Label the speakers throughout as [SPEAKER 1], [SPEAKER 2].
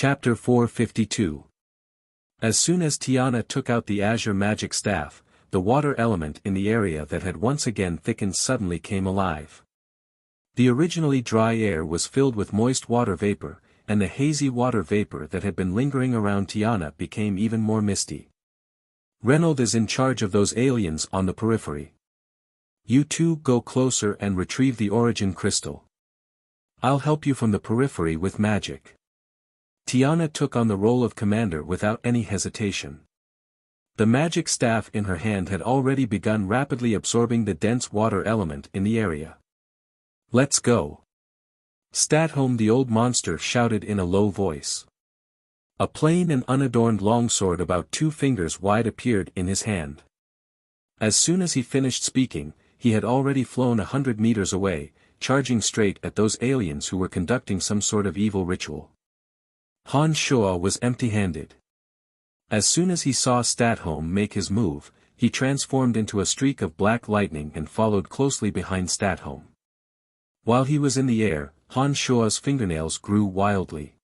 [SPEAKER 1] Chapter 452. As soon as Tiana took out the azure magic staff, the water element in the area that had once again thickened suddenly came alive. The originally dry air was filled with moist water vapor, and the hazy water vapor that had been lingering around Tiana became even more misty. Reynold is in charge of those aliens on the periphery. You two go closer and retrieve the origin crystal. I'll help you from the periphery with magic. Tiana took on the role of commander without any hesitation. The magic staff in her hand had already begun rapidly absorbing the dense water element in the area. Let's go. Statholm the old monster shouted in a low voice. A plain and unadorned longsword about 2 fingers wide appeared in his hand. As soon as he finished speaking, he had already flown 100 meters away, charging straight at those aliens who were conducting some sort of evil ritual. Han Shuo was empty-handed. As soon as he saw Statholm make his move, he transformed into a streak of black lightning and followed closely behind Statholm. While he was in the air, Han Shuo's fingernails grew wildly.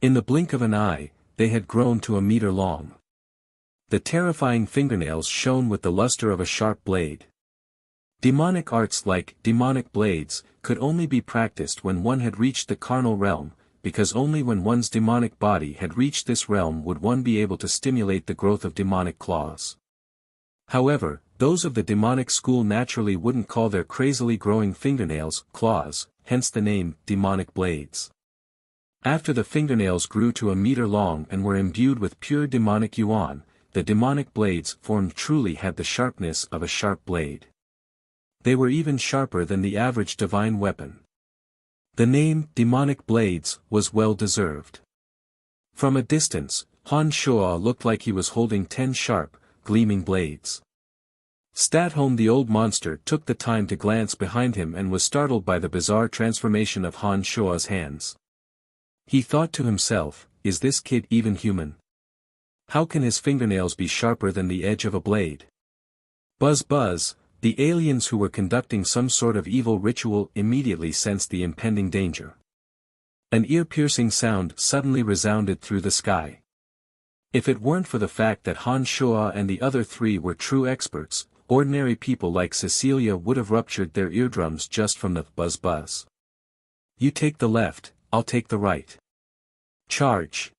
[SPEAKER 1] In the blink of an eye, they had grown to 1 meter long. The terrifying fingernails shone with the luster of a sharp blade. Demonic arts like demonic blades could only be practiced when one had reached the carnal realm, because only when one's demonic body had reached this realm would one be able to stimulate the growth of demonic claws. However, those of the demonic school naturally wouldn't call their crazily growing fingernails claws, hence the name demonic blades. After the fingernails grew to 1 meter long and were imbued with pure demonic yuan, the demonic blades formed truly had the sharpness of a sharp blade. They were even sharper than the average divine weapon. The name, demonic blades, was well deserved. From a distance, Han Shuo looked like he was holding 10 sharp, gleaming blades. Statholm the old monster took the time to glance behind him and was startled by the bizarre transformation of Han Shuo's hands. He thought to himself, is this kid even human? How can his fingernails be sharper than the edge of a blade? Buzz buzz. The aliens who were conducting some sort of evil ritual immediately sensed the impending danger. An ear-piercing sound suddenly resounded through the sky. If it weren't for the fact that Han Shuo and the other 3 were true experts, ordinary people like Cecilia would have ruptured their eardrums just from the buzz-buzz. You take the left, I'll take the right. Charge!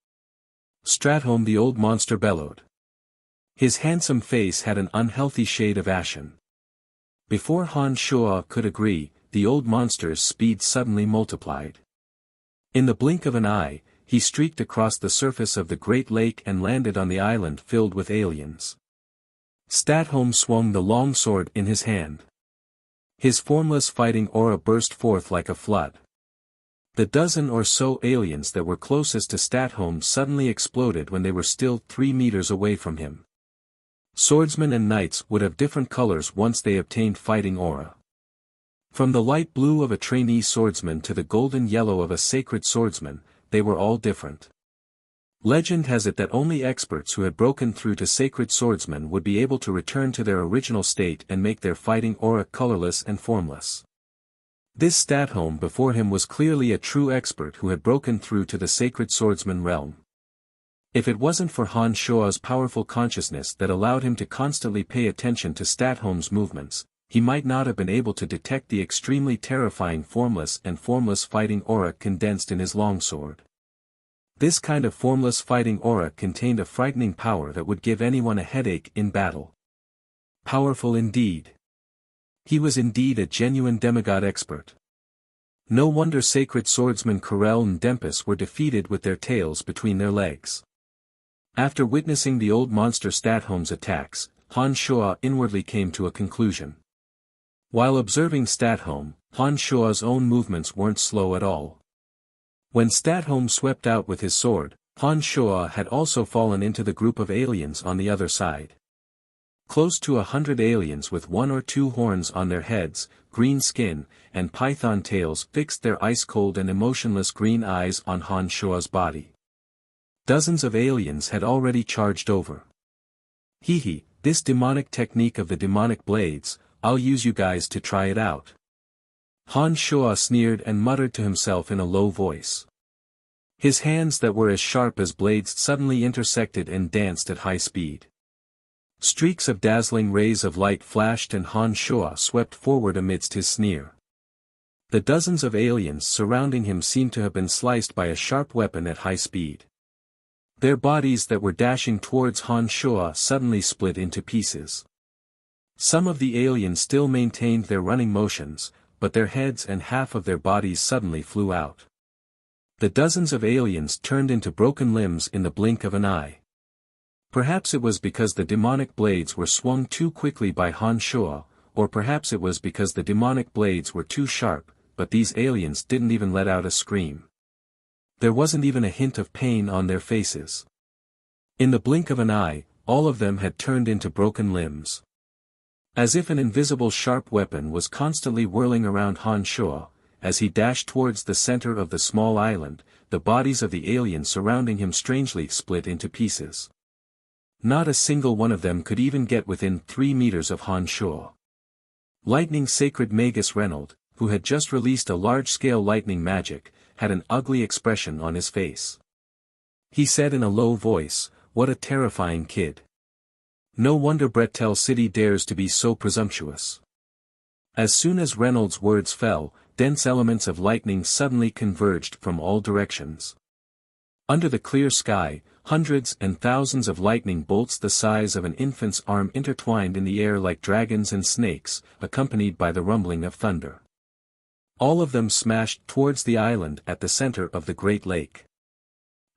[SPEAKER 1] Statholm the old monster bellowed. His handsome face had an unhealthy shade of ashen. Before Han Shuo could agree, the old monster's speed suddenly multiplied. In the blink of an eye, he streaked across the surface of the Great Lake and landed on the island filled with aliens. Statholm swung the long sword in his hand. His formless fighting aura burst forth like a flood. The dozen or so aliens that were closest to Statholm suddenly exploded when they were still 3 meters away from him. Swordsmen and knights would have different colors once they obtained fighting aura. From the light blue of a trainee swordsman to the golden yellow of a sacred swordsman, they were all different. Legend has it that only experts who had broken through to sacred swordsmen would be able to return to their original state and make their fighting aura colorless and formless. This Statholm before him was clearly a true expert who had broken through to the sacred swordsman realm. If it wasn't for Han Shuo's powerful consciousness that allowed him to constantly pay attention to Statholm's movements, he might not have been able to detect the extremely terrifying formless and formless fighting aura condensed in his longsword. This kind of formless fighting aura contained a frightening power that would give anyone a headache in battle. Powerful indeed. He was indeed a genuine demigod expert. No wonder sacred swordsmen Corel and Dempus were defeated with their tails between their legs. After witnessing the old monster Statholm's attacks, Han Shuo inwardly came to a conclusion. While observing Statholm, Han Shuo's own movements weren't slow at all. When Statholm swept out with his sword, Han Shuo had also fallen into the group of aliens on the other side. Close to 100 aliens with 1 or 2 horns on their heads, green skin, and python tails fixed their ice-cold and emotionless green eyes on Han Shuo's body. Dozens of aliens had already charged over. Hee, this demonic technique of the demonic blades, I'll use you guys to try it out. Han Shuo sneered and muttered to himself in a low voice. His hands that were as sharp as blades suddenly intersected and danced at high speed. Streaks of dazzling rays of light flashed and Han Shuo swept forward amidst his sneer. The dozens of aliens surrounding him seemed to have been sliced by a sharp weapon at high speed. Their bodies that were dashing towards Han Shuo suddenly split into pieces. Some of the aliens still maintained their running motions, but their heads and half of their bodies suddenly flew out. The dozens of aliens turned into broken limbs in the blink of an eye. Perhaps it was because the demonic blades were swung too quickly by Han Shuo, or perhaps it was because the demonic blades were too sharp, but these aliens didn't even let out a scream. There wasn't even a hint of pain on their faces. In the blink of an eye, all of them had turned into broken limbs. As if an invisible sharp weapon was constantly whirling around Han Shuo, as he dashed towards the center of the small island, the bodies of the aliens surrounding him strangely split into pieces. Not a single one of them could even get within 3 meters of Han Shuo. Lightning Sacred Magus Reynold, who had just released a large-scale lightning magic, had an ugly expression on his face. He said in a low voice, "What a terrifying kid. No wonder Bretel City dares to be so presumptuous." As soon as Reynolds' words fell, dense elements of lightning suddenly converged from all directions. Under the clear sky, hundreds and thousands of lightning bolts the size of an infant's arm intertwined in the air like dragons and snakes, accompanied by the rumbling of thunder. All of them smashed towards the island at the center of the Great Lake.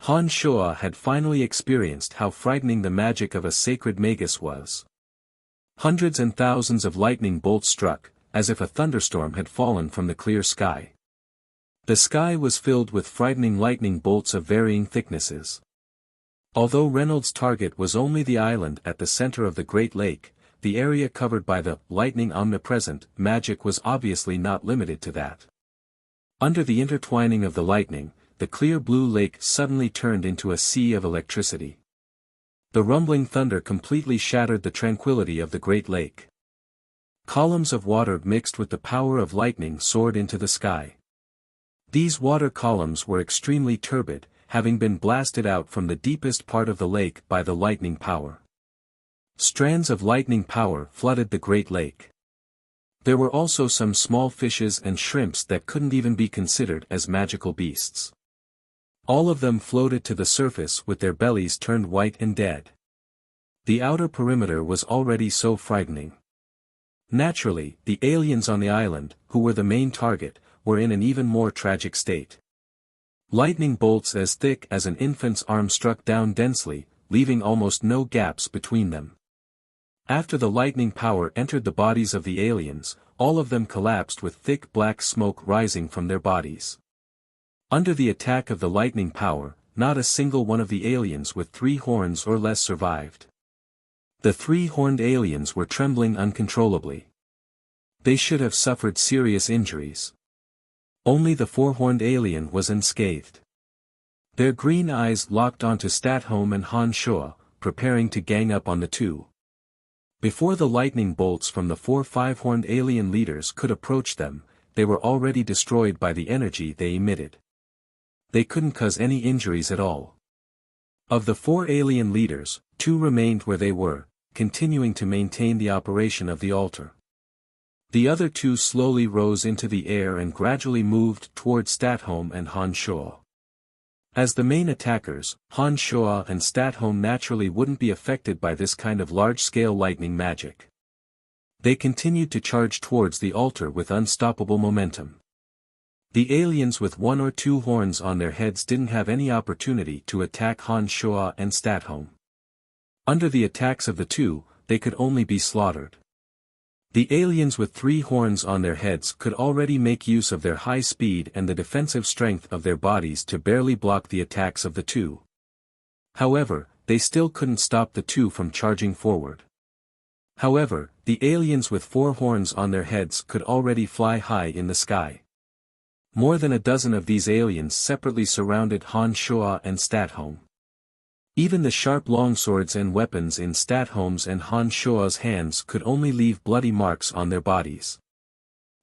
[SPEAKER 1] Han Shuo had finally experienced how frightening the magic of a sacred magus was. Hundreds and thousands of lightning bolts struck, as if a thunderstorm had fallen from the clear sky. The sky was filled with frightening lightning bolts of varying thicknesses. Although Reynolds' target was only the island at the center of the Great Lake, the area covered by the lightning omnipresent magic was obviously not limited to that. Under the intertwining of the lightning, the clear blue lake suddenly turned into a sea of electricity. The rumbling thunder completely shattered the tranquility of the Great Lake. Columns of water mixed with the power of lightning soared into the sky. These water columns were extremely turbid, having been blasted out from the deepest part of the lake by the lightning power. Strands of lightning power flooded the Great Lake. There were also some small fishes and shrimps that couldn't even be considered as magical beasts. All of them floated to the surface with their bellies turned white and dead. The outer perimeter was already so frightening. Naturally, the aliens on the island, who were the main target, were in an even more tragic state. Lightning bolts as thick as an infant's arm struck down densely, leaving almost no gaps between them. After the lightning power entered the bodies of the aliens, all of them collapsed with thick black smoke rising from their bodies. Under the attack of the lightning power, not a single one of the aliens with 3 horns or less survived. The 3-horned aliens were trembling uncontrollably. They should have suffered serious injuries. Only the 4-horned alien was unscathed. Their green eyes locked onto Statholm and Han Shuo, preparing to gang up on the two. Before the lightning bolts from the 4 5-horned alien leaders could approach them, they were already destroyed by the energy they emitted. They couldn't cause any injuries at all. Of the 4 alien leaders, 2 remained where they were, continuing to maintain the operation of the altar. The other 2 slowly rose into the air and gradually moved toward Statholm and Han Shuo. As the main attackers, Han Shuo and Statholm naturally wouldn't be affected by this kind of large-scale lightning magic. They continued to charge towards the altar with unstoppable momentum. The aliens with 1 or 2 horns on their heads didn't have any opportunity to attack Han Shuo and Statholm. Under the attacks of the 2, they could only be slaughtered. The aliens with 3 horns on their heads could already make use of their high speed and the defensive strength of their bodies to barely block the attacks of the 2. However, they still couldn't stop the 2 from charging forward. However, the aliens with 4 horns on their heads could already fly high in the sky. More than a dozen of these aliens separately surrounded Han Shuo and Statholm. Even the sharp longswords and weapons in Statholm's and Han Shuo's hands could only leave bloody marks on their bodies.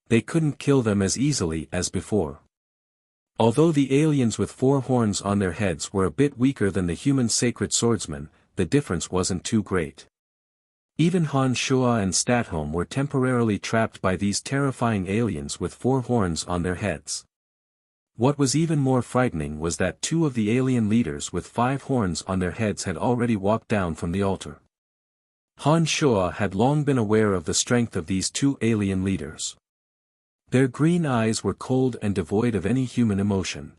[SPEAKER 1] They couldn't kill them as easily as before. Although the aliens with 4 horns on their heads were a bit weaker than the human sacred swordsmen, the difference wasn't too great. Even Han Shua and Statholm were temporarily trapped by these terrifying aliens with 4 horns on their heads. What was even more frightening was that 2 of the alien leaders with 5 horns on their heads had already walked down from the altar. Han Shua had long been aware of the strength of these 2 alien leaders. Their green eyes were cold and devoid of any human emotion.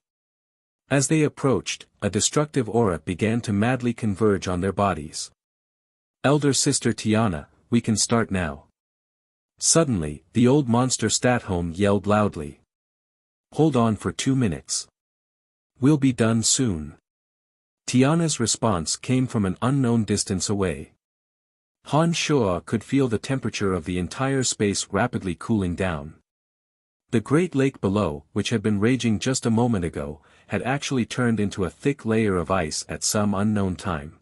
[SPEAKER 1] As they approached, a destructive aura began to madly converge on their bodies. "Elder Sister Tiana, we can start now." Suddenly, the old monster Statholm yelled loudly. "Hold on for 2 minutes. We'll be done soon." Tiana's response came from an unknown distance away. Han Shua could feel the temperature of the entire space rapidly cooling down. The great lake below, which had been raging just a moment ago, had actually turned into a thick layer of ice at some unknown time.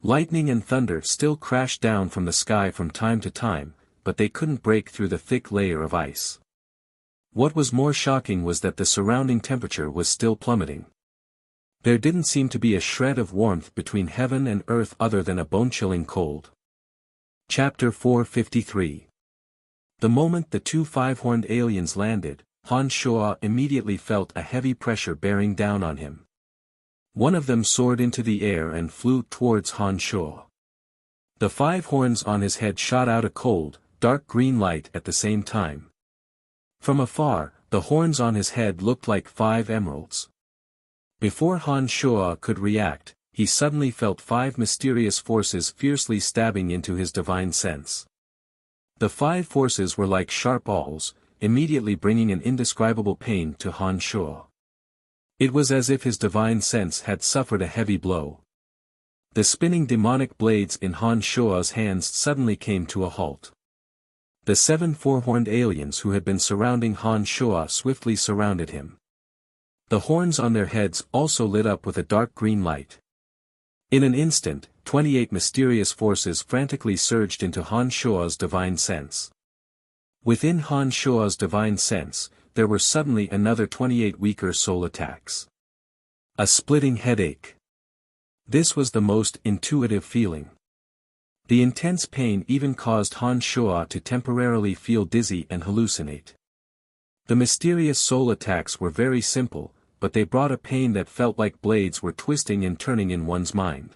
[SPEAKER 1] Lightning and thunder still crashed down from the sky from time to time, but they couldn't break through the thick layer of ice. What was more shocking was that the surrounding temperature was still plummeting. There didn't seem to be a shred of warmth between heaven and earth other than a bone-chilling cold. Chapter 453. The moment the 2 5-horned aliens landed, Han Shua immediately felt a heavy pressure bearing down on him. One of them soared into the air and flew towards Han Shua. The 5 horns on his head shot out a cold, dark green light at the same time. From afar, the horns on his head looked like 5 emeralds. Before Han Shua could react, he suddenly felt 5 mysterious forces fiercely stabbing into his divine sense. The 5 forces were like sharp awls, immediately bringing an indescribable pain to Han Shua. It was as if his divine sense had suffered a heavy blow. The spinning demonic blades in Han Shua's hands suddenly came to a halt. The 7 4-horned aliens who had been surrounding Han Shua swiftly surrounded him. The horns on their heads also lit up with a dark green light. In an instant, 28 mysterious forces frantically surged into Han Shua's divine sense. Within Han Shua's divine sense, there were suddenly another 28 weaker soul attacks. A splitting headache. This was the most intuitive feeling. The intense pain even caused Han Shua to temporarily feel dizzy and hallucinate. The mysterious soul attacks were very simple, but they brought a pain that felt like blades were twisting and turning in one's mind.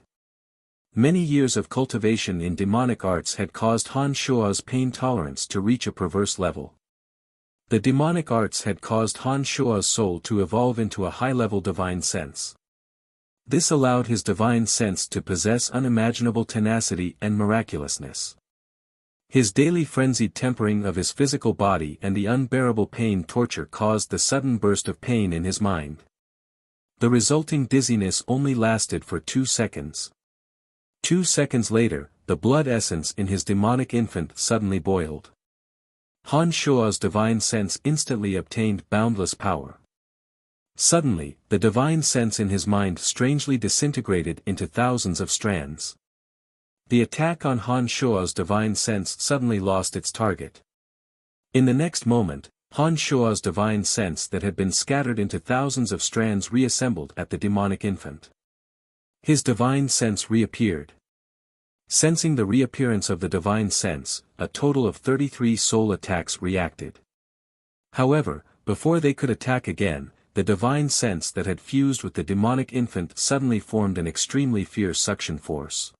[SPEAKER 1] Many years of cultivation in demonic arts had caused Han Shua's pain tolerance to reach a perverse level. The demonic arts had caused Han Shua's soul to evolve into a high-level divine sense. This allowed his divine sense to possess unimaginable tenacity and miraculousness. His daily frenzied tempering of his physical body and the unbearable pain torture caused the sudden burst of pain in his mind. The resulting dizziness only lasted for 2 seconds. 2 seconds later, the blood essence in his demonic infant suddenly boiled. Han Shua's divine sense instantly obtained boundless power. Suddenly, the divine sense in his mind strangely disintegrated into thousands of strands. The attack on Han Shua's divine sense suddenly lost its target. In the next moment, Han Shua's divine sense that had been scattered into thousands of strands reassembled at the demonic infant. His divine sense reappeared. Sensing the reappearance of the divine sense, a total of 33 soul attacks reacted. However, before they could attack again, the divine sense that had fused with the demonic infant suddenly formed an extremely fierce suction force.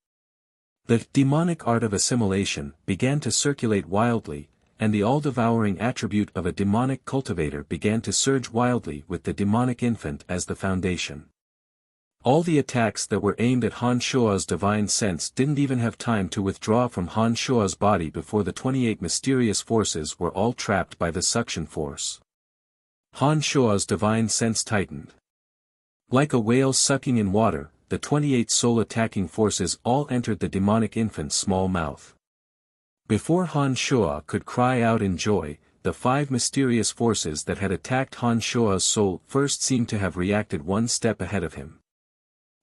[SPEAKER 1] The demonic art of assimilation began to circulate wildly, and the all-devouring attribute of a demonic cultivator began to surge wildly with the demonic infant as the foundation. All the attacks that were aimed at Han Shua's divine sense didn't even have time to withdraw from Han Shua's body before the 28 mysterious forces were all trapped by the suction force. Han Shua's divine sense tightened. Like a whale sucking in water, the 28 soul-attacking forces all entered the demonic infant's small mouth. Before Han Shua could cry out in joy, the 5 mysterious forces that had attacked Han Shua's soul first seemed to have reacted one step ahead of him.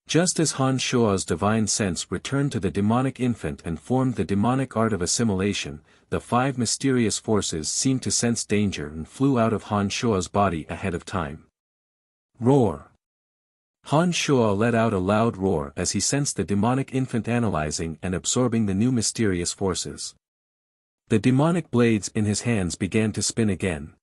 [SPEAKER 1] Just as Han Shua's divine sense returned to the demonic infant and formed the demonic art of assimilation, the 5 mysterious forces seemed to sense danger and flew out of Han Shua's body ahead of time. Roar! Han Shuo let out a loud roar as he sensed the demonic infant analyzing and absorbing the new mysterious forces. The demonic blades in his hands began to spin again.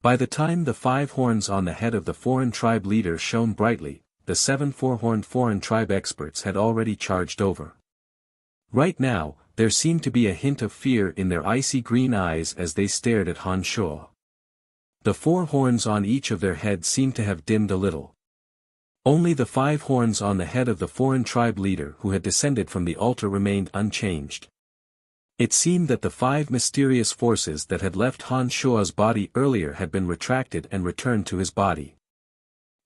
[SPEAKER 1] By the time the 5 horns on the head of the foreign tribe leader shone brightly, the 7 four-horned foreign tribe experts had already charged over. Right now, there seemed to be a hint of fear in their icy green eyes as they stared at Han Shuo. The 4 horns on each of their heads seemed to have dimmed a little. Only the 5 horns on the head of the foreign tribe leader who had descended from the altar remained unchanged. It seemed that the 5 mysterious forces that had left Han Shuo's body earlier had been retracted and returned to his body.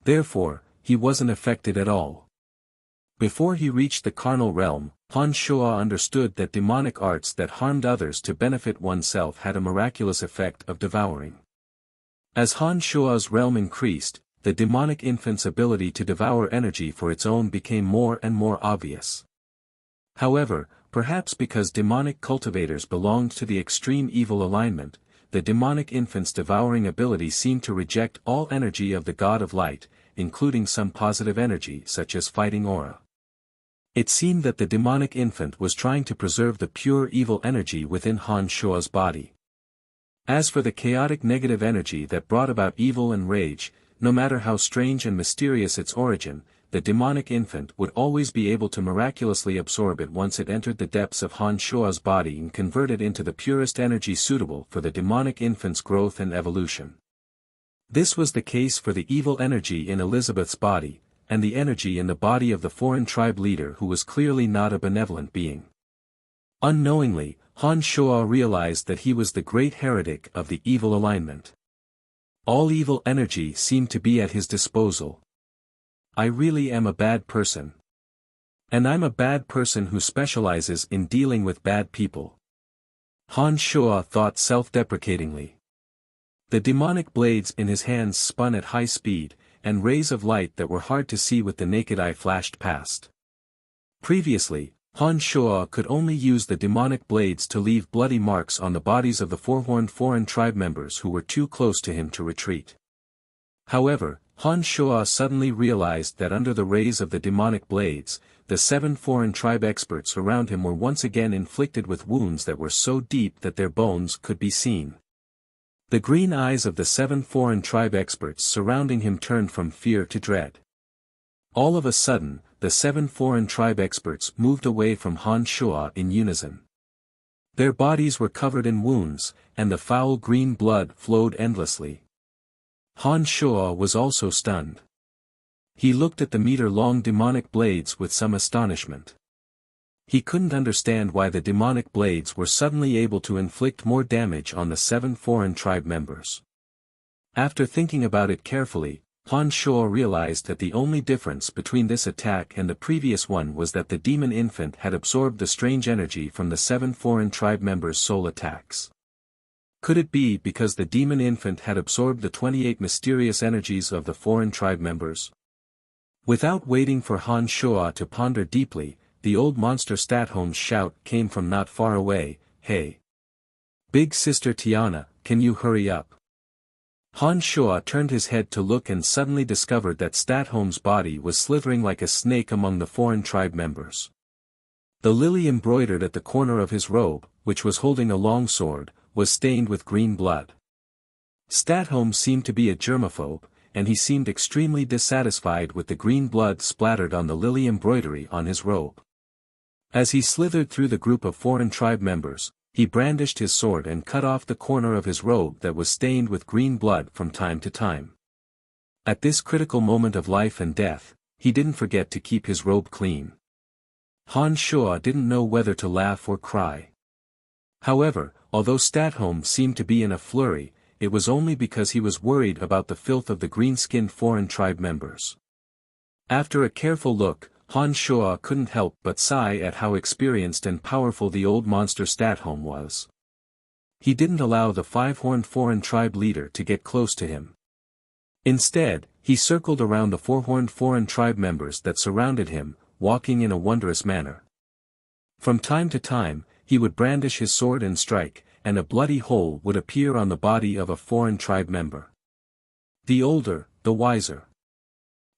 [SPEAKER 1] Therefore, he wasn't affected at all. Before he reached the carnal realm, Han Shuo understood that demonic arts that harmed others to benefit oneself had a miraculous effect of devouring. As Han Shuo's realm increased, the demonic infant's ability to devour energy for its own became more and more obvious. However, perhaps because demonic cultivators belonged to the extreme evil alignment, the demonic infant's devouring ability seemed to reject all energy of the God of Light, including some positive energy such as fighting aura. It seemed that the demonic infant was trying to preserve the pure evil energy within Han Shuo's body. As for the chaotic negative energy that brought about evil and rage, no matter how strange and mysterious its origin, the demonic infant would always be able to miraculously absorb it once it entered the depths of Han Shuo's body and convert it into the purest energy suitable for the demonic infant's growth and evolution. This was the case for the evil energy in Elizabeth's body, and the energy in the body of the foreign tribe leader who was clearly not a benevolent being. Unknowingly, Han Shuo realized that he was the great heretic of the evil alignment. All evil energy seemed to be at his disposal. I really am a bad person. And I'm a bad person who specializes in dealing with bad people. Han Shuo thought self-deprecatingly. The demonic blades in his hands spun at high speed, and rays of light that were hard to see with the naked eye flashed past. Previously, Han Shuo could only use the demonic blades to leave bloody marks on the bodies of the 4-horned foreign tribe members who were too close to him to retreat. However, Han Shuo suddenly realized that under the rays of the demonic blades, the 7 foreign tribe experts around him were once again inflicted with wounds that were so deep that their bones could be seen. The green eyes of the 7 foreign tribe experts surrounding him turned from fear to dread. All of a sudden, the 7 foreign tribe experts moved away from Han Shuo in unison. Their bodies were covered in wounds, and the foul green blood flowed endlessly. Han Shuo was also stunned. He looked at the meter-long demonic blades with some astonishment. He couldn't understand why the demonic blades were suddenly able to inflict more damage on the 7 foreign tribe members. After thinking about it carefully, Han Shuo realized that the only difference between this attack and the previous one was that the demon infant had absorbed the strange energy from the 7 foreign tribe members' soul attacks. Could it be because the demon infant had absorbed the 28 mysterious energies of the foreign tribe members? Without waiting for Han Shuo to ponder deeply, the old monster Statholm's shout came from not far away, "Hey! Big Sister Tiana, can you hurry up?" Han Shuo turned his head to look and suddenly discovered that Statholm's body was slithering like a snake among the foreign tribe members. The lily embroidered at the corner of his robe, which was holding a long sword, was stained with green blood. Statholm seemed to be a germaphobe, and he seemed extremely dissatisfied with the green blood splattered on the lily embroidery on his robe. As he slithered through the group of foreign tribe members, he brandished his sword and cut off the corner of his robe that was stained with green blood from time to time. At this critical moment of life and death, he didn't forget to keep his robe clean. Han Shuo didn't know whether to laugh or cry. However, although Statholm seemed to be in a flurry, it was only because he was worried about the filth of the green-skinned foreign tribe members. After a careful look, Han Shuo couldn't help but sigh at how experienced and powerful the old monster Statholm was. He didn't allow the 5-horned foreign tribe leader to get close to him. Instead, he circled around the 4-horned foreign tribe members that surrounded him, walking in a wondrous manner. From time to time, he would brandish his sword and strike, and a bloody hole would appear on the body of a foreign tribe member. The older, the wiser.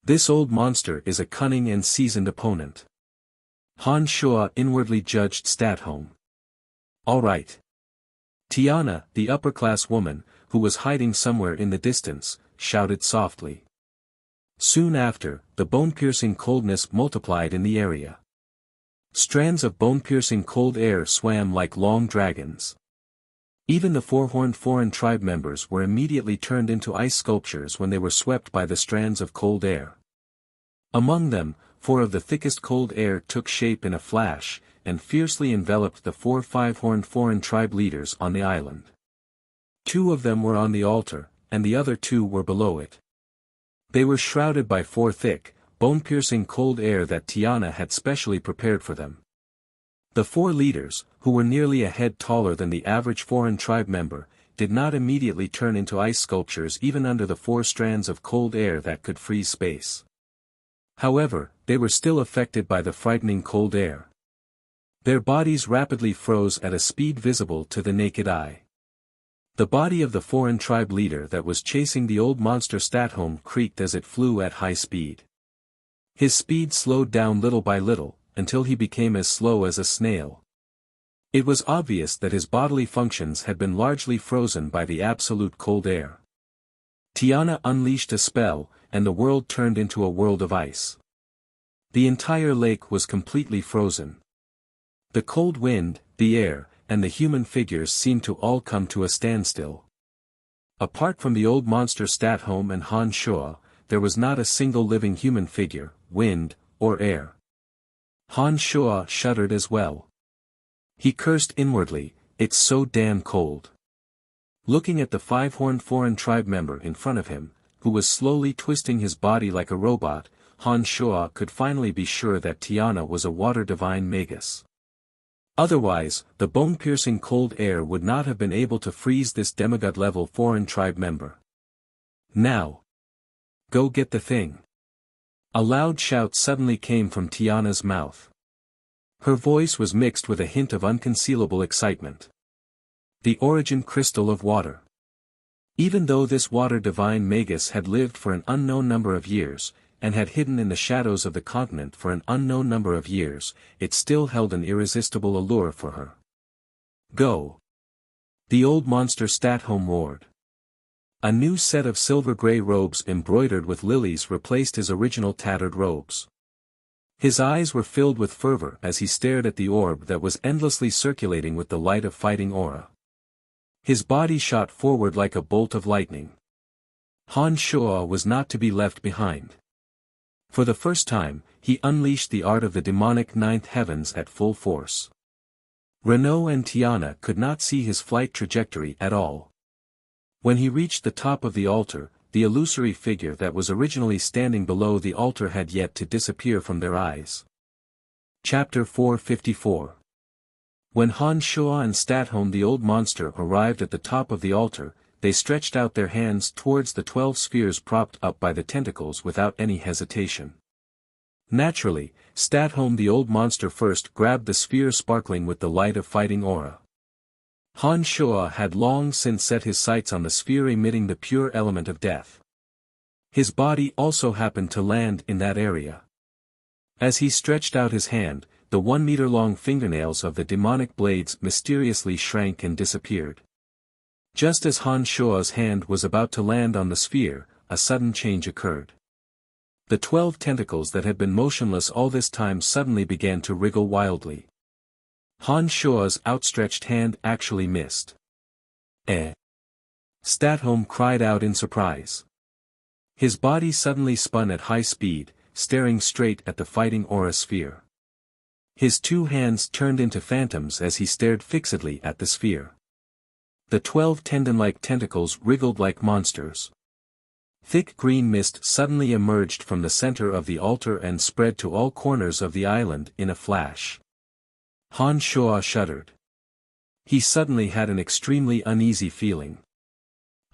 [SPEAKER 1] This old monster is a cunning and seasoned opponent. Han Shuo inwardly judged Statholm. All right. Tiana, the upper-class woman, who was hiding somewhere in the distance, shouted softly. Soon after, the bone-piercing coldness multiplied in the area. Strands of bone-piercing cold air swam like long dragons. Even the four-horned foreign tribe members were immediately turned into ice sculptures when they were swept by the strands of cold air. Among them, 4 of the thickest cold air took shape in a flash, and fiercely enveloped the 4 five-horned foreign tribe leaders on the island. 2 of them were on the altar, and the other 2 were below it. They were shrouded by 4 thick, bone-piercing cold air that Tiana had specially prepared for them. The 4 leaders, who were nearly a head taller than the average foreign tribe member, did not immediately turn into ice sculptures even under the 4 strands of cold air that could freeze space. However, they were still affected by the frightening cold air. Their bodies rapidly froze at a speed visible to the naked eye. The body of the foreign tribe leader that was chasing the old monster Statholm creaked as it flew at high speed. His speed slowed down little by little, until he became as slow as a snail. It was obvious that his bodily functions had been largely frozen by the absolute cold air. Tiana unleashed a spell, and the world turned into a world of ice. The entire lake was completely frozen. The cold wind, the air, and the human figures seemed to all come to a standstill. Apart from the old monster Statholm and Han Shuo, there was not a single living human figure, wind, or air. Han Shuo shuddered as well. He cursed inwardly, "It's so damn cold." Looking at the five-horned foreign tribe member in front of him, who was slowly twisting his body like a robot, Han Shuo could finally be sure that Tiana was a water divine magus. Otherwise, the bone-piercing cold air would not have been able to freeze this demigod-level foreign tribe member. Now! Go get the thing! A loud shout suddenly came from Tiana's mouth. Her voice was mixed with a hint of unconcealable excitement. The origin crystal of water. Even though this water divine magus had lived for an unknown number of years, and had hidden in the shadows of the continent for an unknown number of years, it still held an irresistible allure for her. Go! The old monster Statholm roared. A new set of silver-gray robes embroidered with lilies replaced his original tattered robes. His eyes were filled with fervor as he stared at the orb that was endlessly circulating with the light of fighting aura. His body shot forward like a bolt of lightning. Han Shuo was not to be left behind. For the first time, he unleashed the art of the demonic ninth heavens at full force. Renaud and Tiana could not see his flight trajectory at all. When he reached the top of the altar, the illusory figure that was originally standing below the altar had yet to disappear from their eyes. Chapter 454. When Han Shuo and Statholm the old monster arrived at the top of the altar, they stretched out their hands towards the 12 spheres propped up by the tentacles without any hesitation. Naturally, Statholm the old monster first grabbed the sphere sparkling with the light of fighting aura. Han Shuo had long since set his sights on the sphere emitting the pure element of death. His body also happened to land in that area. As he stretched out his hand, the 1-meter-long fingernails of the demonic blades mysteriously shrank and disappeared. Just as Han Shuo's hand was about to land on the sphere, a sudden change occurred. The 12 tentacles that had been motionless all this time suddenly began to wriggle wildly. Han Shuo's outstretched hand actually missed. Statholm cried out in surprise. His body suddenly spun at high speed, staring straight at the fighting aura sphere. His 2 hands turned into phantoms as he stared fixedly at the sphere. The 12 tendon-like tentacles wriggled like monsters. Thick green mist suddenly emerged from the center of the altar and spread to all corners of the island in a flash. Han Shuo shuddered. He suddenly had an extremely uneasy feeling.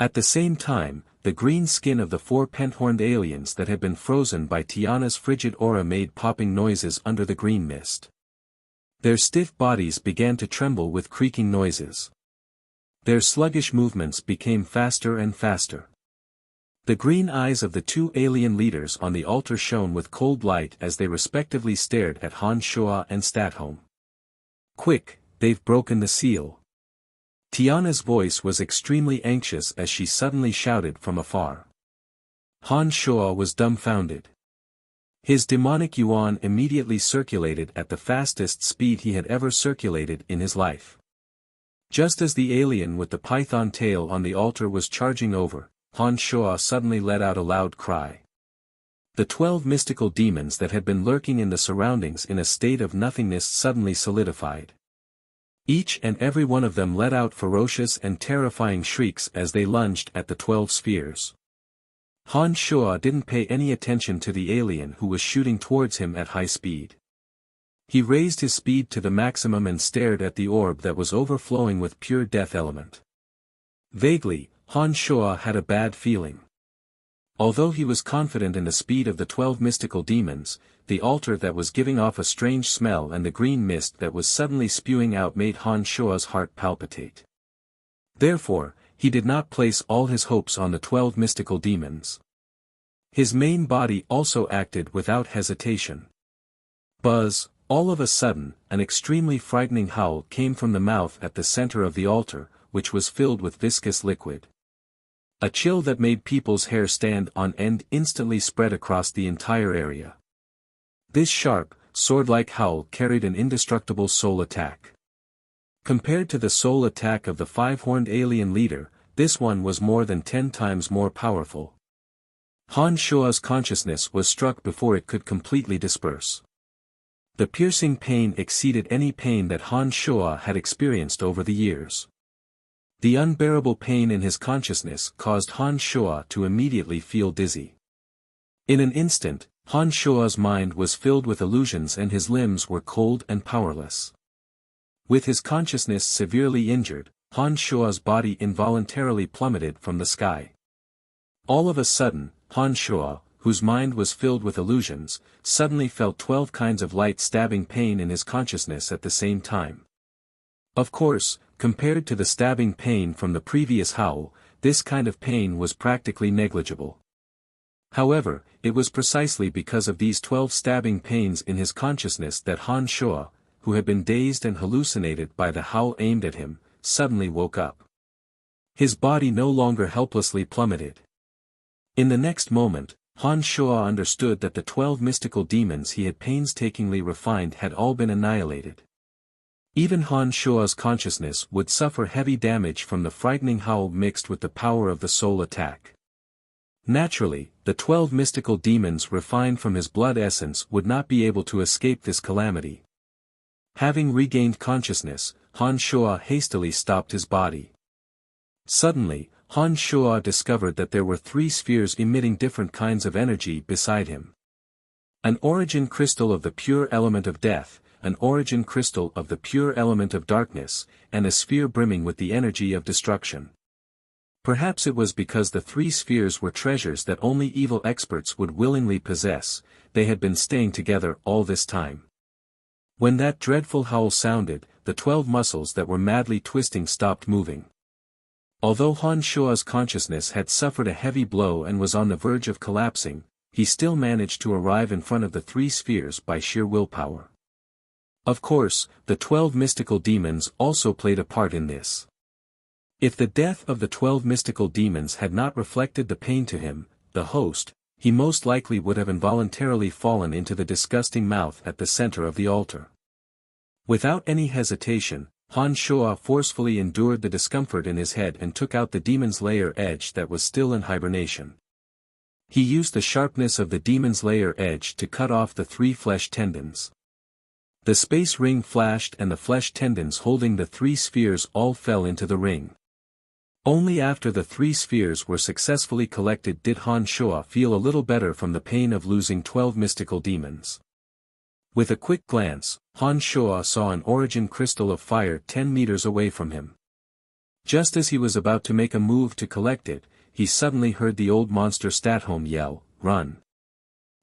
[SPEAKER 1] At the same time, the green skin of the 4 pent-horned aliens that had been frozen by Tiana's frigid aura made popping noises under the green mist. Their stiff bodies began to tremble with creaking noises. Their sluggish movements became faster and faster. The green eyes of the two alien leaders on the altar shone with cold light as they respectively stared at Han Shuo and Statholm. "Quick, they've broken the seal." Tiana's voice was extremely anxious as she suddenly shouted from afar. Han Shuo was dumbfounded. His demonic yuan immediately circulated at the fastest speed he had ever circulated in his life. Just as the alien with the python tail on the altar was charging over, Han Shuo suddenly let out a loud cry. The 12 mystical demons that had been lurking in the surroundings in a state of nothingness suddenly solidified. Each and every one of them let out ferocious and terrifying shrieks as they lunged at the 12 spheres. Han Shuo didn't pay any attention to the alien who was shooting towards him at high speed. He raised his speed to the maximum and stared at the orb that was overflowing with pure death element. Vaguely, Han Shuo had a bad feeling. Although he was confident in the speed of the 12 mystical demons, the altar that was giving off a strange smell and the green mist that was suddenly spewing out made Han Shuo's heart palpitate. Therefore, he did not place all his hopes on the 12 mystical demons. His main body also acted without hesitation. Buzz! All of a sudden, an extremely frightening howl came from the mouth at the center of the altar, which was filled with viscous liquid. A chill that made people's hair stand on end instantly spread across the entire area. This sharp, sword-like howl carried an indestructible soul attack. Compared to the soul attack of the five-horned alien leader, this one was more than 10 times more powerful. Han Shuo's consciousness was struck before it could completely disperse. The piercing pain exceeded any pain that Han Shuo had experienced over the years. The unbearable pain in his consciousness caused Han Shuo to immediately feel dizzy. In an instant, Han Shuo's mind was filled with illusions and his limbs were cold and powerless. With his consciousness severely injured, Han Shuo's body involuntarily plummeted from the sky. All of a sudden, Han Shuo, whose mind was filled with illusions, suddenly felt 12 kinds of light stabbing pain in his consciousness at the same time. Of course, compared to the stabbing pain from the previous howl, this kind of pain was practically negligible. However, it was precisely because of these 12 stabbing pains in his consciousness that Han Shuo, who had been dazed and hallucinated by the howl aimed at him, suddenly woke up. His body no longer helplessly plummeted. In the next moment, Han Shuo understood that the 12 mystical demons he had painstakingly refined had all been annihilated. Even Han Shuo's consciousness would suffer heavy damage from the frightening howl mixed with the power of the soul attack. Naturally, the 12 mystical demons refined from his blood essence would not be able to escape this calamity. Having regained consciousness, Han Shuo hastily stopped his body. Suddenly, Han Shuo discovered that there were 3 spheres emitting different kinds of energy beside him. An origin crystal of the pure element of death, an origin crystal of the pure element of darkness, and a sphere brimming with the energy of destruction. Perhaps it was because the 3 spheres were treasures that only evil experts would willingly possess, they had been staying together all this time. When that dreadful howl sounded, the 12 muscles that were madly twisting stopped moving. Although Han Shuo's consciousness had suffered a heavy blow and was on the verge of collapsing, he still managed to arrive in front of the 3 spheres by sheer willpower. Of course, the 12 mystical demons also played a part in this. If the death of the 12 mystical demons had not reflected the pain to him, the host, he most likely would have involuntarily fallen into the disgusting mouth at the center of the altar. Without any hesitation, Han Shuo forcefully endured the discomfort in his head and took out the demon's layer edge that was still in hibernation. He used the sharpness of the demon's layer edge to cut off the 3 flesh tendons. The space ring flashed and the flesh tendons holding the 3 spheres all fell into the ring. Only after the 3 spheres were successfully collected did Han Shuo feel a little better from the pain of losing 12 mystical demons. With a quick glance, Han Shuo saw an origin crystal of fire 10 meters away from him. Just as he was about to make a move to collect it, he suddenly heard the old monster Statholm yell, "Run!"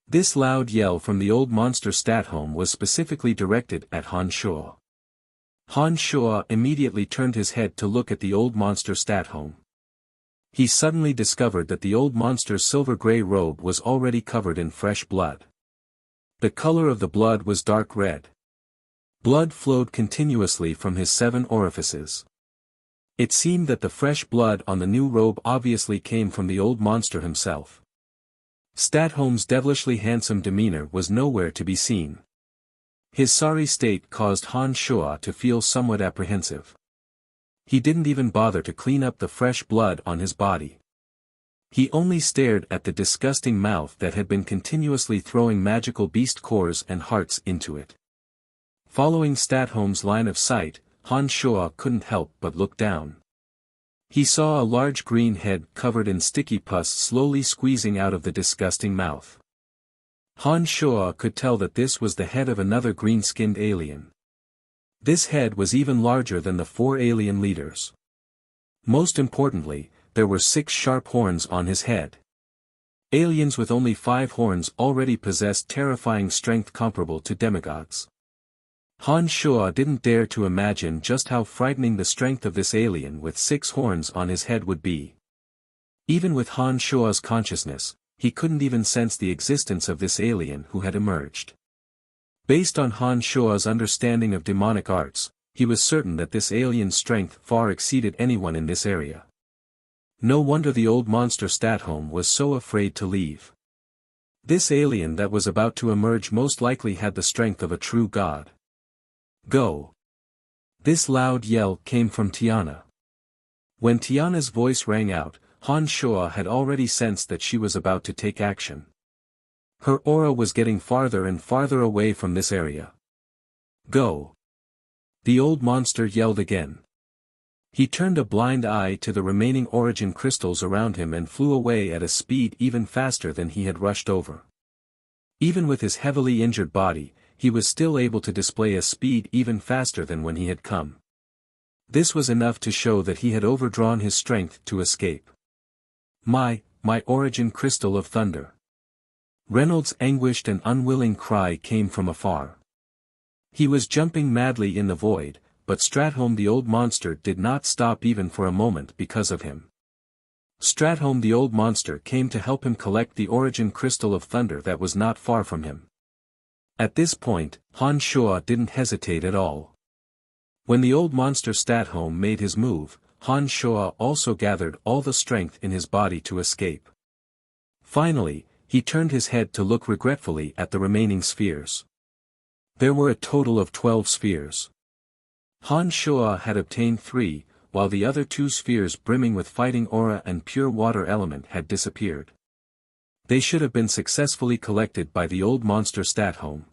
[SPEAKER 1] This loud yell from the old monster Statholm was specifically directed at Han Shuo. Han Shuo immediately turned his head to look at the old monster Statholm. He suddenly discovered that the old monster's silver-gray robe was already covered in fresh blood. The color of the blood was dark red. Blood flowed continuously from his 7 orifices. It seemed that the fresh blood on the new robe obviously came from the old monster himself. Statholm's devilishly handsome demeanor was nowhere to be seen. His sorry state caused Han Shuo to feel somewhat apprehensive. He didn't even bother to clean up the fresh blood on his body. He only stared at the disgusting mouth that had been continuously throwing magical beast cores and hearts into it. Following Statholm's line of sight, Han Shuo couldn't help but look down. He saw a large green head covered in sticky pus slowly squeezing out of the disgusting mouth. Han Shuo could tell that this was the head of another green-skinned alien. This head was even larger than the 4 alien leaders. Most importantly, there were 6 sharp horns on his head. Aliens with only 5 horns already possessed terrifying strength comparable to demigods. Han Shuo didn't dare to imagine just how frightening the strength of this alien with 6 horns on his head would be. Even with Han Shuo's consciousness, he couldn't even sense the existence of this alien who had emerged. Based on Han Shuo's understanding of demonic arts, he was certain that this alien's strength far exceeded anyone in this area. No wonder the old monster Statholm was so afraid to leave. This alien that was about to emerge most likely had the strength of a true god. Go! This loud yell came from Tiana. When Tiana's voice rang out, Han Shuo had already sensed that she was about to take action. Her aura was getting farther and farther away from this area. Go! The old monster yelled again. He turned a blind eye to the remaining origin crystals around him and flew away at a speed even faster than he had rushed over. Even with his heavily injured body, he was still able to display a speed even faster than when he had come. This was enough to show that he had overdrawn his strength to escape. My origin crystal of thunder. Reynolds' anguished and unwilling cry came from afar. He was jumping madly in the void, but Statholm the old monster did not stop even for a moment because of him. Statholm the old monster came to help him collect the origin crystal of thunder that was not far from him. At this point, Han Shuo didn't hesitate at all. When the old monster Statholm made his move, Han Shuo also gathered all the strength in his body to escape. Finally, he turned his head to look regretfully at the remaining spheres. There were a total of 12 spheres. Han Shuo had obtained 3, while the other 2 spheres brimming with fighting aura and pure water element had disappeared. They should have been successfully collected by the old monster Statholm.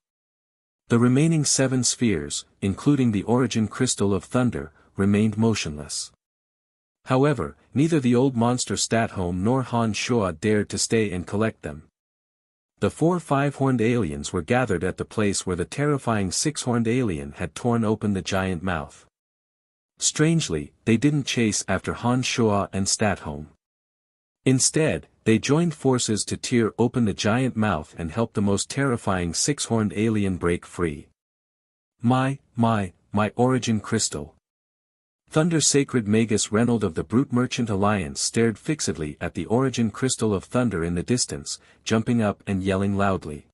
[SPEAKER 1] The remaining 7 spheres, including the origin crystal of thunder, remained motionless. However, neither the old monster Statholm nor Han Shuo dared to stay and collect them. The 4 5-horned aliens were gathered at the place where the terrifying 6-horned alien had torn open the giant mouth. Strangely, they didn't chase after Han Shuo and Statholm. Instead, they joined forces to tear open the giant mouth and help the most terrifying 6-horned alien break free. My origin crystal. Thunder Sacred Magus Reynold of the Brute Merchant Alliance stared fixedly at the origin crystal of thunder in the distance, jumping up and yelling loudly.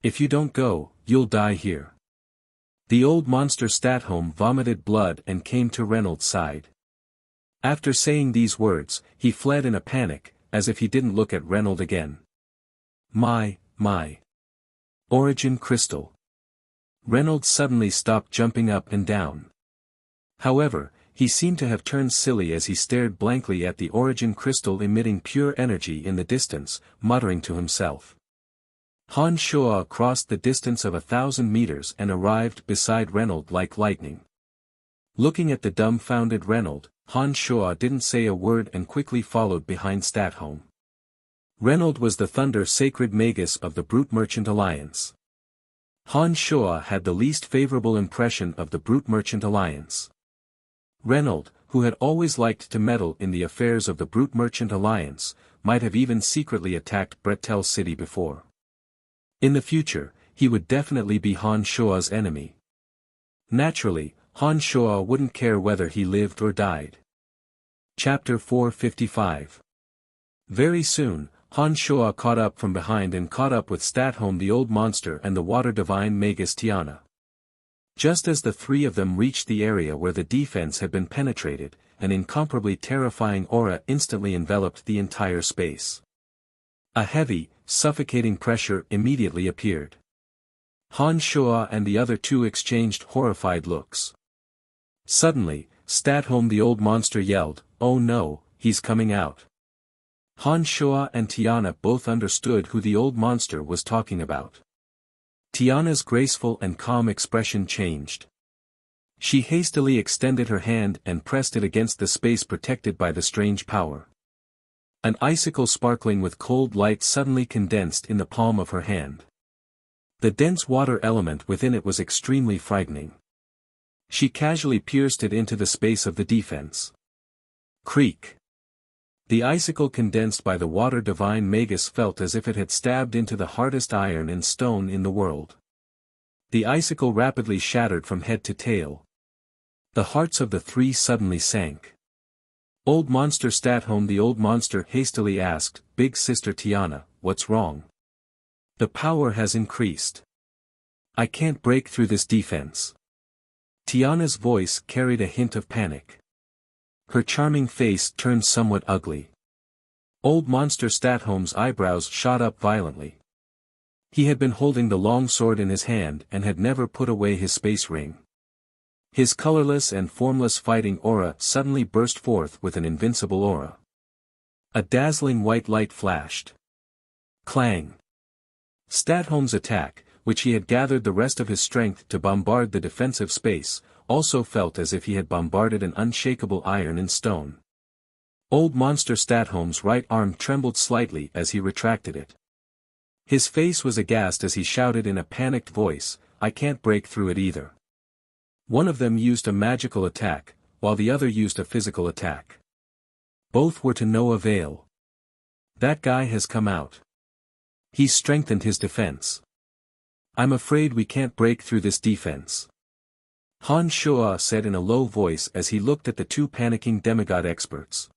[SPEAKER 1] If you don't go, you'll die here. The old monster Statholm vomited blood and came to Reynold's side. After saying these words, he fled in a panic, as if he didn't look at Reynold again. My origin crystal. Reynold suddenly stopped jumping up and down. However, he seemed to have turned silly as he stared blankly at the origin crystal emitting pure energy in the distance, muttering to himself. Han Shuo crossed the distance of 1,000 meters and arrived beside Reynold like lightning. Looking at the dumbfounded Reynold, Han Shuo didn't say a word and quickly followed behind Statholm. Reynold was the Thunder Sacred Magus of the Brute Merchant Alliance. Han Shuo had the least favorable impression of the Brute Merchant Alliance. Reynold, who had always liked to meddle in the affairs of the Brute Merchant Alliance, might have even secretly attacked Bretel City before. In the future, he would definitely be Han Shuo's enemy. Naturally, Han Shuo wouldn't care whether he lived or died. Chapter 455. Very soon, Han Shoa caught up from behind and caught up with Statholm the old monster and the water divine Magus Tiana. Just as the three of them reached the area where the defense had been penetrated, an incomparably terrifying aura instantly enveloped the entire space. A heavy, suffocating pressure immediately appeared. Han Shoa and the other two exchanged horrified looks. Suddenly, Statholm the old monster yelled, "Oh no, he's coming out." Han Shoa and Tiana both understood who the old monster was talking about. Tiana's graceful and calm expression changed. She hastily extended her hand and pressed it against the space protected by the strange power. An icicle sparkling with cold light suddenly condensed in the palm of her hand. The dense water element within it was extremely frightening. She casually pierced it into the space of the defense. Creak. The icicle condensed by the water divine Magus felt as if it had stabbed into the hardest iron and stone in the world. The icicle rapidly shattered from head to tail. The hearts of the three suddenly sank. Old Monster Statholm the old monster hastily asked, "Big Sister Tiana, what's wrong?" "The power has increased. I can't break through this defense." Tiana's voice carried a hint of panic. Her charming face turned somewhat ugly. Old Monster Statholm's eyebrows shot up violently. He had been holding the long sword in his hand and had never put away his space ring. His colorless and formless fighting aura suddenly burst forth with an invincible aura. A dazzling white light flashed. Clang! Statholm's attack, which he had gathered the rest of his strength to bombard the defensive space, also felt as if he had bombarded an unshakable iron and stone. Old Monster Statholm's right arm trembled slightly as he retracted it. His face was aghast as he shouted in a panicked voice, "I can't break through it either." One of them used a magical attack, while the other used a physical attack. Both were to no avail. "That guy has come out. He's strengthened his defense. I'm afraid we can't break through this defense," Han Shoa said in a low voice as he looked at the two panicking demigod experts.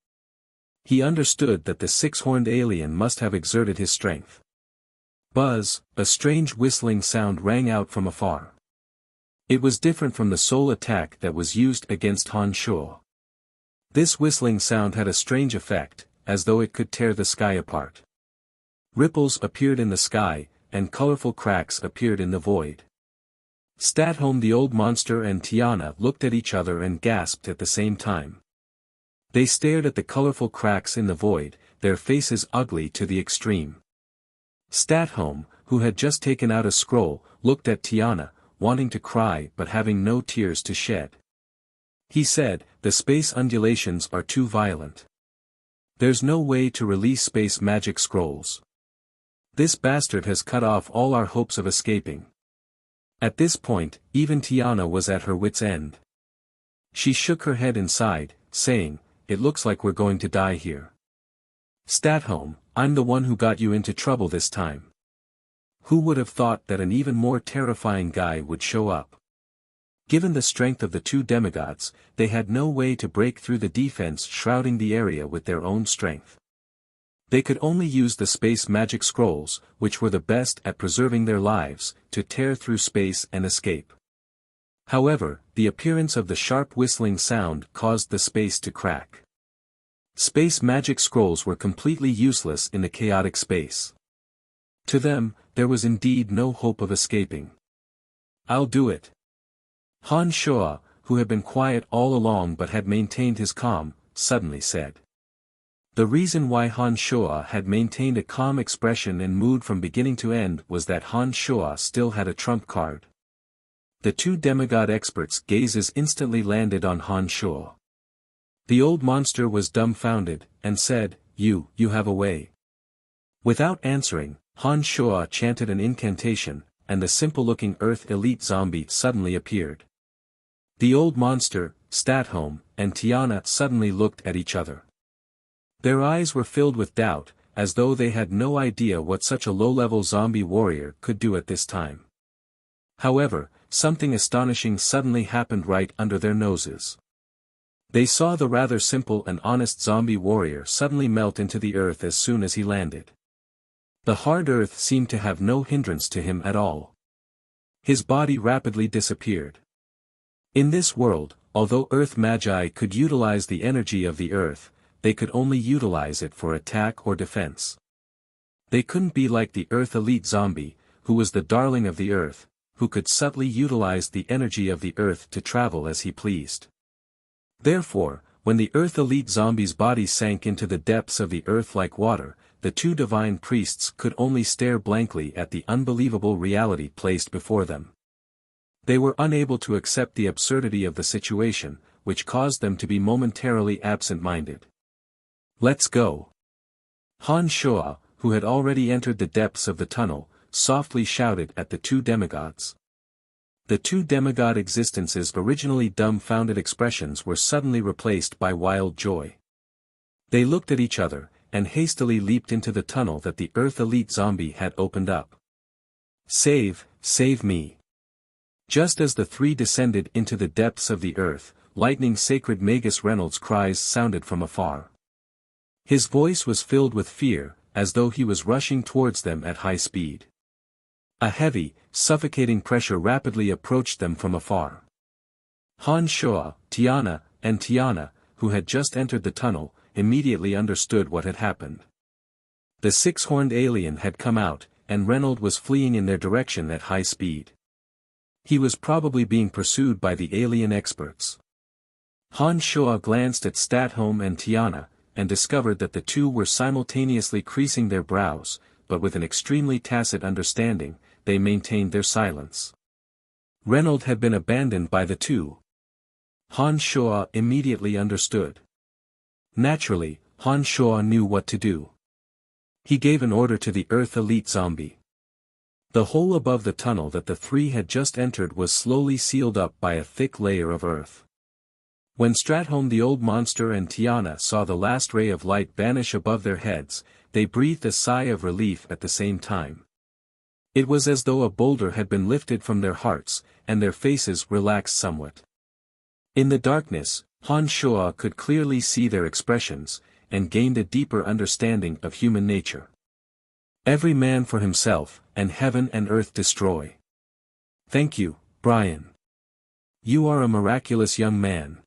[SPEAKER 1] He understood that the six-horned alien must have exerted his strength. Buzz, a strange whistling sound rang out from afar. It was different from the soul attack that was used against Han Shoa. This whistling sound had a strange effect, as though it could tear the sky apart. Ripples appeared in the sky, and colorful cracks appeared in the void. Statholm the old monster and Tiana looked at each other and gasped at the same time. They stared at the colorful cracks in the void, their faces ugly to the extreme. Statholm, who had just taken out a scroll, looked at Tiana, wanting to cry but having no tears to shed. He said, "The space undulations are too violent. There's no way to release space magic scrolls. This bastard has cut off all our hopes of escaping." At this point, even Tiana was at her wit's end. She shook her head and sighed, saying, "It looks like we're going to die here. Statholm, I'm the one who got you into trouble this time. Who would have thought that an even more terrifying guy would show up?" Given the strength of the two demigods, they had no way to break through the defense shrouding the area with their own strength. They could only use the space magic scrolls, which were the best at preserving their lives, to tear through space and escape. However, the appearance of the sharp whistling sound caused the space to crack. Space magic scrolls were completely useless in the chaotic space. To them, there was indeed no hope of escaping. "I'll do it." Han Shoa, who had been quiet all along but had maintained his calm, suddenly said. The reason why Han Shoa had maintained a calm expression and mood from beginning to end was that Han Shoa still had a trump card. The two demigod experts' gazes instantly landed on Han Shoa. The old monster was dumbfounded, and said, You have a way." Without answering, Han Shoa chanted an incantation, and the simple-looking Earth elite zombie suddenly appeared. The old monster, Statholm, and Tiana suddenly looked at each other. Their eyes were filled with doubt, as though they had no idea what such a low-level zombie warrior could do at this time. However, something astonishing suddenly happened right under their noses. They saw the rather simple and honest zombie warrior suddenly melt into the earth as soon as he landed. The hard earth seemed to have no hindrance to him at all. His body rapidly disappeared. In this world, although Earth Magi could utilize the energy of the earth, they could only utilize it for attack or defense. They couldn't be like the Earth Elite Zombie, who was the darling of the earth, who could subtly utilize the energy of the earth to travel as he pleased. Therefore, when the Earth Elite Zombie's body sank into the depths of the earth like water, the two divine priests could only stare blankly at the unbelievable reality placed before them. They were unable to accept the absurdity of the situation, which caused them to be momentarily absent-minded. "Let's go." Han Shoa, who had already entered the depths of the tunnel, softly shouted at the two demigods. The two demigod existences' originally dumbfounded expressions were suddenly replaced by wild joy. They looked at each other, and hastily leaped into the tunnel that the Earth Elite Zombie had opened up. "Save me." Just as the three descended into the depths of the earth, lightning sacred Magus Reynolds' cries sounded from afar. His voice was filled with fear, as though he was rushing towards them at high speed. A heavy, suffocating pressure rapidly approached them from afar. Han Shoa, Tiana, and Tiana, who had just entered the tunnel, immediately understood what had happened. The six-horned alien had come out, and Reynolds was fleeing in their direction at high speed. He was probably being pursued by the alien experts. Han Shoa glanced at Statholm and Tiana, and discovered that the two were simultaneously creasing their brows, but with an extremely tacit understanding, they maintained their silence. Reynolds had been abandoned by the two. Han Shoa immediately understood. Naturally, Han Shoa knew what to do. He gave an order to the Earth Elite Zombie. The hole above the tunnel that the three had just entered was slowly sealed up by a thick layer of earth. When Stratholm the Old Monster and Tiana saw the last ray of light vanish above their heads, they breathed a sigh of relief at the same time. It was as though a boulder had been lifted from their hearts, and their faces relaxed somewhat. In the darkness, Han Shoa could clearly see their expressions, and gained a deeper understanding of human nature. "Every man for himself, and heaven and earth destroy." "Thank you, Brian. You are a miraculous young man."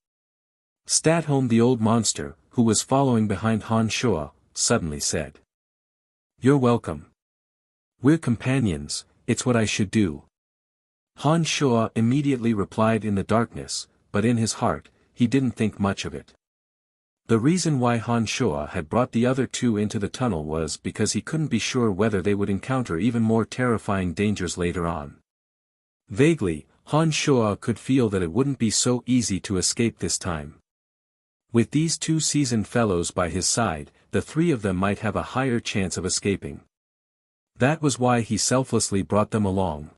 [SPEAKER 1] Statholm the Old Monster, who was following behind Han Shoa, suddenly said. "You're welcome. We're companions, it's what I should do." Han Shoa immediately replied in the darkness, but in his heart, he didn't think much of it. The reason why Han Shoa had brought the other two into the tunnel was because he couldn't be sure whether they would encounter even more terrifying dangers later on. Vaguely, Han Shoa could feel that it wouldn't be so easy to escape this time. With these two seasoned fellows by his side, the three of them might have a higher chance of escaping. That was why he selflessly brought them along.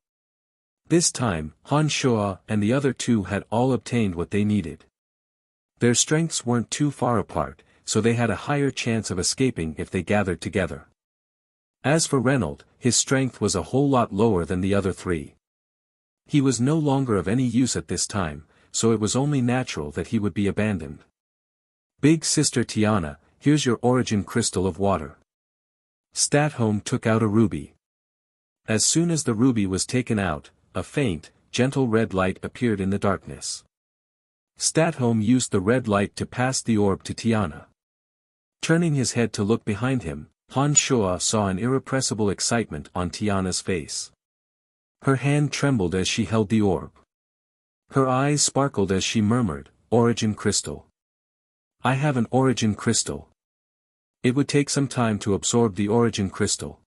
[SPEAKER 1] This time, Han Shoa and the other two had all obtained what they needed. Their strengths weren't too far apart, so they had a higher chance of escaping if they gathered together. As for Reynolds, his strength was a whole lot lower than the other three. He was no longer of any use at this time, so it was only natural that he would be abandoned. "Big Sister Tiana, here's your origin crystal of water." Statholm took out a ruby. As soon as the ruby was taken out, a faint, gentle red light appeared in the darkness. Statholm used the red light to pass the orb to Tiana. Turning his head to look behind him, Han Shoa saw an irrepressible excitement on Tiana's face. Her hand trembled as she held the orb. Her eyes sparkled as she murmured, "Origin crystal. I have an origin crystal." It would take some time to absorb the origin crystal.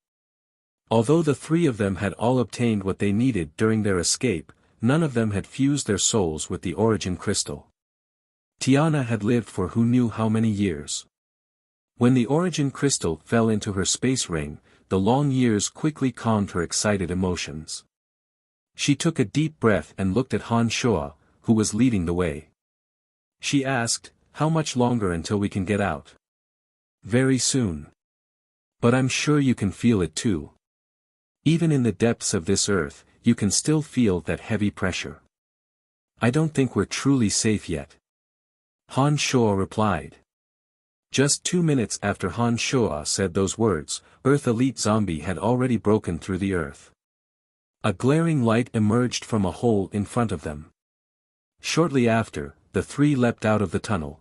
[SPEAKER 1] Although the three of them had all obtained what they needed during their escape, none of them had fused their souls with the origin crystal. Tiana had lived for who knew how many years. When the origin crystal fell into her space ring, the long years quickly calmed her excited emotions. She took a deep breath and looked at Han Shoa, who was leading the way. She asked, "How much longer until we can get out?" "Very soon. But I'm sure you can feel it too. Even in the depths of this earth, you can still feel that heavy pressure. I don't think we're truly safe yet." Han Shuo replied. Just 2 minutes after Han Shuo said those words, Earth Elite Zombie had already broken through the earth. A glaring light emerged from a hole in front of them. Shortly after, the three leapt out of the tunnel.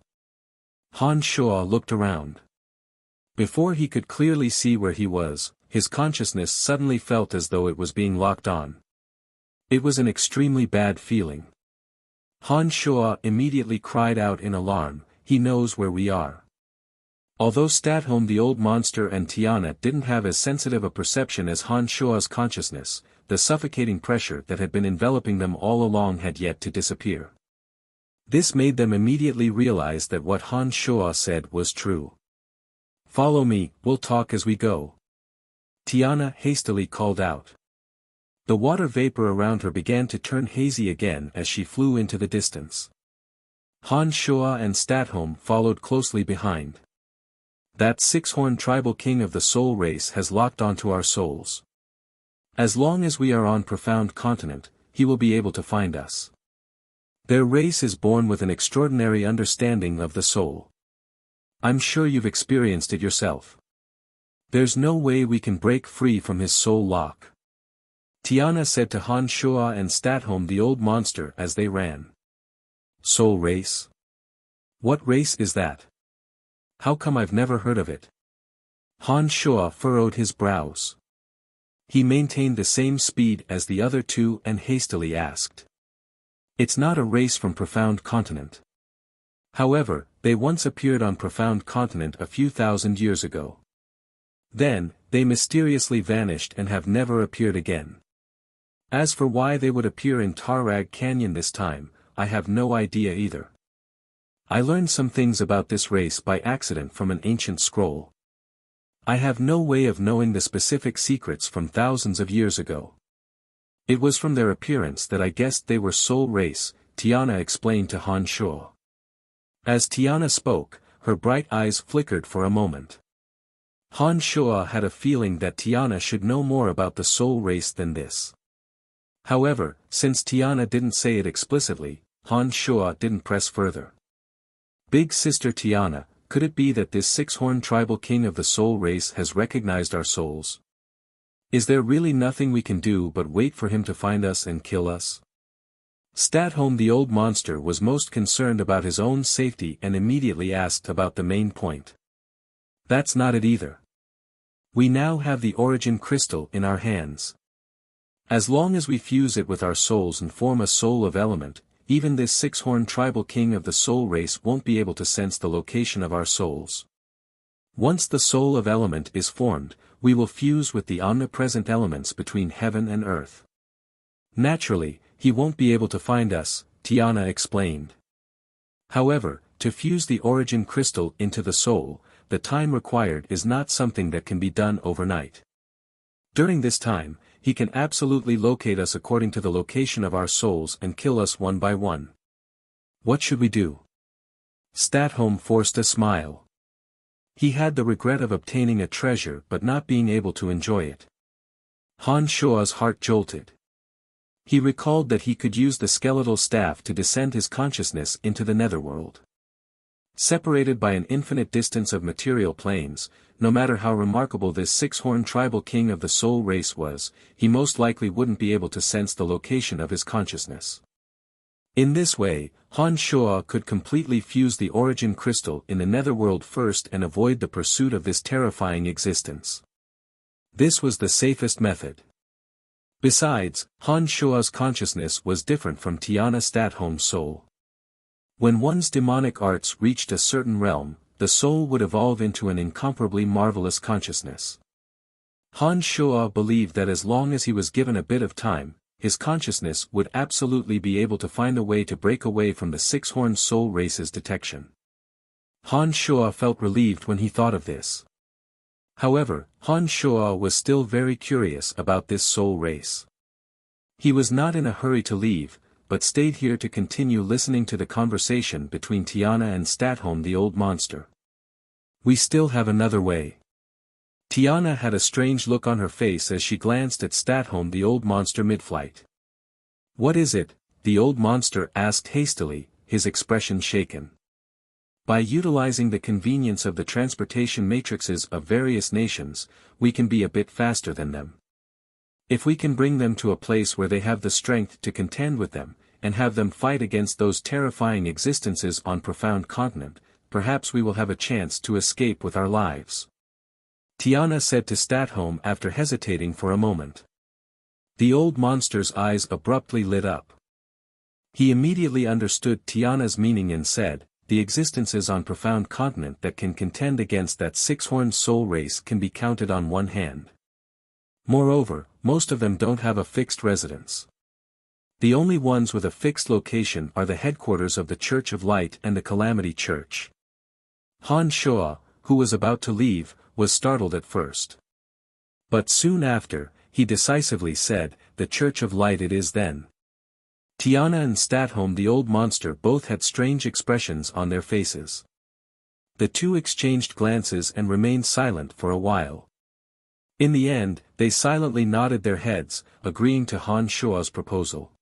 [SPEAKER 1] Han Shuo looked around. Before he could clearly see where he was, his consciousness suddenly felt as though it was being locked on. It was an extremely bad feeling. Han Shuo immediately cried out in alarm, "He knows where we are." Although Statholm the Old Monster and Tiana didn't have as sensitive a perception as Han Shuo's consciousness, the suffocating pressure that had been enveloping them all along had yet to disappear. This made them immediately realize that what Han Shuo said was true. "Follow me, we'll talk as we go," Tiana hastily called out. The water vapor around her began to turn hazy again as she flew into the distance. Han Shuo and Statholm followed closely behind. "That six-horned tribal king of the soul race has locked onto our souls. As long as we are on Profound Continent, he will be able to find us. Their race is born with an extraordinary understanding of the soul. I'm sure you've experienced it yourself. There's no way we can break free from his soul lock," Tiana said to Han Shuo and Statholm the Old Monster as they ran. "Soul race? What race is that? How come I've never heard of it?" Han Shuo furrowed his brows. He maintained the same speed as the other two and hastily asked. "It's not a race from Profound Continent. However, they once appeared on Profound Continent a few thousand years ago. Then, they mysteriously vanished and have never appeared again. As for why they would appear in Tarrag Canyon this time, I have no idea either. I learned some things about this race by accident from an ancient scroll. I have no way of knowing the specific secrets from thousands of years ago. It was from their appearance that I guessed they were soul race," Tiana explained to Han Shuo. As Tiana spoke, her bright eyes flickered for a moment. Han Shuo had a feeling that Tiana should know more about the soul race than this. However, since Tiana didn't say it explicitly, Han Shuo didn't press further. "Big Sister Tiana, could it be that this six-horned tribal king of the soul race has recognized our souls? Is there really nothing we can do but wait for him to find us and kill us?" Statholm the Old Monster was most concerned about his own safety and immediately asked about the main point. "That's not it either. We now have the origin crystal in our hands. As long as we fuse it with our souls and form a soul of element, even this six-horned tribal king of the soul race won't be able to sense the location of our souls. Once the soul of element is formed, we will fuse with the omnipresent elements between heaven and earth. Naturally, he won't be able to find us," Tiana explained. "However, to fuse the origin crystal into the soul, the time required is not something that can be done overnight. During this time, he can absolutely locate us according to the location of our souls and kill us one by one. What should we do?" Statholm forced a smile. He had the regret of obtaining a treasure but not being able to enjoy it. Han Shuo's heart jolted. He recalled that he could use the skeletal staff to descend his consciousness into the netherworld. Separated by an infinite distance of material planes, no matter how remarkable this six-horned tribal king of the soul race was, he most likely wouldn't be able to sense the location of his consciousness. In this way, Han Shuo could completely fuse the origin crystal in the netherworld first and avoid the pursuit of this terrifying existence. This was the safest method. Besides, Han Shuo's consciousness was different from Tiana Statholm's soul. When one's demonic arts reached a certain realm, the soul would evolve into an incomparably marvelous consciousness. Han Shuo believed that as long as he was given a bit of time, his consciousness would absolutely be able to find a way to break away from the six-horned soul race's detection. Han Shuo felt relieved when he thought of this. However, Han Shuo was still very curious about this soul race. He was not in a hurry to leave, but stayed here to continue listening to the conversation between Tiana and Statholm the Old Monster. "We still have another way." Tiana had a strange look on her face as she glanced at Statholm the Old Monster mid-flight. "What is it?" the Old Monster asked hastily, his expression shaken. By utilizing the convenience of the transportation matrices of various nations, we can be a bit faster than them. If we can bring them to a place where they have the strength to contend with them, and have them fight against those terrifying existences on profound continent, perhaps we will have a chance to escape with our lives. Tiana said to Statholm after hesitating for a moment. The old monster's eyes abruptly lit up. He immediately understood Tiana's meaning and said, the existences on profound continent that can contend against that six-horned soul race can be counted on one hand. Moreover, most of them don't have a fixed residence. The only ones with a fixed location are the headquarters of the Church of Light and the Calamity Church. Han Shuo, who was about to leave, was startled at first. But soon after, he decisively said, the Church of Light it is then. Tiana and Statholm the old monster both had strange expressions on their faces. The two exchanged glances and remained silent for a while. In the end, they silently nodded their heads, agreeing to Han Shuo's proposal.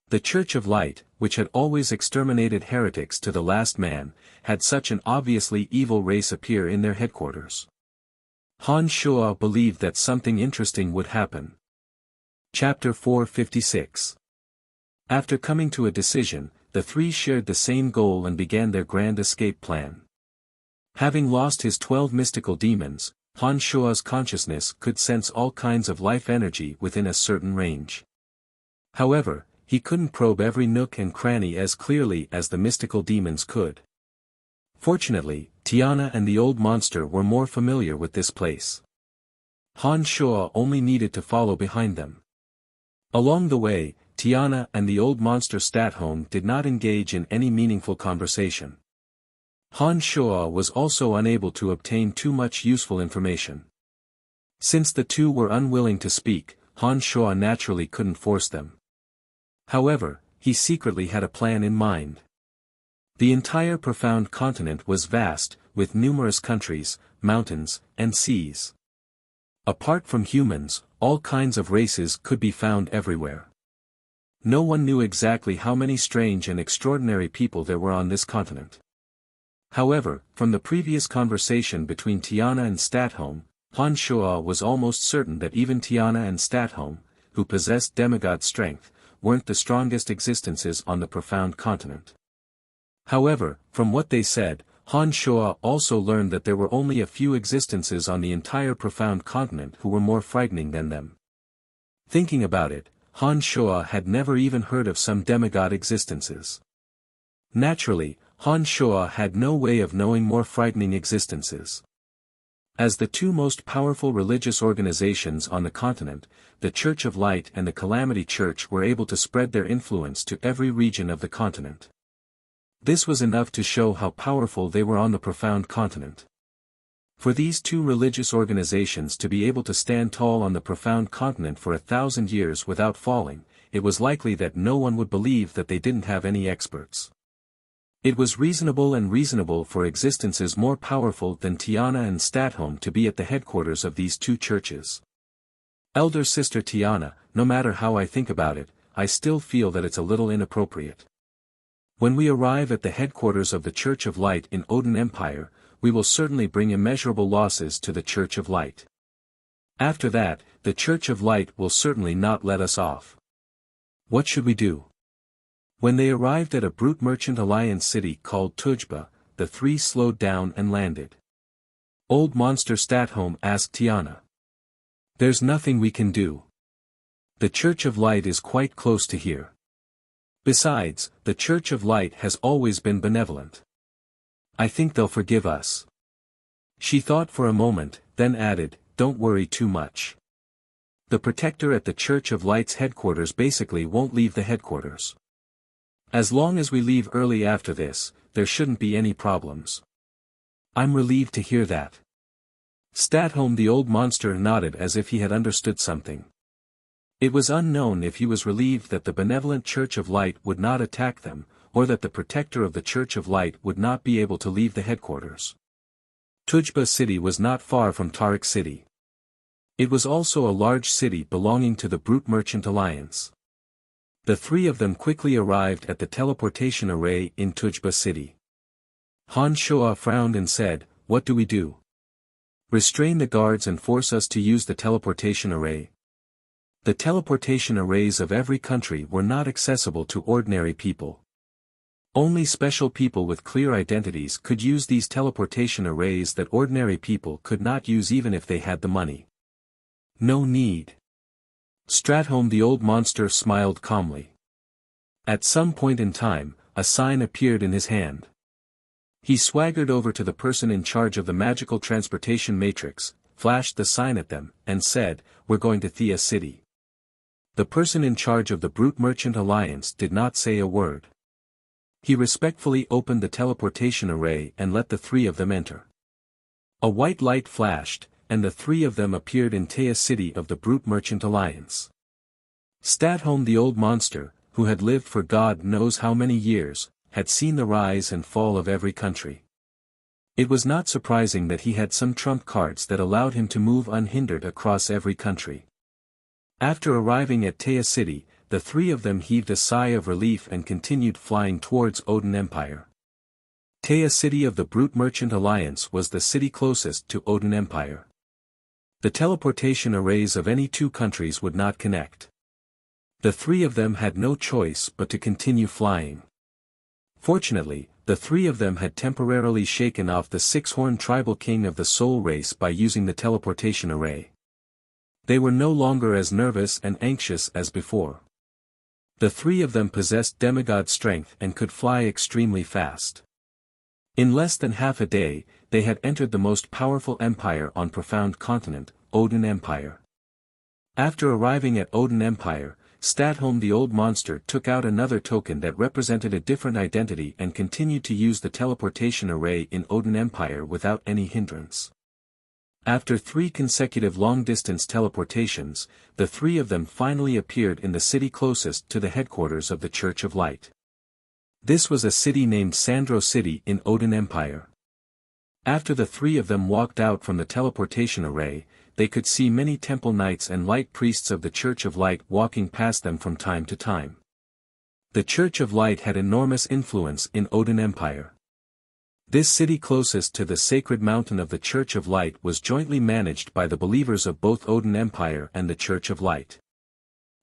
[SPEAKER 1] The Church of Light, which had always exterminated heretics to the last man, had such an obviously evil race appear in their headquarters. Han Shuo believed that something interesting would happen. Chapter 456. After coming to a decision, the three shared the same goal and began their grand escape plan. Having lost his 12 mystical demons, Han Shuo's consciousness could sense all kinds of life energy within a certain range. However, he couldn't probe every nook and cranny as clearly as the mystical demons could. Fortunately, Tiana and the old monster were more familiar with this place. Han Shuo only needed to follow behind them. Along the way, Tiana and the old monster Statholm did not engage in any meaningful conversation. Han Shuo was also unable to obtain too much useful information. Since the two were unwilling to speak, Han Shuo naturally couldn't force them. However, he secretly had a plan in mind. The entire profound continent was vast, with numerous countries, mountains, and seas. Apart from humans, all kinds of races could be found everywhere. No one knew exactly how many strange and extraordinary people there were on this continent. However, from the previous conversation between Tiana and Statholm, Han Shuo was almost certain that even Tiana and Statholm, who possessed demigod strength, weren't the strongest existences on the profound continent. However, from what they said, Han Shuo also learned that there were only a few existences on the entire profound continent who were more frightening than them. Thinking about it, Han Shuo had never even heard of some demigod existences. Naturally, Han Shuo had no way of knowing more frightening existences. As the two most powerful religious organizations on the continent, the Church of Light and the Calamity Church were able to spread their influence to every region of the continent. This was enough to show how powerful they were on the profound continent. For these two religious organizations to be able to stand tall on the profound continent for 1,000 years without falling, it was likely that no one would believe that they didn't have any experts. It was reasonable for existences more powerful than Tiana and Statholm to be at the headquarters of these two churches. Elder Sister Tiana, no matter how I think about it, I still feel that it's a little inappropriate. When we arrive at the headquarters of the Church of Light in Odin Empire, we will certainly bring immeasurable losses to the Church of Light. After that, the Church of Light will certainly not let us off. What should we do? When they arrived at a brute merchant alliance city called Tujba, the three slowed down and landed. Old Monster Statholm asked Tiana. There's nothing we can do. The Church of Light is quite close to here. Besides, the Church of Light has always been benevolent. I think they'll forgive us. She thought for a moment, then added, don't worry too much. The protector at the Church of Light's headquarters basically won't leave the headquarters. As long as we leave early after this, there shouldn't be any problems. I'm relieved to hear that. Statholm the old monster nodded as if he had understood something. It was unknown if he was relieved that the benevolent Church of Light would not attack them, or that the protector of the Church of Light would not be able to leave the headquarters. Tujba city was not far from Tariq city. It was also a large city belonging to the Brute Merchant Alliance. The three of them quickly arrived at the teleportation array in Tujba city. Han Shuo frowned and said, "What do we do? Restrain the guards and force us to use the teleportation array?" The teleportation arrays of every country were not accessible to ordinary people. Only special people with clear identities could use these teleportation arrays that ordinary people could not use even if they had the money. "No need." Stratholme the old monster smiled calmly. At some point in time, a sign appeared in his hand. He swaggered over to the person in charge of the magical transportation matrix, flashed the sign at them, and said, "We're going to Thea City." The person in charge of the Brute Merchant Alliance did not say a word. He respectfully opened the teleportation array and let the three of them enter. A white light flashed, and the three of them appeared in Thea City of the Brute Merchant Alliance. Stratholme the old monster, who had lived for God knows how many years, had seen the rise and fall of every country. It was not surprising that he had some trump cards that allowed him to move unhindered across every country. After arriving at Thea City, the three of them heaved a sigh of relief and continued flying towards Odin Empire. Thea City of the Brute Merchant Alliance was the city closest to Odin Empire. The teleportation arrays of any two countries would not connect. The three of them had no choice but to continue flying. Fortunately, the three of them had temporarily shaken off the six-horned tribal king of the soul race by using the teleportation array. They were no longer as nervous and anxious as before. The three of them possessed demigod strength and could fly extremely fast. In less than half a day, they had entered the most powerful empire on Profound Continent, Odin Empire. After arriving at Odin Empire, Stratholme the old monster took out another token that represented a different identity and continued to use the teleportation array in Odin Empire without any hindrance. After 3 consecutive long-distance teleportations, the three of them finally appeared in the city closest to the headquarters of the Church of Light. This was a city named Sandro City in Odin Empire. After the three of them walked out from the teleportation array, they could see many temple knights and light priests of the Church of Light walking past them from time to time. The Church of Light had enormous influence in Odin Empire. This city closest to the sacred mountain of the Church of Light was jointly managed by the believers of both Odin Empire and the Church of Light.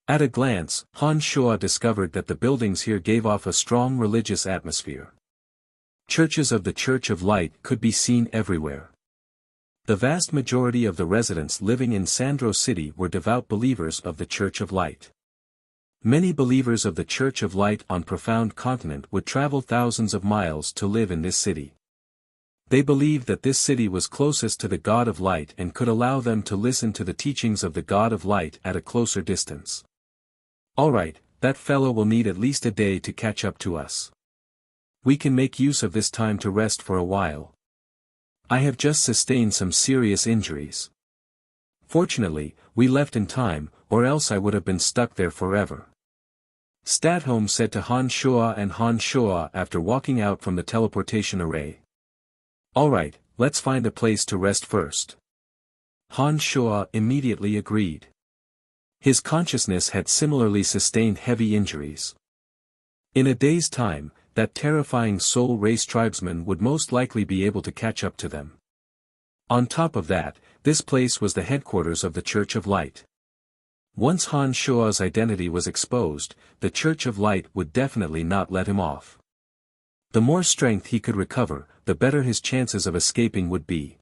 [SPEAKER 1] At a glance, Han Shuo discovered that the buildings here gave off a strong religious atmosphere. Churches of the Church of Light could be seen everywhere. The vast majority of the residents living in Sandro City were devout believers of the Church of Light. Many believers of the Church of Light on Profound Continent would travel thousands of miles to live in this city. They believed that this city was closest to the God of Light and could allow them to listen to the teachings of the God of Light at a closer distance. "Alright, that fellow will need at least a day to catch up to us. We can make use of this time to rest for a while. I have just sustained some serious injuries. Fortunately, we left in time, or else I would have been stuck there forever," Stratholme said to Han Shuo, and Han Shuo after walking out from the teleportation array. "Alright, let's find a place to rest first." Han Shuo immediately agreed. His consciousness had similarly sustained heavy injuries. In a day's time, that terrifying soul race tribesman would most likely be able to catch up to them. On top of that, this place was the headquarters of the Church of Light. Once Han Shuo's identity was exposed, the Church of Light would definitely not let him off. The more strength he could recover, the better his chances of escaping would be.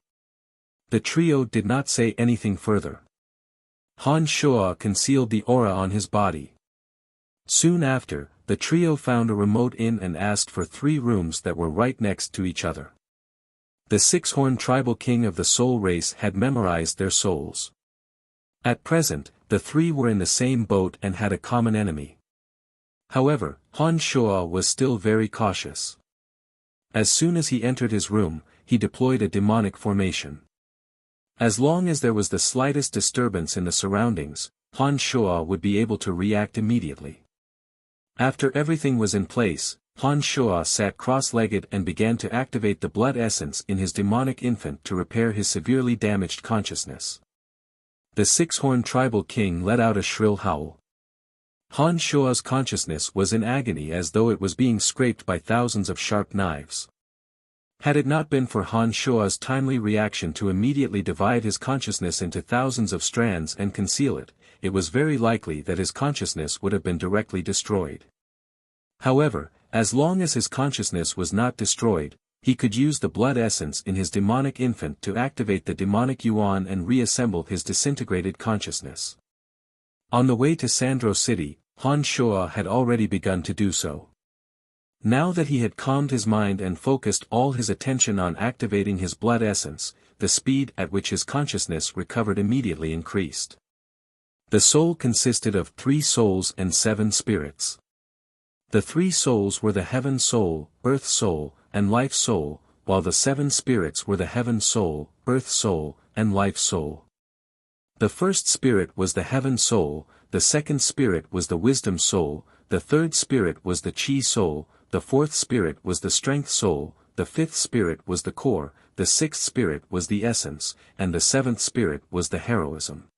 [SPEAKER 1] The trio did not say anything further. Han Shuo concealed the aura on his body. Soon after, the trio found a remote inn and asked for 3 rooms that were right next to each other. The six-horned tribal king of the soul race had memorized their souls. At present, the 3 were in the same boat and had a common enemy. However, Han Shuo was still very cautious. As soon as he entered his room, he deployed a demonic formation. As long as there was the slightest disturbance in the surroundings, Han Shuo would be able to react immediately. After everything was in place, Han Shuo sat cross-legged and began to activate the blood essence in his demonic infant to repair his severely damaged consciousness. The six-horned tribal king let out a shrill howl. Han Shuo's consciousness was in agony as though it was being scraped by thousands of sharp knives. Had it not been for Han Shua's timely reaction to immediately divide his consciousness into thousands of strands and conceal it, it was very likely that his consciousness would have been directly destroyed. However, as long as his consciousness was not destroyed, he could use the blood essence in his demonic infant to activate the demonic yuan and reassemble his disintegrated consciousness. On the way to Sandro City, Han Shua had already begun to do so. Now that he had calmed his mind and focused all his attention on activating his blood essence, the speed at which his consciousness recovered immediately increased. The soul consisted of 3 souls and 7 spirits. The 3 souls were the heaven soul, earth soul, and life soul, while the 7 spirits were the heaven soul, earth soul, and life soul. The first spirit was the heaven soul, the second spirit was the wisdom soul, the third spirit was the chi soul, the fourth spirit was the strength soul, the fifth spirit was the core, the sixth spirit was the essence, and the seventh spirit was the heroism.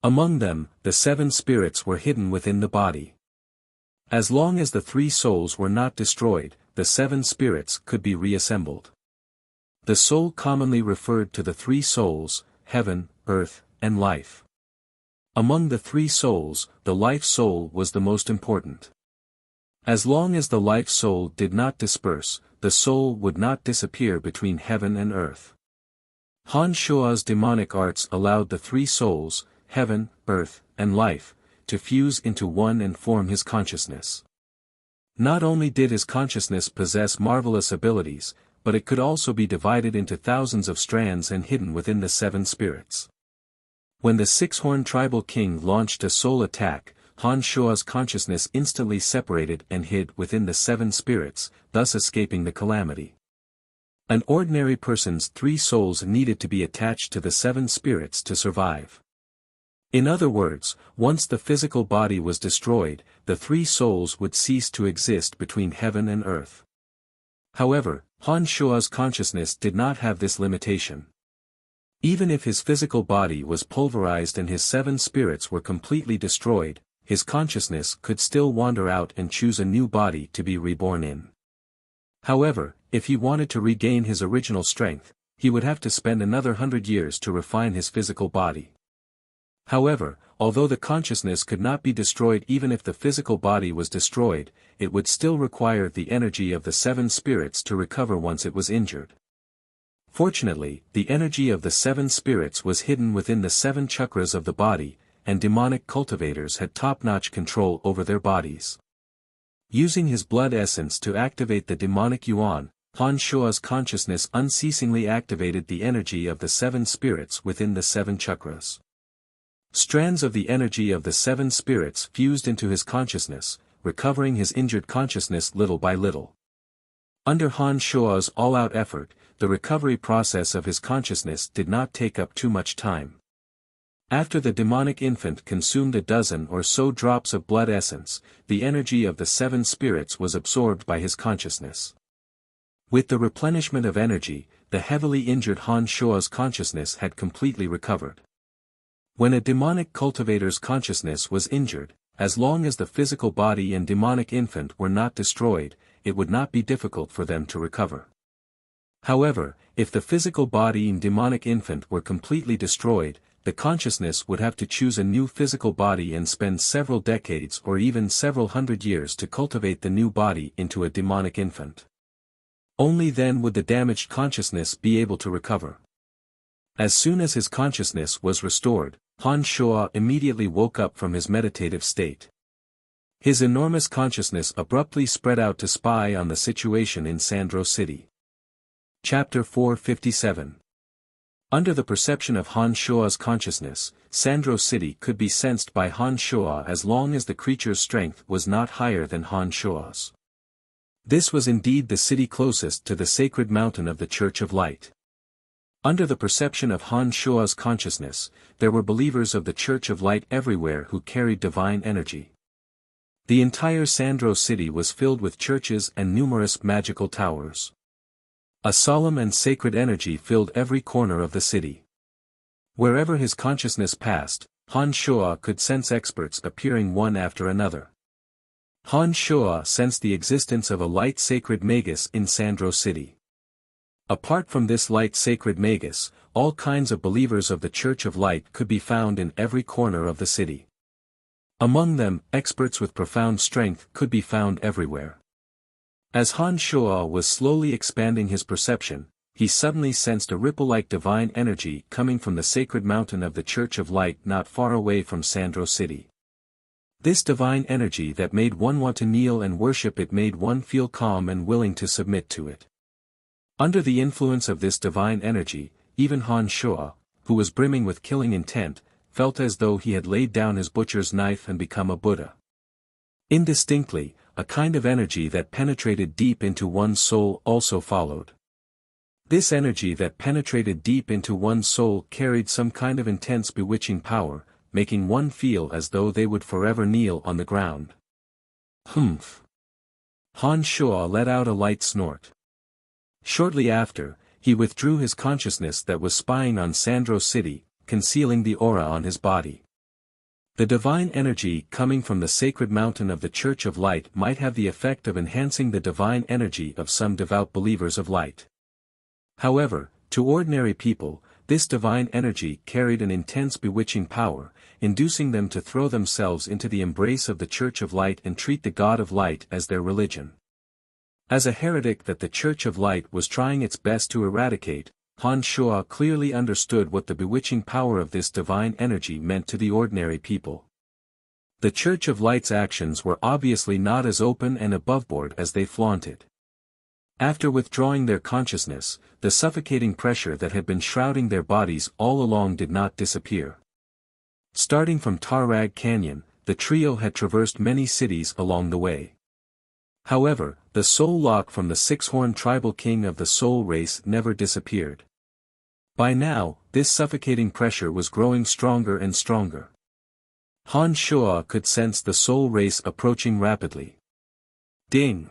[SPEAKER 1] Among them, the 7 spirits were hidden within the body. As long as the 3 souls were not destroyed, the 7 spirits could be reassembled. The soul commonly referred to the 3 souls, heaven, earth, and life. Among the 3 souls, the life soul was the most important. As long as the life soul did not disperse, the soul would not disappear between heaven and earth. Han Shua's demonic arts allowed the 3 souls, heaven, earth, and life, to fuse into one and form his consciousness. Not only did his consciousness possess marvelous abilities, but it could also be divided into thousands of strands and hidden within the 7 spirits. When the 6-horned tribal king launched a soul attack, Han Shua's consciousness instantly separated and hid within the 7 spirits, thus escaping the calamity. An ordinary person's 3 souls needed to be attached to the 7 spirits to survive. In other words, once the physical body was destroyed, the 3 souls would cease to exist between heaven and earth. However, Han Shua's consciousness did not have this limitation. Even if his physical body was pulverized and his 7 spirits were completely destroyed, his consciousness could still wander out and choose a new body to be reborn in. However, if he wanted to regain his original strength, he would have to spend another 100 years to refine his physical body. However, although the consciousness could not be destroyed even if the physical body was destroyed, it would still require the energy of the 7 spirits to recover once it was injured. Fortunately, the energy of the 7 spirits was hidden within the 7 chakras of the body, and demonic cultivators had top-notch control over their bodies. Using his blood essence to activate the demonic yuan, Han Shua's consciousness unceasingly activated the energy of the 7 spirits within the 7 chakras. Strands of the energy of the 7 spirits fused into his consciousness, recovering his injured consciousness little by little. Under Han Shua's all-out effort, the recovery process of his consciousness did not take up too much time. After the demonic infant consumed a dozen or so drops of blood essence, the energy of the 7 spirits was absorbed by his consciousness. With the replenishment of energy, the heavily injured Han Shua's consciousness had completely recovered. When a demonic cultivator's consciousness was injured, as long as the physical body and demonic infant were not destroyed, it would not be difficult for them to recover. However, if the physical body and demonic infant were completely destroyed, the consciousness would have to choose a new physical body and spend several decades or even several hundred years to cultivate the new body into a demonic infant. Only then would the damaged consciousness be able to recover. As soon as his consciousness was restored, Han Shua immediately woke up from his meditative state. His enormous consciousness abruptly spread out to spy on the situation in Sandro City. Chapter 457. Under the perception of Han Shua's consciousness, Sandro City could be sensed by Han Shua as long as the creature's strength was not higher than Han Shua's. This was indeed the city closest to the sacred mountain of the Church of Light. Under the perception of Han Shua's consciousness, there were believers of the Church of Light everywhere who carried divine energy. The entire Sandro City was filled with churches and numerous magical towers. A solemn and sacred energy filled every corner of the city. Wherever his consciousness passed, Han Shua could sense experts appearing one after another. Han Shua sensed the existence of a light sacred magus in Sandro City. Apart from this light sacred magus, all kinds of believers of the Church of Light could be found in every corner of the city. Among them, experts with profound strength could be found everywhere. As Han Shuo was slowly expanding his perception, he suddenly sensed a ripple-like divine energy coming from the sacred mountain of the Church of Light not far away from Sandro City. This divine energy that made one want to kneel and worship it made one feel calm and willing to submit to it. Under the influence of this divine energy, even Han Shuo, who was brimming with killing intent, felt as though he had laid down his butcher's knife and become a Buddha. Indistinctly, a kind of energy that penetrated deep into one's soul also followed. This energy that penetrated deep into one's soul carried some kind of intense bewitching power, making one feel as though they would forever kneel on the ground. Humph! Han Shuo let out a light snort. Shortly after, he withdrew his consciousness that was spying on Sandro City, concealing the aura on his body. The divine energy coming from the sacred mountain of the Church of Light might have the effect of enhancing the divine energy of some devout believers of light. However, to ordinary people, this divine energy carried an intense bewitching power, inducing them to throw themselves into the embrace of the Church of Light and treat the God of Light as their religion. As a heretic that the Church of Light was trying its best to eradicate, Han Shuo clearly understood what the bewitching power of this divine energy meant to the ordinary people. The Church of Light's actions were obviously not as open and aboveboard as they flaunted. After withdrawing their consciousness, the suffocating pressure that had been shrouding their bodies all along did not disappear. Starting from Tarag Canyon, the trio had traversed many cities along the way. However, the soul lock from the six-horned tribal king of the soul race never disappeared. By now, this suffocating pressure was growing stronger and stronger. Han Shuo could sense the soul race approaching rapidly. Ding!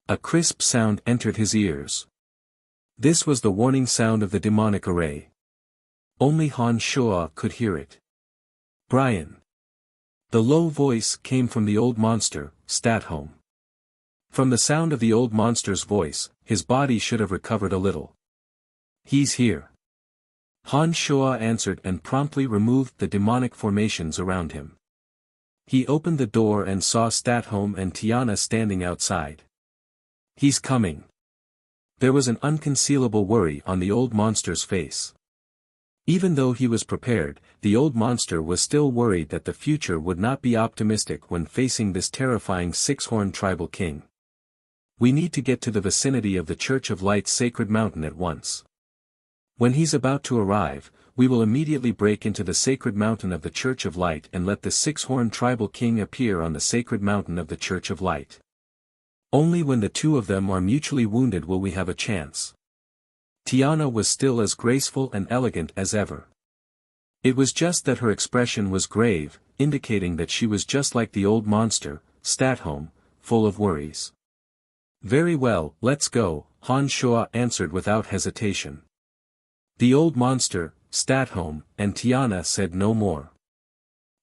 [SPEAKER 1] A crisp sound entered his ears. This was the warning sound of the demonic array. Only Han Shuo could hear it. Brian. The low voice came from the old monster, Statholm. From the sound of the old monster's voice, his body should have recovered a little. He's here. Han Shuo answered and promptly removed the demonic formations around him. He opened the door and saw Statholm and Tiana standing outside. He's coming. There was an unconcealable worry on the old monster's face. Even though he was prepared, the old monster was still worried that the future would not be optimistic when facing this terrifying six-horned tribal king. We need to get to the vicinity of the Church of Light's sacred mountain at once. When he's about to arrive, we will immediately break into the sacred mountain of the Church of Light and let the six-horned tribal king appear on the sacred mountain of the Church of Light. Only when the two of them are mutually wounded will we have a chance. Tiana was still as graceful and elegant as ever. It was just that her expression was grave, indicating that she was just like the old monster, Statholm, full of worries. Very well, let's go, Han Shuo answered without hesitation. The old monster, Statholm, and Tiana said no more.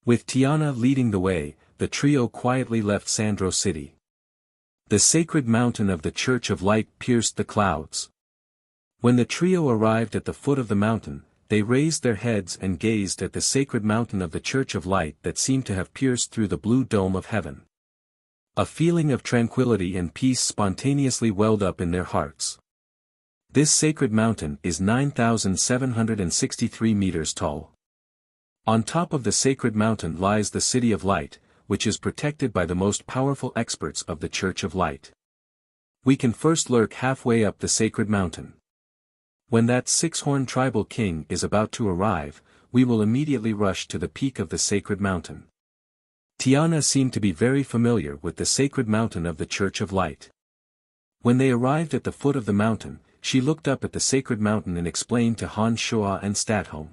[SPEAKER 1] With Tiana leading the way, the trio quietly left Sandro City. The sacred mountain of the Church of Light pierced the clouds. When the trio arrived at the foot of the mountain, they raised their heads and gazed at the sacred mountain of the Church of Light that seemed to have pierced through the blue dome of heaven. A feeling of tranquility and peace spontaneously welled up in their hearts. This sacred mountain is 9,763 meters tall. On top of the sacred mountain lies the City of Light, which is protected by the most powerful experts of the Church of Light. We can first lurk halfway up the sacred mountain. When that six-horned tribal king is about to arrive, we will immediately rush to the peak of the sacred mountain. Tiana seemed to be very familiar with the sacred mountain of the Church of Light. When they arrived at the foot of the mountain, she looked up at the sacred mountain and explained to Han Shuo and Statholm.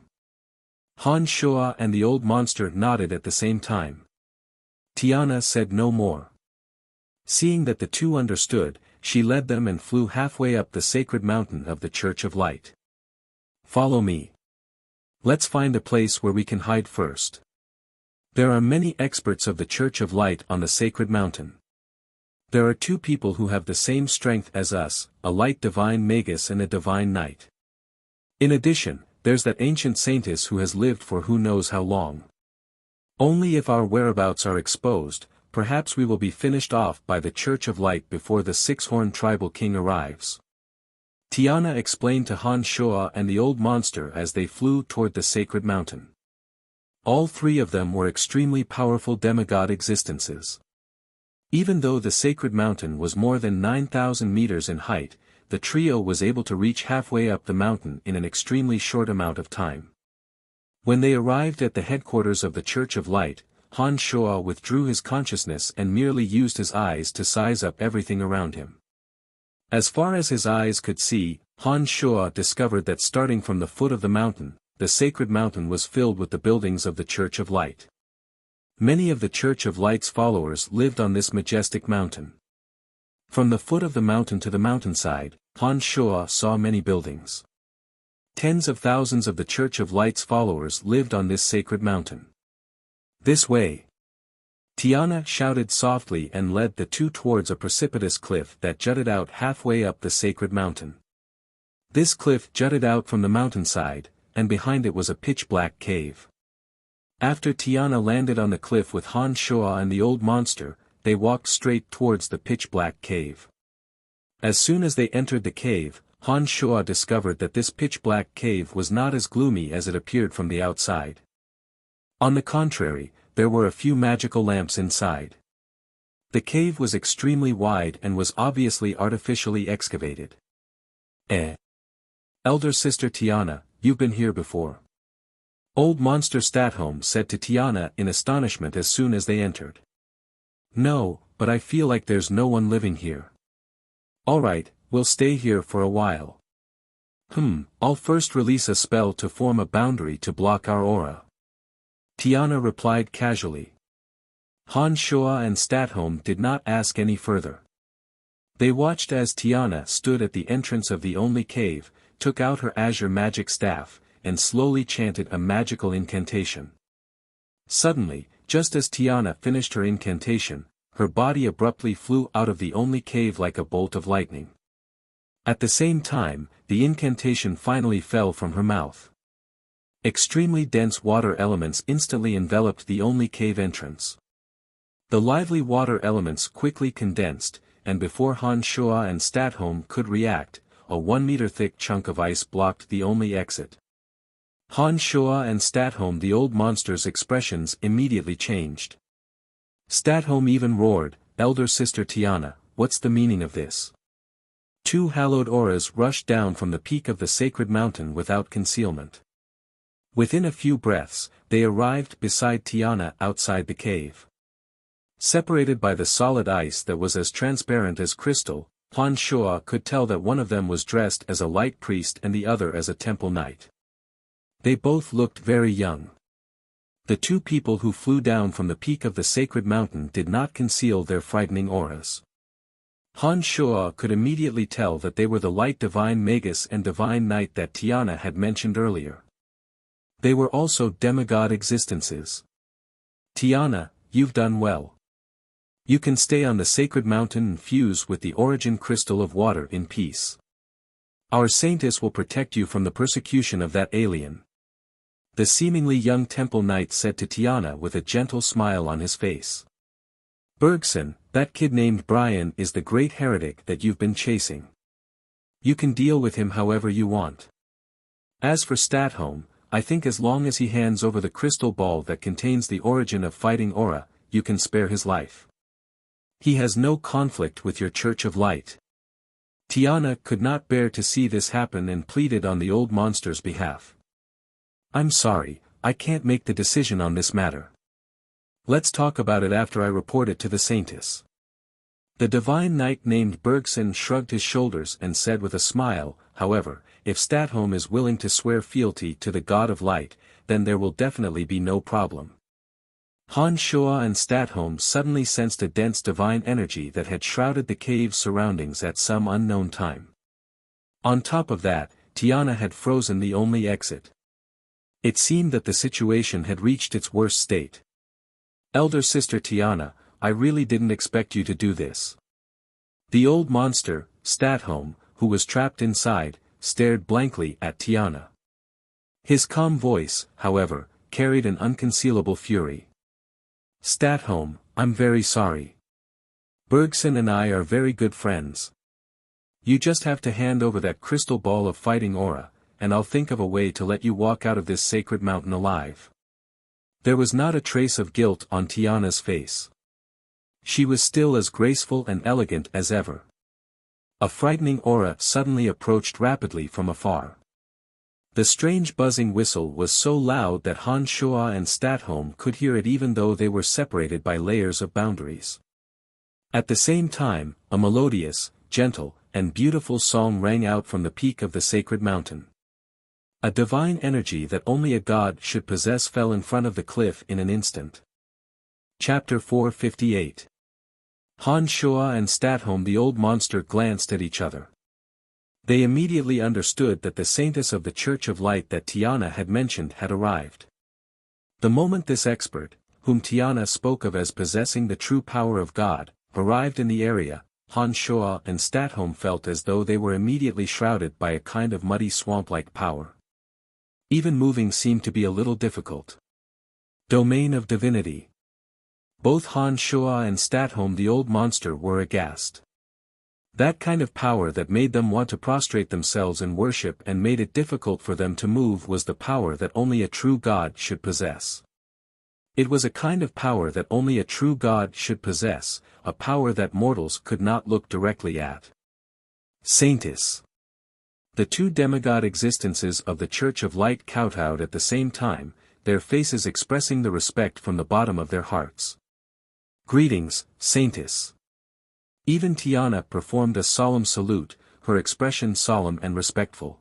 [SPEAKER 1] Han Shuo and the old monster nodded at the same time. Tiana said no more. Seeing that the two understood, she led them and flew halfway up the sacred mountain of the Church of Light. Follow me. Let's find a place where we can hide first. There are many experts of the Church of Light on the sacred mountain. There are two people who have the same strength as us, a light divine magus and a divine knight. In addition, there's that ancient saintess who has lived for who knows how long. Only if our whereabouts are exposed, perhaps we will be finished off by the Church of Light before the six-horned tribal king arrives. Tiana explained to Han Shoa and the old monster as they flew toward the sacred mountain. All three of them were extremely powerful demigod existences. Even though the sacred mountain was more than 9,000 meters in height, the trio was able to reach halfway up the mountain in an extremely short amount of time. When they arrived at the headquarters of the Church of Light, Han Shoa withdrew his consciousness and merely used his eyes to size up everything around him. As far as his eyes could see, Han Shoa discovered that starting from the foot of the mountain, the sacred mountain was filled with the buildings of the Church of Light. Many of the Church of Light's followers lived on this majestic mountain. From the foot of the mountain to the mountainside, Han Shoa saw many buildings. Tens of thousands of the Church of Light's followers lived on this sacred mountain. This way! Tiana shouted softly and led the two towards a precipitous cliff that jutted out halfway up the sacred mountain. This cliff jutted out from the mountainside, and behind it was a pitch-black cave. After Tiana landed on the cliff with Han Shoa and the old monster, they walked straight towards the pitch-black cave. As soon as they entered the cave, Han Shoa discovered that this pitch-black cave was not as gloomy as it appeared from the outside. On the contrary, there were a few magical lamps inside. The cave was extremely wide and was obviously artificially excavated. Elder Sister Tiana, you've been here before. Old Monster Statholm said to Tiana in astonishment as soon as they entered. No, but I feel like there's no one living here. Alright, we'll stay here for a while. I'll first release a spell to form a boundary to block our aura. Tiana replied casually. Han Shoa and Statholm did not ask any further. They watched as Tiana stood at the entrance of the only cave, took out her azure magic staff, and slowly chanted a magical incantation. Suddenly, just as Tiana finished her incantation, her body abruptly flew out of the only cave like a bolt of lightning. At the same time, the incantation finally fell from her mouth. Extremely dense water elements instantly enveloped the only cave entrance. The lively water elements quickly condensed, and before Han Shoa and Statholm could react, a 1-meter-thick chunk of ice blocked the only exit. Han Shoa and Statholm, the old monster's expressions immediately changed. Statholm even roared, "Elder Sister Tiana, what's the meaning of this?" Two hallowed auras rushed down from the peak of the sacred mountain without concealment. Within a few breaths, they arrived beside Tiana outside the cave. Separated by the solid ice that was as transparent as crystal, Han Shoa could tell that one of them was dressed as a light priest and the other as a temple knight. They both looked very young. The two people who flew down from the peak of the sacred mountain did not conceal their frightening auras. Han Shoa could immediately tell that they were the light divine magus and divine knight that Tiana had mentioned earlier. They were also demigod existences. Tiana, you've done well. You can stay on the sacred mountain and fuse with the origin crystal of water in peace. Our saintess will protect you from the persecution of that alien. The seemingly young temple knight said to Tiana with a gentle smile on his face. Bergson, that kid named Brian is the great heretic that you've been chasing. You can deal with him however you want. As for Statholm, I think as long as he hands over the crystal ball that contains the origin of fighting aura, you can spare his life. He has no conflict with your Church of Light. Tiana could not bear to see this happen and pleaded on the old monster's behalf. I'm sorry, I can't make the decision on this matter. Let's talk about it after I report it to the saintess. The divine knight named Bergson shrugged his shoulders and said with a smile, however, if Statholm is willing to swear fealty to the God of Light, then there will definitely be no problem. Han Shoa and Statholm suddenly sensed a dense divine energy that had shrouded the cave's surroundings at some unknown time. On top of that, Tiana had frozen the only exit. It seemed that the situation had reached its worst state. Elder Sister Tiana, I really didn't expect you to do this. The old monster, Statholm, who was trapped inside, stared blankly at Tiana. His calm voice, however, carried an unconcealable fury. Statholm, I'm very sorry. Bergson and I are very good friends. You just have to hand over that crystal ball of fighting aura, and I'll think of a way to let you walk out of this sacred mountain alive. There was not a trace of guilt on Tiana's face. She was still as graceful and elegant as ever. A frightening aura suddenly approached rapidly from afar. The strange buzzing whistle was so loud that Han Shuo and Statholm could hear it even though they were separated by layers of boundaries. At the same time, a melodious, gentle, and beautiful song rang out from the peak of the sacred mountain. A divine energy that only a god should possess fell in front of the cliff in an instant. Chapter 458. Han Shuo and Statholm, the old monster, glanced at each other. They immediately understood that the saintess of the Church of Light that Tiana had mentioned had arrived. The moment this expert, whom Tiana spoke of as possessing the true power of God, arrived in the area, Han Shuo and Statholm felt as though they were immediately shrouded by a kind of muddy swamp-like power. Even moving seemed to be a little difficult. Domain of Divinity. Both Han Shuo and Statholm, the old monster, were aghast. That kind of power that made them want to prostrate themselves in worship and made it difficult for them to move was the power that only a true god should possess. It was a kind of power that only a true god should possess, a power that mortals could not look directly at. Saintess. The two demigod existences of the Church of Light kowtowed at the same time, their faces expressing the respect from the bottom of their hearts. Greetings, Saintess. Even Tiana performed a solemn salute, her expression solemn and respectful.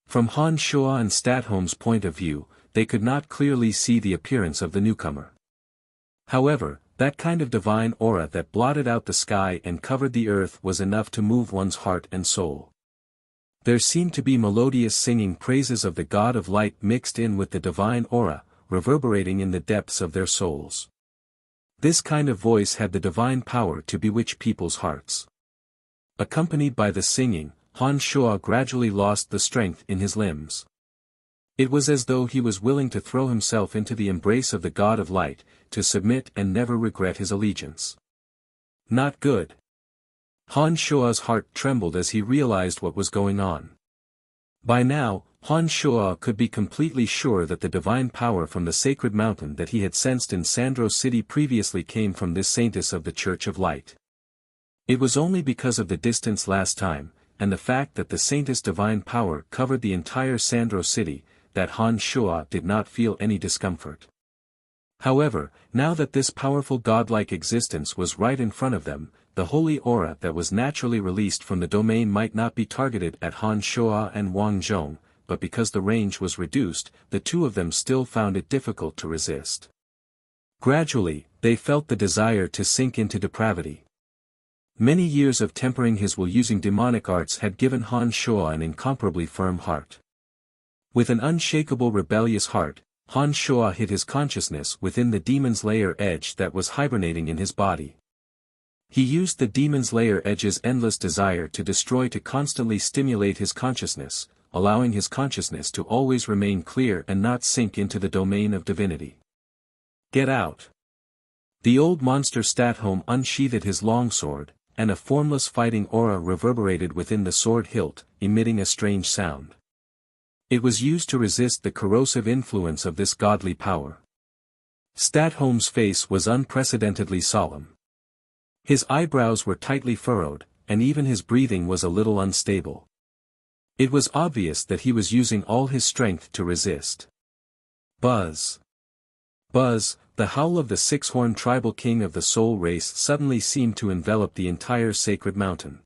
[SPEAKER 1] From Han Shuo and Statholm's point of view, they could not clearly see the appearance of the newcomer. However, that kind of divine aura that blotted out the sky and covered the earth was enough to move one's heart and soul. There seemed to be melodious singing praises of the God of Light mixed in with the divine aura, reverberating in the depths of their souls. This kind of voice had the divine power to bewitch people's hearts. Accompanied by the singing, Han Shuo gradually lost the strength in his limbs. It was as though he was willing to throw himself into the embrace of the God of Light, to submit and never regret his allegiance. Not good. Han Shuo's heart trembled as he realized what was going on. By now, Han Shuo could be completely sure that the divine power from the sacred mountain that he had sensed in Sandro City previously came from this saintess of the Church of Light. It was only because of the distance last time, and the fact that the saintess' divine power covered the entire Sandro City, that Han Shuo did not feel any discomfort. However, now that this powerful godlike existence was right in front of them, the holy aura that was naturally released from the domain might not be targeted at Han Shuo and Wang Zhong, but because the range was reduced, the two of them still found it difficult to resist. Gradually, they felt the desire to sink into depravity. Many years of tempering his will using demonic arts had given Han Shuo an incomparably firm heart. With an unshakable rebellious heart, Han Shuo hid his consciousness within the demon's lair edge that was hibernating in his body. He used the demon's lair edge's endless desire to destroy to constantly stimulate his consciousness, allowing his consciousness to always remain clear and not sink into the domain of divinity. Get out. The old monster Statholm unsheathed his longsword, and a formless fighting aura reverberated within the sword hilt, emitting a strange sound. It was used to resist the corrosive influence of this godly power. Statholm's face was unprecedentedly solemn. His eyebrows were tightly furrowed, and even his breathing was a little unstable. It was obvious that he was using all his strength to resist. Buzz. Buzz, the howl of the six-horned tribal king of the soul race suddenly seemed to envelop the entire sacred mountain.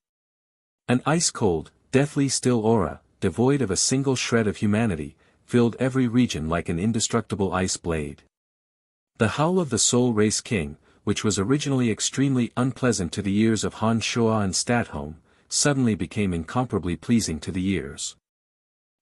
[SPEAKER 1] An ice-cold, deathly still aura, devoid of a single shred of humanity, filled every region like an indestructible ice blade. The howl of the soul race king, which was originally extremely unpleasant to the ears of Han Shuo and Statholm, suddenly became incomparably pleasing to the ears.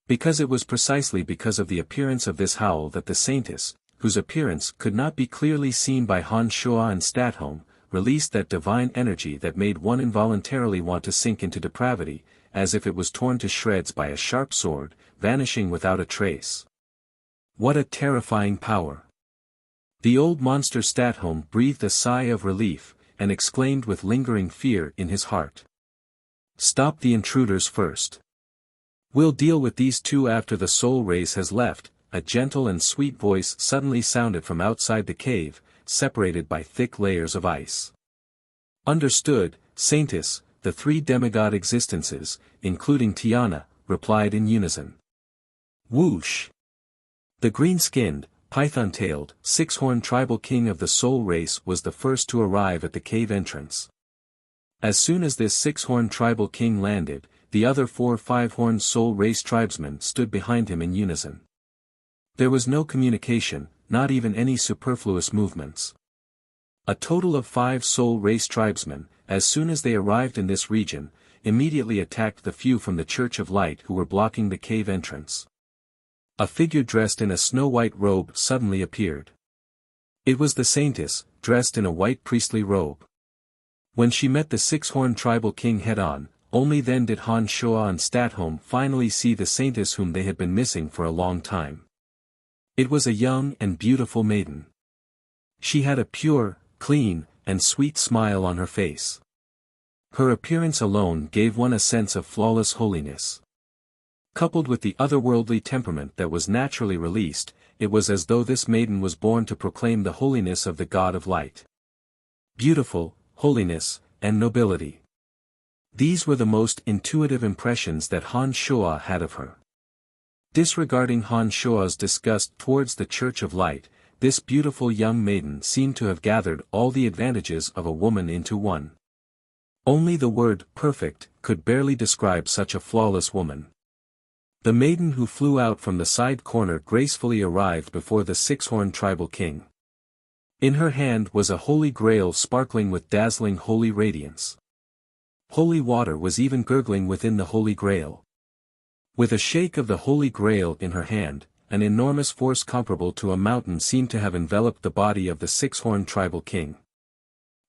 [SPEAKER 1] Because it was precisely because of the appearance of this howl that the saintess, whose appearance could not be clearly seen by Han Shuo and Statholm, released that divine energy that made one involuntarily want to sink into depravity, as if it was torn to shreds by a sharp sword, vanishing without a trace. What a terrifying power! The old monster Statholm breathed a sigh of relief, and exclaimed with lingering fear in his heart. "Stop the intruders first. We'll deal with these two after the soul race has left." A gentle and sweet voice suddenly sounded from outside the cave, separated by thick layers of ice. "Understood, Saintess," the three demigod existences, including Tiana, replied in unison. Whoosh! The green-skinned, python-tailed, six-horned tribal king of the soul race was the first to arrive at the cave entrance. As soon as this six-horned tribal king landed, the other 4 five-horned soul race tribesmen stood behind him in unison. There was no communication, not even any superfluous movements. A total of 5 soul race tribesmen, as soon as they arrived in this region, immediately attacked the few from the Church of Light who were blocking the cave entrance. A figure dressed in a snow-white robe suddenly appeared. It was the Saintess, dressed in a white priestly robe. When she met the six-horned tribal king head-on, only then did Han Shuo and Statholm finally see the Saintess whom they had been missing for a long time. It was a young and beautiful maiden. She had a pure, clean, and sweet smile on her face. Her appearance alone gave one a sense of flawless holiness. Coupled with the otherworldly temperament that was naturally released, it was as though this maiden was born to proclaim the holiness of the God of Light. Beautiful, holiness, and nobility. These were the most intuitive impressions that Han Shuo had of her. Disregarding Han Shuo's disgust towards the Church of Light, this beautiful young maiden seemed to have gathered all the advantages of a woman into one. Only the word perfect could barely describe such a flawless woman. The maiden who flew out from the side corner gracefully arrived before the six-horned tribal king. In her hand was a holy grail sparkling with dazzling holy radiance. Holy water was even gurgling within the holy grail. With a shake of the holy grail in her hand, an enormous force comparable to a mountain seemed to have enveloped the body of the six-horned tribal king.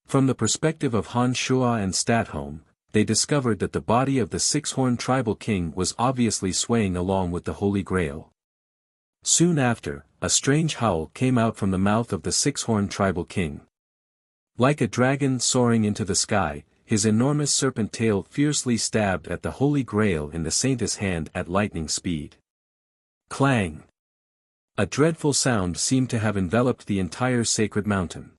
[SPEAKER 1] From the perspective of Han Shuo and Statholm, they discovered that the body of the six-horned tribal king was obviously swaying along with the holy grail. Soon after, a strange howl came out from the mouth of the six-horned tribal king. Like a dragon soaring into the sky, his enormous serpent tail fiercely stabbed at the holy grail in the Saintess' hand at lightning speed. Clang! A dreadful sound seemed to have enveloped the entire sacred mountain.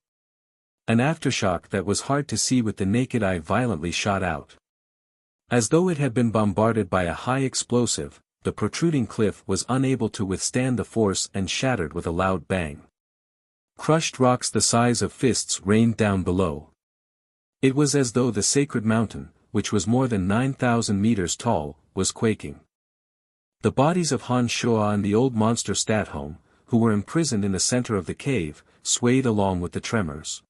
[SPEAKER 1] An aftershock that was hard to see with the naked eye violently shot out. As though it had been bombarded by a high explosive, the protruding cliff was unable to withstand the force and shattered with a loud bang. Crushed rocks the size of fists rained down below. It was as though the sacred mountain, which was more than 9,000 meters tall, was quaking. The bodies of Han Shuo and the old monster Statholm, who were imprisoned in the center of the cave, swayed along with the tremors.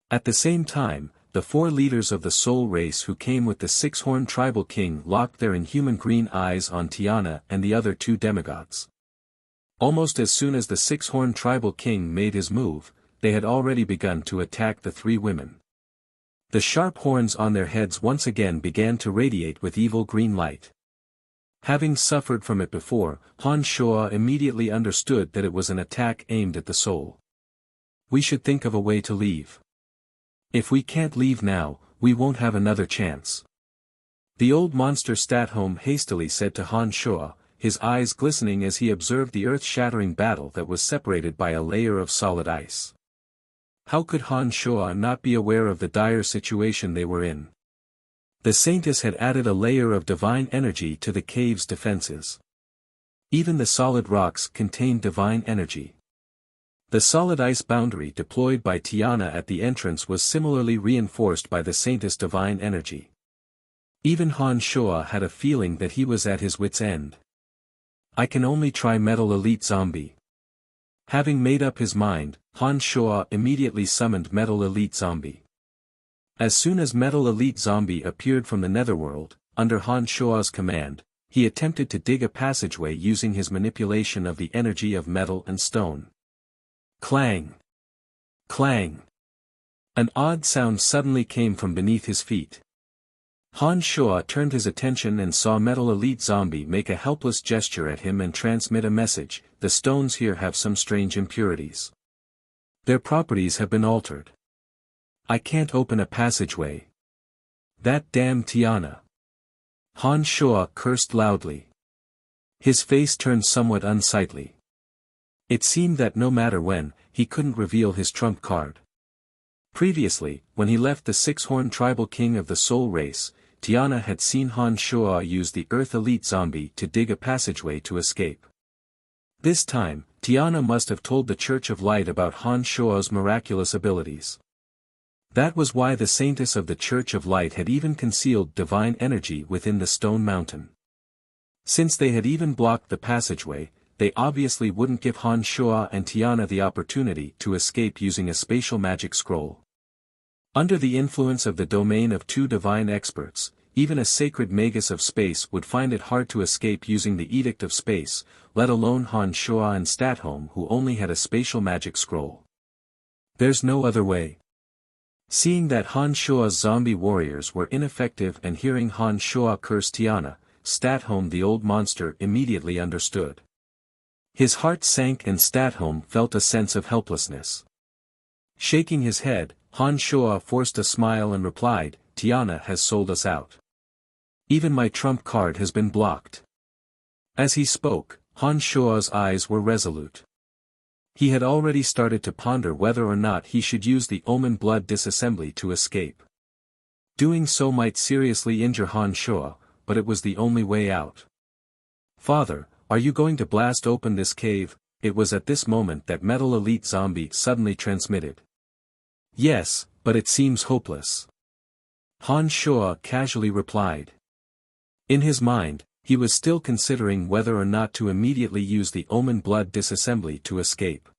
[SPEAKER 1] At the same time, the 4 leaders of the soul race who came with the six-horned tribal king locked their inhuman green eyes on Tiana and the other 2 demigods. Almost as soon as the six-horned tribal king made his move, they had already begun to attack the 3 women. The sharp horns on their heads once again began to radiate with evil green light. Having suffered from it before, Han Shuo immediately understood that it was an attack aimed at the soul. We should think of a way to leave. If we can't leave now, we won't have another chance. The old monster Statholm hastily said to Han Shuo, his eyes glistening as he observed the earth-shattering battle that was separated by a layer of solid ice. How could Han Shuo not be aware of the dire situation they were in? The Saintess had added a layer of divine energy to the cave's defenses. Even the solid rocks contained divine energy. The solid ice boundary deployed by Tiana at the entrance was similarly reinforced by the Saintess' divine energy. Even Han Shuo had a feeling that he was at his wit's end. I can only try Metal Elite Zombie. Having made up his mind, Han Shuo immediately summoned Metal Elite Zombie. As soon as Metal Elite Zombie appeared from the netherworld, under Han Shuo's command, he attempted to dig a passageway using his manipulation of the energy of metal and stone. Clang! Clang! An odd sound suddenly came from beneath his feet. Han Shuo turned his attention and saw Metal Elite Zombie make a helpless gesture at him and transmit a message. The stones here have some strange impurities. Their properties have been altered. I can't open a passageway. That damn Tiana. Han Shuo cursed loudly. His face turned somewhat unsightly. It seemed that no matter when, he couldn't reveal his trump card. Previously, when he left the six-horned tribal king of the soul race, Tiana had seen Han Shuo use the Earth Elite Zombie to dig a passageway to escape. This time, Tiana must have told the Church of Light about Han Shuo's miraculous abilities. That was why the Saintess of the Church of Light had even concealed divine energy within the stone mountain. Since they had even blocked the passageway, they obviously wouldn't give Han Shuo and Tiana the opportunity to escape using a spatial magic scroll. Under the influence of the domain of two divine experts, even a sacred magus of space would find it hard to escape using the Edict of Space, let alone Han Shuo and Statholm who only had a spatial magic scroll. There's no other way. Seeing that Han Shuo's zombie warriors were ineffective and hearing Han Shuo curse Tiana, Statholm the old monster immediately understood. His heart sank and Statholm felt a sense of helplessness. Shaking his head, Han Shuo forced a smile and replied, Tiana has sold us out. Even my trump card has been blocked. As he spoke, Han Shuo's eyes were resolute. He had already started to ponder whether or not he should use the Omen Blood disassembly to escape. Doing so might seriously injure Han Shuo, but it was the only way out. Father, are you going to blast open this cave? It was at this moment that Metal Elite Zombie suddenly transmitted. Yes, but it seems hopeless. Han Shuo casually replied. In his mind, he was still considering whether or not to immediately use the Omen Blood disassembly to escape.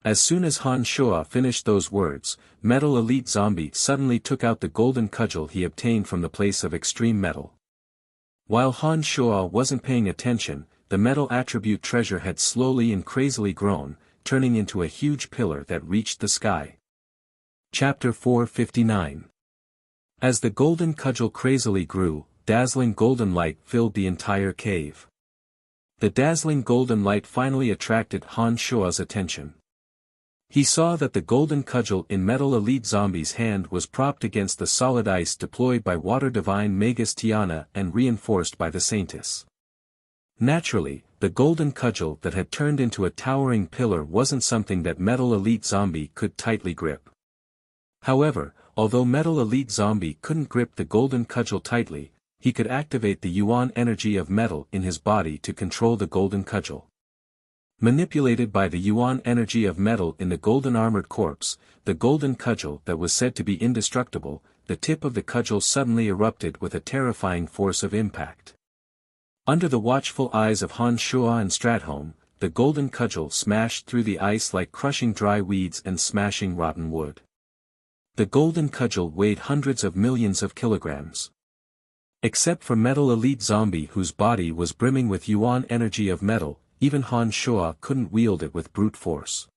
[SPEAKER 1] As soon as Han Shuo finished those words, Metal Elite Zombie suddenly took out the golden cudgel he obtained from the place of extreme metal. While Han Shuo wasn't paying attention, the metal attribute treasure had slowly and crazily grown, turning into a huge pillar that reached the sky. Chapter 459. As the golden cudgel crazily grew, dazzling golden light filled the entire cave. The dazzling golden light finally attracted Han Shuo's attention. He saw that the golden cudgel in Metal Elite Zombie's hand was propped against the solid ice deployed by Water Divine Magus Tiana and reinforced by the Saintess. Naturally, the golden cudgel that had turned into a towering pillar wasn't something that Metal Elite Zombie could tightly grip. However, although Metal Elite Zombie couldn't grip the golden cudgel tightly, he could activate the Yuan energy of metal in his body to control the golden cudgel. Manipulated by the Yuan energy of metal in the golden armored corpse, the golden cudgel that was said to be indestructible, the tip of the cudgel suddenly erupted with a terrifying force of impact. Under the watchful eyes of Han Shuo and Statholm, the golden cudgel smashed through the ice like crushing dry weeds and smashing rotten wood. The golden cudgel weighed hundreds of millions of kilograms. Except for Metal Elite Zombie whose body was brimming with Yuan energy of metal, even Han Shuo couldn't wield it with brute force.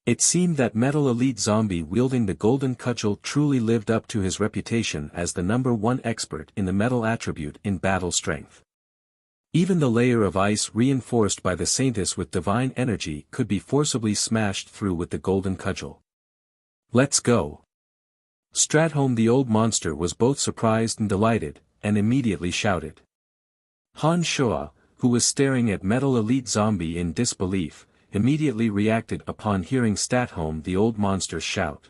[SPEAKER 1] It seemed that Metal Elite Zombie wielding the golden cudgel truly lived up to his reputation as the #1 expert in the metal attribute in battle strength. Even the layer of ice reinforced by the Saintess with divine energy could be forcibly smashed through with the golden cudgel. Let's go. Statholm the old monster was both surprised and delighted, and immediately shouted. Han Shuo, who was staring at Metal Elite Zombie in disbelief, immediately reacted upon hearing Statholm the old monster's shout.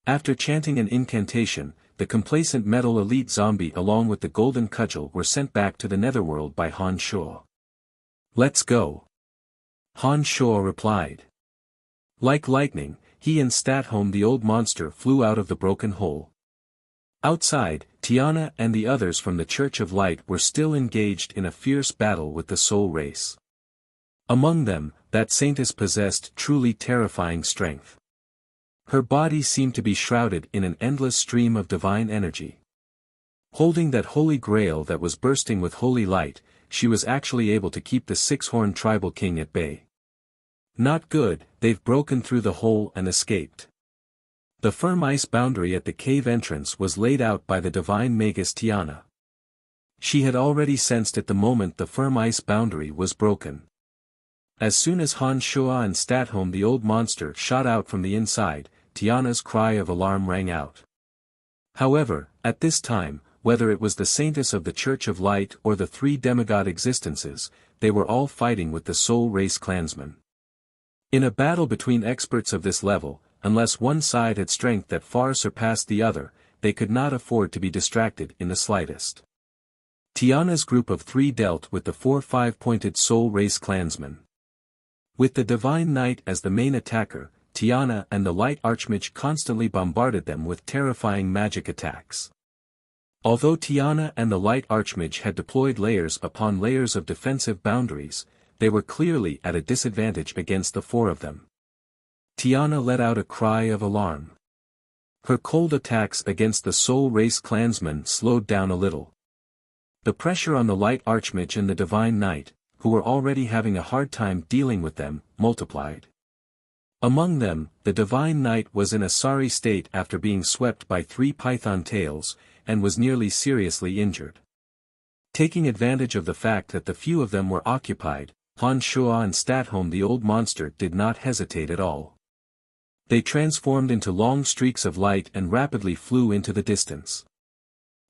[SPEAKER 1] After chanting an incantation, the complacent Metal Elite Zombie along with the golden cudgel were sent back to the netherworld by Han Shuo. Let's go. Han Shuo replied. Like lightning, he and Statholm the old monster flew out of the broken hole. Outside, Tiana and the others from the Church of Light were still engaged in a fierce battle with the soul race. Among them, that Saintess possessed truly terrifying strength. Her body seemed to be shrouded in an endless stream of divine energy. Holding that holy grail that was bursting with holy light, she was actually able to keep the six-horned tribal king at bay. Not good, they've broken through the hole and escaped. The firm ice boundary at the cave entrance was laid out by the divine Magus Tiana. She had already sensed at the moment the firm ice boundary was broken. As soon as Han Shua and Statholm the old monster shot out from the inside, Tiana's cry of alarm rang out. However, at this time, whether it was the saintess of the Church of Light or the three demigod existences, they were all fighting with the soul race clansmen. In a battle between experts of this level, unless one side had strength that far surpassed the other, they could not afford to be distracted in the slightest. Tiana's group of three dealt with the 4 5-pointed soul race clansmen. With the Divine Knight as the main attacker, Tiana and the Light Archmage constantly bombarded them with terrifying magic attacks. Although Tiana and the Light Archmage had deployed layers upon layers of defensive boundaries, they were clearly at a disadvantage against the four of them. Tiana let out a cry of alarm. Her cold attacks against the Soul Race clansmen slowed down a little. The pressure on the Light Archmage and the Divine Knight, who were already having a hard time dealing with them, multiplied. Among them, the Divine Knight was in a sorry state after being swept by 3 python tails, and was nearly seriously injured. Taking advantage of the fact that the few of them were occupied, Han Shua and Statholm the old monster did not hesitate at all. They transformed into long streaks of light and rapidly flew into the distance.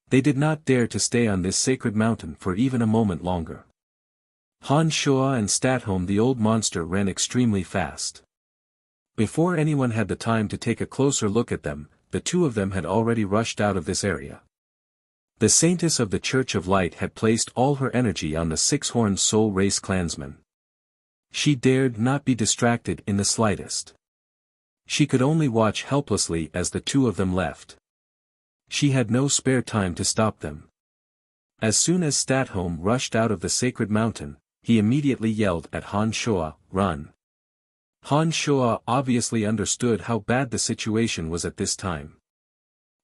[SPEAKER 1] They did not dare to stay on this sacred mountain for even a moment longer. Han Shua and Statholm the old monster ran extremely fast. Before anyone had the time to take a closer look at them, the two of them had already rushed out of this area. The saintess of the Church of Light had placed all her energy on the 6-horned soul race clansmen. She dared not be distracted in the slightest. She could only watch helplessly as the two of them left. She had no spare time to stop them. As soon as Statholm rushed out of the sacred mountain, he immediately yelled at Han Shua, "Run!" Han Shua obviously understood how bad the situation was at this time.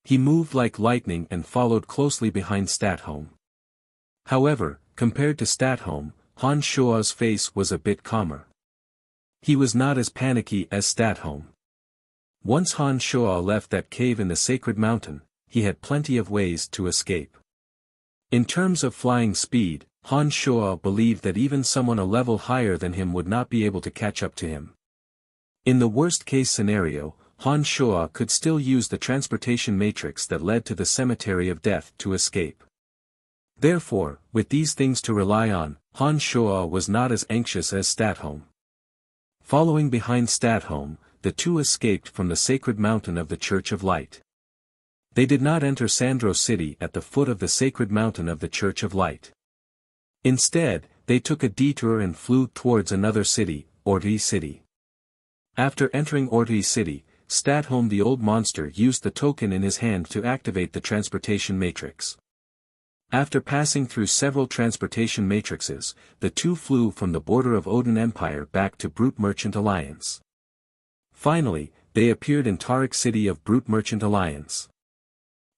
[SPEAKER 1] He moved like lightning and followed closely behind Statholm. However, compared to Statholm, Han Shua's face was a bit calmer. He was not as panicky as Statholm. Once Han Shua left that cave in the sacred mountain, he had plenty of ways to escape. In terms of flying speed, Han Shua believed that even someone a level higher than him would not be able to catch up to him. In the worst-case scenario, Han Shua could still use the transportation matrix that led to the cemetery of death to escape. Therefore, with these things to rely on, Han Shua was not as anxious as Statholm. Following behind Statholm, the two escaped from the sacred mountain of the Church of Light. They did not enter Sandro City at the foot of the sacred mountain of the Church of Light. Instead, they took a detour and flew towards another city, Orti City. After entering Orti City, Statholm the old monster used the token in his hand to activate the transportation matrix. After passing through several transportation matrices, the two flew from the border of Odin Empire back to Brute Merchant Alliance. Finally, they appeared in Tariq City of Brute Merchant Alliance.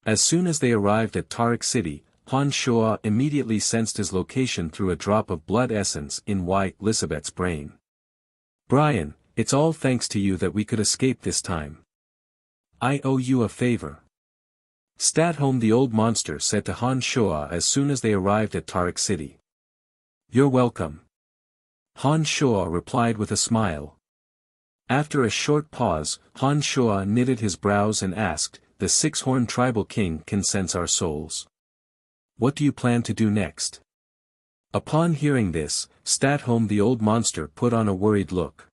[SPEAKER 1] As soon as they arrived at Tariq City, Han Shua immediately sensed his location through a drop of blood essence in Lisabeth's brain. "Brian, it's all thanks to you that we could escape this time. I owe you a favor." Statholm the old monster said to Han Shua as soon as they arrived at Tariq City. "You're welcome." Han Shua replied with a smile. After a short pause, Han Shua knitted his brows and asked, "The 6-horned tribal king can sense our souls. What do you plan to do next?" Upon hearing this, Statholm the old monster put on a worried look.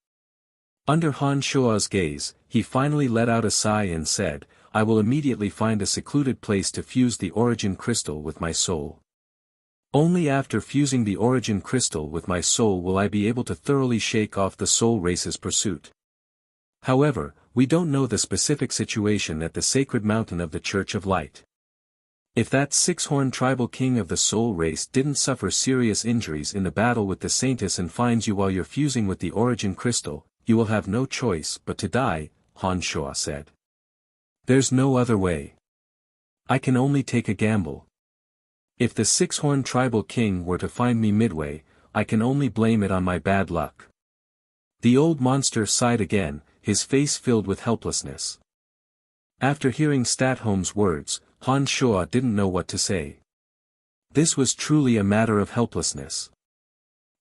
[SPEAKER 1] Under Han Shua's gaze, he finally let out a sigh and said, "I will immediately find a secluded place to fuse the origin crystal with my soul. Only after fusing the origin crystal with my soul will I be able to thoroughly shake off the soul race's pursuit. However, we don't know the specific situation at the sacred mountain of the Church of Light. If that 6-horned tribal king of the soul race didn't suffer serious injuries in the battle with the Saintess and finds you while you're fusing with the origin crystal, you will have no choice but to die," Han Shua said. "There's no other way. I can only take a gamble. If the 6-horned tribal king were to find me midway, I can only blame it on my bad luck." The old monster sighed again, his face filled with helplessness. After hearing Statholm's words, Han Shuo didn't know what to say. This was truly a matter of helplessness.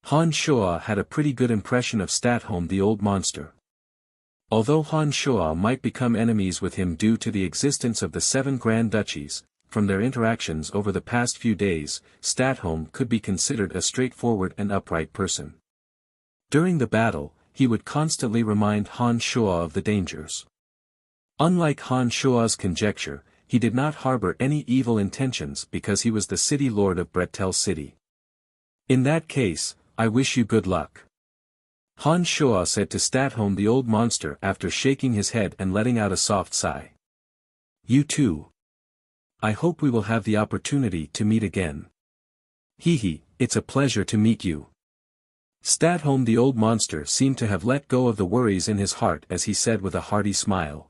[SPEAKER 1] Han Shuo had a pretty good impression of Statholm the old monster. Although Han Shuo might become enemies with him due to the existence of the 7 Grand Duchies, from their interactions over the past few days, Statholm could be considered a straightforward and upright person. During the battle, he would constantly remind Han Shuo of the dangers. Unlike Han Shuo's conjecture, he did not harbor any evil intentions because he was the city lord of Bretel City. In that case, I wish you good luck. Han Shuo said to Statholm the old monster after shaking his head and letting out a soft sigh. You too. I hope we will have the opportunity to meet again. Hee, it's a pleasure to meet you. Statholm the old monster seemed to have let go of the worries in his heart as he said with a hearty smile.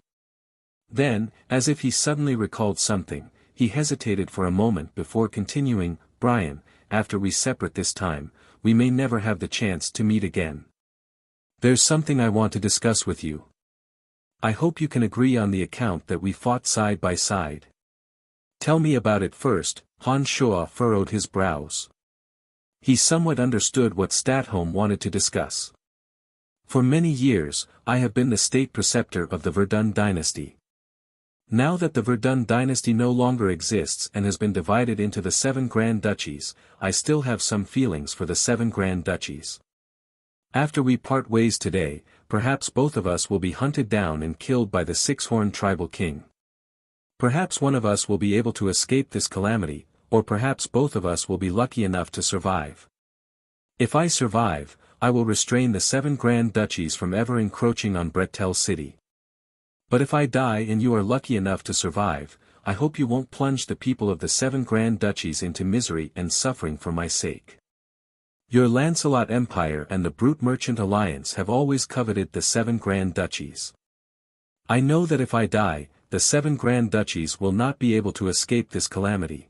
[SPEAKER 1] Then, as if he suddenly recalled something, he hesitated for a moment before continuing, Brian, after we separate this time, we may never have the chance to meet again. There's something I want to discuss with you. I hope you can agree on the account that we fought side by side. Tell me about it first. Han Shuo furrowed his brows. He somewhat understood what Statholm wanted to discuss. For many years, I have been the state preceptor of the Verdun dynasty. Now that the Verdun dynasty no longer exists and has been divided into the 7 Grand Duchies, I still have some feelings for the 7 Grand Duchies. After we part ways today, perhaps both of us will be hunted down and killed by the 6-horned tribal king. Perhaps one of us will be able to escape this calamity, or perhaps both of us will be lucky enough to survive. If I survive, I will restrain the 7 Grand Duchies from ever encroaching on Bretel City. But if I die and you are lucky enough to survive, I hope you won't plunge the people of the 7 Grand Duchies into misery and suffering for my sake. Your Lancelot Empire and the Brute Merchant Alliance have always coveted the 7 Grand Duchies. I know that if I die, the 7 Grand Duchies will not be able to escape this calamity.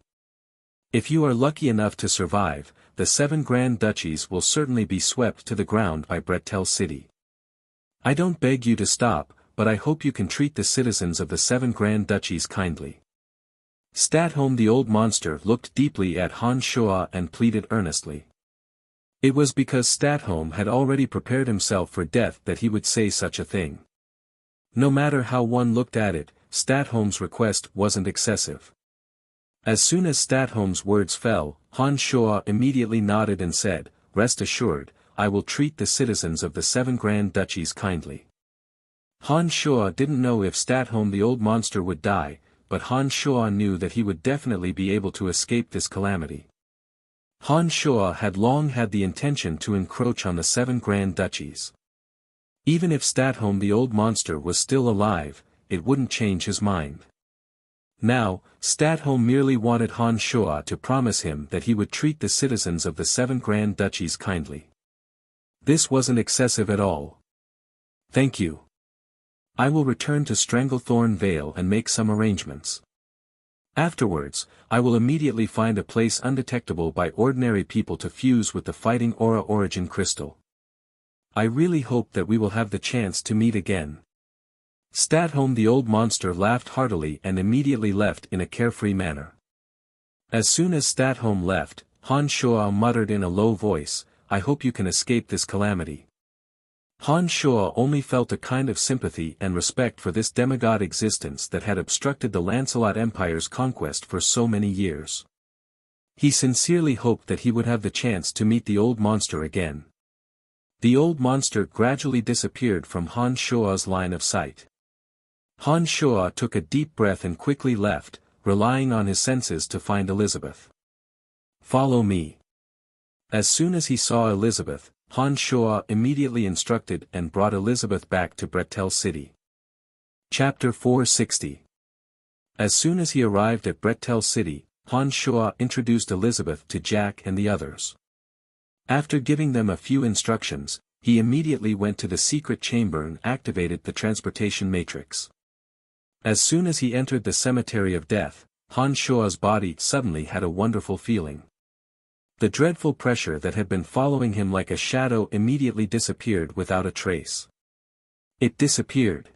[SPEAKER 1] If you are lucky enough to survive, the 7 Grand Duchies will certainly be swept to the ground by Bretel City. I don't beg you to stop, but I hope you can treat the citizens of the 7 Grand Duchies kindly. Statholm the old monster looked deeply at Han Shuo and pleaded earnestly. It was because Statholm had already prepared himself for death that he would say such a thing. No matter how one looked at it, Statholm's request wasn't excessive. As soon as Statholm's words fell, Han Shuo immediately nodded and said, Rest assured, I will treat the citizens of the 7 Grand Duchies kindly. Han Shuo didn't know if Statholm the old monster would die, but Han Shuo knew that he would definitely be able to escape this calamity. Han Shuo had long had the intention to encroach on the 7 Grand Duchies. Even if Statholm the old monster was still alive, it wouldn't change his mind. Now, Statholm merely wanted Han Shuo to promise him that he would treat the citizens of the 7 Grand Duchies kindly. This wasn't excessive at all. Thank you. I will return to Stranglethorn Vale and make some arrangements. Afterwards, I will immediately find a place undetectable by ordinary people to fuse with the Fighting Aura Origin Crystal. I really hope that we will have the chance to meet again. Statholm the old monster laughed heartily and immediately left in a carefree manner. As soon as Statholm left, Han Shuo muttered in a low voice, I hope you can escape this calamity. Han Shuo only felt a kind of sympathy and respect for this demigod existence that had obstructed the Lancelot Empire's conquest for so many years. He sincerely hoped that he would have the chance to meet the old monster again. The old monster gradually disappeared from Han Shuo's line of sight. Han Shuo took a deep breath and quickly left, relying on his senses to find Elizabeth. Follow me. As soon as he saw Elizabeth, Han Shuo immediately instructed and brought Elizabeth back to Bretel City. Chapter 460. As soon as he arrived at Bretel City, Han Shuo introduced Elizabeth to Jack and the others. After giving them a few instructions, he immediately went to the secret chamber and activated the transportation matrix. As soon as he entered the cemetery of death, Han Shuo's body suddenly had a wonderful feeling. The dreadful pressure that had been following him like a shadow immediately disappeared without a trace. It disappeared.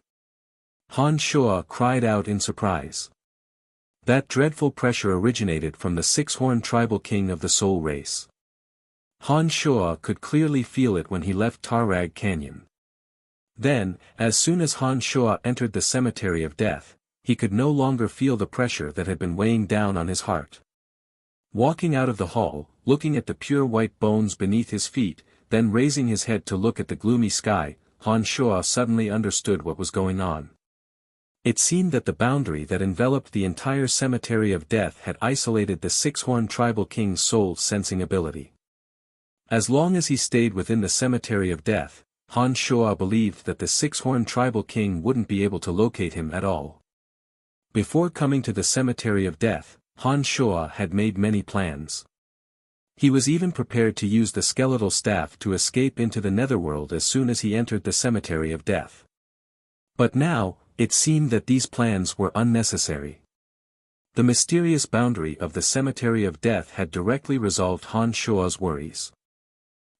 [SPEAKER 1] Han Shuo cried out in surprise. That dreadful pressure originated from the six-horned tribal king of the soul race. Han Shuo could clearly feel it when he left Tarag Canyon. Then, as soon as Han Shuo entered the cemetery of death, he could no longer feel the pressure that had been weighing down on his heart. Walking out of the hall, looking at the pure white bones beneath his feet, then raising his head to look at the gloomy sky, Han Shuo suddenly understood what was going on. It seemed that the boundary that enveloped the entire cemetery of death had isolated the six-horned tribal king's soul-sensing ability. As long as he stayed within the cemetery of death, Han Shuo believed that the six-horned tribal king wouldn't be able to locate him at all. Before coming to the cemetery of death, Han Shuo had made many plans. He was even prepared to use the skeletal staff to escape into the netherworld as soon as he entered the cemetery of death. But now, it seemed that these plans were unnecessary. The mysterious boundary of the cemetery of death had directly resolved Han Shuo's worries.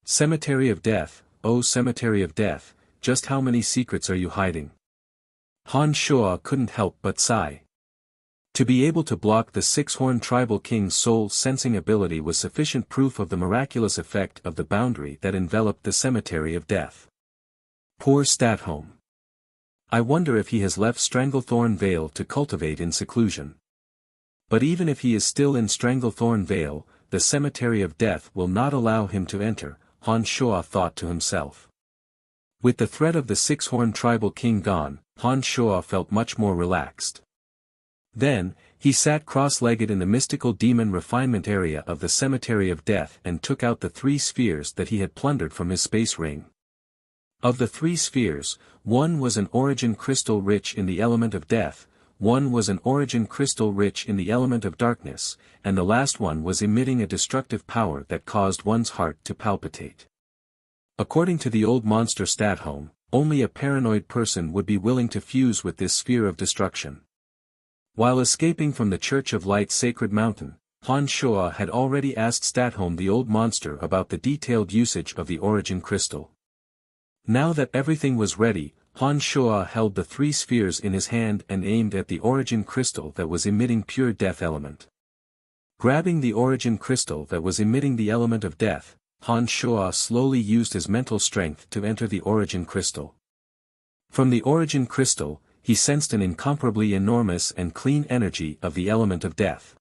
[SPEAKER 1] Cemetery of death, oh cemetery of death, just how many secrets are you hiding? Han Shuo couldn't help but sigh. To be able to block the six-horned tribal king's soul-sensing ability was sufficient proof of the miraculous effect of the boundary that enveloped the cemetery of death. Poor Statholm. I wonder if he has left Stranglethorn Vale to cultivate in seclusion. But even if he is still in Stranglethorn Vale, the cemetery of death will not allow him to enter, Han Shuo thought to himself. With the threat of the six-horned tribal king gone, Han Shuo felt much more relaxed. Then, he sat cross-legged in the mystical demon refinement area of the cemetery of death and took out the 3 spheres that he had plundered from his space ring. Of the 3 spheres, one was an origin crystal rich in the element of death, one was an origin crystal rich in the element of darkness, and the last one was emitting a destructive power that caused one's heart to palpitate. According to the old monster Statholm, only a paranoid person would be willing to fuse with this sphere of destruction. While escaping from the Church of Light's sacred mountain, Han Shuo had already asked Statholm the old monster about the detailed usage of the origin crystal. Now that everything was ready, Han Shuo held the 3 spheres in his hand and aimed at the origin crystal that was emitting pure death element. Grabbing the origin crystal that was emitting the element of death, Han Shuo slowly used his mental strength to enter the origin crystal. From the origin crystal, he sensed an incomparably enormous and clean energy of the element of death.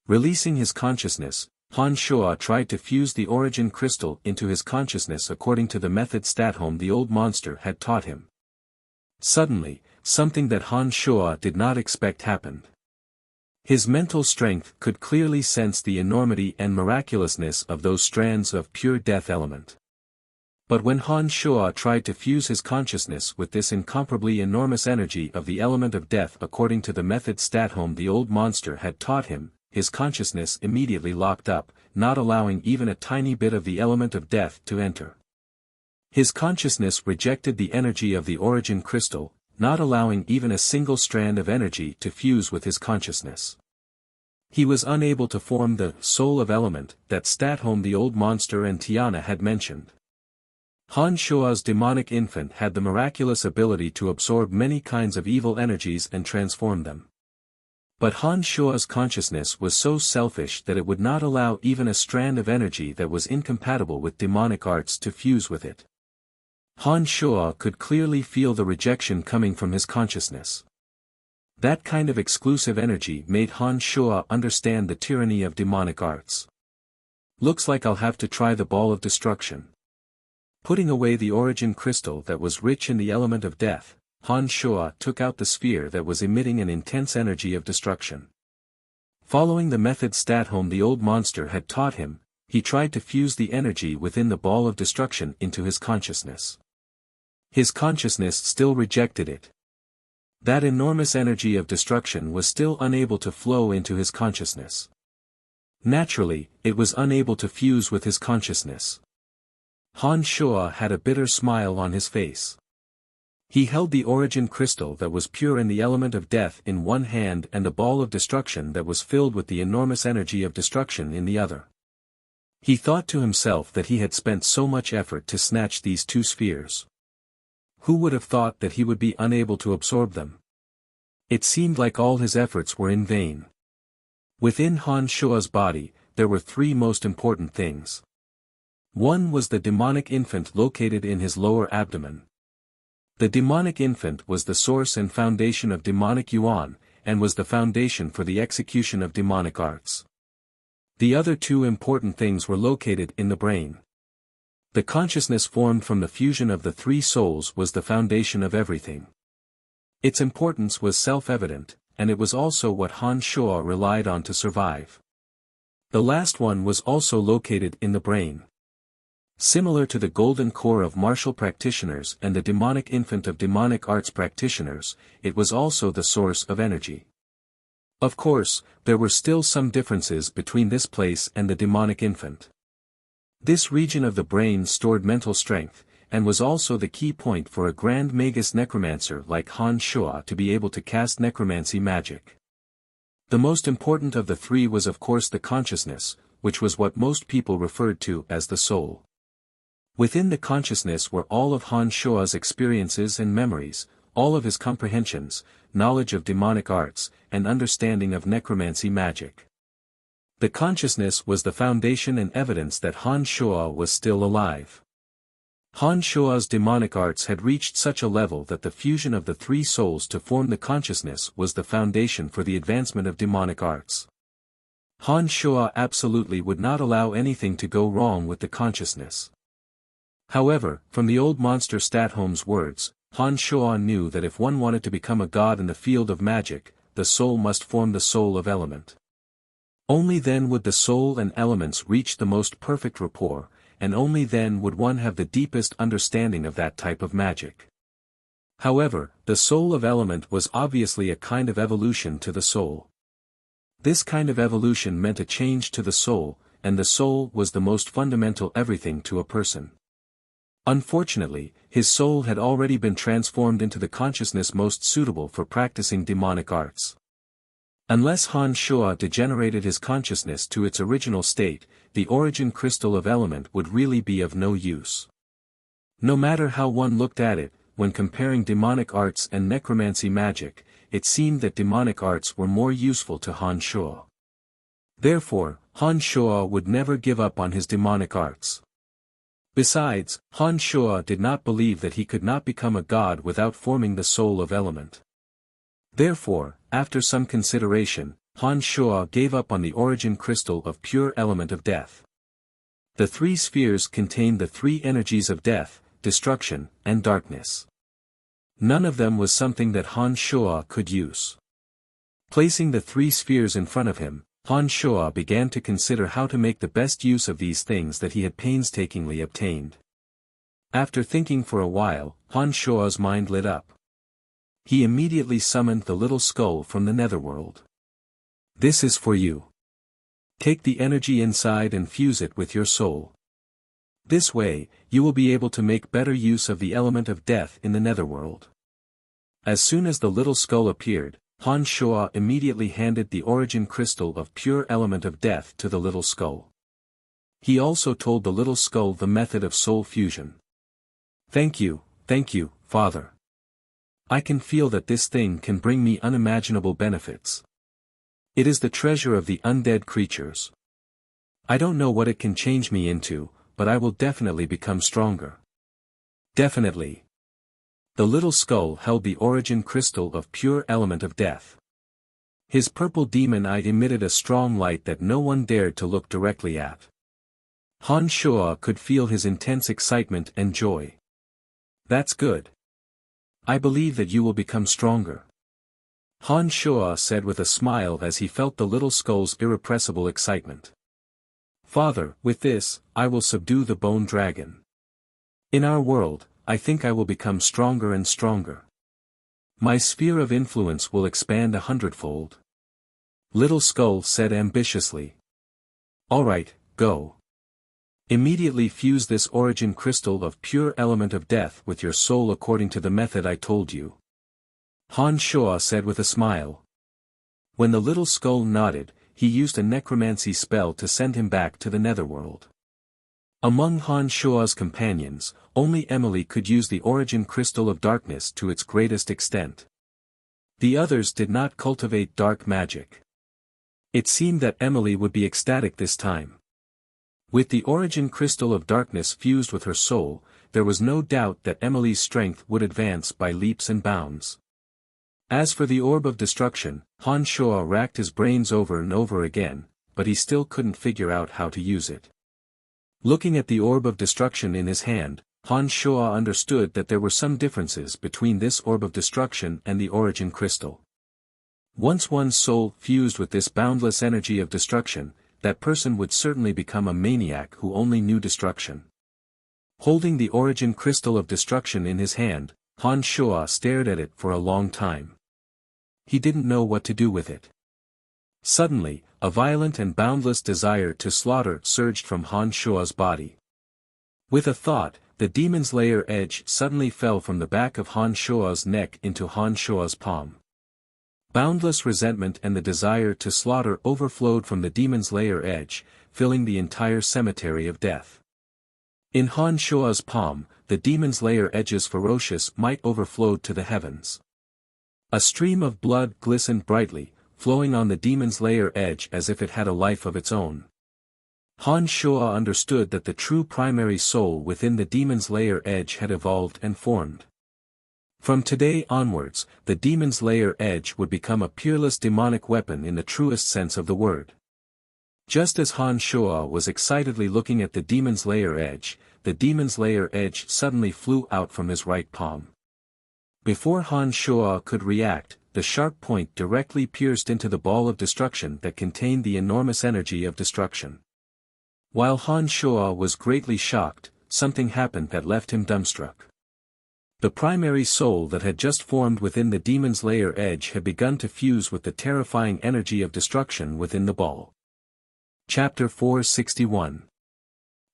[SPEAKER 1] Releasing his consciousness, Han Shuo tried to fuse the origin crystal into his consciousness according to the method Statholm the old monster had taught him. Suddenly, something that Han Shuo did not expect happened. His mental strength could clearly sense the enormity and miraculousness of those strands of pure death element. But when Han Shuo tried to fuse his consciousness with this incomparably enormous energy of the element of death according to the method Statholm the old monster had taught him, his consciousness immediately locked up, not allowing even a tiny bit of the element of death to enter. His consciousness rejected the energy of the origin crystal, not allowing even a single strand of energy to fuse with his consciousness. He was unable to form the soul of element that Statholm the old monster and Tiana had mentioned. Han Shuo's demonic infant had the miraculous ability to absorb many kinds of evil energies and transform them. But Han Shuo's consciousness was so selfish that it would not allow even a strand of energy that was incompatible with demonic arts to fuse with it. Han Shuo could clearly feel the rejection coming from his consciousness. That kind of exclusive energy made Han Shuo understand the tyranny of demonic arts. Looks like I'll have to try the ball of destruction. Putting away the origin crystal that was rich in the element of death, Han Shuo took out the sphere that was emitting an intense energy of destruction. Following the method Statholm the old monster had taught him, he tried to fuse the energy within the ball of destruction into his consciousness. His consciousness still rejected it. That enormous energy of destruction was still unable to flow into his consciousness. Naturally, it was unable to fuse with his consciousness. Han Shuo had a bitter smile on his face. He held the origin crystal that was pure in the element of death in one hand and the ball of destruction that was filled with the enormous energy of destruction in the other. He thought to himself that he had spent so much effort to snatch these 2 spheres. Who would have thought that he would be unable to absorb them? It seemed like all his efforts were in vain. Within Han Shua's body, there were three most important things. One was the demonic infant located in his lower abdomen. The demonic infant was the source and foundation of demonic yuan, and was the foundation for the execution of demonic arts. The other two important things were located in the brain. The consciousness formed from the fusion of the three souls was the foundation of everything. Its importance was self-evident, and it was also what Han Shua relied on to survive. The last one was also located in the brain. Similar to the golden core of martial practitioners and the demonic infant of demonic arts practitioners, it was also the source of energy. Of course, there were still some differences between this place and the demonic infant. This region of the brain stored mental strength, and was also the key point for a grand magus necromancer like Han Shua to be able to cast necromancy magic. The most important of the three was of course the consciousness, which was what most people referred to as the soul. Within the consciousness were all of Han Shua's experiences and memories, all of his comprehensions, knowledge of demonic arts, and understanding of necromancy magic. The consciousness was the foundation and evidence that Han Shua was still alive. Han Shua's demonic arts had reached such a level that the fusion of the three souls to form the consciousness was the foundation for the advancement of demonic arts. Han Shua absolutely would not allow anything to go wrong with the consciousness. However, from the old monster Statholm's words, Han Shua knew that if one wanted to become a god in the field of magic, the soul must form the soul of element. Only then would the soul and elements reach the most perfect rapport, and only then would one have the deepest understanding of that type of magic. However, the soul of element was obviously a kind of evolution to the soul. This kind of evolution meant a change to the soul, and the soul was the most fundamental everything to a person. Unfortunately, his soul had already been transformed into the consciousness most suitable for practicing demonic arts. Unless Han Shua degenerated his consciousness to its original state, the origin crystal of element would really be of no use. No matter how one looked at it, when comparing demonic arts and necromancy magic, it seemed that demonic arts were more useful to Han Shua. Therefore, Han Shua would never give up on his demonic arts. Besides, Han Shua did not believe that he could not become a god without forming the soul of element. Therefore, after some consideration, Han Shua gave up on the origin crystal of pure element of death. The three spheres contained the three energies of death, destruction, and darkness. None of them was something that Han Shua could use. Placing the three spheres in front of him, Han Shua began to consider how to make the best use of these things that he had painstakingly obtained. After thinking for a while, Han Shua's mind lit up. He immediately summoned the little skull from the netherworld. This is for you. Take the energy inside and fuse it with your soul. This way, you will be able to make better use of the element of death in the netherworld. As soon as the little skull appeared, Han Shua immediately handed the origin crystal of pure element of death to the little skull. He also told the little skull the method of soul fusion. Thank you, Father. I can feel that this thing can bring me unimaginable benefits. It is the treasure of the undead creatures. I don't know what it can change me into, but I will definitely become stronger. Definitely. The little skull held the origin crystal of pure element of death. His purple demon eye emitted a strong light that no one dared to look directly at. Han Shua could feel his intense excitement and joy. That's good. I believe that you will become stronger. Han Shua said with a smile as he felt the little skull's irrepressible excitement. Father, with this, I will subdue the bone dragon. In our world, I think I will become stronger and stronger. My sphere of influence will expand 100-fold. Little Skull said ambitiously. All right, go. Immediately fuse this origin crystal of pure element of death with your soul according to the method I told you. Han Shua said with a smile. When the little skull nodded, he used a necromancy spell to send him back to the netherworld. Among Han Shua's companions, only Emily could use the origin crystal of darkness to its greatest extent. The others did not cultivate dark magic. It seemed that Emily would be ecstatic this time. With the origin crystal of darkness fused with her soul, there was no doubt that Emily's strength would advance by leaps and bounds. As for the orb of destruction, Han Shua racked his brains over and over again, but he still couldn't figure out how to use it. Looking at the orb of destruction in his hand, Han Shua understood that there were some differences between this orb of destruction and the origin crystal. Once one's soul fused with this boundless energy of destruction, that person would certainly become a maniac who only knew destruction. Holding the origin crystal of destruction in his hand, Han Shua stared at it for a long time. He didn't know what to do with it. Suddenly, a violent and boundless desire to slaughter surged from Han Shua's body. With a thought, the demon's lair edge suddenly fell from the back of Han Shua's neck into Han Shua's palm. Boundless resentment and the desire to slaughter overflowed from the demon's lair edge, filling the entire cemetery of death. In Han Shua's palm, the demon's lair edge's ferocious might overflowed to the heavens. A stream of blood glistened brightly, flowing on the demon's lair edge as if it had a life of its own. Han Shua understood that the true primary soul within the demon's lair edge had evolved and formed. From today onwards, the demon's lair edge would become a peerless demonic weapon in the truest sense of the word. Just as Han Shua was excitedly looking at the demon's lair edge, the demon's lair edge suddenly flew out from his right palm. Before Han Shua could react, the sharp point directly pierced into the ball of destruction that contained the enormous energy of destruction. While Han Shua was greatly shocked, something happened that left him dumbstruck. The primary soul that had just formed within the demon's lair edge had begun to fuse with the terrifying energy of destruction within the ball. Chapter 461.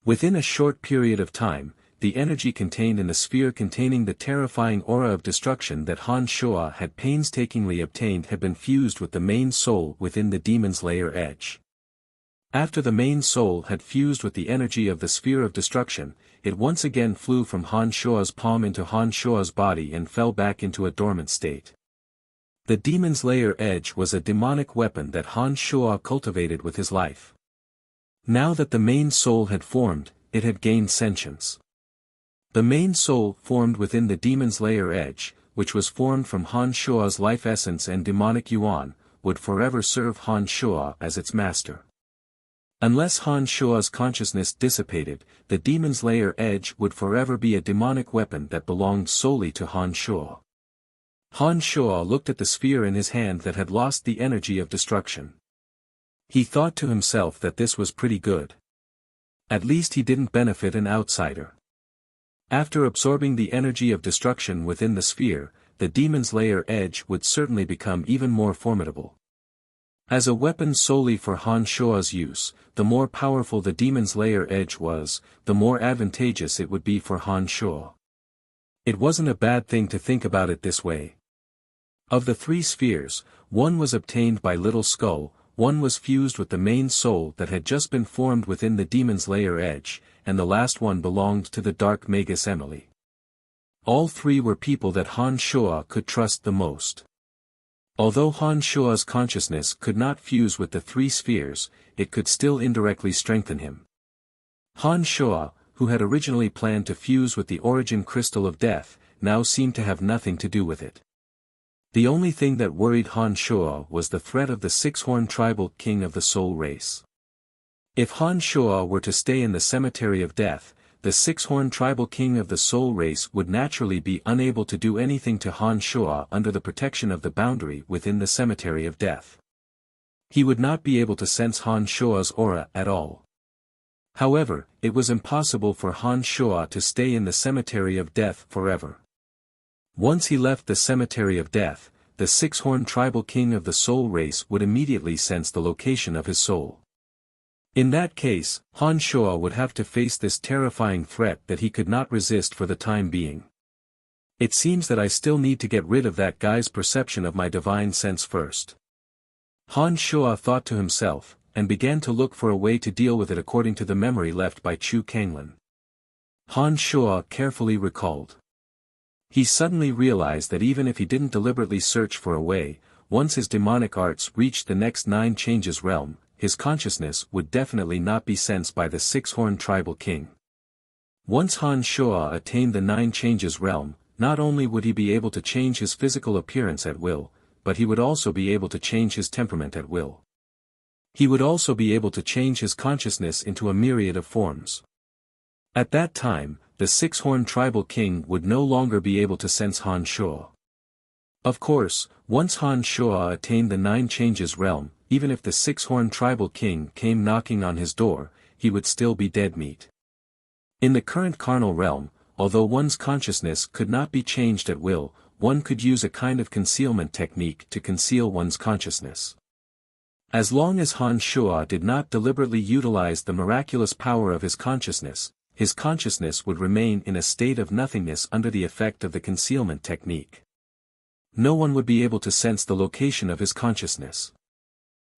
[SPEAKER 1] Within a short period of time, the energy contained in the sphere containing the terrifying aura of destruction that Han Shua had painstakingly obtained had been fused with the main soul within the demon's lair edge. After the main soul had fused with the energy of the sphere of destruction, it once again flew from Han Shua's palm into Han Shua's body and fell back into a dormant state. The demon's lair edge was a demonic weapon that Han Shua cultivated with his life. Now that the main soul had formed, it had gained sentience. The main soul formed within the demon's lair edge, which was formed from Han Shua's life essence and demonic yuan, would forever serve Han Shua as its master. Unless Han Shua's consciousness dissipated, the demon's lair edge would forever be a demonic weapon that belonged solely to Han Shua. Han Shua looked at the sphere in his hand that had lost the energy of destruction. He thought to himself that this was pretty good. At least he didn't benefit an outsider. After absorbing the energy of destruction within the sphere, the demon's lair edge would certainly become even more formidable. As a weapon solely for Han Shua's use, the more powerful the demon's lair edge was, the more advantageous it would be for Han Shua. It wasn't a bad thing to think about it this way. Of the three spheres, one was obtained by Little Skull, one was fused with the main soul that had just been formed within the demon's lair edge, and the last one belonged to the dark Magus Emily. All three were people that Han Shua could trust the most. Although Han Shua's consciousness could not fuse with the three spheres, it could still indirectly strengthen him. Han Shua, who had originally planned to fuse with the origin crystal of death, now seemed to have nothing to do with it. The only thing that worried Han Shua was the threat of the six-horned tribal king of the soul race. If Han Shua were to stay in the cemetery of death, the six-horned tribal king of the soul race would naturally be unable to do anything to Han Shua under the protection of the boundary within the cemetery of death. He would not be able to sense Han Shua's aura at all. However, it was impossible for Han Shua to stay in the cemetery of death forever. Once he left the cemetery of death, the six-horned tribal king of the soul race would immediately sense the location of his soul. In that case, Han Shua would have to face this terrifying threat that he could not resist for the time being. It seems that I still need to get rid of that guy's perception of my divine sense first. Han Shua thought to himself, and began to look for a way to deal with it according to the memory left by Chu Kanglin. Han Shuo carefully recalled. He suddenly realized that even if he didn't deliberately search for a way, once his demonic arts reached the next 9 changes realm, his consciousness would definitely not be sensed by the 6-horned tribal king. Once Han Shuo attained the 9 changes realm, not only would he be able to change his physical appearance at will, but he would also be able to change his temperament at will. He would also be able to change his consciousness into a myriad of forms. At that time, the 6-horned tribal king would no longer be able to sense Han Shuo. Of course, once Han Shuo attained the 9 changes realm, even if the 6-horned tribal king came knocking on his door, he would still be dead meat. In the current carnal realm, although one's consciousness could not be changed at will, one could use a kind of concealment technique to conceal one's consciousness. As long as Han Shuo did not deliberately utilize the miraculous power of his consciousness would remain in a state of nothingness under the effect of the concealment technique. No one would be able to sense the location of his consciousness.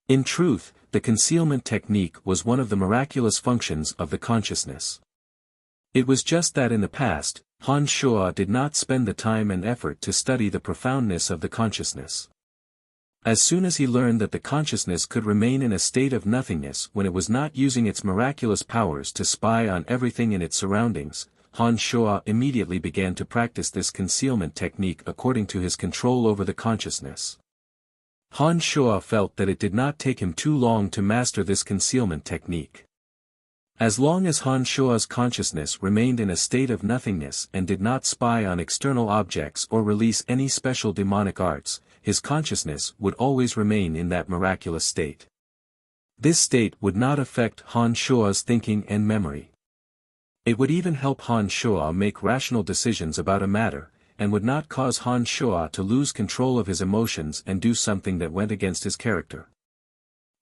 [SPEAKER 1] In truth, the concealment technique was one of the miraculous functions of the consciousness. It was just that in the past, Han Shuo did not spend the time and effort to study the profoundness of the consciousness. As soon as he learned that the consciousness could remain in a state of nothingness when it was not using its miraculous powers to spy on everything in its surroundings, Han Shuo immediately began to practice this concealment technique according to his control over the consciousness. Han Shuo felt that it did not take him too long to master this concealment technique. As long as Han Shuo's consciousness remained in a state of nothingness and did not spy on external objects or release any special demonic arts, his consciousness would always remain in that miraculous state. This state would not affect Han Shuo's thinking and memory. It would even help Han Shuo make rational decisions about a matter, and would not cause Han Shuo to lose control of his emotions and do something that went against his character.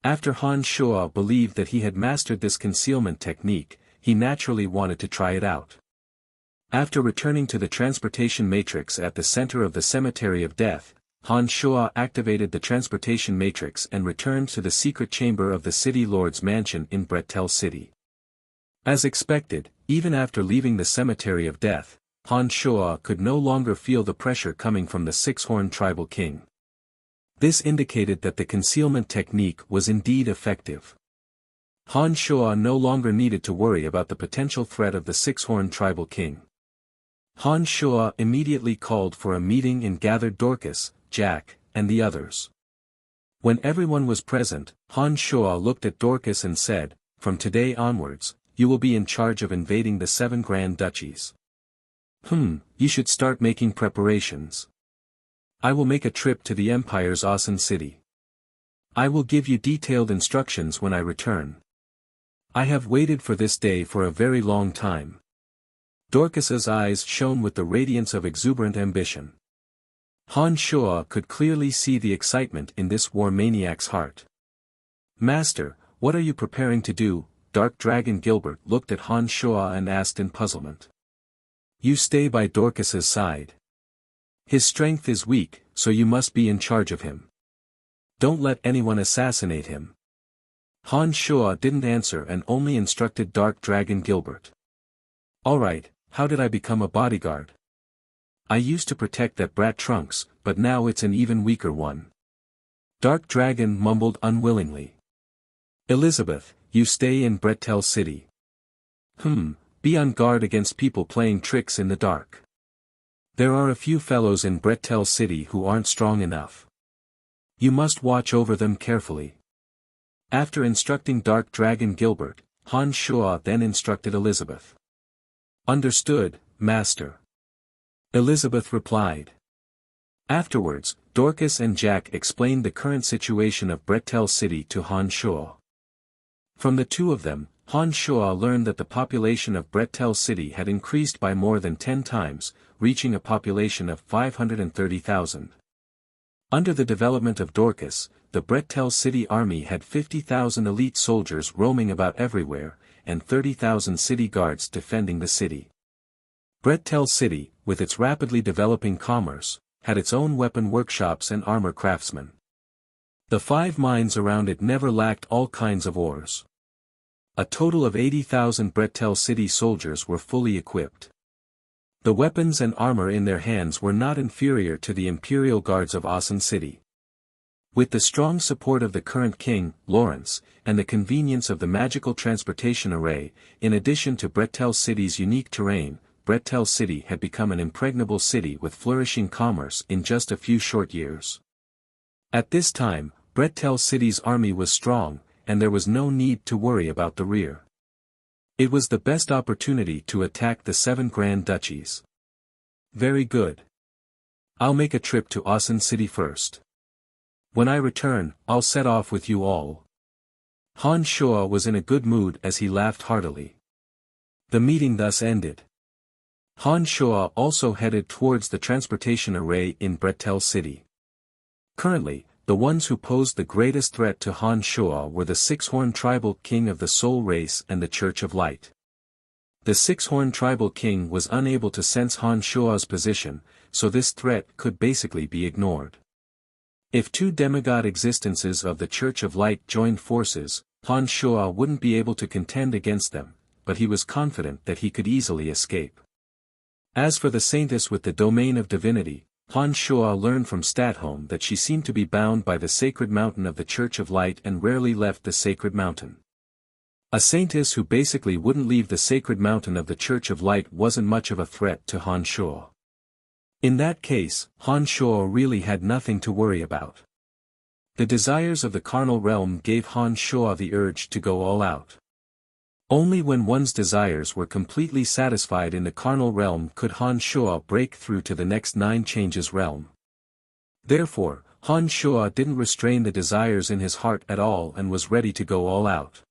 [SPEAKER 1] After Han Shuo believed that he had mastered this concealment technique, he naturally wanted to try it out. After returning to the transportation matrix at the center of the Cemetery of Death, Han Shuo activated the transportation matrix and returned to the secret chamber of the City Lord's mansion in Bretel City. As expected, even after leaving the Cemetery of Death, Han Shuo could no longer feel the pressure coming from the 6-horned tribal king. This indicated that the concealment technique was indeed effective. Han Shuo no longer needed to worry about the potential threat of the 6-horned tribal king. Han Shuo immediately called for a meeting and gathered Dorcas, Jack, and the others. When everyone was present, Han Shuo looked at Dorcas and said, "From today onwards, you will be in charge of invading the 7 Grand Duchies. You should start making preparations. I will make a trip to the Empire's Asan city. I will give you detailed instructions when I return. I have waited for this day for a very long time." Dorcas's eyes shone with the radiance of exuberant ambition. Han Shuo could clearly see the excitement in this war maniac's heart. "Master, what are you preparing to do?" Dark Dragon Gilbert looked at Han Shuo and asked in puzzlement. "You stay by Dorcas's side. His strength is weak, so you must be in charge of him. Don't let anyone assassinate him." Han Shuo didn't answer and only instructed Dark Dragon Gilbert. "All right, how did I become a bodyguard? I used to protect that brat Trunks, but now it's an even weaker one." Dark Dragon mumbled unwillingly. "Elizabeth, you stay in Bretel City. Be on guard against people playing tricks in the dark. There are a few fellows in Bretel City who aren't strong enough. You must watch over them carefully." After instructing Dark Dragon Gilbert, Han Shuo then instructed Elizabeth. "Understood, Master," Elizabeth replied. Afterwards, Dorcas and Jack explained the current situation of Bretel City to Han Shuo. From the two of them, Han Shuo learned that the population of Bretel City had increased by more than 10 times, reaching a population of 530,000. Under the development of Dorcas, the Bretel City army had 50,000 elite soldiers roaming about everywhere, and 30,000 city guards defending the city. Bretel City, with its rapidly developing commerce, had its own weapon workshops and armor craftsmen. The 5 mines around it never lacked all kinds of ores. A total of 80,000 Bretel City soldiers were fully equipped. The weapons and armor in their hands were not inferior to the imperial guards of Asan City. With the strong support of the current king, Lawrence, and the convenience of the magical transportation array, in addition to Bretel City's unique terrain, Bretel City had become an impregnable city with flourishing commerce in just a few short years. At this time, Bretel City's army was strong, and there was no need to worry about the rear. It was the best opportunity to attack the 7 Grand Duchies. Very good. I'll make a trip to Asan City first. When I return, I'll set off with you all. Han Shua was in a good mood as he laughed heartily. The meeting thus ended. Han Shua also headed towards the transportation array in Bretel City. Currently, the ones who posed the greatest threat to Han Shua were the 6-horn tribal king of the Soul race and the Church of Light. The 6-horn tribal king was unable to sense Han Shua's position, so this threat could basically be ignored. If 2 demigod existences of the Church of Light joined forces, Han Shua wouldn't be able to contend against them, but he was confident that he could easily escape. As for the saintess with the domain of divinity, Han Shua learned from Statholm that she seemed to be bound by the sacred mountain of the Church of Light and rarely left the sacred mountain. A saintess who basically wouldn't leave the sacred mountain of the Church of Light wasn't much of a threat to Han Shua. In that case, Han Shua really had nothing to worry about. The desires of the carnal realm gave Han Shua the urge to go all out. Only when one's desires were completely satisfied in the carnal realm could Han Shua break through to the next 9 changes realm. Therefore, Han Shua didn't restrain the desires in his heart at all and was ready to go all out.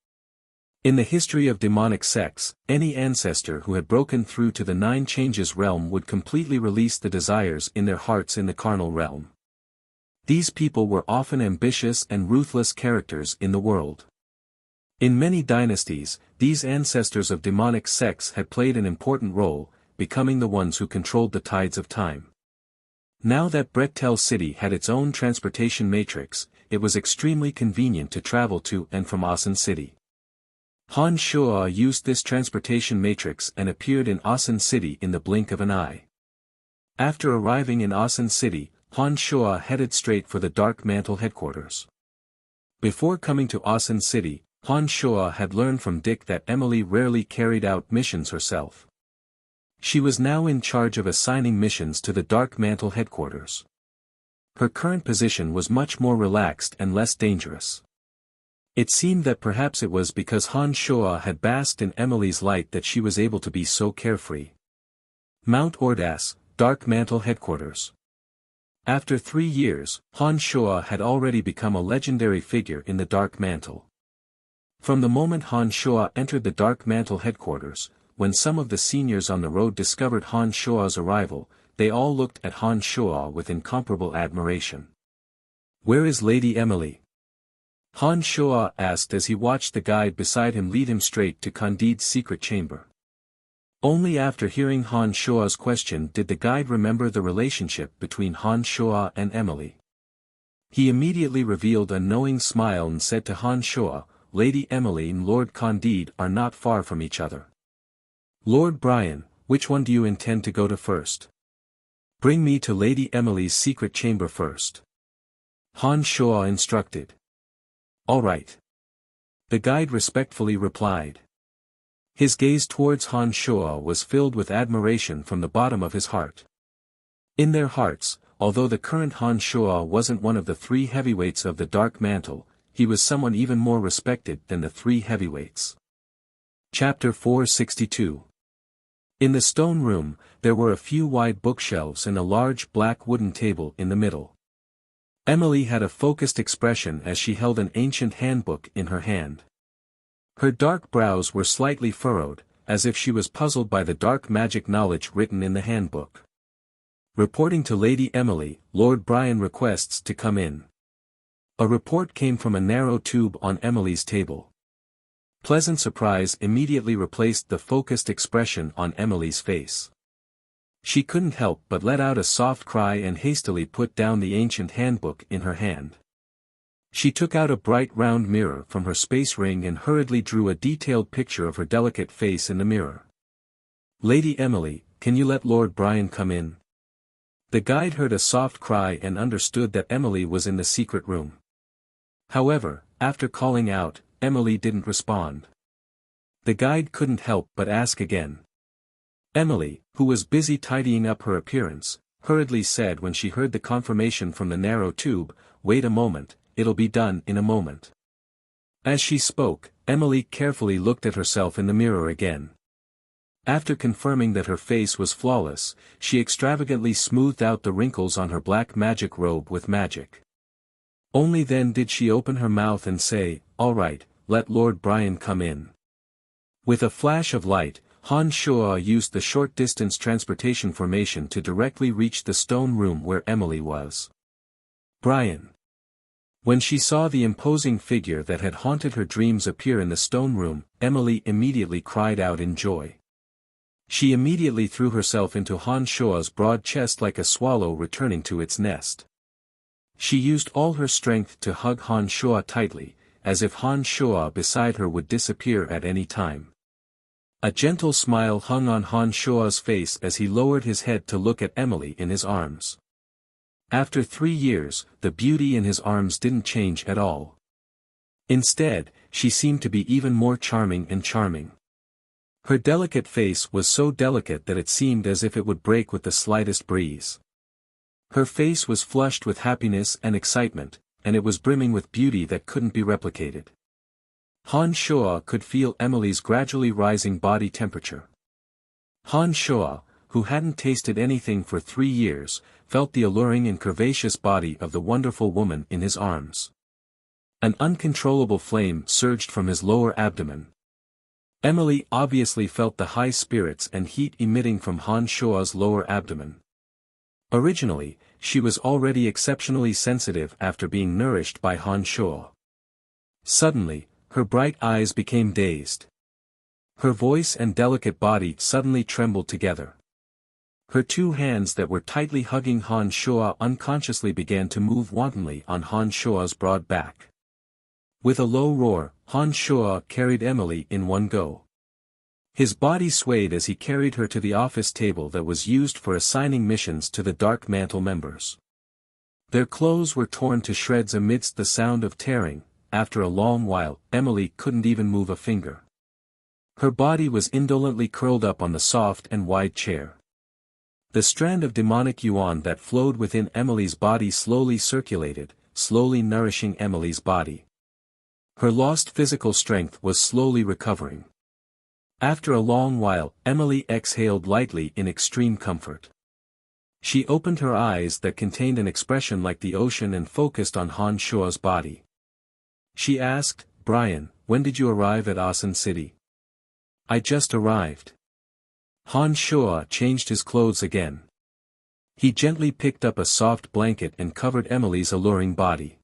[SPEAKER 1] In the history of demonic sects, any ancestor who had broken through to the 9 changes realm would completely release the desires in their hearts in the carnal realm. These people were often ambitious and ruthless characters in the world. In many dynasties, these ancestors of demonic sects had played an important role, becoming the ones who controlled the tides of time. Now that Bretel City had its own transportation matrix, it was extremely convenient to travel to and from Asan City. Han Shua used this transportation matrix and appeared in Asan City in the blink of an eye. After arriving in Asan City, Han Shua headed straight for the Dark Mantle headquarters. Before coming to Asan City, Han Shua had learned from Dick that Emily rarely carried out missions herself. She was now in charge of assigning missions to the Dark Mantle headquarters. Her current position was much more relaxed and less dangerous. It seemed that perhaps it was because Han Shua had basked in Emily's light that she was able to be so carefree. Mount Ordas, Dark Mantle headquarters. After 3 years, Han Shua had already become a legendary figure in the Dark Mantle. From the moment Han Shua entered the Dark Mantle headquarters, when some of the seniors on the road discovered Han Shua's arrival, they all looked at Han Shua with incomparable admiration. "Where is Lady Emily?" Han Shua asked as he watched the guide beside him lead him straight to Candide's secret chamber. Only after hearing Han Shua's question did the guide remember the relationship between Han Shua and Emily. He immediately revealed a knowing smile and said to Han Shua, "Lady Emily and Lord Candide are not far from each other. Lord Brian, which one do you intend to go to first? Bring me to Lady Emily's secret chamber first." Han Shua instructed. "All right." The guide respectfully replied. His gaze towards Han Shua was filled with admiration from the bottom of his heart. In their hearts, although the current Han Shua wasn't one of the 3 heavyweights of the Dark Mantle, he was someone even more respected than the 3 heavyweights. Chapter 462. In the stone room, there were a few wide bookshelves and a large black wooden table in the middle. Emily had a focused expression as she held an ancient handbook in her hand. Her dark brows were slightly furrowed, as if she was puzzled by the dark magic knowledge written in the handbook. Reporting to Lady Emily, Lord Brian requests to come in. A report came from a narrow tube on Emily's table. Pleasant surprise immediately replaced the focused expression on Emily's face. She couldn't help but let out a soft cry and hastily put down the ancient handbook in her hand. She took out a bright round mirror from her space ring and hurriedly drew a detailed picture of her delicate face in the mirror. "Lady Emily, can you let Lord Brian come in?" The guide heard a soft cry and understood that Emily was in the secret room. However, after calling out, Emily didn't respond. The guide couldn't help but ask again. Emily, who was busy tidying up her appearance, hurriedly said when she heard the confirmation from the narrow tube, "Wait a moment, it'll be done in a moment." As she spoke, Emily carefully looked at herself in the mirror again. After confirming that her face was flawless, she extravagantly smoothed out the wrinkles on her black magic robe with magic. Only then did she open her mouth and say, "All right, let Lord Brian come in." With a flash of light, Han Shuo used the short-distance transportation formation to directly reach the stone room where Emily was. Brian. When she saw the imposing figure that had haunted her dreams appear in the stone room, Emily immediately cried out in joy. She immediately threw herself into Han Shuo's broad chest like a swallow returning to its nest. She used all her strength to hug Han Shuo tightly, as if Han Shuo beside her would disappear at any time. A gentle smile hung on Han Shuo's face as he lowered his head to look at Emily in his arms. After 3 years, the beauty in his arms didn't change at all. Instead, she seemed to be even more charming and charming. Her delicate face was so delicate that it seemed as if it would break with the slightest breeze. Her face was flushed with happiness and excitement, and it was brimming with beauty that couldn't be replicated. Han Shuo could feel Emily's gradually rising body temperature. Han Shuo, who hadn't tasted anything for 3 years, felt the alluring and curvaceous body of the wonderful woman in his arms. An uncontrollable flame surged from his lower abdomen. Emily obviously felt the high spirits and heat emitting from Han Shuo's lower abdomen. Originally, she was already exceptionally sensitive after being nourished by Han Shuo. Suddenly, her bright eyes became dazed. Her voice and delicate body suddenly trembled together. Her 2 hands that were tightly hugging Han Shuo unconsciously began to move wantonly on Han Shuo's broad back. With a low roar, Han Shuo carried Emily in one go. His body swayed as he carried her to the office table that was used for assigning missions to the Dark Mantle members. Their clothes were torn to shreds amidst the sound of tearing. After a long while, Emily couldn't even move a finger. Her body was indolently curled up on the soft and wide chair. The strand of demonic yuan that flowed within Emily's body slowly circulated, slowly nourishing Emily's body. Her lost physical strength was slowly recovering. After a long while, Emily exhaled lightly in extreme comfort. She opened her eyes that contained an expression like the ocean and focused on Han Shuo's body. She asked, "Brian, when did you arrive at Asen City?" "I just arrived." Han Shuo changed his clothes again. He gently picked up a soft blanket and covered Emily's alluring body.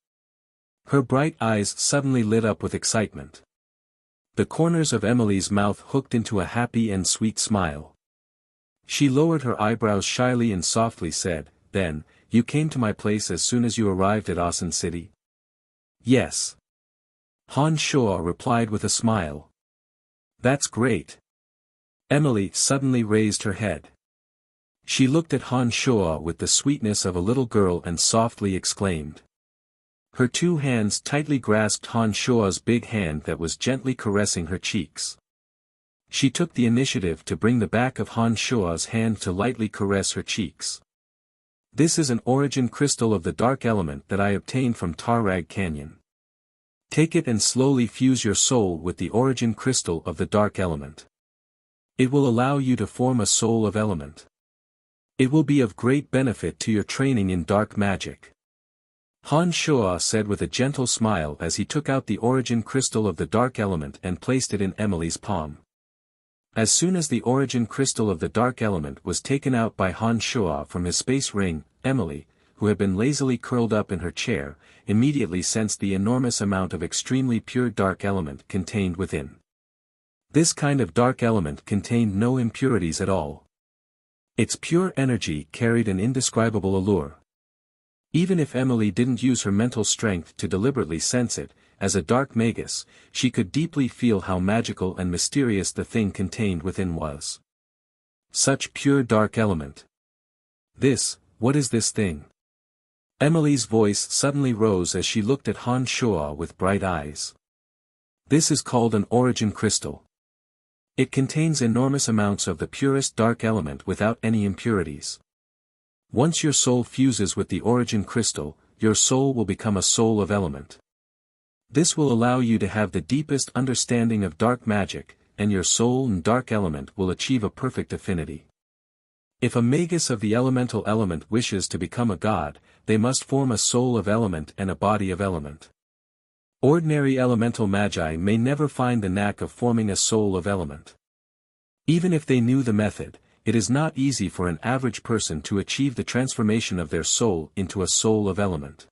[SPEAKER 1] Her bright eyes suddenly lit up with excitement. The corners of Emily's mouth hooked into a happy and sweet smile. She lowered her eyebrows shyly and softly said, "Then, you came to my place as soon as you arrived at Asen City?" "Yes." Han Shuo replied with a smile. "That's great." Emily suddenly raised her head. She looked at Han Shuo with the sweetness of a little girl and softly exclaimed. Her 2 hands tightly grasped Han Shuo's big hand that was gently caressing her cheeks. She took the initiative to bring the back of Han Shuo's hand to lightly caress her cheeks. "This is an origin crystal of the dark element that I obtained from Tarrag Canyon. Take it and slowly fuse your soul with the origin crystal of the dark element. It will allow you to form a soul of element. It will be of great benefit to your training in dark magic." Han Shuo said with a gentle smile as he took out the origin crystal of the dark element and placed it in Emily's palm. As soon as the origin crystal of the dark element was taken out by Han Shuo from his space ring, Emily, who had been lazily curled up in her chair, immediately sensed the enormous amount of extremely pure dark element contained within. This kind of dark element contained no impurities at all. Its pure energy carried an indescribable allure. Even if Emily didn't use her mental strength to deliberately sense it, as a dark magus, she could deeply feel how magical and mysterious the thing contained within was. Such pure dark element. What is this thing? Emily's voice suddenly rose as she looked at Han Shuo with bright eyes. This is called an origin crystal. It contains enormous amounts of the purest dark element without any impurities. Once your soul fuses with the origin crystal, your soul will become a soul of element. This will allow you to have the deepest understanding of dark magic, and your soul and dark element will achieve a perfect affinity. If a magus of the elemental element wishes to become a god, they must form a soul of element and a body of element. Ordinary elemental magi may never find the knack of forming a soul of element. Even if they knew the method, it is not easy for an average person to achieve the transformation of their soul into a soul of element.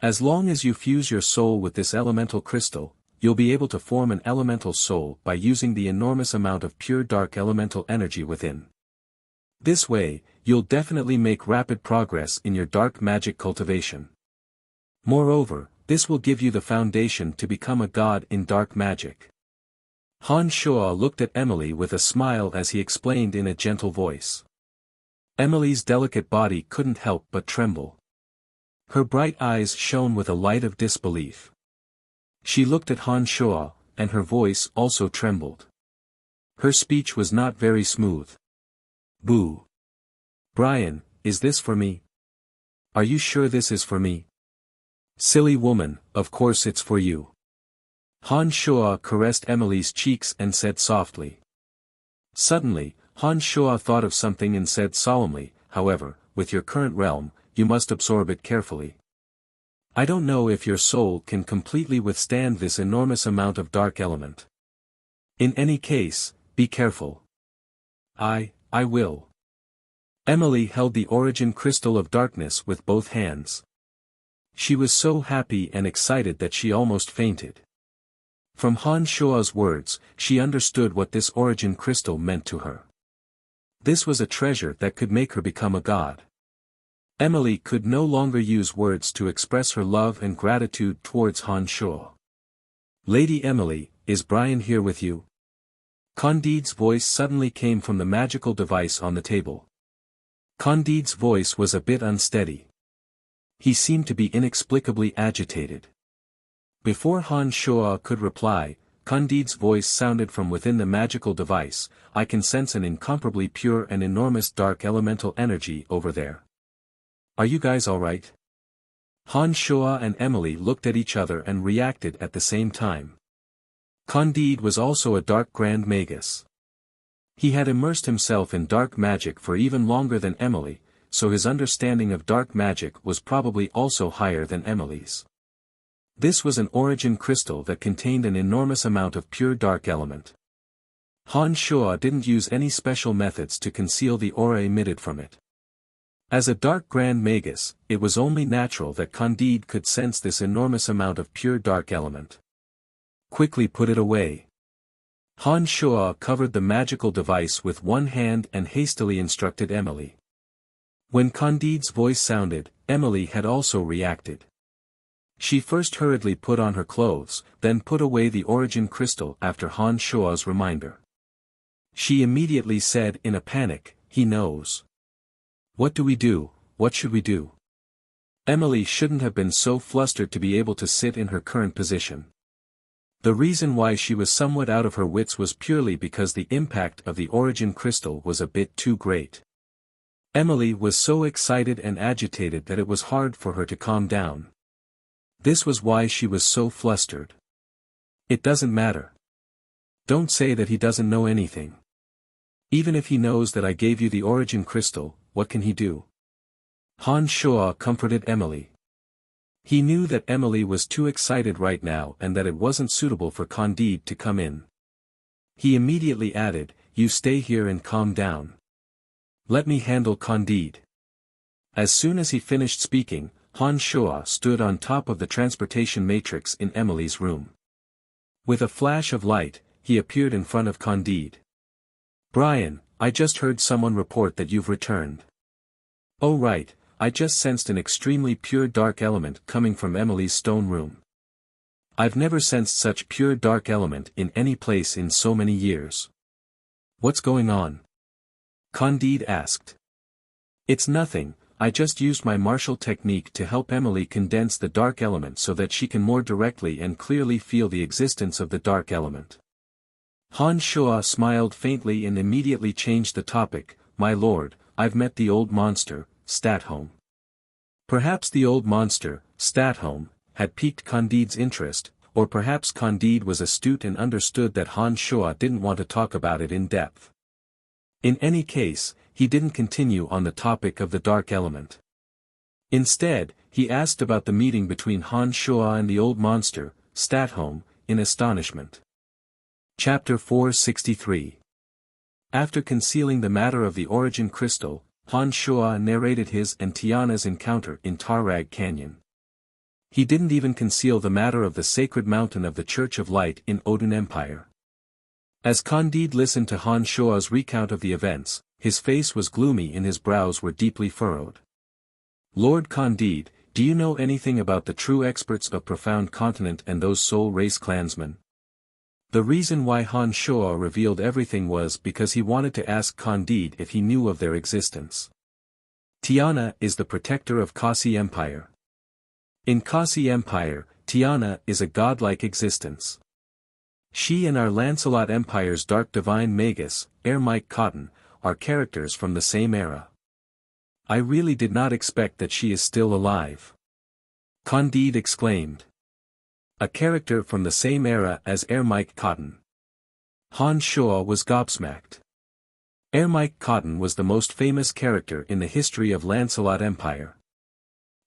[SPEAKER 1] As long as you fuse your soul with this elemental crystal, you'll be able to form an elemental soul by using the enormous amount of pure dark elemental energy within. This way, you'll definitely make rapid progress in your dark magic cultivation. Moreover, this will give you the foundation to become a god in dark magic. Han Shuo looked at Emily with a smile as he explained in a gentle voice. Emily's delicate body couldn't help but tremble. Her bright eyes shone with a light of disbelief. She looked at Han Shuo, and her voice also trembled. Her speech was not very smooth. Boo. Brian, is this for me? Are you sure this is for me? Silly woman, of course it's for you. Han Shuo caressed Emily's cheeks and said softly. Suddenly, Han Shuo thought of something and said solemnly, however, with your current realm, you must absorb it carefully. I don't know if your soul can completely withstand this enormous amount of dark element. In any case, be careful. I will. Emily held the origin crystal of darkness with both hands. She was so happy and excited that she almost fainted. From Han Shuo's words, she understood what this origin crystal meant to her. This was a treasure that could make her become a god. Emily could no longer use words to express her love and gratitude towards Han Shuo. Lady Emily, is Brian here with you? Candide's voice suddenly came from the magical device on the table. Candide's voice was a bit unsteady. He seemed to be inexplicably agitated. Before Han Shuo could reply, Candide's voice sounded from within the magical device. I can sense an incomparably pure and enormous dark elemental energy over there. Are you guys alright? Han Shuo and Emily looked at each other and reacted at the same time. Candide was also a dark grand magus. He had immersed himself in dark magic for even longer than Emily, so his understanding of dark magic was probably also higher than Emily's. This was an origin crystal that contained an enormous amount of pure dark element. Han Shuo didn't use any special methods to conceal the aura emitted from it. As a dark grand magus, it was only natural that Candide could sense this enormous amount of pure dark element. Quickly put it away. Han Shuo covered the magical device with one hand and hastily instructed Emily. When Candide's voice sounded, Emily had also reacted. She first hurriedly put on her clothes, then put away the origin crystal after Han Shuo's reminder. She immediately said in a panic, he knows. What do we do? What should we do? Emily shouldn't have been so flustered to be able to sit in her current position. The reason why she was somewhat out of her wits was purely because the impact of the origin crystal was a bit too great. Emily was so excited and agitated that it was hard for her to calm down. This was why she was so flustered. It doesn't matter. Don't say that he doesn't know anything. Even if he knows that I gave you the origin crystal, what can he do? Han Shuo comforted Emily. He knew that Emily was too excited right now and that it wasn't suitable for Candide to come in. He immediately added, you stay here and calm down. Let me handle Candide. As soon as he finished speaking, Han Shuo stood on top of the transportation matrix in Emily's room. With a flash of light, he appeared in front of Candide. Brian, I just heard someone report that you've returned. Oh right, I just sensed an extremely pure dark element coming from Emily's stone room. I've never sensed such pure dark element in any place in so many years. What's going on? Candide asked. It's nothing, I just used my martial technique to help Emily condense the dark element so that she can more directly and clearly feel the existence of the dark element. Han Shuo smiled faintly and immediately changed the topic. My lord, I've met the old monster, Statholm. Perhaps the old monster, Statholm, had piqued Candide's interest, or perhaps Candide was astute and understood that Han Shuo didn't want to talk about it in depth. In any case, he didn't continue on the topic of the dark element. Instead, he asked about the meeting between Han Shuo and the old monster, Statholm, in astonishment. Chapter 463. After concealing the matter of the origin crystal, Han Shuo narrated his and Tiana's encounter in Tarrag Canyon. He didn't even conceal the matter of the sacred mountain of the Church of Light in Odun Empire. As Candide listened to Han Shuo's recount of the events, his face was gloomy and his brows were deeply furrowed. Lord Candide, do you know anything about the true experts of Profound Continent and those Soul Race clansmen? The reason why Han Shuo revealed everything was because he wanted to ask Candide if he knew of their existence. Tiana is the protector of Kasi Empire. In Kasi Empire, Tiana is a godlike existence. She and our Lancelot Empire's Dark Divine Magus, Mike Cotton, are characters from the same era. I really did not expect that she is still alive. Candide exclaimed. A character from the same era as Mike Cotton. Han Shuo was gobsmacked. Mike Cotton was the most famous character in the history of Lancelot Empire.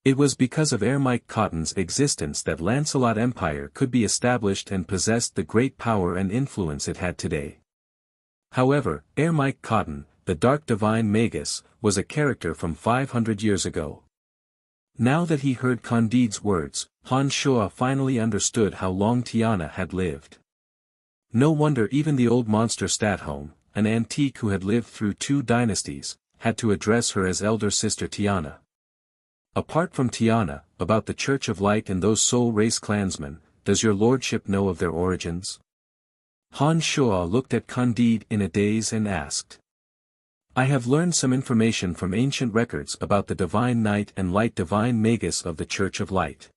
[SPEAKER 1] It was because of Mike Cotton's existence that Lancelot Empire could be established and possessed the great power and influence it had today. However, Mike Cotton, the Dark Divine Magus, was a character from 500 years ago. Now that he heard Candide's words, Han Shuo finally understood how long Tiana had lived. No wonder even the old monster Statholm, an antique who had lived through 2 dynasties, had to address her as elder sister Tiana. Apart from Tiana, about the Church of Light and those Soul Race clansmen, does your lordship know of their origins? Han Shuo looked at Candide in a daze and asked. I have learned some information from ancient records about the Divine Knight and Light Divine Magus of the Church of Light.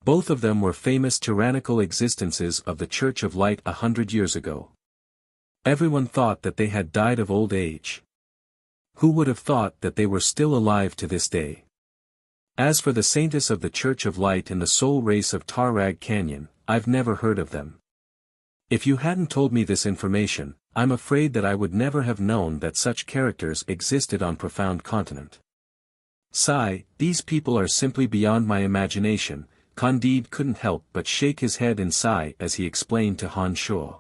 [SPEAKER 1] Both of them were famous tyrannical existences of the Church of Light 100 years ago. Everyone thought that they had died of old age. Who would have thought that they were still alive to this day? As for the saintess of the Church of Light and the soul race of Tarrag Canyon, I've never heard of them. If you hadn't told me this information, I'm afraid that I would never have known that such characters existed on Profound Continent. Sigh, these people are simply beyond my imagination. Candide couldn't help but shake his head and sigh as he explained to Han Shuo.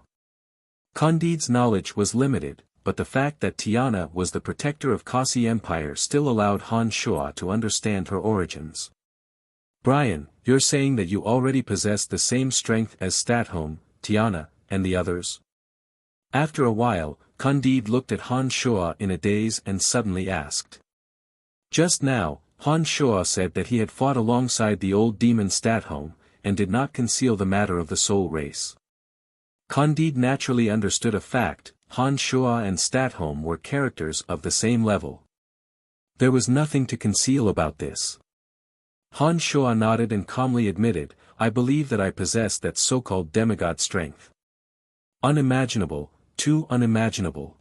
[SPEAKER 1] Candide's knowledge was limited, but the fact that Tiana was the protector of Kasi Empire still allowed Han Shuo to understand her origins. Brian, you're saying that you already possess the same strength as Statholm, Tiana, and the others? After a while, Candide looked at Han Shuo in a daze and suddenly asked. Just now, Han Shuo said that he had fought alongside the old demon Statholm, and did not conceal the matter of the soul race. Candide naturally understood a fact. Han Shuo and Statholm were characters of the same level. There was nothing to conceal about this. Han Shuo nodded and calmly admitted, I believe that I possess that so-called demigod strength. Unimaginable, too unimaginable.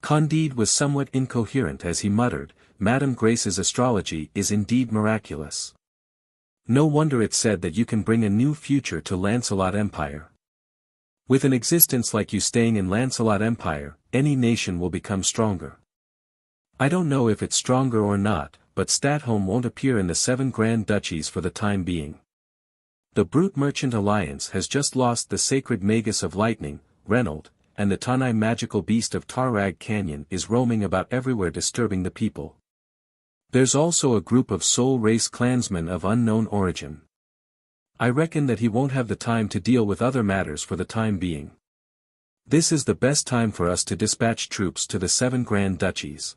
[SPEAKER 1] Candide was somewhat incoherent as he muttered, Madame Grace's astrology is indeed miraculous. No wonder it said that you can bring a new future to Lancelot Empire. With an existence like you staying in Lancelot Empire, any nation will become stronger. I don't know if it's stronger or not, but Statholm won't appear in the 7 Grand Duchies for the time being. The Brute Merchant Alliance has just lost the sacred Magus of Lightning, Reynold, and the Tanai magical beast of Tarrag Canyon is roaming about everywhere disturbing the people. There's also a group of soul race clansmen of unknown origin. I reckon that he won't have the time to deal with other matters for the time being. This is the best time for us to dispatch troops to the 7 Grand Duchies.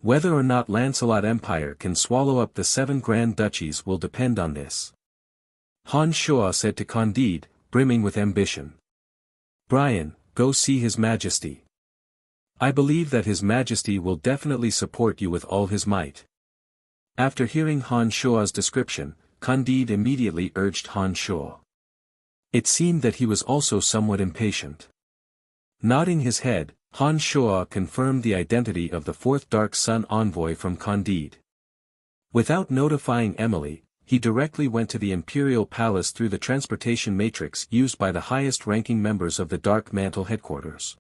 [SPEAKER 1] Whether or not Lancelot Empire can swallow up the 7 Grand Duchies will depend on this. Han Shuo said to Candide, brimming with ambition. Brian, go see His Majesty. I believe that His Majesty will definitely support you with all his might. After hearing Han Shuo's description, Candide immediately urged Han Shuo. It seemed that he was also somewhat impatient. Nodding his head, Han Shuo confirmed the identity of the 4th Dark Sun envoy from Candide. Without notifying Emily, he directly went to the Imperial Palace through the transportation matrix used by the highest-ranking members of the Dark Mantle headquarters.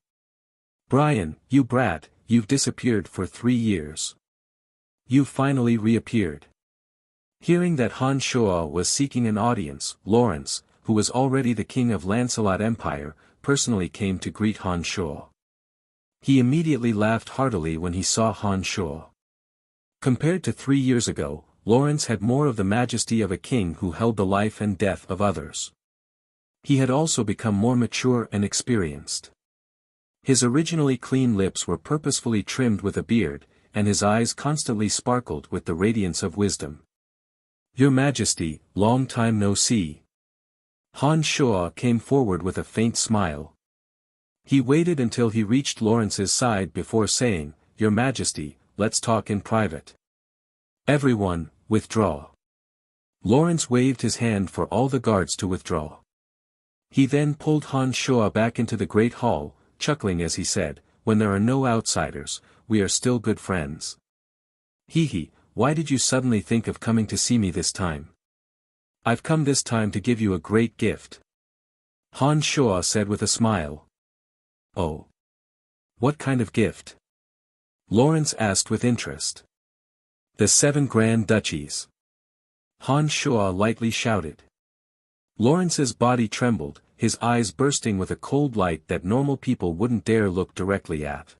[SPEAKER 1] Brian, you brat, you've disappeared for 3 years. You finally reappeared. Hearing that Han Shuo was seeking an audience, Lawrence, who was already the king of Lancelot Empire, personally came to greet Han Shuo. He immediately laughed heartily when he saw Han Shuo. Compared to 3 years ago, Lawrence had more of the majesty of a king who held the life and death of others. He had also become more mature and experienced. His originally clean lips were purposefully trimmed with a beard, and his eyes constantly sparkled with the radiance of wisdom. Your Majesty, long time no see. Han Shuo came forward with a faint smile. He waited until he reached Lawrence's side before saying, Your Majesty, let's talk in private. Everyone, withdraw. Lawrence waved his hand for all the guards to withdraw. He then pulled Han Shuo back into the great hall, chuckling as he said, When there are no outsiders, we are still good friends. Hee, why did you suddenly think of coming to see me this time? I've come this time to give you a great gift. Han Shuo said with a smile. Oh. What kind of gift? Lawrence asked with interest. The 7 Grand Duchies. Han Shuo lightly shouted. Lawrence's body trembled, his eyes bursting with a cold light that normal people wouldn't dare look directly at.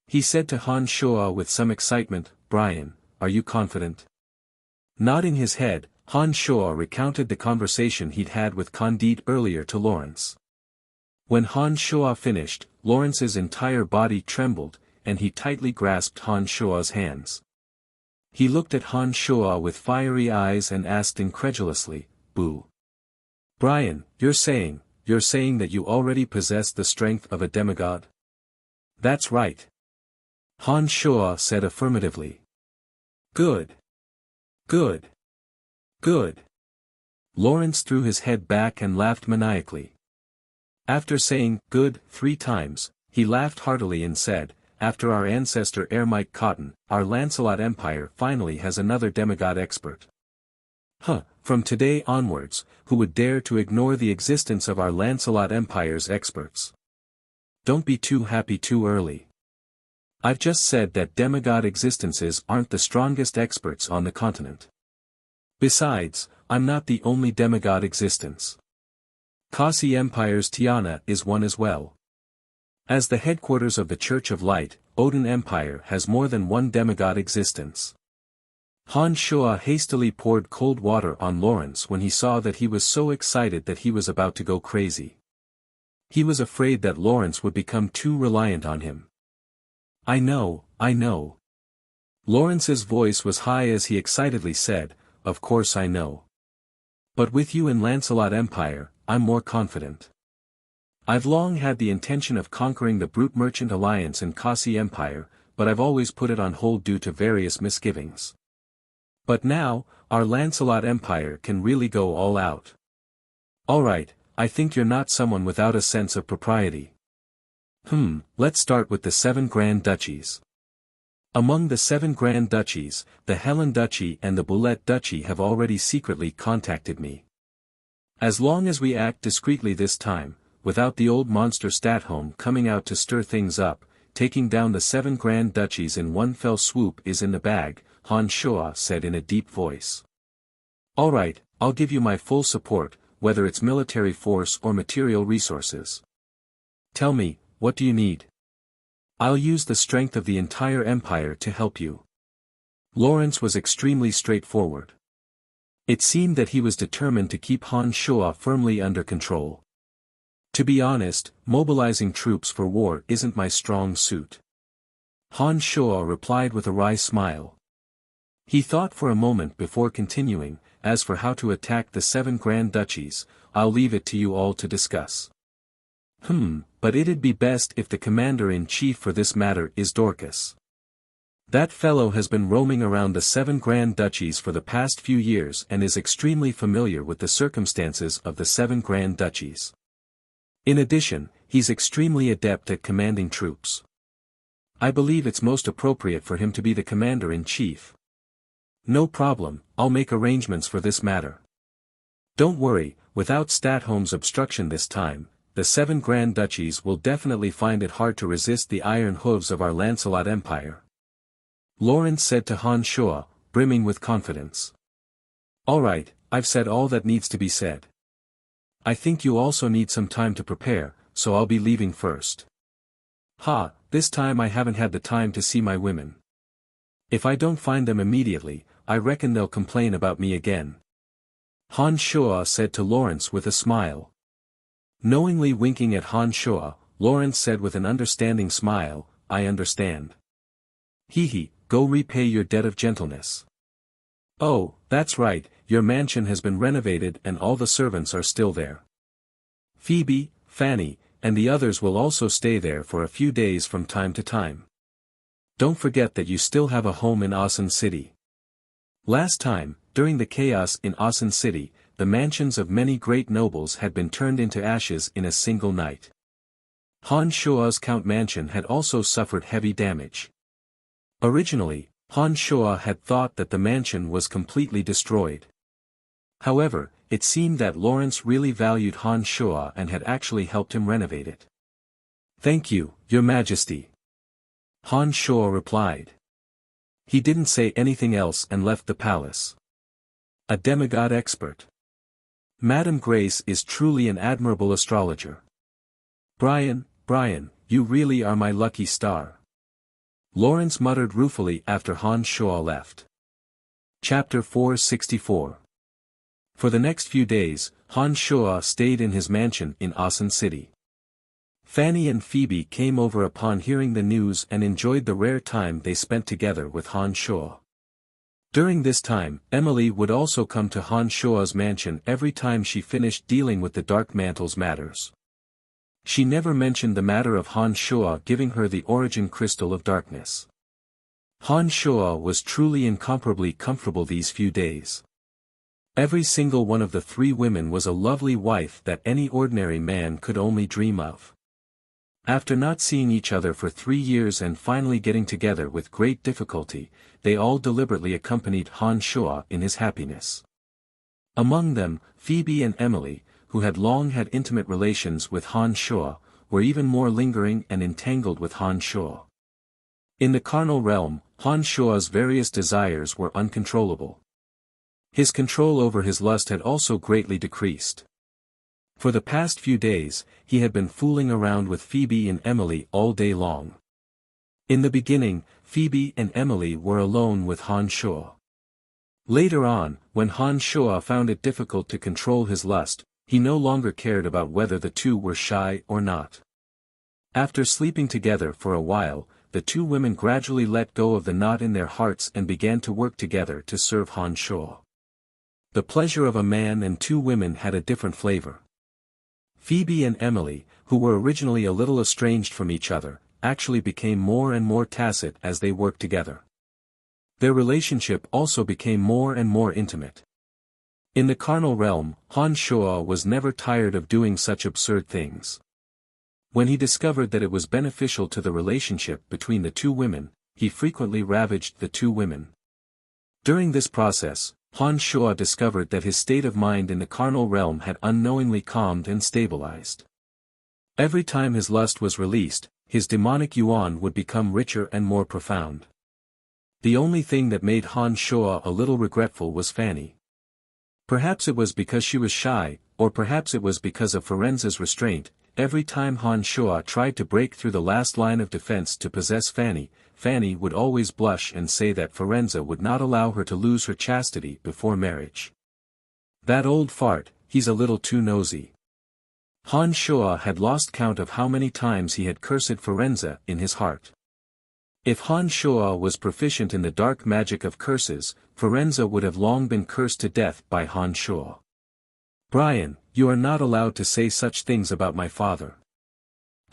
[SPEAKER 1] He said to Han Shuo with some excitement, Brian, are you confident? Nodding his head, Han Shuo recounted the conversation he'd had with Candide earlier to Lawrence. When Han Shuo finished, Lawrence's entire body trembled, and he tightly grasped Han Shuo's hands. He looked at Han Shuo with fiery eyes and asked incredulously, Boo. Brian, you're saying that you already possess the strength of a demigod? That's right. Han Shuo said affirmatively. Good. Good. Good. Lawrence threw his head back and laughed maniacally. After saying, good, 3 times, he laughed heartily and said, after our ancestor Ermite Cotton, our Lancelot Empire finally has another demigod expert. From today onwards, who would dare to ignore the existence of our Lancelot Empire's experts? Don't be too happy too early. I've just said that demigod existences aren't the strongest experts on the continent. Besides, I'm not the only demigod existence. Kasi Empire's Tiana is one as well. As the headquarters of the Church of Light, Odin Empire has more than one demigod existence. Han Shuo hastily poured cold water on Lawrence when he saw that he was so excited that he was about to go crazy. He was afraid that Lawrence would become too reliant on him. I know. Lawrence's voice was high as he excitedly said, Of course I know. But with you in Lancelot Empire, I'm more confident. I've long had the intention of conquering the Brute Merchant Alliance and Kasi Empire, but I've always put it on hold due to various misgivings. But now, our Lancelot Empire can really go all out. Alright, I think you're not someone without a sense of propriety. Let's start with the 7 Grand Duchies. Among the 7 Grand Duchies, the Helen Duchy and the Boulette Duchy have already secretly contacted me. As long as we act discreetly this time, without the old monster Statholm coming out to stir things up, taking down the 7 Grand Duchies in one fell swoop is in the bag, Han Shuo said in a deep voice. Alright, I'll give you my full support, whether it's military force or material resources. Tell me, what do you need? I'll use the strength of the entire empire to help you. Lawrence was extremely straightforward. It seemed that he was determined to keep Han Shuo firmly under control. To be honest, mobilizing troops for war isn't my strong suit. Han Shuo replied with a wry smile. He thought for a moment before continuing, as for how to attack the 7 grand duchies, I'll leave it to you all to discuss. But it'd be best if the commander-in-chief for this matter is Dorcas. That fellow has been roaming around the 7 grand duchies for the past few years and is extremely familiar with the circumstances of the 7 grand duchies. In addition, he's extremely adept at commanding troops. I believe it's most appropriate for him to be the commander-in-chief. No problem, I'll make arrangements for this matter. Don't worry, without Statholm's obstruction this time, the 7 grand duchies will definitely find it hard to resist the iron hooves of our Lancelot Empire. Lawrence said to Han Shuo, brimming with confidence. All right, I've said all that needs to be said. I think you also need some time to prepare, so I'll be leaving first. This time I haven't had the time to see my women. If I don't find them immediately, I reckon they'll complain about me again. Han Shuo said to Lawrence with a smile. Knowingly winking at Han Shuo, Lawrence said with an understanding smile, I understand. Go repay your debt of gentleness. Oh, that's right, your mansion has been renovated and all the servants are still there. Phoebe, Fanny, and the others will also stay there for a few days from time to time. Don't forget that you still have a home in Asen City. Last time, during the chaos in Asen City, the mansions of many great nobles had been turned into ashes in a single night. Han Shuo's Count Mansion had also suffered heavy damage. Originally, Han Shuo had thought that the mansion was completely destroyed. However, it seemed that Lawrence really valued Han Shuo and had actually helped him renovate it. Thank you, Your Majesty. Han Shuo replied. He didn't say anything else and left the palace. A demigod expert. Madame Grace is truly an admirable astrologer. Brian, you really are my lucky star. Lawrence muttered ruefully after Han Shuo left. Chapter 464. For the next few days, Han Shuo stayed in his mansion in Asen City. Fanny and Phoebe came over upon hearing the news and enjoyed the rare time they spent together with Han Shuo. During this time, Emily would also come to Han Shuo's mansion every time she finished dealing with the Dark Mantle's matters. She never mentioned the matter of Han Shuo giving her the origin crystal of darkness. Han Shuo was truly incomparably comfortable these few days. Every single one of the 3 women was a lovely wife that any ordinary man could only dream of. After not seeing each other for 3 years and finally getting together with great difficulty, they all deliberately accompanied Han Shuo in his happiness. Among them, Phoebe and Emily, who had long had intimate relations with Han Shuo, were even more lingering and entangled with Han Shuo. In the carnal realm, Han Shuo's various desires were uncontrollable. His control over his lust had also greatly decreased. For the past few days, he had been fooling around with Phoebe and Emily all day long. In the beginning, Phoebe and Emily were alone with Han Shuo. Later on, when Han Shuo found it difficult to control his lust, he no longer cared about whether the two were shy or not. After sleeping together for a while, the 2 women gradually let go of the knot in their hearts and began to work together to serve Han Shuo. The pleasure of a man and 2 women had a different flavor. Phoebe and Emily, who were originally a little estranged from each other, actually became more and more tacit as they worked together. Their relationship also became more and more intimate. In the carnal realm, Han Shuo was never tired of doing such absurd things. When he discovered that it was beneficial to the relationship between the 2 women, he frequently ravaged the 2 women. During this process, Han Shuo discovered that his state of mind in the carnal realm had unknowingly calmed and stabilized. Every time his lust was released, his demonic yuan would become richer and more profound. The only thing that made Han Shuo a little regretful was Fanny. Perhaps it was because she was shy, or perhaps it was because of Firenze's restraint. Every time Han Shuo tried to break through the last line of defense to possess Fanny, Fanny would always blush and say that Firenze would not allow her to lose her chastity before marriage. That old fart, he's a little too nosy. Han Shuo had lost count of how many times he had cursed Firenze in his heart. If Han Shuo was proficient in the dark magic of curses, Firenze would have long been cursed to death by Han Shuo. Brian, you are not allowed to say such things about my father.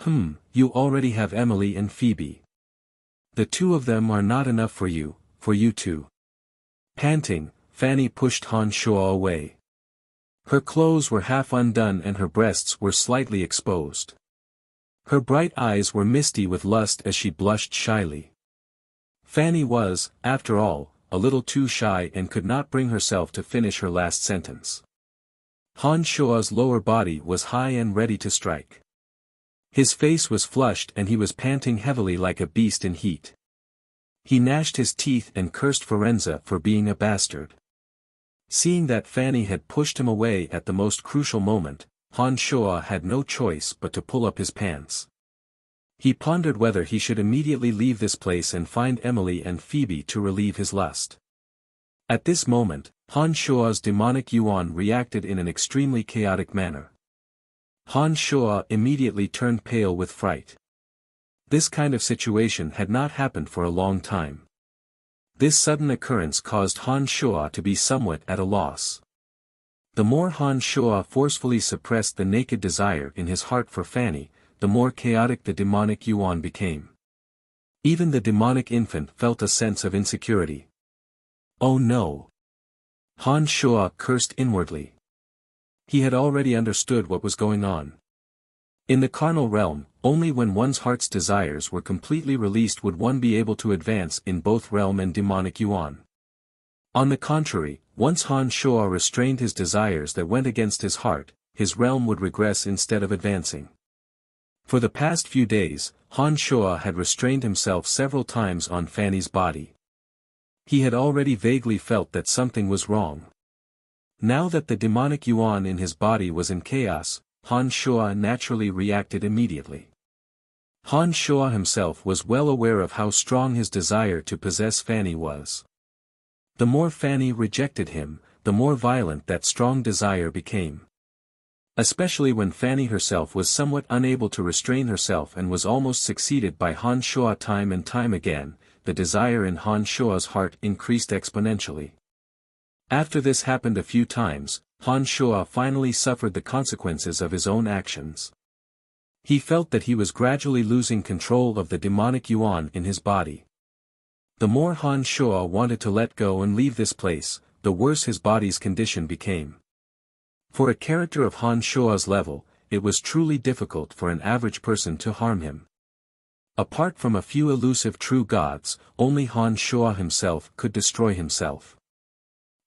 [SPEAKER 1] You already have Emily and Phoebe. The two of them are not enough for you too. Panting, Fanny pushed Han Shuo away. Her clothes were half undone and her breasts were slightly exposed. Her bright eyes were misty with lust as she blushed shyly. Fanny was, after all, a little too shy and could not bring herself to finish her last sentence. Han Shuo's lower body was high and ready to strike. His face was flushed and he was panting heavily like a beast in heat. He gnashed his teeth and cursed Firenze for being a bastard. Seeing that Fanny had pushed him away at the most crucial moment, Han Shuo had no choice but to pull up his pants. He pondered whether he should immediately leave this place and find Emily and Phoebe to relieve his lust. At this moment, Han Shuo's demonic yuan reacted in an extremely chaotic manner. Han Shuo immediately turned pale with fright. This kind of situation had not happened for a long time. This sudden occurrence caused Han Shuo to be somewhat at a loss. The more Han Shuo forcefully suppressed the naked desire in his heart for Fanny, the more chaotic the demonic yuan became. Even the demonic infant felt a sense of insecurity. Oh no! Han Shuo cursed inwardly. He had already understood what was going on. In the carnal realm, only when one's heart's desires were completely released would one be able to advance in both realm and demonic yuan. On the contrary, once Han Shuo restrained his desires that went against his heart, his realm would regress instead of advancing. For the past few days, Han Shuo had restrained himself several times on Fanny's body. He had already vaguely felt that something was wrong. Now that the demonic yuan in his body was in chaos, Han Shuo naturally reacted immediately. Han Shuo himself was well aware of how strong his desire to possess Fanny was. The more Fanny rejected him, the more violent that strong desire became. Especially when Fanny herself was somewhat unable to restrain herself and was almost succeeded by Han Shuo time and time again, the desire in Han Shuo's heart increased exponentially. After this happened a few times, Han Shuo finally suffered the consequences of his own actions. He felt that he was gradually losing control of the demonic yuan in his body. The more Han Shuo wanted to let go and leave this place, the worse his body's condition became. For a character of Han Shuo's level, it was truly difficult for an average person to harm him. Apart from a few elusive true gods, only Han Shuo himself could destroy himself.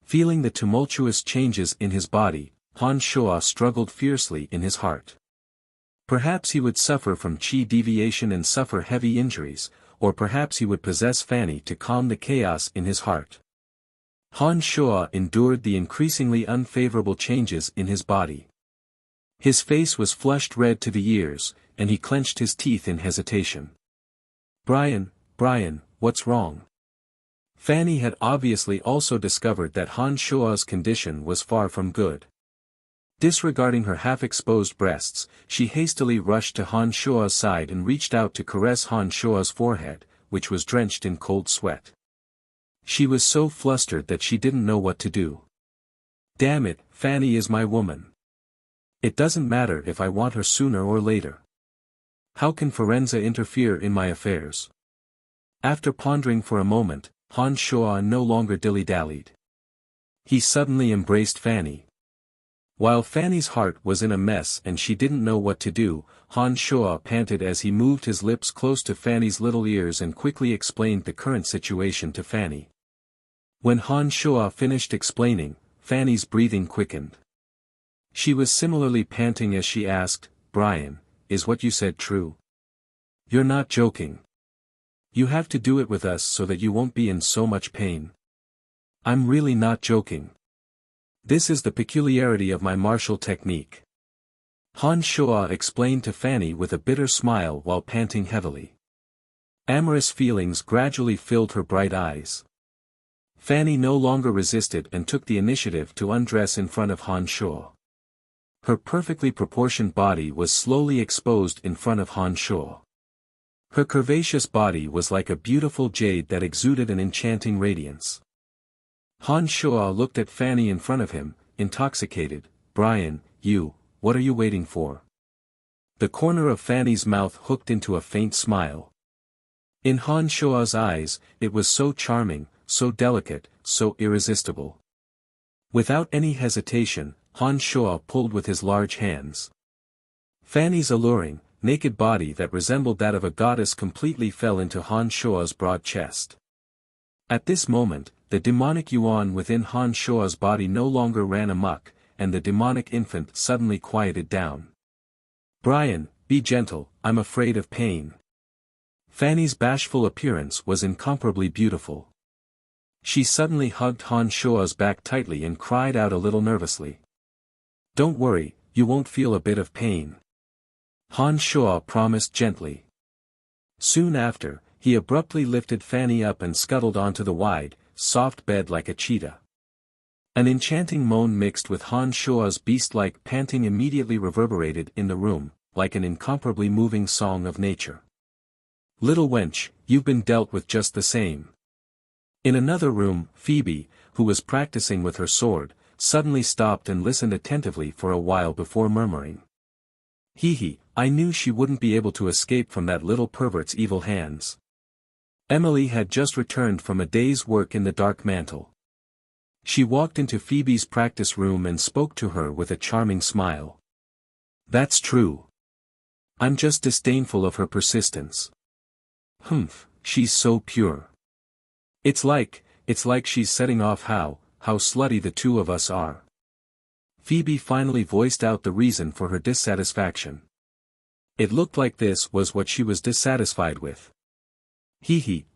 [SPEAKER 1] Feeling the tumultuous changes in his body, Han Shuo struggled fiercely in his heart. Perhaps he would suffer from qi deviation and suffer heavy injuries, or perhaps he would possess Fanny to calm the chaos in his heart. Han Shuo endured the increasingly unfavorable changes in his body. His face was flushed red to the ears, and he clenched his teeth in hesitation. Brian, what's wrong? Fanny had obviously also discovered that Han Shuo's condition was far from good. Disregarding her half-exposed breasts, she hastily rushed to Han Shuo's side and reached out to caress Han Shuo's forehead, which was drenched in cold sweat. She was so flustered that she didn't know what to do. Damn it, Fanny is my woman. It doesn't matter if I want her sooner or later. How can Firenze interfere in my affairs? After pondering for a moment, Han Shuo no longer dilly-dallied. He suddenly embraced Fanny. While Fanny's heart was in a mess and she didn't know what to do, Han Shuo panted as he moved his lips close to Fanny's little ears and quickly explained the current situation to Fanny. When Han Shuo finished explaining, Fanny's breathing quickened. She was similarly panting as she asked, Brian, is what you said true? You're not joking. You have to do it with us so that you won't be in so much pain. I'm really not joking. This is the peculiarity of my martial technique. Han Shuo explained to Fanny with a bitter smile while panting heavily. Amorous feelings gradually filled her bright eyes. Fanny no longer resisted and took the initiative to undress in front of Han Shuo. Her perfectly proportioned body was slowly exposed in front of Han Shuo. Her curvaceous body was like a beautiful jade that exuded an enchanting radiance. Han Shuo looked at Fanny in front of him, intoxicated. Brian, what are you waiting for? The corner of Fanny's mouth hooked into a faint smile. In Han Shuo's eyes, it was so charming, so delicate, so irresistible. Without any hesitation, Han Shuo pulled with his large hands. Fanny's alluring, naked body that resembled that of a goddess completely fell into Han Shuo's broad chest. At this moment, the demonic yuan within Han Shuo's body no longer ran amok, and the demonic infant suddenly quieted down. Brian, be gentle, I'm afraid of pain. Fanny's bashful appearance was incomparably beautiful. She suddenly hugged Han Shuo's back tightly and cried out a little nervously. Don't worry, you won't feel a bit of pain. Han Shuo promised gently. Soon after, he abruptly lifted Fanny up and scuttled onto the wide, soft bed like a cheetah. An enchanting moan mixed with Han Shuo's beast-like panting immediately reverberated in the room, like an incomparably moving song of nature. Little wench, you've been dealt with just the same. In another room, Phoebe, who was practicing with her sword, suddenly stopped and listened attentively for a while before murmuring. I knew she wouldn't be able to escape from that little pervert's evil hands. Emily had just returned from a day's work in the dark mantle. She walked into Phoebe's practice room and spoke to her with a charming smile. That's true. I'm just disdainful of her persistence. She's so pure. It's like she's setting off how slutty the two of us are. Phoebe finally voiced out the reason for her dissatisfaction. It looked like this was what she was dissatisfied with.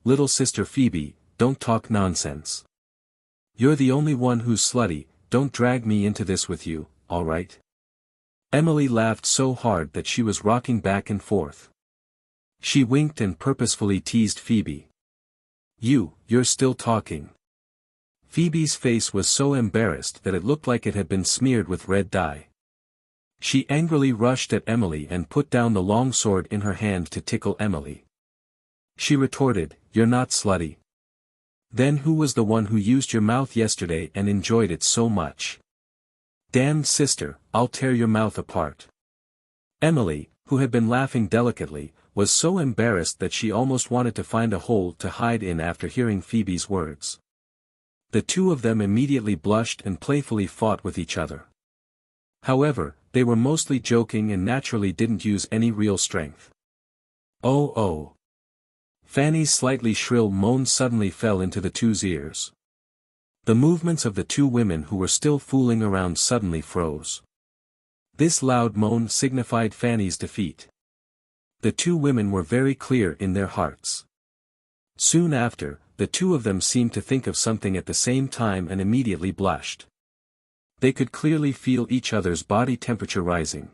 [SPEAKER 1] Little sister Phoebe, don't talk nonsense. You're the only one who's slutty, don't drag me into this with you, alright? Emily laughed so hard that she was rocking back and forth. She winked and purposefully teased Phoebe. You're still talking. Phoebe's face was so embarrassed that it looked like it had been smeared with red dye. She angrily rushed at Emily and put down the long sword in her hand to tickle Emily. She retorted, You're not slutty. Then who was the one who used your mouth yesterday and enjoyed it so much? Damned sister, I'll tear your mouth apart. Emily, who had been laughing delicately, was so embarrassed that she almost wanted to find a hole to hide in after hearing Phoebe's words. The two of them immediately blushed and playfully fought with each other. However, they were mostly joking and naturally didn't use any real strength. Oh. Fanny's slightly shrill moan suddenly fell into the two's ears. The movements of the two women who were still fooling around suddenly froze. This loud moan signified Fanny's defeat. The two women were very clear in their hearts. Soon after, the two of them seemed to think of something at the same time and immediately blushed. They could clearly feel each other's body temperature rising.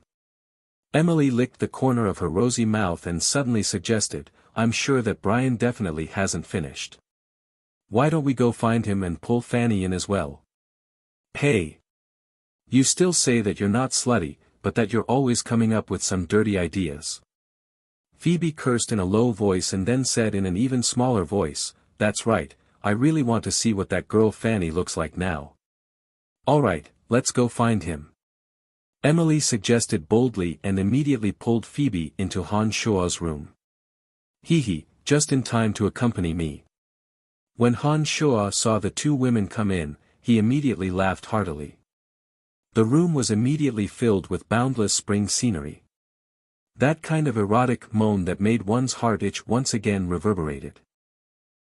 [SPEAKER 1] Emily licked the corner of her rosy mouth and suddenly suggested, I'm sure that Brian definitely hasn't finished. Why don't we go find him and pull Fanny in as well? Hey! You still say that you're not slutty, but that you're always coming up with some dirty ideas. Phoebe cursed in a low voice and then said in an even smaller voice, That's right, I really want to see what that girl Fanny looks like now. Alright, let's go find him. Emily suggested boldly and immediately pulled Phoebe into Han Shuo's room. Just in time to accompany me. When Han Shuo saw the two women come in, he immediately laughed heartily. The room was immediately filled with boundless spring scenery. That kind of erotic moan that made one's heart itch once again reverberated.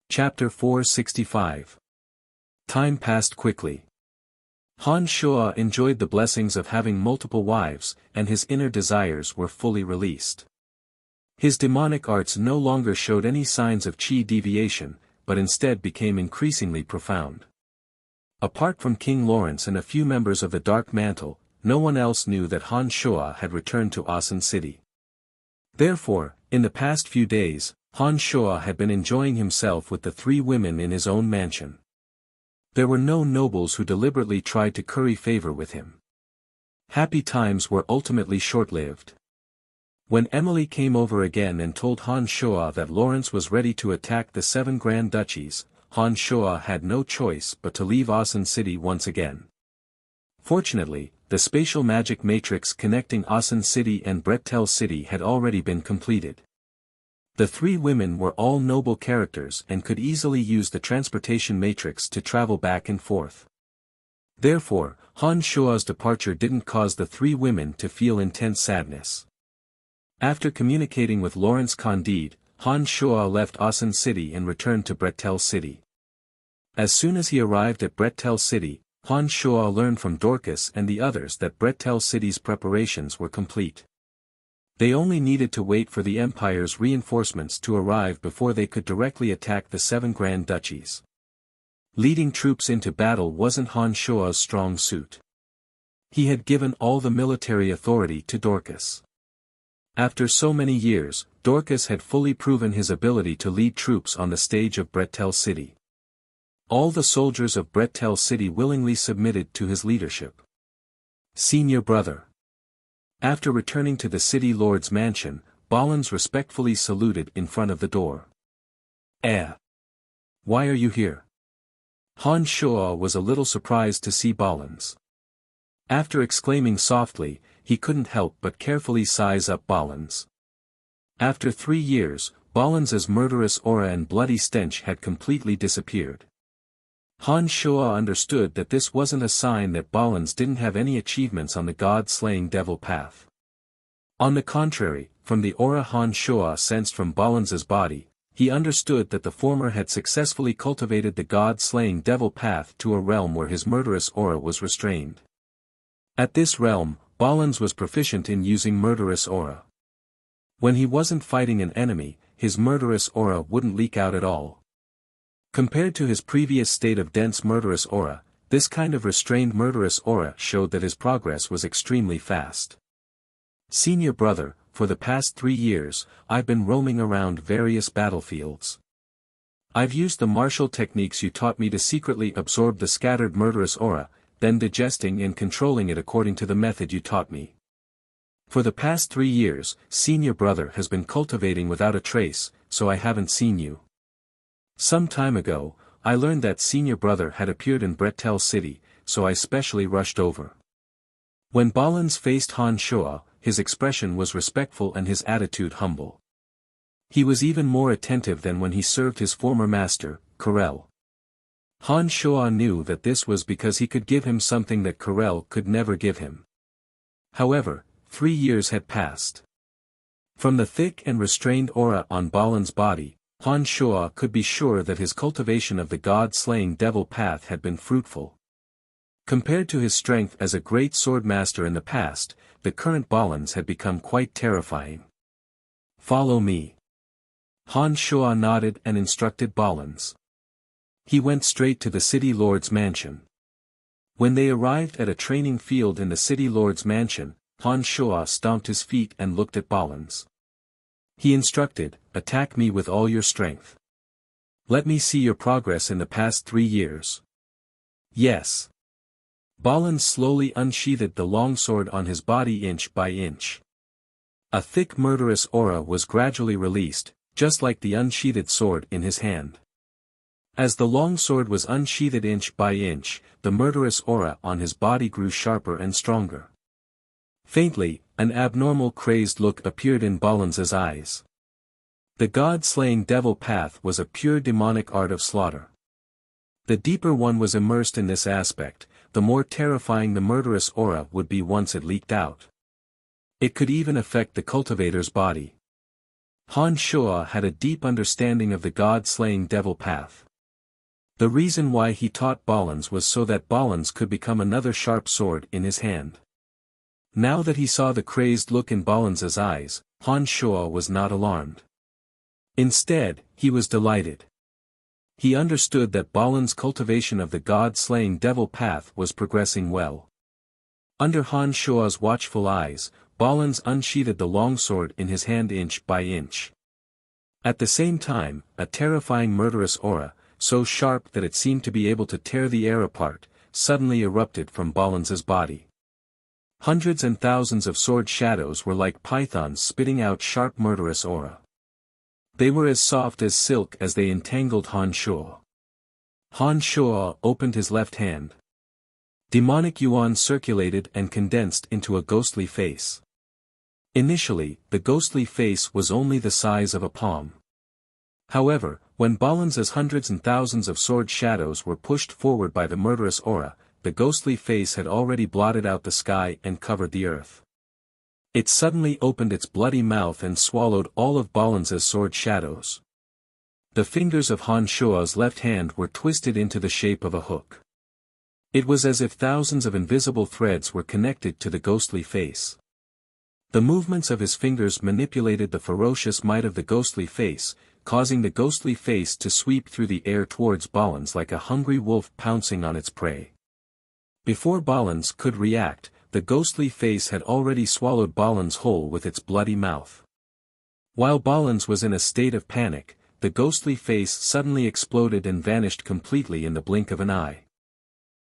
[SPEAKER 1] Chapter 465. Time passed quickly. Han Shuo enjoyed the blessings of having multiple wives, and his inner desires were fully released. His demonic arts no longer showed any signs of chi deviation, but instead became increasingly profound. Apart from King Lawrence and a few members of the Dark Mantle, no one else knew that Han Shuo had returned to Asan City. Therefore, in the past few days, Han Shuo had been enjoying himself with the three women in his own mansion. There were no nobles who deliberately tried to curry favor with him. Happy times were ultimately short-lived. When Emily came over again and told Han Shuo that Lawrence was ready to attack the 7 Grand Duchies, Han Shuo had no choice but to leave Asan City once again. Fortunately, the spatial magic matrix connecting Asan City and Bretel City had already been completed. The 3 women were all noble characters and could easily use the transportation matrix to travel back and forth. Therefore, Han Shuo's departure didn't cause the 3 women to feel intense sadness. After communicating with Lawrence Candide, Han Shuo left Asan City and returned to Bretel City. As soon as he arrived at Bretel City, Han Shuo learned from Dorcas and the others that Bretel City's preparations were complete. They only needed to wait for the Empire's reinforcements to arrive before they could directly attack the 7 Grand Duchies. Leading troops into battle wasn't Han Shuo's strong suit. He had given all the military authority to Dorcas. After so many years, Dorcas had fully proven his ability to lead troops on the stage of Bretel City. All the soldiers of Bretel City willingly submitted to his leadership. Senior brother. After returning to the city lord's mansion, Ballins respectfully saluted in front of the door. Why are you here? Han Shuo was a little surprised to see Ballins. After exclaiming softly, he couldn't help but carefully size up Ballins. After 3 years, Ballins's murderous aura and bloody stench had completely disappeared. Han Shuo understood that this wasn't a sign that Ballins didn't have any achievements on the god-slaying devil path. On the contrary, from the aura Han Shuo sensed from Ballins's body, he understood that the former had successfully cultivated the god-slaying devil path to a realm where his murderous aura was restrained. At this realm, Ballins was proficient in using murderous aura. When he wasn't fighting an enemy, his murderous aura wouldn't leak out at all. Compared to his previous state of dense murderous aura, this kind of restrained murderous aura showed that his progress was extremely fast. Senior brother, for the past 3 years, I've been roaming around various battlefields. I've used the martial techniques you taught me to secretly absorb the scattered murderous aura, then digesting and controlling it according to the method you taught me. For the past 3 years, senior brother has been cultivating without a trace, so I haven't seen you. Some time ago, I learned that senior brother had appeared in Bretel City, so I specially rushed over. When Ballins faced Han Shuo, his expression was respectful and his attitude humble. He was even more attentive than when he served his former master, Corel. Han Shuo knew that this was because he could give him something that Corel could never give him. However, 3 years had passed. From the thick and restrained aura on Ballins's body, Han Shuo could be sure that his cultivation of the god-slaying devil path had been fruitful. Compared to his strength as a great sword master in the past, the current Ballins had become quite terrifying. Follow me. Han Shuo nodded and instructed Ballins. He went straight to the city lord's mansion. When they arrived at a training field in the city lord's mansion, Han Shuo stomped his feet and looked at Ballins. He instructed, attack me with all your strength. Let me see your progress in the past 3 years. Yes. Ballins slowly unsheathed the longsword on his body inch by inch. A thick murderous aura was gradually released, just like the unsheathed sword in his hand. As the longsword was unsheathed inch by inch, the murderous aura on his body grew sharper and stronger. Faintly, an abnormal crazed look appeared in Ballins's eyes. The god-slaying devil path was a pure demonic art of slaughter. The deeper one was immersed in this aspect, the more terrifying the murderous aura would be once it leaked out. It could even affect the cultivator's body. Han Shuo had a deep understanding of the god-slaying devil path. The reason why he taught Ballins was so that Ballins could become another sharp sword in his hand. Now that he saw the crazed look in Ballins's eyes, Han Shuo was not alarmed. Instead, he was delighted. He understood that Ballins's cultivation of the god-slaying devil path was progressing well. Under Han Shuo's watchful eyes, Ballins unsheathed the longsword in his hand inch by inch. At the same time, a terrifying murderous aura, so sharp that it seemed to be able to tear the air apart, suddenly erupted from Ballins's body. Hundreds and thousands of sword shadows were like pythons spitting out sharp murderous aura. They were as soft as silk as they entangled Han Shuo. Han Shuo opened his left hand. Demonic yuan circulated and condensed into a ghostly face. Initially, the ghostly face was only the size of a palm. However, when Balanza's hundreds and thousands of sword shadows were pushed forward by the murderous aura, the ghostly face had already blotted out the sky and covered the earth. It suddenly opened its bloody mouth and swallowed all of Balanza's sword shadows. The fingers of Han Shuo's left hand were twisted into the shape of a hook. It was as if thousands of invisible threads were connected to the ghostly face. The movements of his fingers manipulated the ferocious might of the ghostly face, causing the ghostly face to sweep through the air towards Balanz like a hungry wolf pouncing on its prey. Before Balanz could react, the ghostly face had already swallowed Balanz whole with its bloody mouth. While Balanz was in a state of panic, the ghostly face suddenly exploded and vanished completely in the blink of an eye.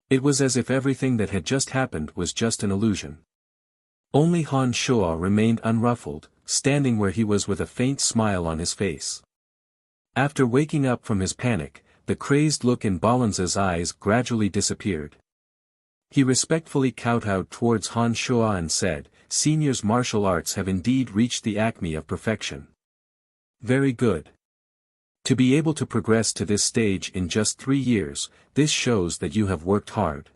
[SPEAKER 1] It was as if everything that had just happened was just an illusion. Only Han Shuo remained unruffled, standing where he was with a faint smile on his face. After waking up from his panic, the crazed look in Balanza's eyes gradually disappeared. He respectfully kowtowed towards Han Shuo and said, "Senior's martial arts have indeed reached the acme of perfection. Very good. To be able to progress to this stage in just 3 years, this shows that you have worked hard."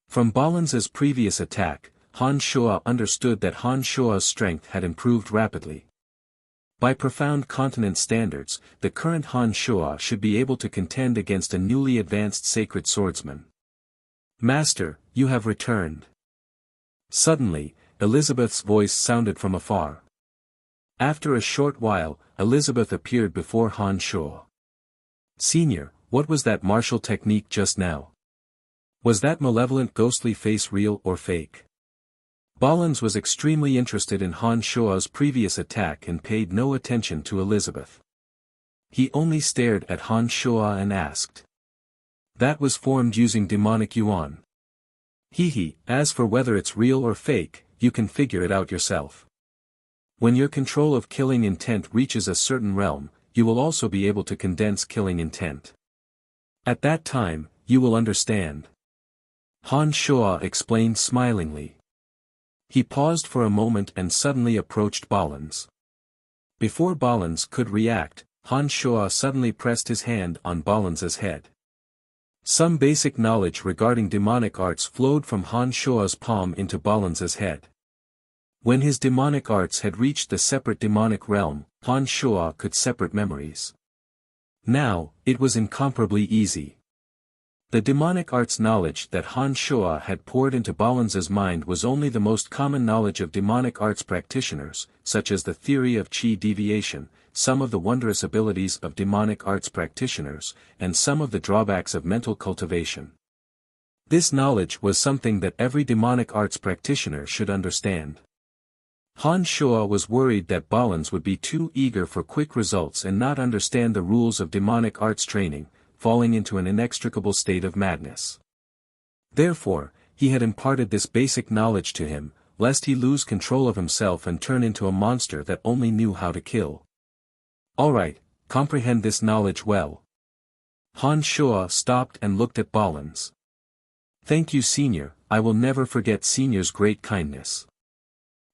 [SPEAKER 1] From Balanza's previous attack, Han Shuo understood that Han Shuo's strength had improved rapidly. By profound continent standards, the current Han Shuo should be able to contend against a newly advanced sacred swordsman. "Master, you have returned." Suddenly, Elizabeth's voice sounded from afar. After a short while, Elizabeth appeared before Han Shuo. "Senior, what was that martial technique just now? Was that malevolent ghostly face real or fake?" Balanz was extremely interested in Han Shuo's previous attack and paid no attention to Elizabeth. He only stared at Han Shuo and asked. "That was formed using demonic yuan. Hehe, as for whether it's real or fake, you can figure it out yourself. When your control of killing intent reaches a certain realm, you will also be able to condense killing intent. At that time, you will understand." Han Shuo explained smilingly. He paused for a moment and suddenly approached Balanz. Before Balanz could react, Han Shuo suddenly pressed his hand on Balanz's head. Some basic knowledge regarding demonic arts flowed from Han Shuo's palm into Balanz's head. When his demonic arts had reached the separate demonic realm, Han Shuo could separate memories. Now, it was incomparably easy. The demonic arts knowledge that Han Shuo had poured into Balanz's mind was only the most common knowledge of demonic arts practitioners, such as the theory of qi deviation, some of the wondrous abilities of demonic arts practitioners, and some of the drawbacks of mental cultivation. This knowledge was something that every demonic arts practitioner should understand. Han Shuo was worried that Balanz would be too eager for quick results and not understand the rules of demonic arts training, falling into an inextricable state of madness. Therefore, he had imparted this basic knowledge to him, lest he lose control of himself and turn into a monster that only knew how to kill. "Alright, comprehend this knowledge well." Han Shuo stopped and looked at Balanz. "Thank you, Senior, I will never forget Senior's great kindness."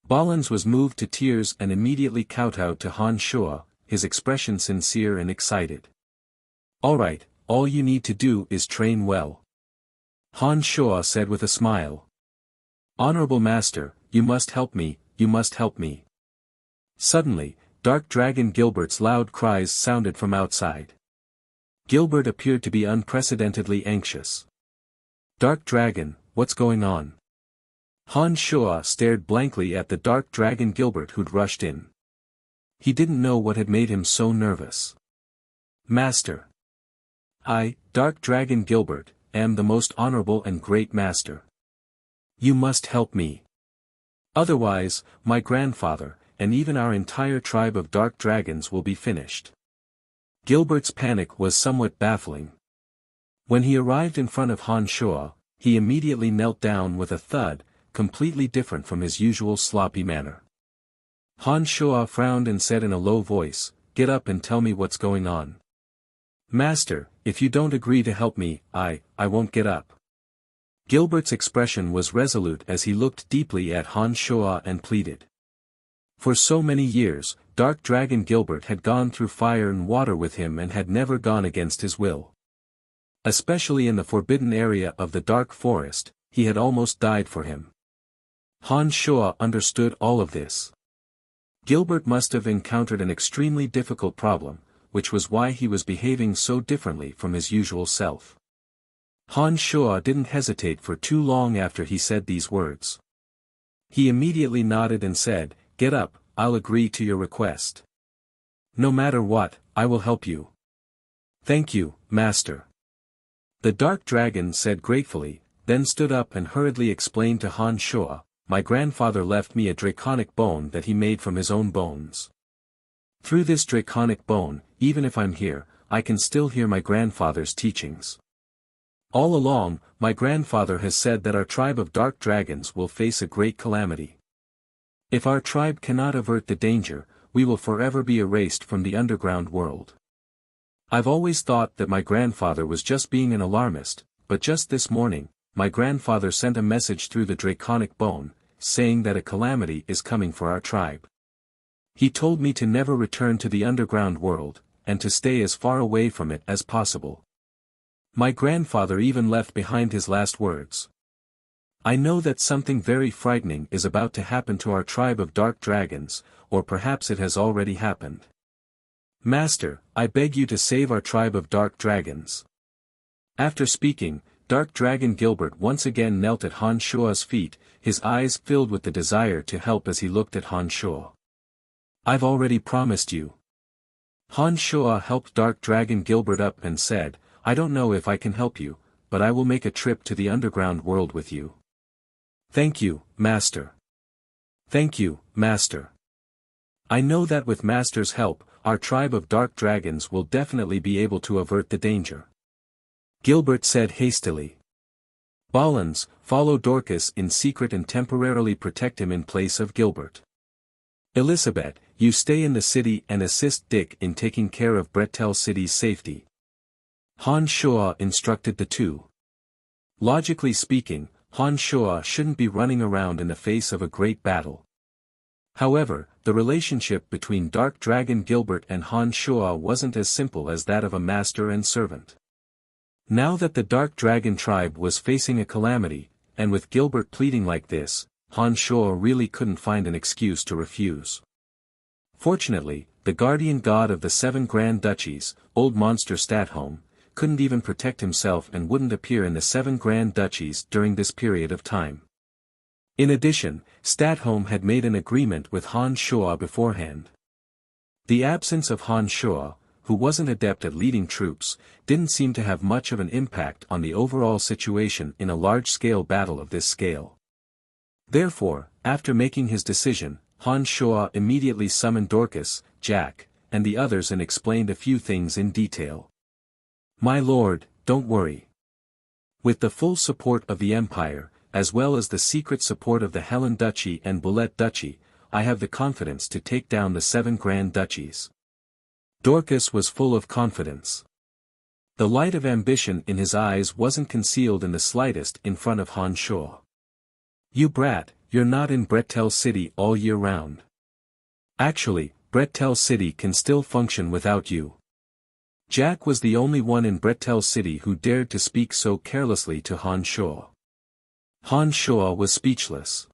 [SPEAKER 1] Balanz was moved to tears and immediately kowtowed to Han Shuo, his expression sincere and excited. "Alright, all you need to do is train well." Han Shuo said with a smile. "Honorable Master, you must help me, you must help me." Suddenly, Dark Dragon Gilbert's loud cries sounded from outside. Gilbert appeared to be unprecedentedly anxious. "Dark Dragon, what's going on?" Han Shuo stared blankly at the Dark Dragon Gilbert who'd rushed in. He didn't know what had made him so nervous. "Master. I, Dark Dragon Gilbert, am the most honorable and great master. You must help me. Otherwise, my grandfather, and even our entire tribe of dark dragons will be finished." Gilbert's panic was somewhat baffling. When he arrived in front of Han Shuo, he immediately knelt down with a thud, completely different from his usual sloppy manner. Han Shuo frowned and said in a low voice, "Get up and tell me what's going on." "Master, if you don't agree to help me, I won't get up." Gilbert's expression was resolute as he looked deeply at Han Shuo and pleaded. For so many years, Dark Dragon Gilbert had gone through fire and water with him and had never gone against his will. Especially in the forbidden area of the Dark Forest, he had almost died for him. Han Shuo understood all of this. Gilbert must have encountered an extremely difficult problem, which was why he was behaving so differently from his usual self. Han Shuo didn't hesitate for too long after he said these words. He immediately nodded and said, "Get up, I'll agree to your request. No matter what, I will help you." "Thank you, Master." The Dark Dragon said gratefully, then stood up and hurriedly explained to Han Shuo, "My grandfather left me a draconic bone that he made from his own bones. Through this draconic bone, even if I'm here, I can still hear my grandfather's teachings. All along, my grandfather has said that our tribe of dark dragons will face a great calamity. If our tribe cannot avert the danger, we will forever be erased from the underground world. I've always thought that my grandfather was just being an alarmist, but just this morning, my grandfather sent a message through the draconic bone, saying that a calamity is coming for our tribe. He told me to never return to the underground world, and to stay as far away from it as possible. My grandfather even left behind his last words. I know that something very frightening is about to happen to our tribe of dark dragons, or perhaps it has already happened. Master, I beg you to save our tribe of dark dragons." After speaking, Dark Dragon Gilbert once again knelt at Han Shuo's feet, his eyes filled with the desire to help as he looked at Han Shuo. "I've already promised you." Han Shuo helped Dark Dragon Gilbert up and said, "I don't know if I can help you, but I will make a trip to the underground world with you." "Thank you, Master." "Thank you, Master. I know that with Master's help, our tribe of dark dragons will definitely be able to avert the danger." Gilbert said hastily. "Ballins, follow Dorcas in secret and temporarily protect him in place of Gilbert. Elizabeth, you stay in the city and assist Dick in taking care of Brettel City's safety." Han Shuo instructed the two. Logically speaking, Han Shuo shouldn't be running around in the face of a great battle. However, the relationship between Dark Dragon Gilbert and Han Shuo wasn't as simple as that of a master and servant. Now that the Dark Dragon tribe was facing a calamity, and with Gilbert pleading like this, Han Shuo really couldn't find an excuse to refuse. Fortunately, the guardian god of the 7 Grand Duchies, Old Monster Statholm, couldn't even protect himself and wouldn't appear in the 7 Grand Duchies during this period of time. In addition, Statholm had made an agreement with Han Shuo beforehand. The absence of Han Shuo, who wasn't adept at leading troops, didn't seem to have much of an impact on the overall situation in a large-scale battle of this scale. Therefore, after making his decision, Han Shuo immediately summoned Dorcas, Jack, and the others and explained a few things in detail. "My lord, don't worry. With the full support of the Empire, as well as the secret support of the Helen Duchy and Bullet Duchy, I have the confidence to take down the 7 Grand Duchies." Dorcas was full of confidence. The light of ambition in his eyes wasn't concealed in the slightest in front of Han Shuo. "You brat, you're not in Brettel City all year round. Actually, Brettel City can still function without you." Jack was the only one in Brettel City who dared to speak so carelessly to Han Shuo. Han Shuo was speechless.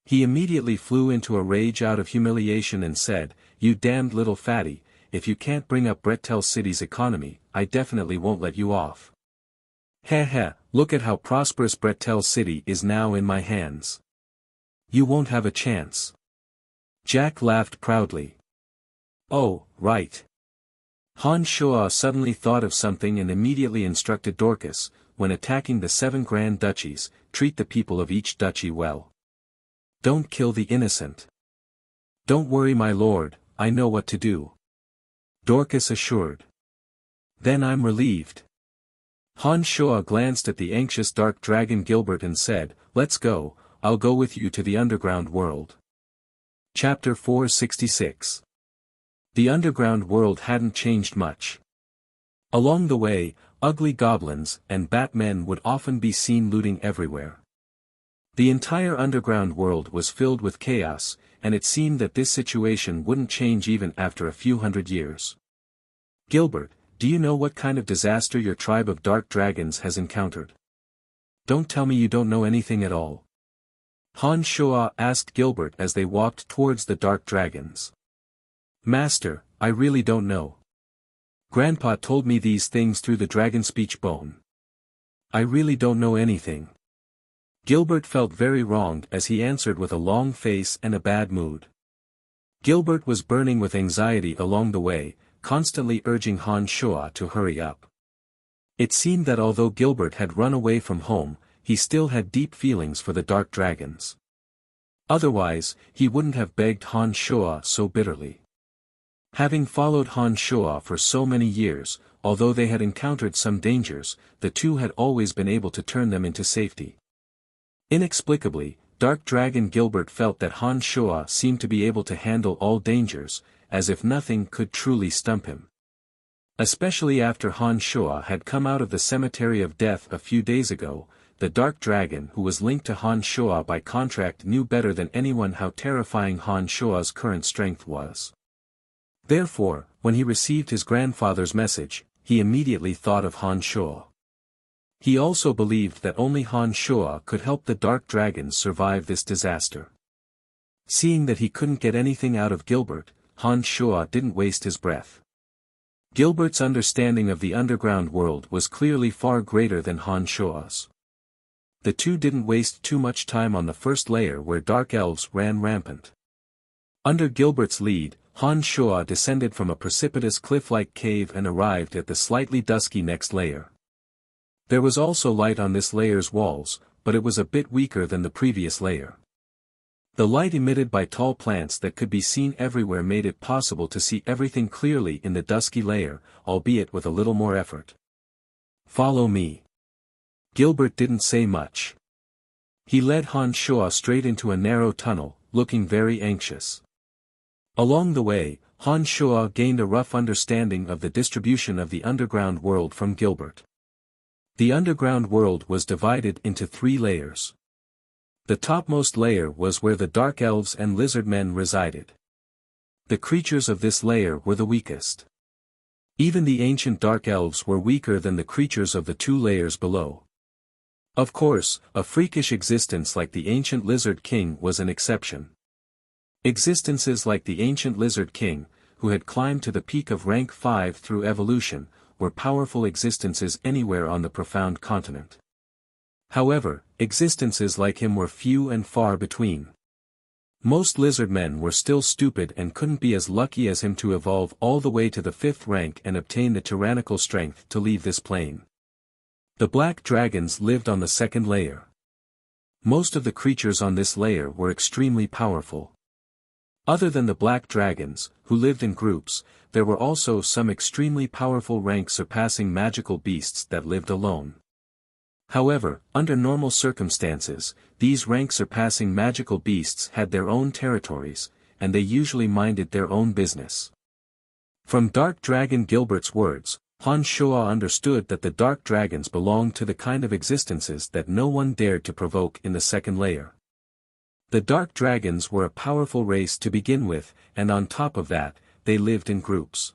[SPEAKER 1] He immediately flew into a rage out of humiliation and said, "You damned little fatty, if you can't bring up Brettel City's economy, I definitely won't let you off. Heh heh, look at how prosperous Brettel City is now in my hands. You won't have a chance." Jack laughed proudly. "Oh, right." Han Shuo suddenly thought of something and immediately instructed Dorcas, when attacking the 7 Grand Duchies, treat the people of each duchy well. Don't kill the innocent. "Don't worry my lord, I know what to do," Dorcas assured. "Then I'm relieved." Han Shuo glanced at the anxious Dark Dragon Gilbert and said, "Let's go, I'll go with you to the underground world. Chapter 466. The underground world hadn't changed much. Along the way, ugly goblins and batmen would often be seen looting everywhere. The entire underground world was filled with chaos, and it seemed that this situation wouldn't change even after a few hundred years. Gilbert, do you know what kind of disaster your tribe of dark dragons has encountered? Don't tell me you don't know anything at all. Han Shuo asked Gilbert as they walked towards the dark dragons. Master, I really don't know. Grandpa told me these things through the dragon speech bone. I really don't know anything. Gilbert felt very wronged as he answered with a long face and a bad mood. Gilbert was burning with anxiety along the way, constantly urging Han Shuo to hurry up. It seemed that although Gilbert had run away from home, he still had deep feelings for the dark dragons. Otherwise, he wouldn't have begged Han Shuo so bitterly. Having followed Han Shuo for so many years, although they had encountered some dangers, the two had always been able to turn them into safety. Inexplicably, Dark Dragon Gilbert felt that Han Shuo seemed to be able to handle all dangers, as if nothing could truly stump him. Especially after Han Shuo had come out of the cemetery of death a few days ago, the Dark Dragon who was linked to Han Shuo by contract knew better than anyone how terrifying Han Shuo's current strength was. Therefore, when he received his grandfather's message, he immediately thought of Han Shuo. He also believed that only Han Shuo could help the Dark Dragons survive this disaster. Seeing that he couldn't get anything out of Gilbert, Han Shuo didn't waste his breath. Gilbert's understanding of the underground world was clearly far greater than Han Shuo's. The two didn't waste too much time on the first layer where dark elves ran rampant. Under Gilbert's lead, Han Shuo descended from a precipitous cliff-like cave and arrived at the slightly dusky next layer. There was also light on this layer's walls, but it was a bit weaker than the previous layer. The light emitted by tall plants that could be seen everywhere made it possible to see everything clearly in the dusky layer, albeit with a little more effort. Follow me. Gilbert didn't say much. He led Han Shuo straight into a narrow tunnel, looking very anxious. Along the way, Han Shuo gained a rough understanding of the distribution of the underground world from Gilbert. The underground world was divided into 3 layers. The topmost layer was where the dark elves and lizard men resided. The creatures of this layer were the weakest. Even the ancient dark elves were weaker than the creatures of the 2 layers below. Of course, a freakish existence like the ancient lizard king was an exception. Existences like the ancient lizard king, who had climbed to the peak of rank 5 through evolution, were powerful existences anywhere on the profound continent. However, existences like him were few and far between. Most lizard men were still stupid and couldn't be as lucky as him to evolve all the way to the 5th rank and obtain the tyrannical strength to leave this plane. The black dragons lived on the 2nd layer. Most of the creatures on this layer were extremely powerful. Other than the black dragons, who lived in groups, there were also some extremely powerful rank-surpassing magical beasts that lived alone. However, under normal circumstances, these rank-surpassing magical beasts had their own territories, and they usually minded their own business. From Dark Dragon Gilbert's words, Han Shuo understood that the dark dragons belonged to the kind of existences that no one dared to provoke in the 2nd layer. The dark dragons were a powerful race to begin with, and on top of that, they lived in groups.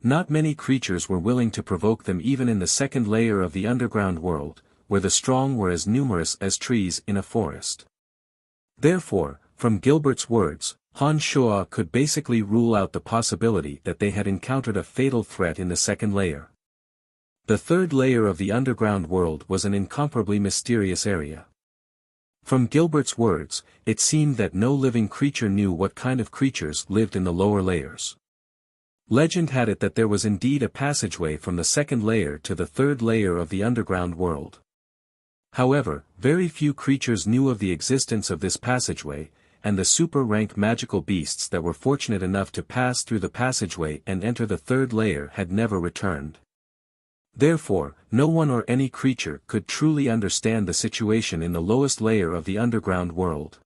[SPEAKER 1] Not many creatures were willing to provoke them even in the 2nd layer of the underground world, where the strong were as numerous as trees in a forest. Therefore, from Gilbert's words, Han Shuo could basically rule out the possibility that they had encountered a fatal threat in the 2nd layer. The 3rd layer of the underground world was an incomparably mysterious area. From Gilbert's words, it seemed that no living creature knew what kind of creatures lived in the lower layers. Legend had it that there was indeed a passageway from the 2nd layer to the 3rd layer of the underground world. However, very few creatures knew of the existence of this passageway, and the super-rank magical beasts that were fortunate enough to pass through the passageway and enter the 3rd layer had never returned. Therefore, no one or any creature could truly understand the situation in the lowest layer of the underground world.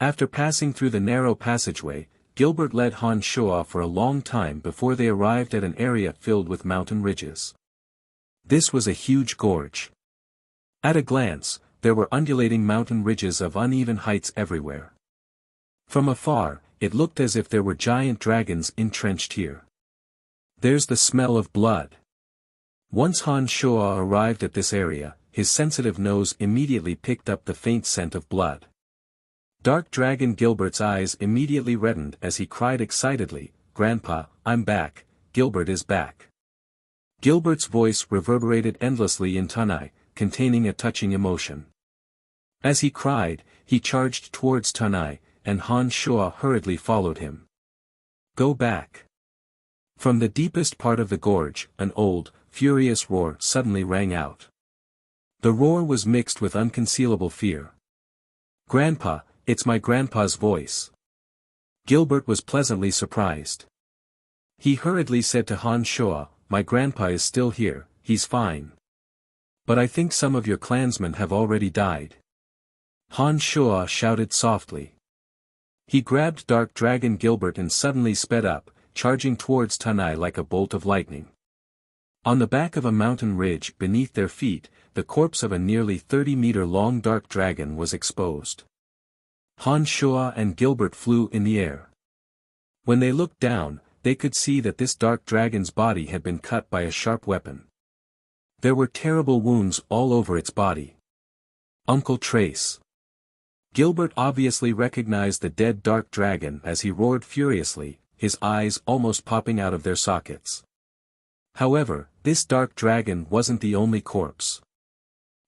[SPEAKER 1] After passing through the narrow passageway, Gilbert led Han Shuo for a long time before they arrived at an area filled with mountain ridges. This was a huge gorge. At a glance, there were undulating mountain ridges of uneven heights everywhere. From afar, it looked as if there were giant dragons entrenched here. There's the smell of blood. Once Han Shuo arrived at this area, his sensitive nose immediately picked up the faint scent of blood. Dark Dragon Gilbert's eyes immediately reddened as he cried excitedly, "Grandpa, I'm back, Gilbert is back." Gilbert's voice reverberated endlessly in Tanai, containing a touching emotion. As he cried, he charged towards Tanai, and Han Shuo hurriedly followed him. "Go back." From the deepest part of the gorge, an old, furious roar suddenly rang out. The roar was mixed with unconcealable fear. "Grandpa, it's my grandpa's voice." Gilbert was pleasantly surprised. He hurriedly said to Han Shuo, "My grandpa is still here, he's fine. But I think some of your clansmen have already died." Han Shuo shouted softly. He grabbed Dark Dragon Gilbert and suddenly sped up, charging towards Tanai like a bolt of lightning. On the back of a mountain ridge beneath their feet, the corpse of a nearly 30-meter-long dark dragon was exposed. Han Shuo and Gilbert flew in the air. When they looked down, they could see that this dark dragon's body had been cut by a sharp weapon. There were terrible wounds all over its body. "Uncle Trace." Gilbert obviously recognized the dead dark dragon as he roared furiously, his eyes almost popping out of their sockets. However, this dark dragon wasn't the only corpse.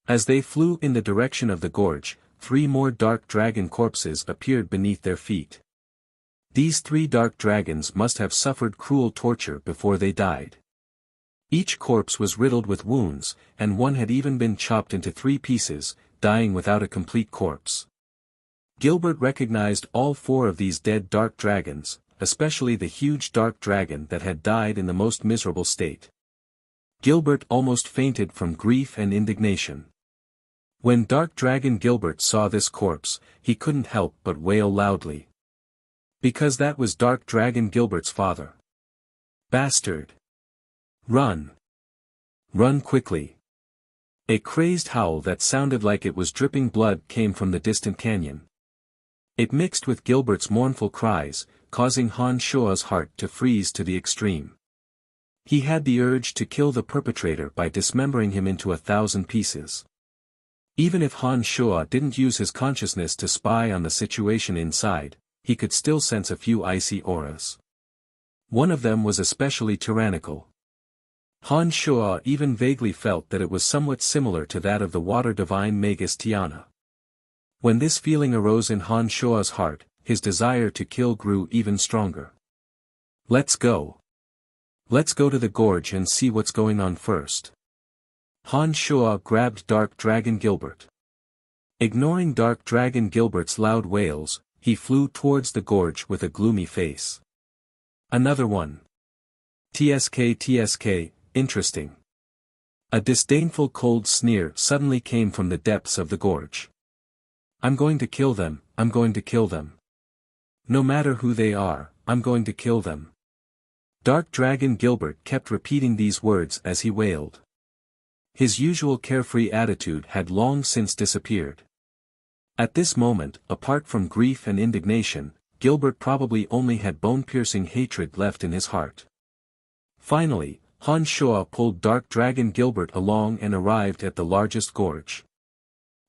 [SPEAKER 1] As they flew in the direction of the gorge, 3 more dark dragon corpses appeared beneath their feet. These 3 dark dragons must have suffered cruel torture before they died. Each corpse was riddled with wounds, and one had even been chopped into 3 pieces, dying without a complete corpse. Gilbert recognized all 4 of these dead dark dragons, especially the huge dark dragon that had died in the most miserable state. Gilbert almost fainted from grief and indignation. When Dark Dragon Gilbert saw this corpse, he couldn't help but wail loudly. Because that was Dark Dragon Gilbert's father. "Bastard! Run! Run quickly!" A crazed howl that sounded like it was dripping blood came from the distant canyon. It mixed with Gilbert's mournful cries, causing Han Shuo's heart to freeze to the extreme. He had the urge to kill the perpetrator by dismembering him into 1,000 pieces. Even if Han Shuo didn't use his consciousness to spy on the situation inside, he could still sense a few icy auras. One of them was especially tyrannical. Han Shuo even vaguely felt that it was somewhat similar to that of the water divine Magus Tiana. When this feeling arose in Han Shuo's heart, his desire to kill grew even stronger. "Let's go. Let's go to the gorge and see what's going on first." Han Shuo grabbed Dark Dragon Gilbert. Ignoring Dark Dragon Gilbert's loud wails, he flew towards the gorge with a gloomy face. "Another one. TSK, interesting." A disdainful cold sneer suddenly came from the depths of the gorge. "I'm going to kill them, I'm going to kill them. No matter who they are, I'm going to kill them." Dark Dragon Gilbert kept repeating these words as he wailed. His usual carefree attitude had long since disappeared. At this moment, apart from grief and indignation, Gilbert probably only had bone-piercing hatred left in his heart. Finally, Han Shuo pulled Dark Dragon Gilbert along and arrived at the largest gorge.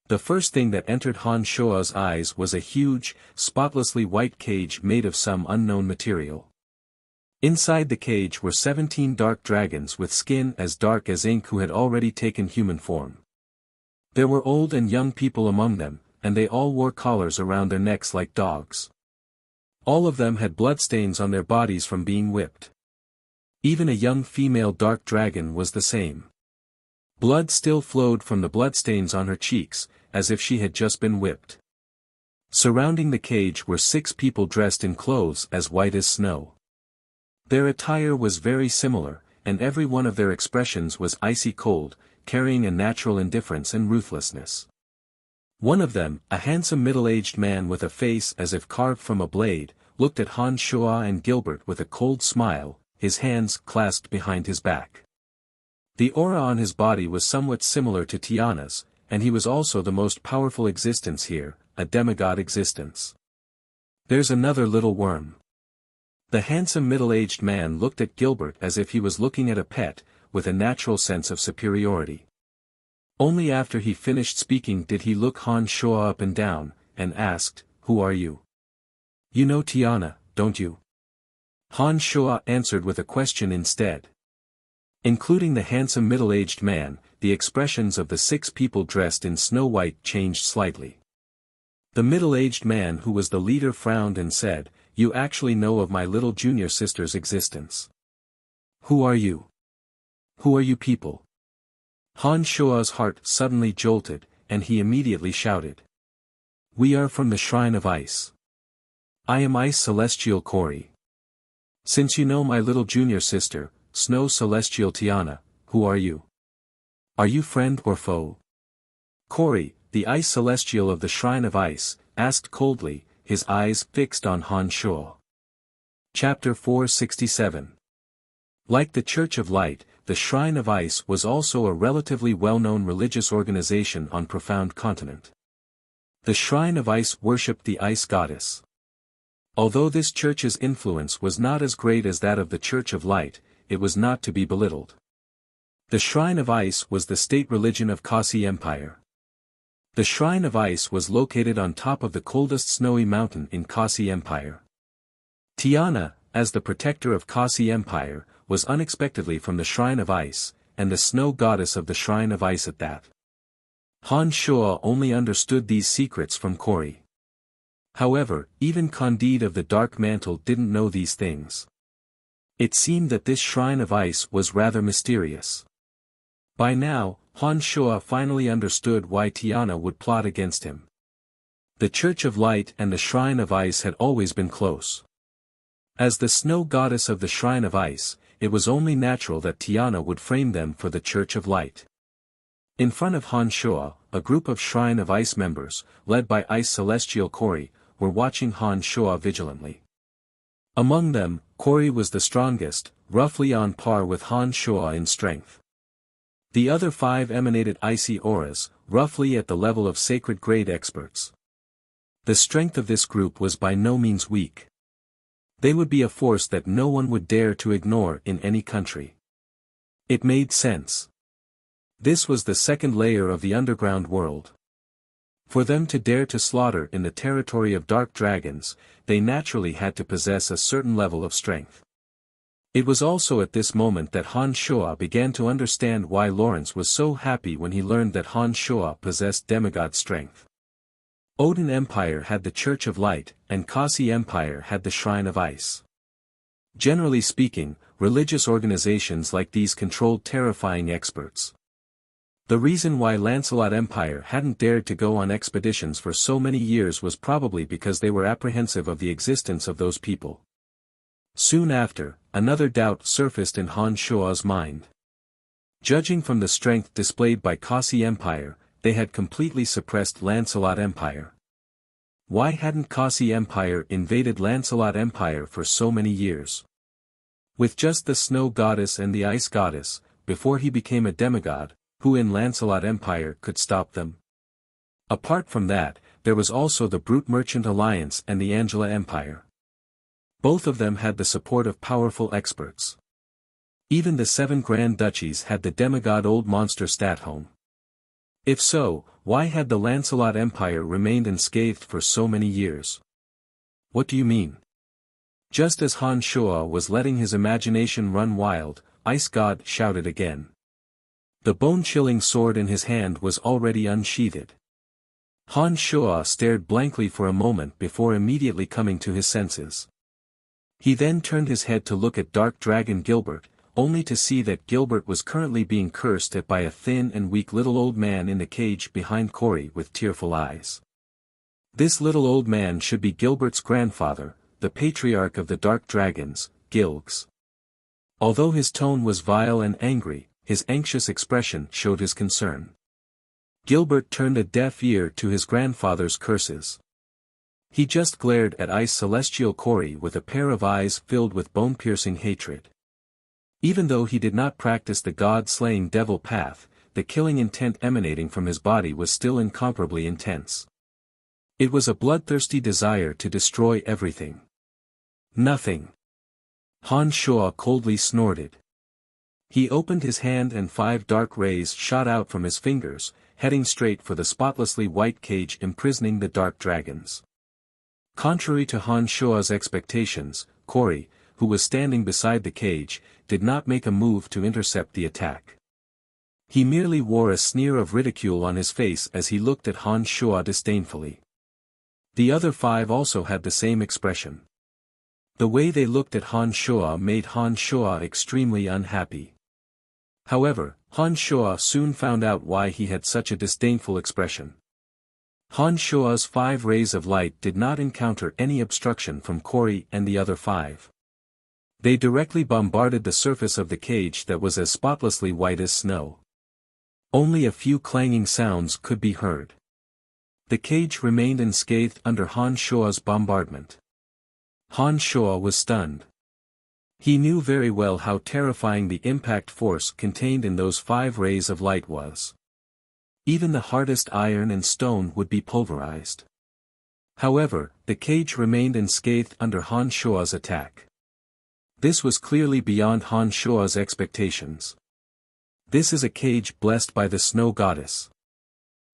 [SPEAKER 1] The first thing that entered Han Shuo's eyes was a huge, spotlessly white cage made of some unknown material. Inside the cage were 17 dark dragons with skin as dark as ink who had already taken human form. There were old and young people among them, and they all wore collars around their necks like dogs. All of them had bloodstains on their bodies from being whipped. Even a young female dark dragon was the same. Blood still flowed from the bloodstains on her cheeks, as if she had just been whipped. Surrounding the cage were 6 people dressed in clothes as white as snow. Their attire was very similar, and every one of their expressions was icy cold, carrying a natural indifference and ruthlessness. One of them, a handsome middle-aged man with a face as if carved from a blade, looked at Han Shuo and Gilbert with a cold smile, his hands clasped behind his back. The aura on his body was somewhat similar to Tiana's, and he was also the most powerful existence here, a demigod existence. There's another little worm. The handsome middle-aged man looked at Gilbert as if he was looking at a pet, with a natural sense of superiority. Only after he finished speaking did he look Han Shuo up and down, and asked, "Who are you?" "You know Tiana, don't you?" Han Shuo answered with a question instead. Including the handsome middle-aged man, the expressions of the 6 people dressed in snow white changed slightly. The middle-aged man who was the leader frowned and said, "You actually know of my little junior sister's existence. Who are you? Who are you people?" Han Shuo's heart suddenly jolted, and he immediately shouted. "We are from the Shrine of Ice. I am Ice Celestial Kori. Since you know my little junior sister, Snow Celestial Tiana, who are you? Are you friend or foe?" Kori, the Ice Celestial of the Shrine of Ice, asked coldly, his eyes fixed on Han Shuo. Chapter 467. Like the Church of Light, the Shrine of Ice was also a relatively well-known religious organization on Profound Continent. The Shrine of Ice worshipped the Ice Goddess. Although this church's influence was not as great as that of the Church of Light, it was not to be belittled. The Shrine of Ice was the state religion of Kasi Empire. The Shrine of Ice was located on top of the coldest snowy mountain in Kasi Empire. Tiana, as the protector of Kasi Empire, was unexpectedly from the Shrine of Ice, and the snow goddess of the Shrine of Ice at that. Han Shuo only understood these secrets from Kori. However, even Candide of the Dark Mantle didn't know these things. It seemed that this Shrine of Ice was rather mysterious. By now, Han Shuo finally understood why Tiana would plot against him. The Church of Light and the Shrine of Ice had always been close. As the snow goddess of the Shrine of Ice, it was only natural that Tiana would frame them for the Church of Light. In front of Han Shuo, a group of Shrine of Ice members, led by Ice Celestial Kori, were watching Han Shuo vigilantly. Among them, Kori was the strongest, roughly on par with Han Shuo in strength. The other 5 emanated icy auras, roughly at the level of sacred grade experts. The strength of this group was by no means weak. They would be a force that no one would dare to ignore in any country. It made sense. This was the second layer of the underground world. For them to dare to slaughter in the territory of dark dragons, they naturally had to possess a certain level of strength. It was also at this moment that Han Shuo began to understand why Lawrence was so happy when he learned that Han Shuo possessed demigod strength. Odin Empire had the Church of Light, and Kasi Empire had the Shrine of Ice. Generally speaking, religious organizations like these controlled terrifying experts. The reason why Lancelot Empire hadn't dared to go on expeditions for so many years was probably because they were apprehensive of the existence of those people. Soon after, another doubt surfaced in Han Shuo's mind. Judging from the strength displayed by Kasi Empire, they had completely suppressed Lancelot Empire. Why hadn't Kasi Empire invaded Lancelot Empire for so many years? With just the Snow Goddess and the Ice Goddess, before he became a demigod, who in Lancelot Empire could stop them? Apart from that, there was also the Brute Merchant Alliance and the Angela Empire. Both of them had the support of powerful experts. Even the 7 Grand Duchies had the demigod Old Monster Statholm. If so, why had the Lancelot Empire remained unscathed for so many years? What do you mean? Just as Han Shuo was letting his imagination run wild, Ice God shouted again. The bone-chilling sword in his hand was already unsheathed. Han Shuo stared blankly for a moment before immediately coming to his senses. He then turned his head to look at Dark Dragon Gilbert, only to see that Gilbert was currently being cursed at by a thin and weak little old man in the cage behind Kori with tearful eyes. This little old man should be Gilbert's grandfather, the patriarch of the Dark Dragons, Gilgs. Although his tone was vile and angry, his anxious expression showed his concern. Gilbert turned a deaf ear to his grandfather's curses. He just glared at Ice Celestial Corey with a pair of eyes filled with bone-piercing hatred. Even though he did not practice the god-slaying devil path, the killing intent emanating from his body was still incomparably intense. It was a bloodthirsty desire to destroy everything. Nothing. Han Shuo coldly snorted. He opened his hand and 5 dark rays shot out from his fingers, heading straight for the spotlessly white cage imprisoning the dark dragons. Contrary to Han Shuo's expectations, Corey, who was standing beside the cage, did not make a move to intercept the attack. He merely wore a sneer of ridicule on his face as he looked at Han Shuo disdainfully. The other 5 also had the same expression. The way they looked at Han Shuo made Han Shuo extremely unhappy. However, Han Shuo soon found out why he had such a disdainful expression. Han Shuo's 5 rays of light did not encounter any obstruction from Corey and the other 5. They directly bombarded the surface of the cage that was as spotlessly white as snow. Only a few clanging sounds could be heard. The cage remained unscathed under Han Shuo's bombardment. Han Shuo was stunned. He knew very well how terrifying the impact force contained in those 5 rays of light was. Even the hardest iron and stone would be pulverized. However, the cage remained unscathed under Han Shuo's attack. This was clearly beyond Han Shuo's expectations. This is a cage blessed by the snow goddess.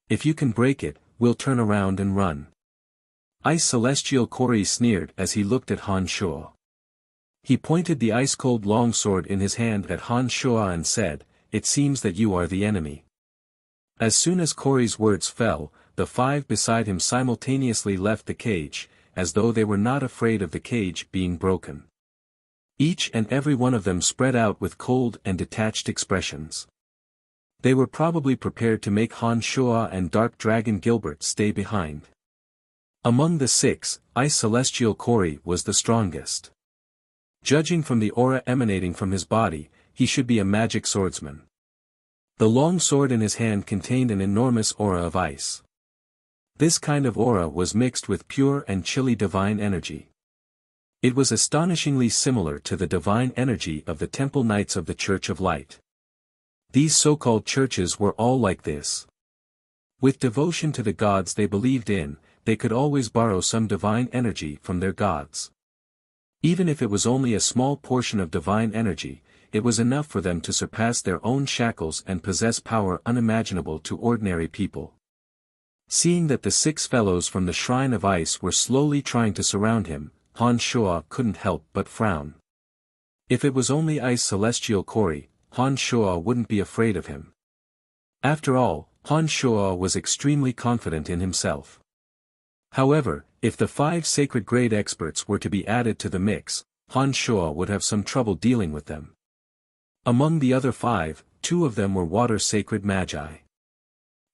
[SPEAKER 1] If you can break it, we'll turn around and run. Ice Celestial Corey sneered as he looked at Han Shuo. He pointed the ice-cold longsword in his hand at Han Shuo and said, "It seems that you are the enemy." As soon as Corey's words fell, the 5 beside him simultaneously left the cage, as though they were not afraid of the cage being broken. Each and every one of them spread out with cold and detached expressions. They were probably prepared to make Han Shuo and Dark Dragon Gilbert stay behind. Among the 6, Ice Celestial Corey was the strongest. Judging from the aura emanating from his body, he should be a magic swordsman. The long sword in his hand contained an enormous aura of ice. This kind of aura was mixed with pure and chilly divine energy. It was astonishingly similar to the divine energy of the Temple Knights of the Church of Light. These so-called churches were all like this. With devotion to the gods they believed in, they could always borrow some divine energy from their gods. Even if it was only a small portion of divine energy, it was enough for them to surpass their own shackles and possess power unimaginable to ordinary people. Seeing that the 6 fellows from the Shrine of Ice were slowly trying to surround him, Han Shuo couldn't help but frown. If it was only Ice Celestial Corey, Han Shuo wouldn't be afraid of him. After all, Han Shuo was extremely confident in himself. However, if the 5 sacred grade experts were to be added to the mix, Han Shuo would have some trouble dealing with them. Among the other 5, 2 of them were water sacred magi.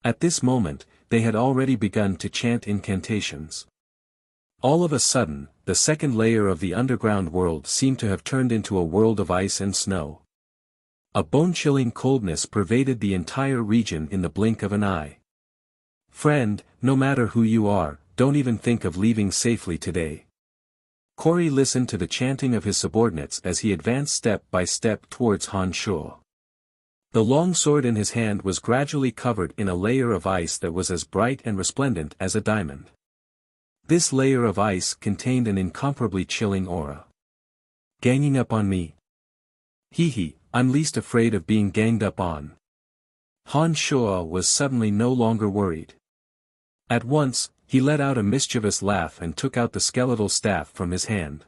[SPEAKER 1] At this moment, they had already begun to chant incantations. All of a sudden, the second layer of the underground world seemed to have turned into a world of ice and snow. A bone-chilling coldness pervaded the entire region in the blink of an eye. "Friend, no matter who you are, don't even think of leaving safely today." Corey listened to the chanting of his subordinates as he advanced step by step towards Han Shuo. The long sword in his hand was gradually covered in a layer of ice that was as bright and resplendent as a diamond. This layer of ice contained an incomparably chilling aura. "Ganging up on me? Hee, I'm least afraid of being ganged up on." Han Shuo was suddenly no longer worried. At once, he let out a mischievous laugh and took out the skeletal staff from his hand.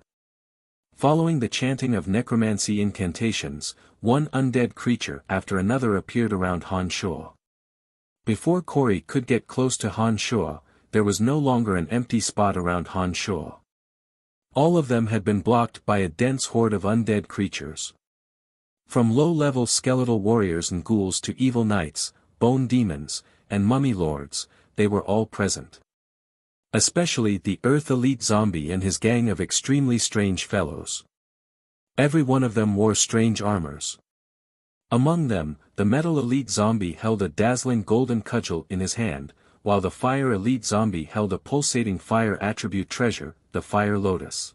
[SPEAKER 1] Following the chanting of necromancy incantations, one undead creature after another appeared around Han Shuo. Before Corey could get close to Han Shuo, there was no longer an empty spot around Han Shuo. All of them had been blocked by a dense horde of undead creatures. From low-level skeletal warriors and ghouls to evil knights, bone demons, and mummy lords, they were all present. Especially the Earth Elite Zombie and his gang of extremely strange fellows. Every one of them wore strange armors. Among them, the Metal Elite Zombie held a dazzling golden cudgel in his hand, while the Fire Elite Zombie held a pulsating fire attribute treasure, the Fire Lotus.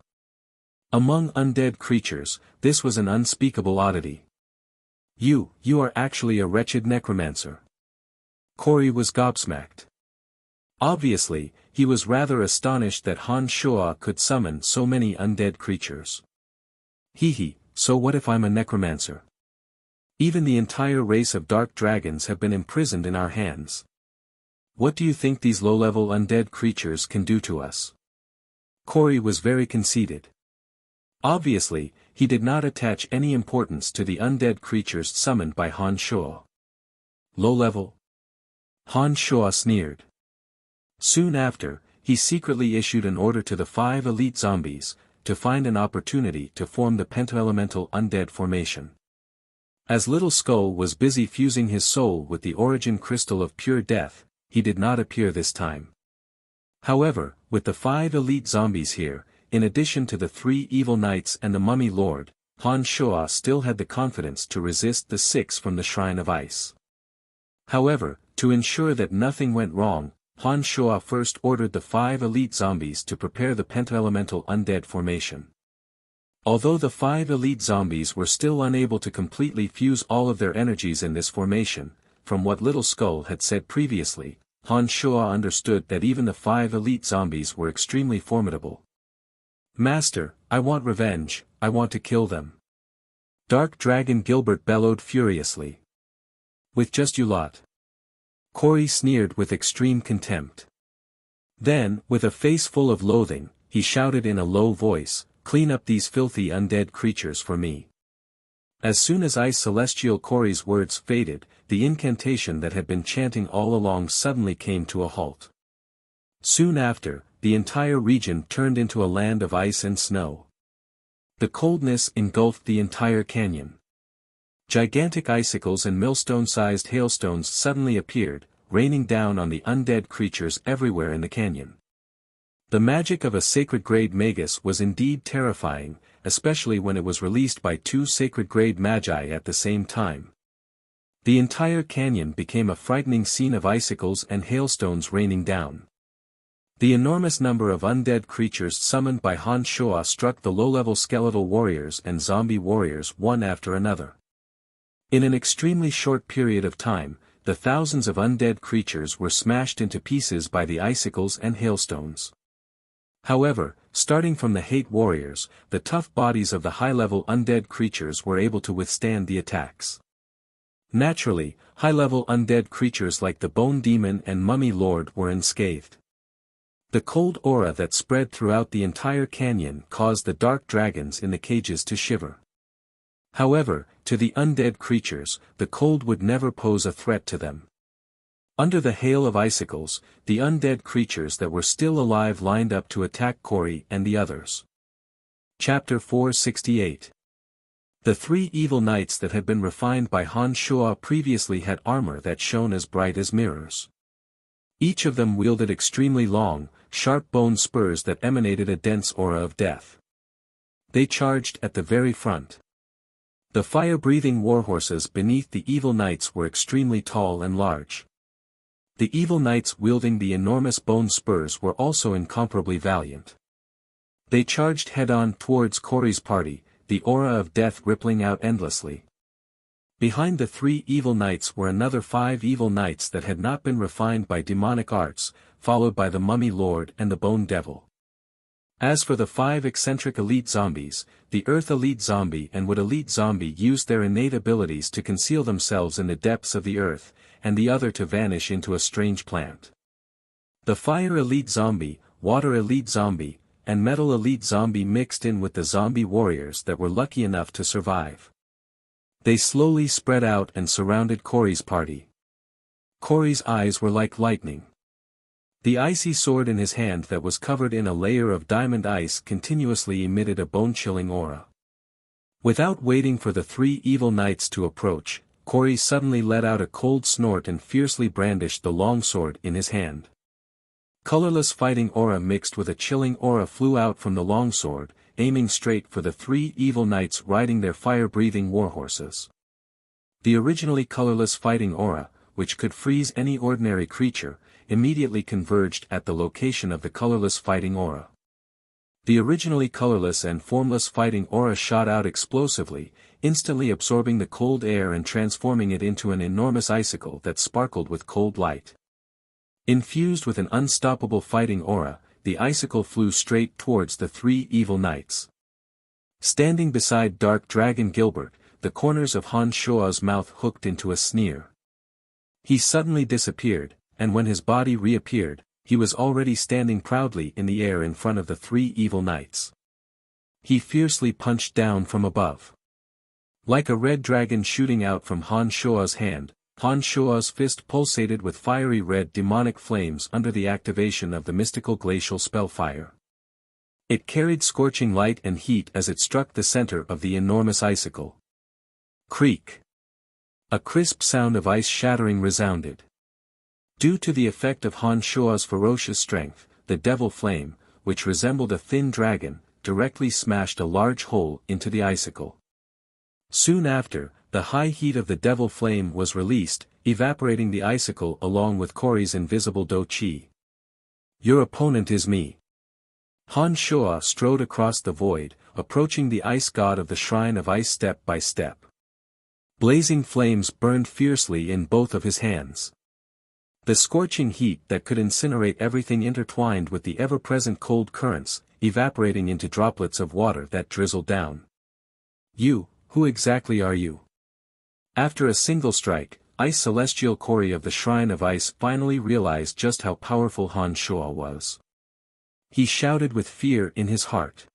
[SPEAKER 1] Among undead creatures, this was an unspeakable oddity. You are actually a wretched necromancer. Corey was gobsmacked. Obviously, he was rather astonished that Han Shoa could summon so many undead creatures. So what if I'm a necromancer? Even the entire race of dark dragons have been imprisoned in our hands. What do you think these low-level undead creatures can do to us? Corey was very conceited. Obviously, he did not attach any importance to the undead creatures summoned by Han Shoa. Low-level? Han Shoa sneered. Soon after, he secretly issued an order to the 5 elite zombies, to find an opportunity to form the pentaelemental undead formation. As Little Skull was busy fusing his soul with the origin crystal of pure death, he did not appear this time. However, with the 5 elite zombies here, in addition to the 3 evil knights and the mummy lord, Han Shoa still had the confidence to resist the 6 from the Shrine of Ice. However, to ensure that nothing went wrong, Han Shoa first ordered the 5 elite zombies to prepare the pentaelemental undead formation. Although the 5 elite zombies were still unable to completely fuse all of their energies in this formation, from what Little Skull had said previously, Han Shoa understood that even the 5 elite zombies were extremely formidable. Master, I want revenge, I want to kill them. Dark Dragon Gilbert bellowed furiously. With just you lot. Corey sneered with extreme contempt. Then, with a face full of loathing, he shouted in a low voice, "Clean up these filthy undead creatures for me." As soon as Ice Celestial Corey's words faded, the incantation that had been chanting all along suddenly came to a halt. Soon after, the entire region turned into a land of ice and snow. The coldness engulfed the entire canyon. Gigantic icicles and millstone-sized hailstones suddenly appeared, raining down on the undead creatures everywhere in the canyon. The magic of a sacred-grade magus was indeed terrifying, especially when it was released by 2 sacred-grade magi at the same time. The entire canyon became a frightening scene of icicles and hailstones raining down. The enormous number of undead creatures summoned by Han Shoa struck the low-level skeletal warriors and zombie warriors one after another. In an extremely short period of time, the thousands of undead creatures were smashed into pieces by the icicles and hailstones. However, starting from the hate warriors, the tough bodies of the high-level undead creatures were able to withstand the attacks. Naturally, high-level undead creatures like the Bone Demon and Mummy Lord were unscathed. The cold aura that spread throughout the entire canyon caused the dark dragons in the cages to shiver. However, to the undead creatures, the cold would never pose a threat to them. Under the hail of icicles, the undead creatures that were still alive lined up to attack Corey and the others. Chapter 468. The 3 evil knights that had been refined by Han Shoa previously had armor that shone as bright as mirrors. Each of them wielded extremely long, sharp bone spurs that emanated a dense aura of death. They charged at the very front. The fire-breathing warhorses beneath the evil knights were extremely tall and large. The evil knights wielding the enormous bone spurs were also incomparably valiant. They charged head-on towards Corey's party, the aura of death rippling out endlessly. Behind the 3 evil knights were another 5 evil knights that had not been refined by demonic arts, followed by the Mummy Lord and the Bone Devil. As for the 5 eccentric elite zombies, the Earth Elite Zombie and Wood Elite Zombie used their innate abilities to conceal themselves in the depths of the earth, and the other to vanish into a strange plant. The Fire Elite Zombie, Water Elite Zombie, and Metal Elite Zombie mixed in with the zombie warriors that were lucky enough to survive. They slowly spread out and surrounded Corey's party. Corey's eyes were like lightning. The icy sword in his hand that was covered in a layer of diamond ice continuously emitted a bone-chilling aura. Without waiting for the 3 evil knights to approach, Corey suddenly let out a cold snort and fiercely brandished the longsword in his hand. Colorless fighting aura mixed with a chilling aura flew out from the longsword, aiming straight for the three evil knights riding their fire-breathing warhorses. The originally colorless fighting aura, which could freeze any ordinary creature, immediately converged at the location of the colorless fighting aura. The originally colorless and formless fighting aura shot out explosively, instantly absorbing the cold air and transforming it into an enormous icicle that sparkled with cold light. Infused with an unstoppable fighting aura, the icicle flew straight towards the three evil knights. Standing beside Dark Dragon Gilbert, the corners of Han Shuo's mouth hooked into a sneer. He suddenly disappeared, and when his body reappeared, he was already standing proudly in the air in front of the three evil knights. He fiercely punched down from above. Like a red dragon shooting out from Han Shuo's hand, Han Shuo's fist pulsated with fiery red demonic flames under the activation of the mystical glacial spellfire. It carried scorching light and heat as it struck the center of the enormous icicle. Creak! A crisp sound of ice shattering resounded. Due to the effect of Han Shuo's ferocious strength, the devil flame, which resembled a thin dragon, directly smashed a large hole into the icicle. Soon after, the high heat of the devil flame was released, evaporating the icicle along with Corey's invisible Do Chi. Your opponent is me. Han Shuo strode across the void, approaching the ice god of the Shrine of Ice step by step. Blazing flames burned fiercely in both of his hands. The scorching heat that could incinerate everything intertwined with the ever-present cold currents, evaporating into droplets of water that drizzled down. You, who exactly are you? After a single strike, Ice Celestial Corey of the Shrine of Ice finally realized just how powerful Han Shuo was. He shouted with fear in his heart.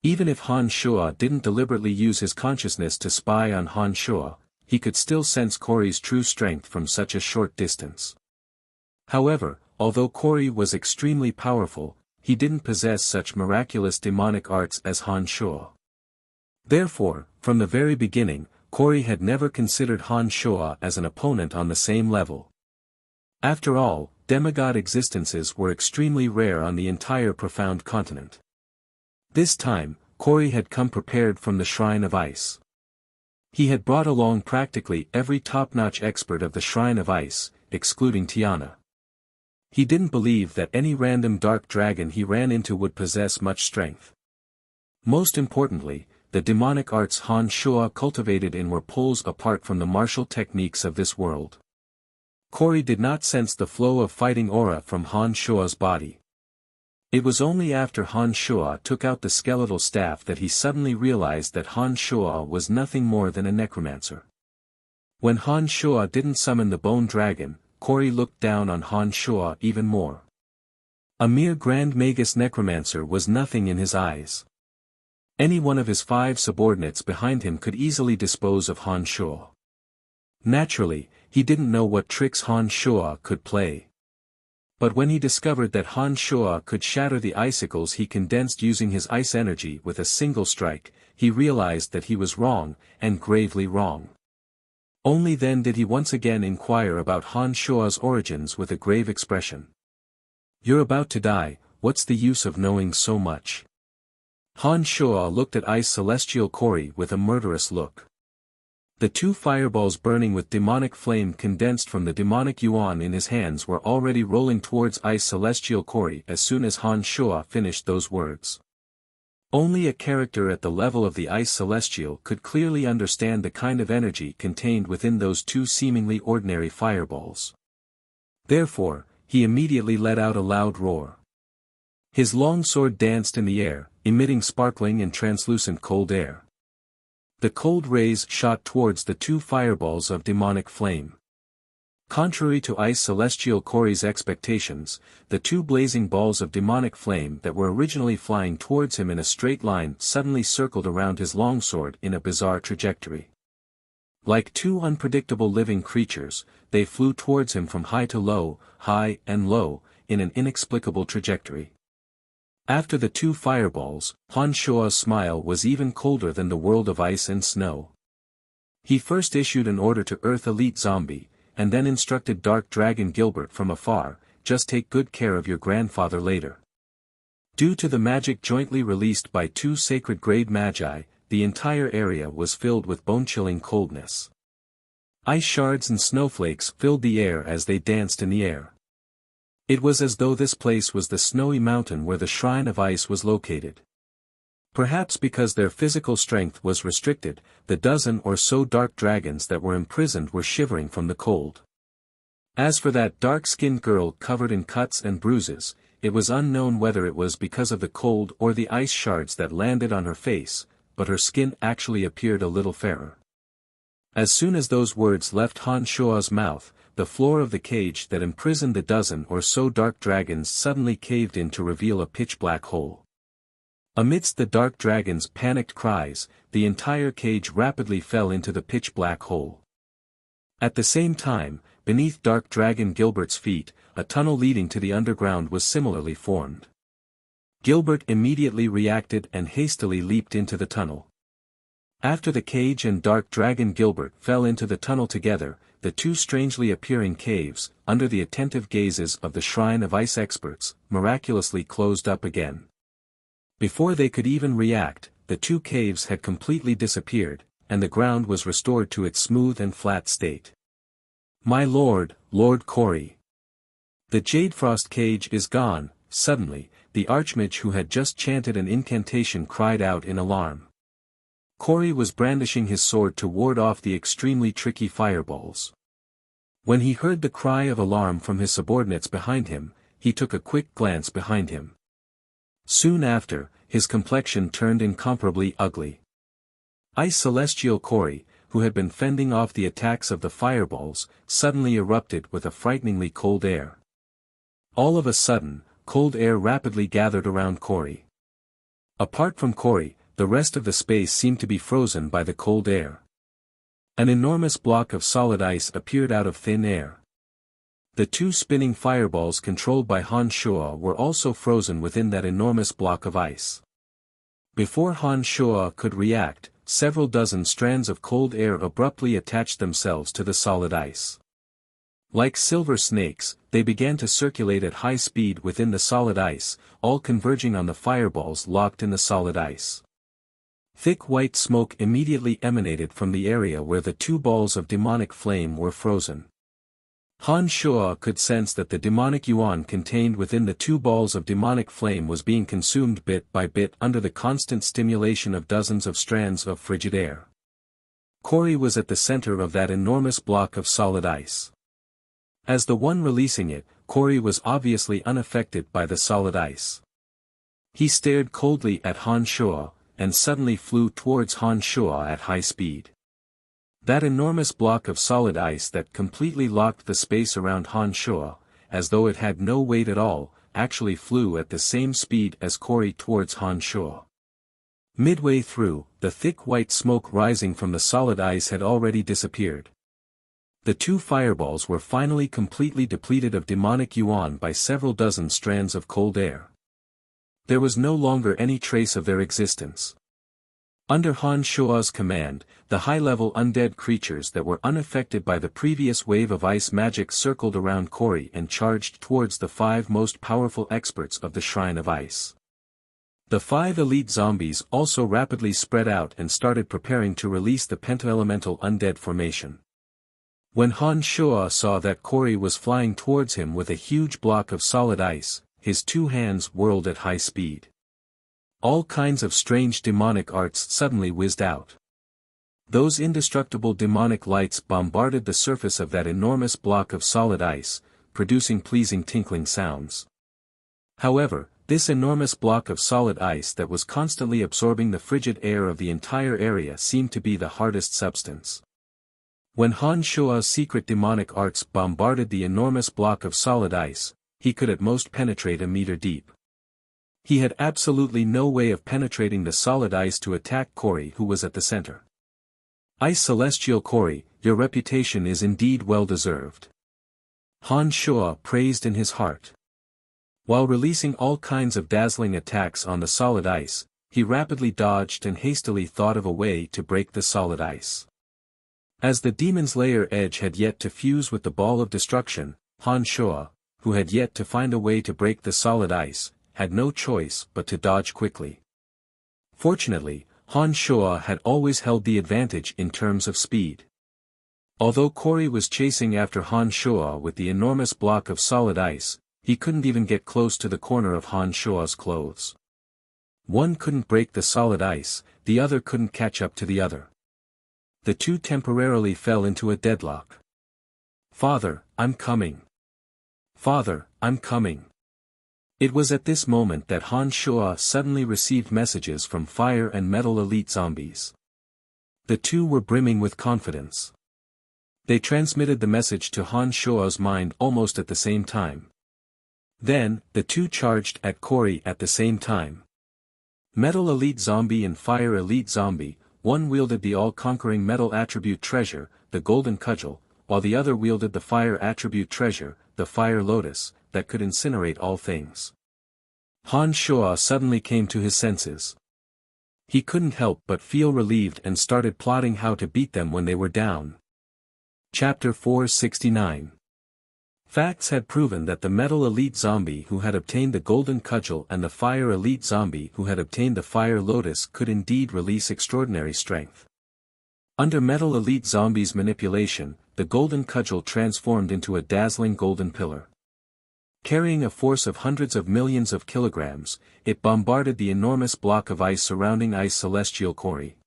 [SPEAKER 1] Even if Han Shuo didn't deliberately use his consciousness to spy on Han Shuo, he could still sense Corey's true strength from such a short distance. However, although Corey was extremely powerful, he didn't possess such miraculous demonic arts as Han Shuo. Therefore, from the very beginning, Corey had never considered Han Shuo as an opponent on the same level. After all, demigod existences were extremely rare on the entire profound continent. This time, Corey had come prepared from the Shrine of Ice. He had brought along practically every top-notch expert of the Shrine of Ice, excluding Tiana. He didn't believe that any random dark dragon he ran into would possess much strength. Most importantly, the demonic arts Han Shuo cultivated in were poles apart from the martial techniques of this world. Corey did not sense the flow of fighting aura from Han Shuo's body. It was only after Han Shuo took out the skeletal staff that he suddenly realized that Han Shuo was nothing more than a necromancer. When Han Shuo didn't summon the bone dragon, Corey looked down on Han Shuo even more. A mere Grand Magus necromancer was nothing in his eyes. Any one of his 5 subordinates behind him could easily dispose of Han Shuo. Naturally, he didn't know what tricks Han Shuo could play. But when he discovered that Han Shuo could shatter the icicles he condensed using his ice energy with a single strike, he realized that he was wrong, and gravely wrong. Only then did he once again inquire about Han Shuo's origins with a grave expression. You're about to die, what's the use of knowing so much? Han Shuo looked at Ice Celestial Corey with a murderous look. The 2 fireballs burning with demonic flame condensed from the demonic yuan in his hands were already rolling towards Ice Celestial Corey as soon as Han Shuo finished those words. Only a character at the level of the Ice Celestial could clearly understand the kind of energy contained within those 2 seemingly ordinary fireballs. Therefore, he immediately let out a loud roar. His long sword danced in the air, emitting sparkling and translucent cold air. The cold rays shot towards the 2 fireballs of demonic flame. Contrary to Ice Celestial Corey's expectations, the 2 blazing balls of demonic flame that were originally flying towards him in a straight line suddenly circled around his longsword in a bizarre trajectory. Like 2 unpredictable living creatures, they flew towards him from high to low, high and low, in an inexplicable trajectory. After the 2 fireballs, Han Shuo's smile was even colder than the world of ice and snow. He first issued an order to Earth Elite Zombie, and then instructed Dark Dragon Gilbert from afar, just take good care of your grandfather later. Due to the magic jointly released by two sacred-grade magi, the entire area was filled with bone-chilling coldness. Ice shards and snowflakes filled the air as they danced in the air. It was as though this place was the snowy mountain where the Shrine of Ice was located. Perhaps because their physical strength was restricted, the dozen or so dark dragons that were imprisoned were shivering from the cold. As for that dark-skinned girl covered in cuts and bruises, it was unknown whether it was because of the cold or the ice shards that landed on her face, but her skin actually appeared a little fairer. As soon as those words left Han Shua's mouth, the floor of the cage that imprisoned the dozen or so dark dragons suddenly caved in to reveal a pitch-black hole. Amidst the dark dragons' panicked cries, the entire cage rapidly fell into the pitch-black hole. At the same time, beneath Dark Dragon Gilbert's feet, a tunnel leading to the underground was similarly formed. Gilbert immediately reacted and hastily leaped into the tunnel. After the cage and Dark Dragon Gilbert fell into the tunnel together, the two strangely appearing caves, under the attentive gazes of the Shrine of Ice experts, miraculously closed up again. Before they could even react, the two caves had completely disappeared, and the ground was restored to its smooth and flat state. "My lord, Lord Corey! The Jadefrost cage is gone." Suddenly, the Archmage who had just chanted an incantation cried out in alarm. Corey was brandishing his sword to ward off the extremely tricky fireballs. When he heard the cry of alarm from his subordinates behind him, he took a quick glance behind him. Soon after, his complexion turned incomparably ugly. Ice Celestial Corey, who had been fending off the attacks of the fireballs, suddenly erupted with a frighteningly cold air. All of a sudden, cold air rapidly gathered around Corey. Apart from Corey, the rest of the space seemed to be frozen by the cold air. An enormous block of solid ice appeared out of thin air. The two spinning fireballs controlled by Han Shua were also frozen within that enormous block of ice. Before Han Shua could react, several dozen strands of cold air abruptly attached themselves to the solid ice. Like silver snakes, they began to circulate at high speed within the solid ice, all converging on the fireballs locked in the solid ice. Thick white smoke immediately emanated from the area where the two balls of demonic flame were frozen. Han Shua could sense that the demonic yuan contained within the two balls of demonic flame was being consumed bit by bit under the constant stimulation of dozens of strands of frigid air. Corey was at the center of that enormous block of solid ice. As the one releasing it, Corey was obviously unaffected by the solid ice. He stared coldly at Han Shua, and suddenly flew towards Han Shua at high speed. That enormous block of solid ice that completely locked the space around Han Shua, as though it had no weight at all, actually flew at the same speed as Corey towards Han Shua. Midway through, the thick white smoke rising from the solid ice had already disappeared. The two fireballs were finally completely depleted of demonic yuan by several dozen strands of cold air. There was no longer any trace of their existence. Under Han Shua's command, the high-level undead creatures that were unaffected by the previous wave of ice magic circled around Corey and charged towards the 5 most powerful experts of the Shrine of Ice. The 5 elite zombies also rapidly spread out and started preparing to release the pentaelemental undead formation. When Han Shua saw that Corey was flying towards him with a huge block of solid ice, his two hands whirled at high speed. All kinds of strange demonic arts suddenly whizzed out. Those indestructible demonic lights bombarded the surface of that enormous block of solid ice, producing pleasing tinkling sounds. However, this enormous block of solid ice that was constantly absorbing the frigid air of the entire area seemed to be the hardest substance. When Han Shua's secret demonic arts bombarded the enormous block of solid ice, he could at most penetrate a meter deep. He had absolutely no way of penetrating the solid ice to attack Corey, who was at the center. Ice Celestial Corey, your reputation is indeed well deserved. Han Shua praised in his heart. While releasing all kinds of dazzling attacks on the solid ice, he rapidly dodged and hastily thought of a way to break the solid ice. As the demon's lair edge had yet to fuse with the ball of destruction, Han Shua, who had yet to find a way to break the solid ice, had no choice but to dodge quickly. Fortunately, Han Shuo had always held the advantage in terms of speed. Although Corey was chasing after Han Shuo with the enormous block of solid ice, he couldn't even get close to the corner of Han Shuo's clothes. One couldn't break the solid ice, the other couldn't catch up to the other. The two temporarily fell into a deadlock. "Father, I'm coming. Father, I'm coming." It was at this moment that Han Shuo suddenly received messages from Fire and Metal elite zombies. The two were brimming with confidence. They transmitted the message to Han Shuo's mind almost at the same time. Then, the two charged at Corey at the same time. Metal elite zombie and Fire elite zombie, one wielded the all-conquering metal attribute treasure, the golden cudgel, while the other wielded the fire attribute treasure, the fire lotus, that could incinerate all things. Han Shuo suddenly came to his senses. He couldn't help but feel relieved and started plotting how to beat them when they were down. Chapter 469. Facts had proven that the metal elite zombie who had obtained the golden cudgel and the fire elite zombie who had obtained the fire lotus could indeed release extraordinary strength. Under metal elite zombie's manipulation, the golden cudgel transformed into a dazzling golden pillar. Carrying a force of hundreds of millions of kilograms, it bombarded the enormous block of ice surrounding Ice Celestial Corey.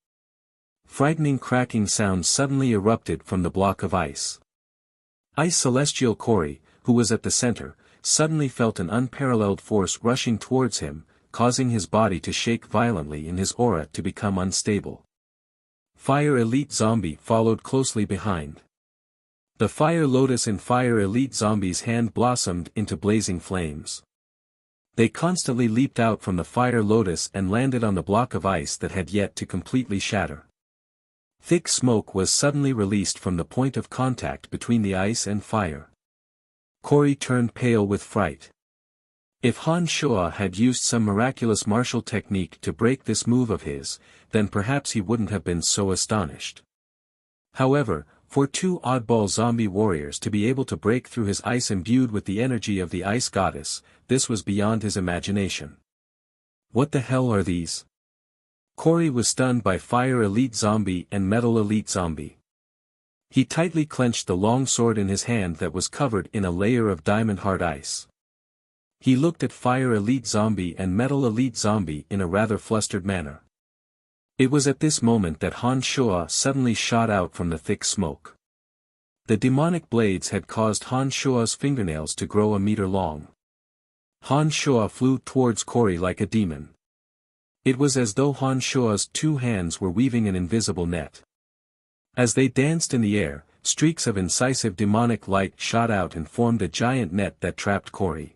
[SPEAKER 1] Frightening cracking sounds suddenly erupted from the block of ice. Ice Celestial Corey, who was at the center, suddenly felt an unparalleled force rushing towards him, causing his body to shake violently and his aura to become unstable. Fire Elite Zombie followed closely behind. The Fire Lotus in Fire Elite Zombie's hand blossomed into blazing flames. They constantly leaped out from the Fire Lotus and landed on the block of ice that had yet to completely shatter. Thick smoke was suddenly released from the point of contact between the ice and fire. Corey turned pale with fright. If Han Shuo had used some miraculous martial technique to break this move of his, then perhaps he wouldn't have been so astonished. However, for two oddball zombie warriors to be able to break through his ice imbued with the energy of the ice goddess, this was beyond his imagination. What the hell are these? Corey was stunned by Fire Elite Zombie and Metal Elite Zombie. He tightly clenched the long sword in his hand that was covered in a layer of diamond-hard ice. He looked at Fire Elite Zombie and Metal Elite Zombie in a rather flustered manner. It was at this moment that Han Shuo suddenly shot out from the thick smoke. The demonic blades had caused Han Shuo's fingernails to grow a meter long. Han Shuo flew towards Corey like a demon. It was as though Han Shuo's two hands were weaving an invisible net. As they danced in the air, streaks of incisive demonic light shot out and formed a giant net that trapped Corey.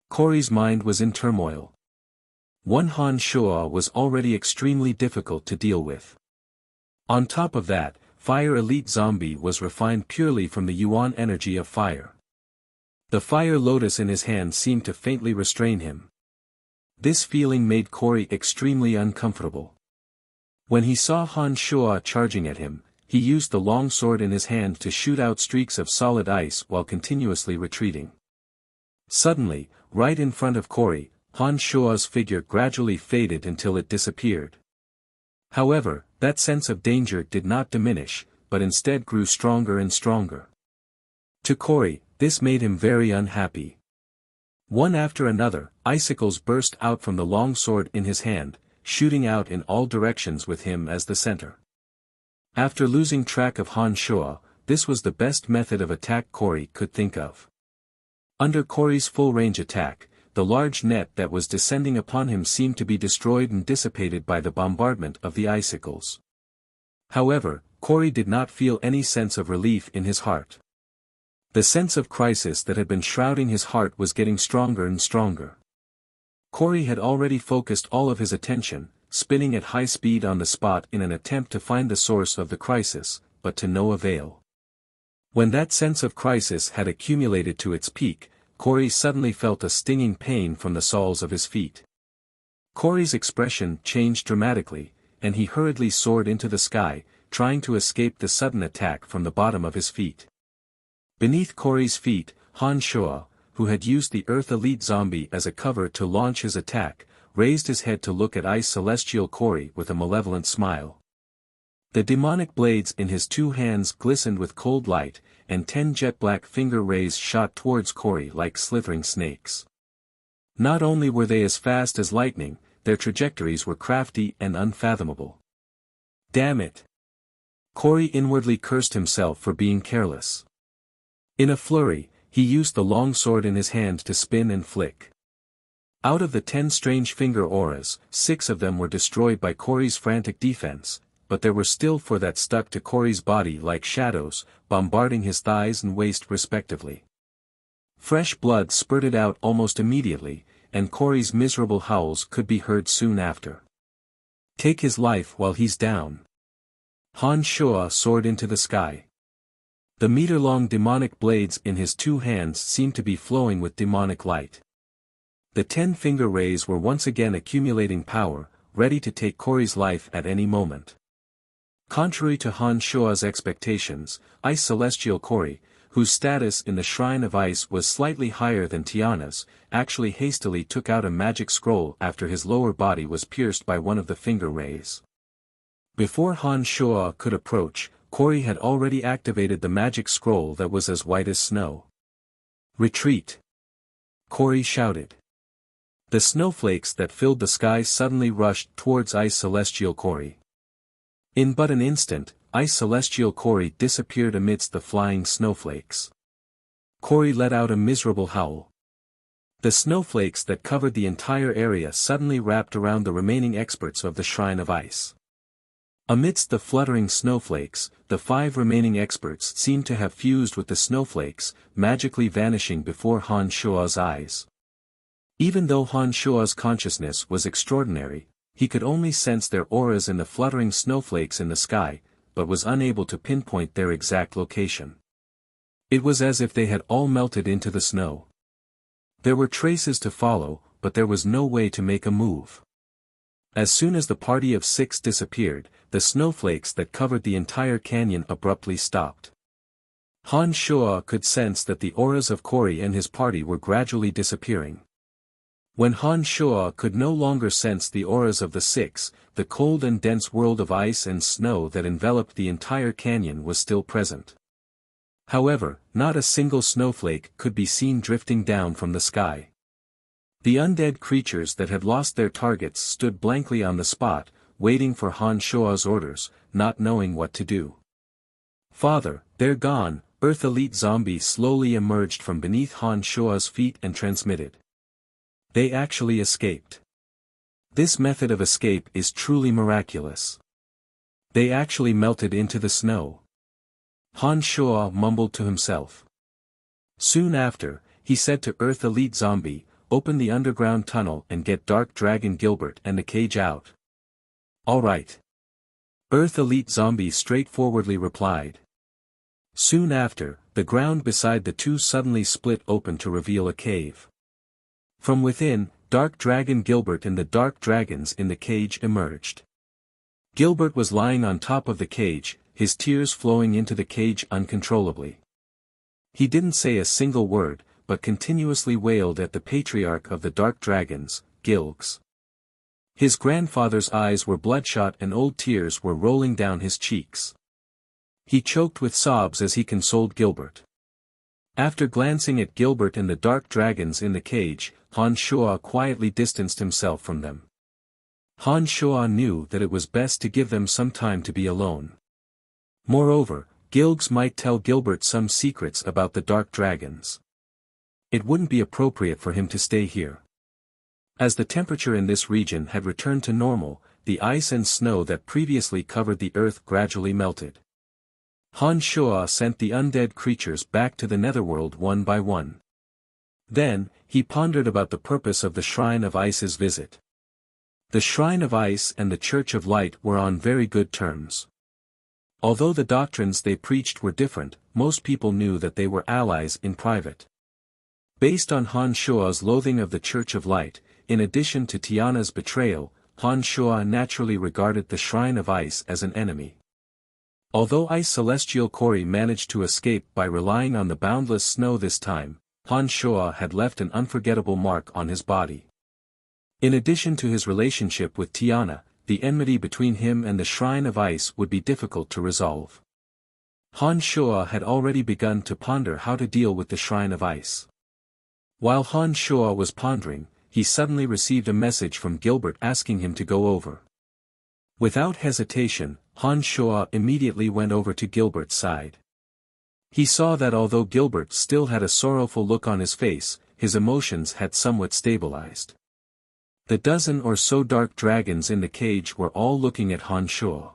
[SPEAKER 1] Corey's mind was in turmoil. One Han Shuo was already extremely difficult to deal with. On top of that, Fire Elite Zombie was refined purely from the Yuan energy of fire. The fire lotus in his hand seemed to faintly restrain him. This feeling made Corey extremely uncomfortable. When he saw Han Shuo charging at him, he used the long sword in his hand to shoot out streaks of solid ice while continuously retreating. Suddenly, right in front of Corey, Han Shuo's figure gradually faded until it disappeared. However, that sense of danger did not diminish, but instead grew stronger and stronger. To Corey, this made him very unhappy. One after another, icicles burst out from the long sword in his hand, shooting out in all directions with him as the center. After losing track of Han Shuo, this was the best method of attack Corey could think of. Under Corey's full-range attack, the large net that was descending upon him seemed to be destroyed and dissipated by the bombardment of the icicles. However, Corey did not feel any sense of relief in his heart. The sense of crisis that had been shrouding his heart was getting stronger and stronger. Corey had already focused all of his attention, spinning at high speed on the spot in an attempt to find the source of the crisis, but to no avail. When that sense of crisis had accumulated to its peak, Corey suddenly felt a stinging pain from the soles of his feet. Corey's expression changed dramatically, and he hurriedly soared into the sky, trying to escape the sudden attack from the bottom of his feet. Beneath Corey's feet, Han Shuo, who had used the Earth Elite Zombie as a cover to launch his attack, raised his head to look at Ice Celestial Corey with a malevolent smile. The demonic blades in his 2 hands glistened with cold light, and 10 jet-black finger rays shot towards Corey like slithering snakes. Not only were they as fast as lightning, their trajectories were crafty and unfathomable. Damn it! Corey inwardly cursed himself for being careless. In a flurry, he used the long sword in his hand to spin and flick. Out of the 10 strange finger auras, 6 of them were destroyed by Corey's frantic defense, but there were still 4 that stuck to Corey's body like shadows, bombarding his thighs and waist respectively. Fresh blood spurted out almost immediately, and Corey's miserable howls could be heard soon after. Take his life while he's down. Han Shua soared into the sky. The meter-long demonic blades in his 2 hands seemed to be flowing with demonic light. The 10 finger rays were once again accumulating power, ready to take Corey's life at any moment. Contrary to Han Shua's expectations, Ice Celestial Corey, whose status in the Shrine of Ice was slightly higher than Tiana's, actually hastily took out a magic scroll after his lower body was pierced by one of the finger rays. Before Han Shua could approach, Corey had already activated the magic scroll that was as white as snow. Retreat! Corey shouted. The snowflakes that filled the sky suddenly rushed towards Ice Celestial Corey. In but an instant, Ice Celestial Corey disappeared amidst the flying snowflakes. Corey let out a miserable howl. The snowflakes that covered the entire area suddenly wrapped around the remaining experts of the Shrine of Ice. Amidst the fluttering snowflakes, the 5 remaining experts seemed to have fused with the snowflakes, magically vanishing before Han Shua's eyes. Even though Han Shua's consciousness was extraordinary, he could only sense their auras in the fluttering snowflakes in the sky, but was unable to pinpoint their exact location. It was as if they had all melted into the snow. There were traces to follow, but there was no way to make a move. As soon as the party of 6 disappeared, the snowflakes that covered the entire canyon abruptly stopped. Han Shua could sense that the auras of Corey and his party were gradually disappearing. When Han Shua could no longer sense the auras of the 6, the cold and dense world of ice and snow that enveloped the entire canyon was still present. However, not a single snowflake could be seen drifting down from the sky. The undead creatures that had lost their targets stood blankly on the spot, waiting for Han Shua's orders, not knowing what to do. Father, they're gone, Earth Elite Zombie slowly emerged from beneath Han Shua's feet and transmitted. They actually escaped. This method of escape is truly miraculous. They actually melted into the snow. Han Shua mumbled to himself. Soon after, he said to Earth Elite Zombie, open the underground tunnel and get Dark Dragon Gilbert and the cage out. All right. Earth Elite Zombie straightforwardly replied. Soon after, the ground beside the 2 suddenly split open to reveal a cave. From within, Dark Dragon Gilbert and the Dark Dragons in the cage emerged. Gilbert was lying on top of the cage, his tears flowing into the cage uncontrollably. He didn't say a single word, but continuously wailed at the patriarch of the Dark Dragons, Gilgs. His grandfather's eyes were bloodshot and old tears were rolling down his cheeks. He choked with sobs as he consoled Gilbert. After glancing at Gilbert and the Dark Dragons in the cage, Han Shua quietly distanced himself from them. Han Shua knew that it was best to give them some time to be alone. Moreover, Gilgs might tell Gilbert some secrets about the Dark Dragons. It wouldn't be appropriate for him to stay here. As the temperature in this region had returned to normal, the ice and snow that previously covered the earth gradually melted. Han Shua sent the undead creatures back to the netherworld one by one. Then, he pondered about the purpose of the Shrine of Ice's visit. The Shrine of Ice and the Church of Light were on very good terms. Although the doctrines they preached were different, most people knew that they were allies in private. Based on Han Shua's loathing of the Church of Light, in addition to Tiana's betrayal, Han Shua naturally regarded the Shrine of Ice as an enemy. Although Ice Celestial Corey managed to escape by relying on the boundless snow this time, Han Shuo had left an unforgettable mark on his body. In addition to his relationship with Tiana, the enmity between him and the Shrine of Ice would be difficult to resolve. Han Shuo had already begun to ponder how to deal with the Shrine of Ice. While Han Shuo was pondering, he suddenly received a message from Gilbert asking him to go over. Without hesitation, Han Shuo immediately went over to Gilbert's side. He saw that although Gilbert still had a sorrowful look on his face, his emotions had somewhat stabilized. The dozen or so dark dragons in the cage were all looking at Han Shuo.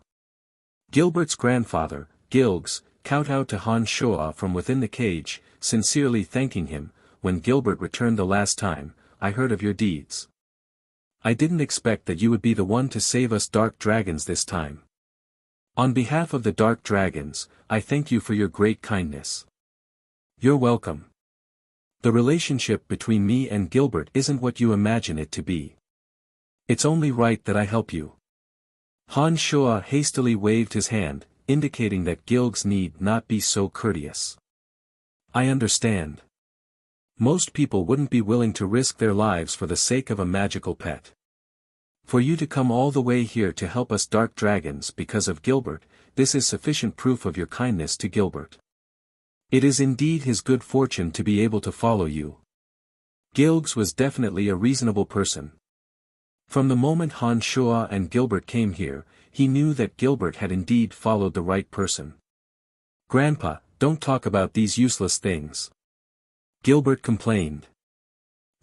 [SPEAKER 1] Gilbert's grandfather, Gilgs, kowtowed to Han Shuo from within the cage, sincerely thanking him. When Gilbert returned the last time, I heard of your deeds. I didn't expect that you would be the one to save us dark dragons this time. On behalf of the dark dragons, I thank you for your great kindness. You're welcome. The relationship between me and Gilbert isn't what you imagine it to be. It's only right that I help you. Han Shuo hastily waved his hand, indicating that Gilgs need not be so courteous. I understand. Most people wouldn't be willing to risk their lives for the sake of a magical pet. For you to come all the way here to help us dark dragons because of Gilbert, this is sufficient proof of your kindness to Gilbert. It is indeed his good fortune to be able to follow you. Gilgs was definitely a reasonable person. From the moment Han Shuo and Gilbert came here, he knew that Gilbert had indeed followed the right person. Grandpa, don't talk about these useless things. Gilbert complained.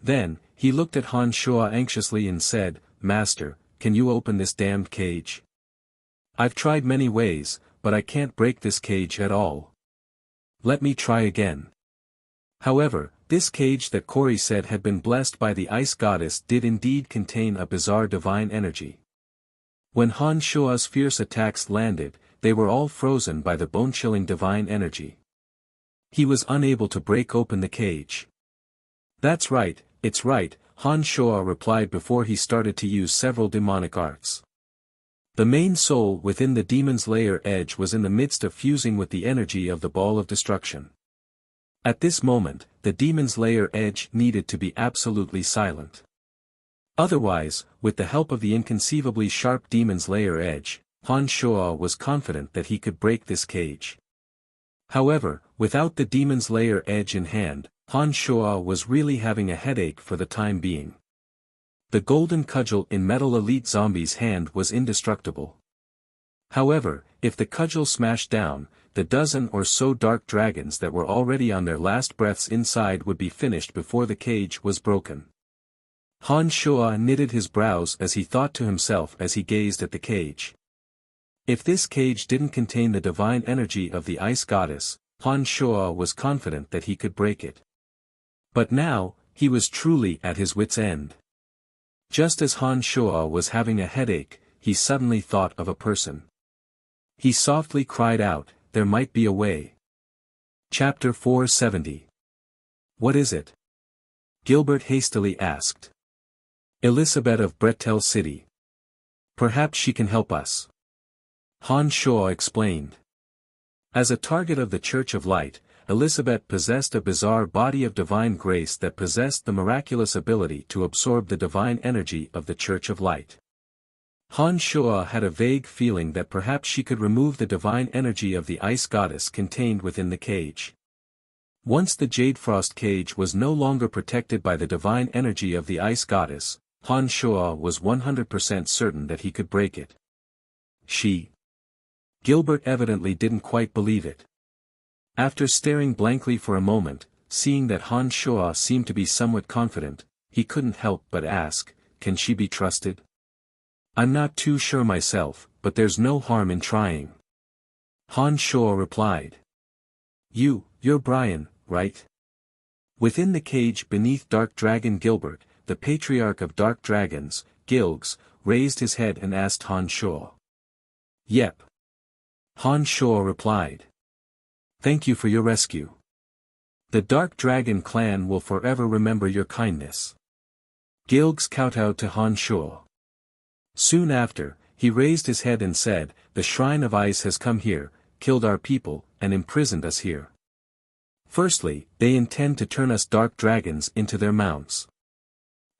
[SPEAKER 1] Then, he looked at Han Shuo anxiously and said, Master, can you open this damned cage? I've tried many ways, but I can't break this cage at all. Let me try again. However, this cage that Kori said had been blessed by the ice goddess did indeed contain a bizarre divine energy. When Han Shuo's fierce attacks landed, they were all frozen by the bone-chilling divine energy. He was unable to break open the cage. That's right, it's right, Han Shuo replied before he started to use several demonic arts. The main soul within the demon's lair edge was in the midst of fusing with the energy of the ball of destruction. At this moment, the demon's lair edge needed to be absolutely silent. Otherwise, with the help of the inconceivably sharp demon's lair edge, Han Shuo was confident that he could break this cage. However, without the demon's lair edge in hand, Han Shuo was really having a headache for the time being. The golden cudgel in Metal Elite Zombie's hand was indestructible. However, if the cudgel smashed down, the dozen or so dark dragons that were already on their last breaths inside would be finished before the cage was broken. Han Shuo knitted his brows as he thought to himself as he gazed at the cage. If this cage didn't contain the divine energy of the ice goddess, Han Shuo was confident that he could break it. But now, he was truly at his wit's end. Just as Han Shuo was having a headache, he suddenly thought of a person. He softly cried out, there might be a way. Chapter 470. What is it? Gilbert hastily asked. Elizabeth of Bretel City. Perhaps she can help us. Han Shuo explained. As a target of the Church of Light, Elizabeth possessed a bizarre body of divine grace that possessed the miraculous ability to absorb the divine energy of the Church of Light. Han Shuo had a vague feeling that perhaps she could remove the divine energy of the ice goddess contained within the cage. Once the Jade Frost cage was no longer protected by the divine energy of the ice goddess, Han Shuo was 100% certain that he could break it. She. Gilbert evidently didn't quite believe it. After staring blankly for a moment, seeing that Han Shuo seemed to be somewhat confident, he couldn't help but ask, can she be trusted? I'm not too sure myself, but there's no harm in trying. Han Shuo replied. You're Brian, right? Within the cage beneath Dark Dragon Gilbert, the patriarch of Dark Dragons, Gilgs, raised his head and asked Han Shuo. Yep. Han Shuo replied. Thank you for your rescue. The Dark Dragon clan will forever remember your kindness. Gilgs kowtowed to Han Shuo. Soon after, he raised his head and said, the Shrine of Ice has come here, killed our people, and imprisoned us here. Firstly, they intend to turn us dark dragons into their mounts.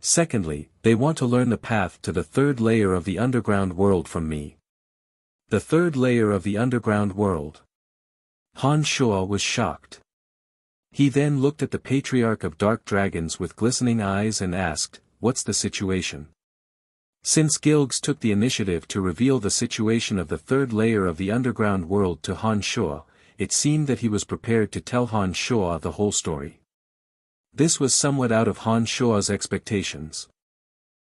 [SPEAKER 1] Secondly, they want to learn the path to the third layer of the underground world from me. The third layer of the underground world. Han Shuo was shocked. He then looked at the Patriarch of Dark Dragons with glistening eyes and asked, "What's the situation?" Since Gilgs took the initiative to reveal the situation of the third layer of the underground world to Han Shuo, it seemed that he was prepared to tell Han Shuo the whole story. This was somewhat out of Han Shuo's expectations.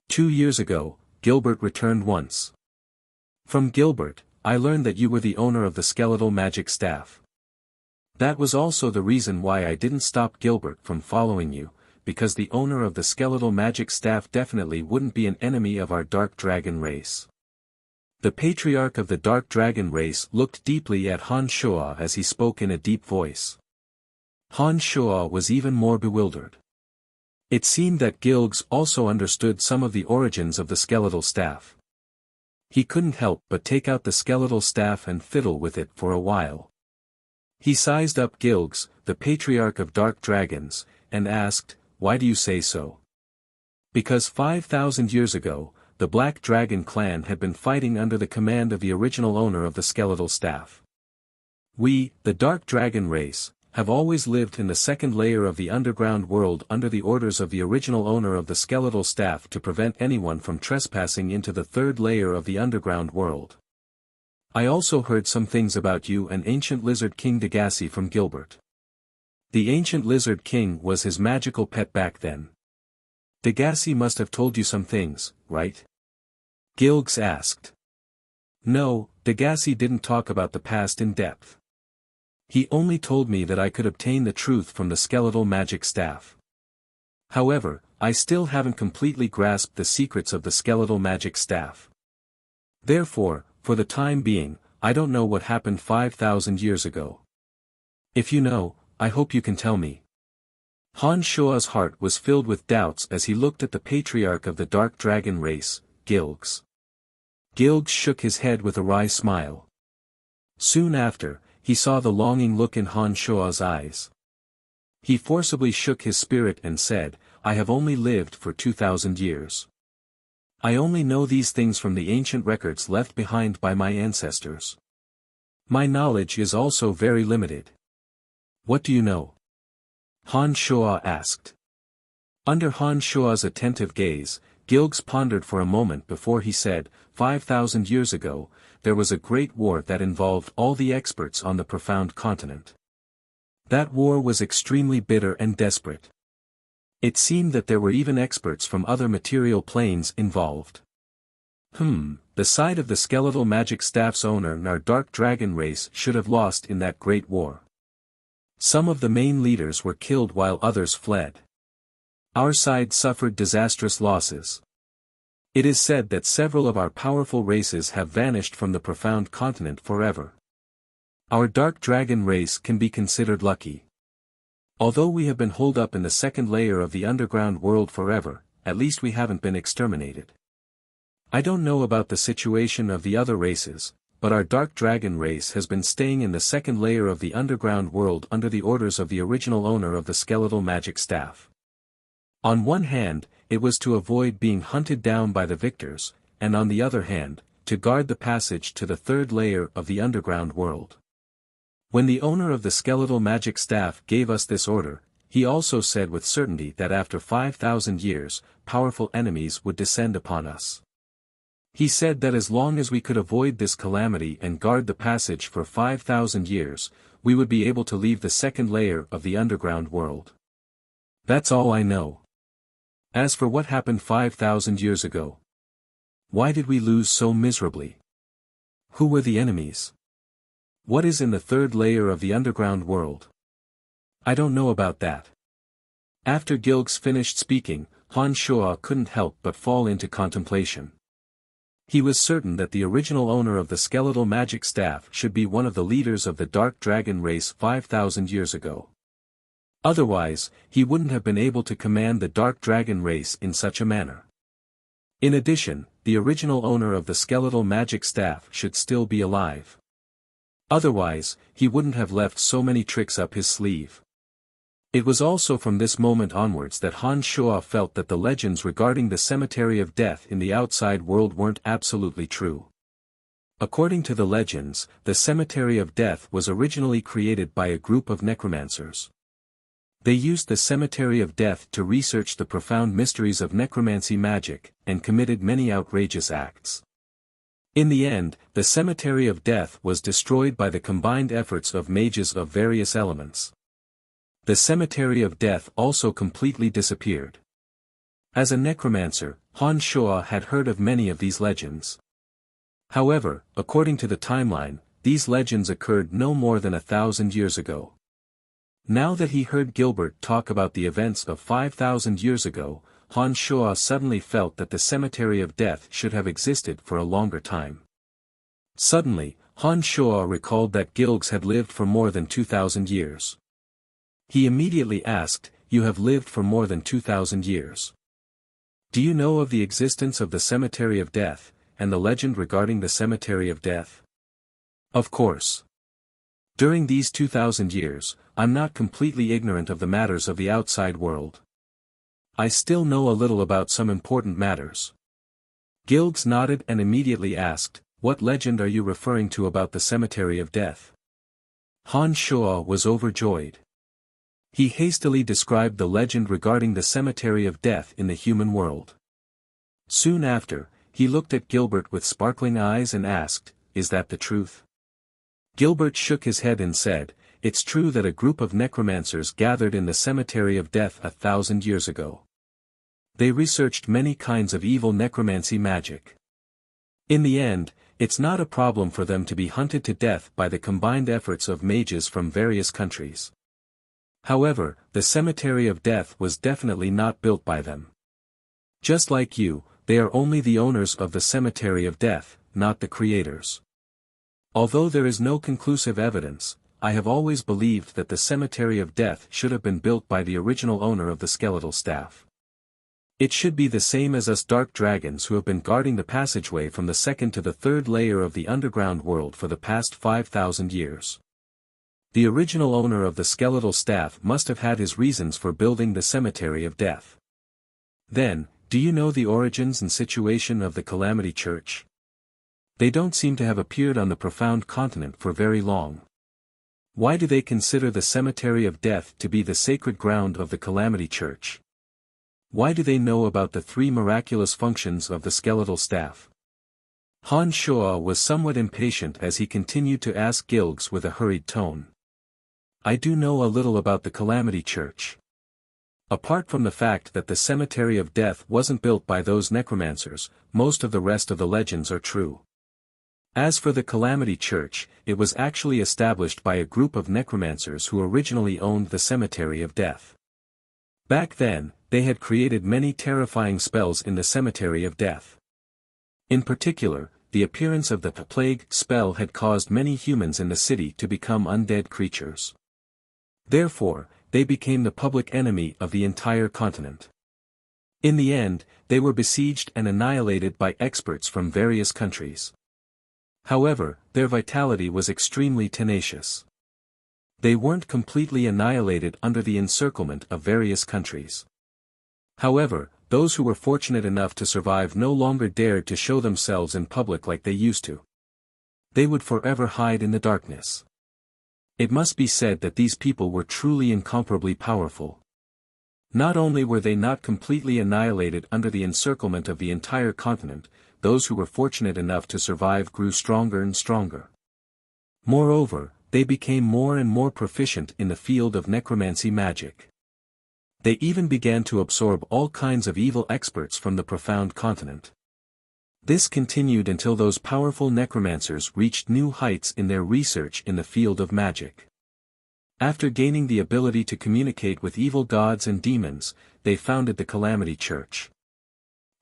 [SPEAKER 1] 2 years ago, Gilbert returned once. From Gilbert, I learned that you were the owner of the skeletal magic staff. That was also the reason why I didn't stop Gilbert from following you, because the owner of the skeletal magic staff definitely wouldn't be an enemy of our dark dragon race. The Patriarch of the Dark Dragon race looked deeply at Han Shuo as he spoke in a deep voice. Han Shuo was even more bewildered. It seemed that Gilgs also understood some of the origins of the skeletal staff. He couldn't help but take out the skeletal staff and fiddle with it for a while. He sized up Gilgs, the Patriarch of Dark Dragons, and asked, "Why do you say so?" Because 5,000 years ago, the Black Dragon clan had been fighting under the command of the original owner of the skeletal staff. We, the Dark Dragon race, have always lived in the second layer of the underground world under the orders of the original owner of the skeletal staff to prevent anyone from trespassing into the third layer of the underground world. I also heard some things about you and Ancient Lizard King Degasi from Gilbert. The Ancient Lizard King was his magical pet back then. Degasi must have told you some things, right? Gilgs asked. No, Degasi didn't talk about the past in depth. He only told me that I could obtain the truth from the skeletal magic staff. However, I still haven't completely grasped the secrets of the skeletal magic staff. Therefore, for the time being, I don't know what happened 5,000 years ago. If you know, I hope you can tell me. Han Shuo's heart was filled with doubts as he looked at the Patriarch of the Dark Dragon race, Gilgs. Gilgs shook his head with a wry smile. Soon after, he saw the longing look in Han Shuo's eyes. He forcibly shook his spirit and said, "I have only lived for 2,000 years. I only know these things from the ancient records left behind by my ancestors. My knowledge is also very limited." "What do you know?" Han Shuo asked. Under Han Shuo's attentive gaze, Gilgs pondered for a moment before he said, 5,000 years ago, there was a great war that involved all the experts on the profound continent. That war was extremely bitter and desperate. It seemed that there were even experts from other material planes involved. The side of the skeletal magic staff's owner and our dark dragon race should have lost in that great war. Some of the main leaders were killed while others fled. Our side suffered disastrous losses. It is said that several of our powerful races have vanished from the profound continent forever. Our dark dragon race can be considered lucky. Although we have been holed up in the second layer of the underground world forever, at least we haven't been exterminated. I don't know about the situation of the other races, but our dark dragon race has been staying in the second layer of the underground world under the orders of the original owner of the skeletal magic staff. On one hand, it was to avoid being hunted down by the victors, and on the other hand, to guard the passage to the third layer of the underground world. When the owner of the skeletal magic staff gave us this order, he also said with certainty that after 5,000 years, powerful enemies would descend upon us. He said that as long as we could avoid this calamity and guard the passage for 5,000 years, we would be able to leave the second layer of the underground world. That's all I know. As for what happened 5,000 years ago, why did we lose so miserably? Who were the enemies? What is in the third layer of the underground world? I don't know about that. After Gilgs finished speaking, Han Shuo couldn't help but fall into contemplation. He was certain that the original owner of the skeletal magic staff should be one of the leaders of the dark dragon race 5,000 years ago. Otherwise, he wouldn't have been able to command the dark dragon race in such a manner. In addition, the original owner of the skeletal magic staff should still be alive. Otherwise, he wouldn't have left so many tricks up his sleeve. It was also from this moment onwards that Han Shuo felt that the legends regarding the cemetery of death in the outside world weren't absolutely true. According to the legends, the cemetery of death was originally created by a group of necromancers. They used the cemetery of death to research the profound mysteries of necromancy magic, and committed many outrageous acts. In the end, the cemetery of death was destroyed by the combined efforts of mages of various elements. The cemetery of death also completely disappeared. As a necromancer, Han Shuo had heard of many of these legends. However, according to the timeline, these legends occurred no more than 1,000 years ago. Now that he heard Gilbert talk about the events of 5,000 years ago, Han Shuo suddenly felt that the cemetery of death should have existed for a longer time. Suddenly, Han Shuo recalled that Gilgs had lived for more than 2,000 years. He immediately asked, "You have lived for more than 2,000 years. Do you know of the existence of the cemetery of death, and the legend regarding the cemetery of death?" "Of course. During these 2,000 years, I'm not completely ignorant of the matters of the outside world. I still know a little about some important matters." Gilgs nodded and immediately asked, "What legend are you referring to about the cemetery of death?" Han Shuo was overjoyed. He hastily described the legend regarding the cemetery of death in the human world. Soon after, he looked at Gilbert with sparkling eyes and asked, "Is that the truth?" Gilbert shook his head and said, "It's true that a group of necromancers gathered in the cemetery of death 1,000 years ago. They researched many kinds of evil necromancy magic. In the end, it's not a problem for them to be hunted to death by the combined efforts of mages from various countries. However, the cemetery of death was definitely not built by them. Just like you, they are only the owners of the cemetery of death, not the creators. Although there is no conclusive evidence, I have always believed that the cemetery of death should have been built by the original owner of the skeletal staff. It should be the same as us dark dragons who have been guarding the passageway from the second to the third layer of the underground world for the past 5,000 years. The original owner of the skeletal staff must have had his reasons for building the cemetery of death. Then, do you know the origins and situation of the Calamity Church? They don't seem to have appeared on the profound continent for very long. Why do they consider the cemetery of death to be the sacred ground of the Calamity Church? Why do they know about the 3 miraculous functions of the skeletal staff?" Han Shuo was somewhat impatient as he continued to ask Gilgs with a hurried tone. "I do know a little about the Calamity Church. Apart from the fact that the cemetery of death wasn't built by those necromancers, most of the rest of the legends are true. As for the Calamity Church, it was actually established by a group of necromancers who originally owned the cemetery of death. Back then, they had created many terrifying spells in the cemetery of death. In particular, the appearance of the plague spell had caused many humans in the city to become undead creatures. Therefore, they became the public enemy of the entire continent. In the end, they were besieged and annihilated by experts from various countries. However, their vitality was extremely tenacious. They weren't completely annihilated under the encirclement of various countries. However, those who were fortunate enough to survive no longer dared to show themselves in public like they used to. They would forever hide in the darkness. It must be said that these people were truly incomparably powerful. Not only were they not completely annihilated under the encirclement of the entire continent, those who were fortunate enough to survive grew stronger and stronger. Moreover, they became more and more proficient in the field of necromancy magic. They even began to absorb all kinds of evil experts from the profound continent. This continued until those powerful necromancers reached new heights in their research in the field of magic. After gaining the ability to communicate with evil gods and demons, they founded the Calamity Church.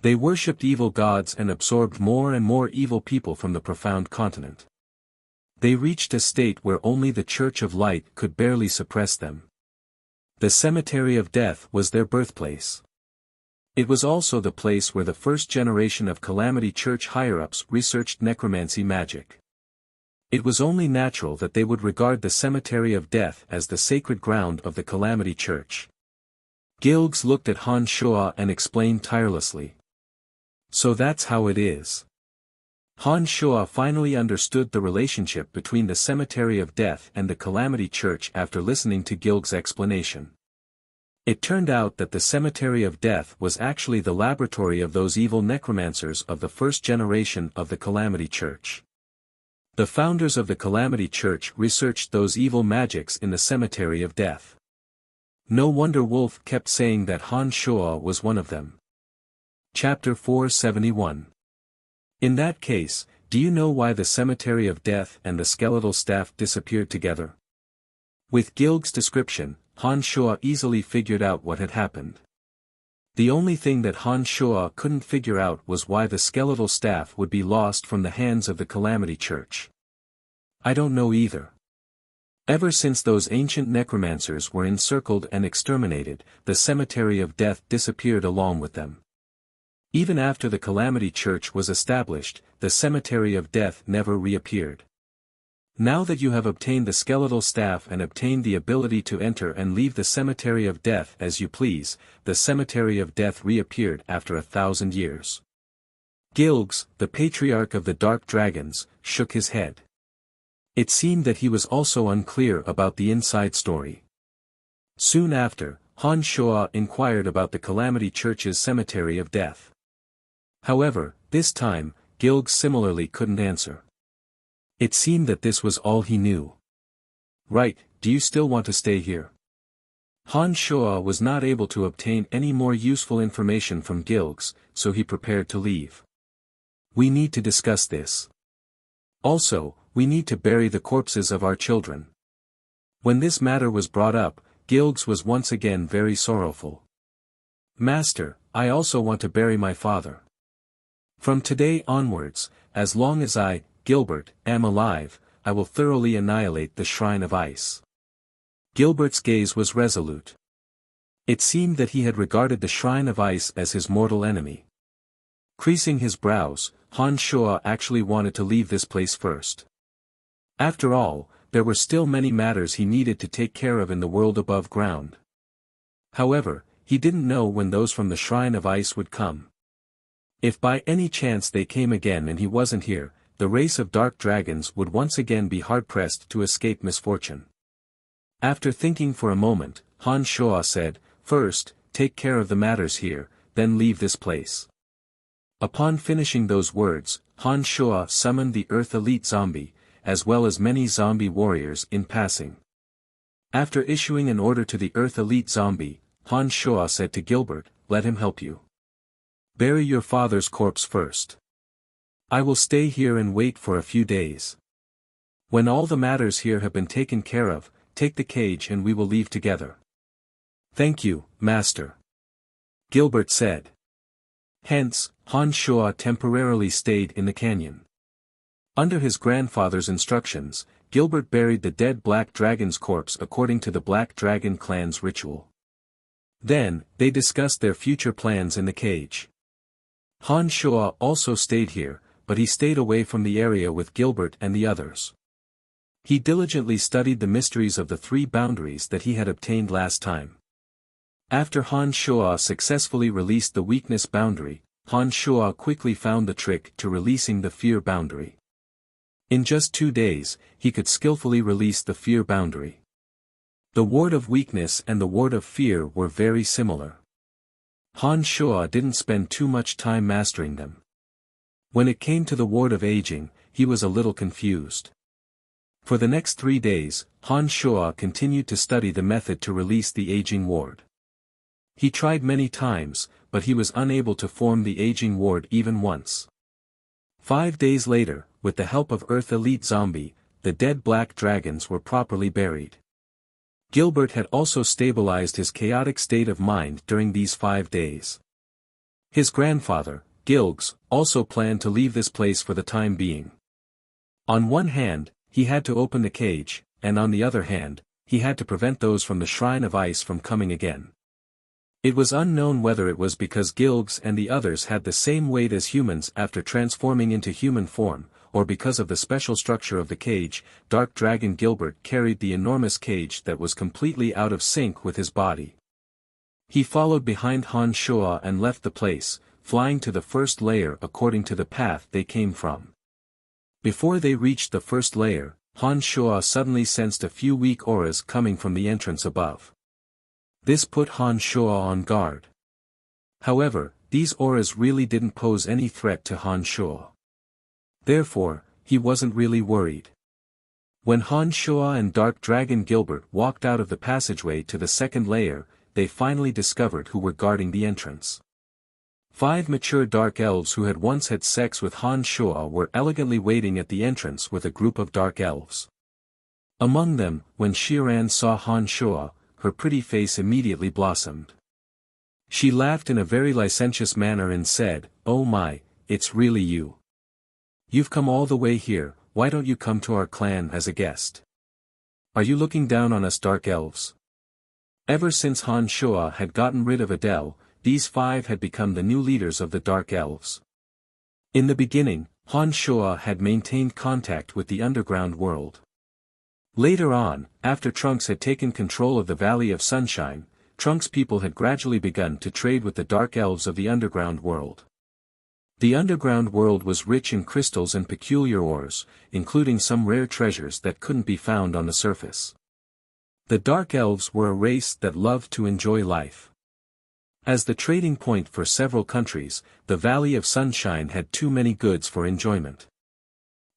[SPEAKER 1] They worshipped evil gods and absorbed more and more evil people from the profound continent. They reached a state where only the Church of Light could barely suppress them. The cemetery of death was their birthplace. It was also the place where the first generation of Calamity Church higher-ups researched necromancy magic. It was only natural that they would regard the cemetery of death as the sacred ground of the Calamity Church. Gilgs looked at Han Shuo and explained tirelessly. So that's how it is. Han Shuo finally understood the relationship between the cemetery of death and the Calamity Church after listening to Gilg's explanation. It turned out that the cemetery of death was actually the laboratory of those evil necromancers of the first generation of the Calamity Church. The founders of the Calamity Church researched those evil magics in the cemetery of death. No wonder Wolf kept saying that Han Shuo was one of them. Chapter 471. In that case, do you know why the cemetery of death and the skeletal staff disappeared together? With Gilg's description, Han Shuo easily figured out what had happened. The only thing that Han Shuo couldn't figure out was why the skeletal staff would be lost from the hands of the Calamity Church. I don't know either. Ever since those ancient necromancers were encircled and exterminated, the cemetery of death disappeared along with them. Even after the Calamity Church was established, the cemetery of death never reappeared. Now that you have obtained the skeletal staff and obtained the ability to enter and leave the cemetery of death as you please, the cemetery of death reappeared after 1,000 years. Gilgs, the patriarch of the Dark Dragons, shook his head. It seemed that he was also unclear about the inside story. Soon after, Han Shuo inquired about the Calamity Church's cemetery of death. However, this time, Gilg similarly couldn't answer. It seemed that this was all he knew. Right, do you still want to stay here? Han Shuo was not able to obtain any more useful information from Gilgs, so he prepared to leave. We need to discuss this. Also, we need to bury the corpses of our children. When this matter was brought up, Gilgs was once again very sorrowful. Master, I also want to bury my father. From today onwards, as long as I, Gilbert, am alive, I will thoroughly annihilate the Shrine of Ice. Gilbert's gaze was resolute. It seemed that he had regarded the Shrine of Ice as his mortal enemy. Creasing his brows, Han Shuo actually wanted to leave this place first. After all, there were still many matters he needed to take care of in the world above ground. However, he didn't know when those from the Shrine of Ice would come. If by any chance they came again and he wasn't here, the race of dark dragons would once again be hard-pressed to escape misfortune. After thinking for a moment, Han Shuo said, "First, take care of the matters here, then leave this place." Upon finishing those words, Han Shuo summoned the Earth Elite Zombie, as well as many zombie warriors in passing. After issuing an order to the Earth Elite Zombie, Han Shuo said to Gilbert, "Let him help you. Bury your father's corpse first. I will stay here and wait for a few days. When all the matters here have been taken care of, take the cage and we will leave together." "Thank you, Master," Gilbert said. Hence, Han Shuo temporarily stayed in the canyon. Under his grandfather's instructions, Gilbert buried the dead Black Dragon's corpse according to the Black Dragon clan's ritual. Then, they discussed their future plans in the cage. Han Shuo also stayed here, but he stayed away from the area with Gilbert and the others. He diligently studied the mysteries of the 3 boundaries that he had obtained last time. After Han Shuo successfully released the weakness boundary, Han Shuo quickly found the trick to releasing the fear boundary. In just 2 days, he could skillfully release the fear boundary. The ward of weakness and the ward of fear were very similar. Han Shuo didn't spend too much time mastering them. When it came to the ward of aging, he was a little confused. For the next 3 days, Han Shuo continued to study the method to release the aging ward. He tried many times, but he was unable to form the aging ward even once. 5 days later, with the help of Earth Elite Zombie, the dead Black Dragons were properly buried. Gilbert had also stabilized his chaotic state of mind during these 5 days. His grandfather, Gilgs, also planned to leave this place for the time being. On one hand, he had to open the cage, and on the other hand, he had to prevent those from the Shrine of Ice from coming again. It was unknown whether it was because Gilgs and the others had the same weight as humans after transforming into human form, or because of the special structure of the cage, Dark Dragon Gilbert carried the enormous cage that was completely out of sync with his body. He followed behind Han Shuo and left the place, flying to the first layer according to the path they came from. Before they reached the first layer, Han Shuo suddenly sensed a few weak auras coming from the entrance above. This put Han Shuo on guard. However, these auras really didn't pose any threat to Han Shuo. Therefore, he wasn't really worried. When Han Shuo and Dark Dragon Gilbert walked out of the passageway to the second layer, they finally discovered who were guarding the entrance. 5 mature dark elves who had once had sex with Han Shuo were elegantly waiting at the entrance with a group of dark elves. Among them, when Xiran saw Han Shuo, her pretty face immediately blossomed. She laughed in a very licentious manner and said, "Oh my, it's really you. You've come all the way here, why don't you come to our clan as a guest? Are you looking down on us dark elves?" Ever since Han Shuo had gotten rid of Adele, these 5 had become the new leaders of the Dark Elves. In the beginning, Han Shuo had maintained contact with the underground world. Later on, after Trunks had taken control of the Valley of Sunshine, Trunks' people had gradually begun to trade with the Dark Elves of the underground world. The underground world was rich in crystals and peculiar ores, including some rare treasures that couldn't be found on the surface. The Dark Elves were a race that loved to enjoy life. As the trading point for several countries, the Valley of Sunshine had too many goods for enjoyment.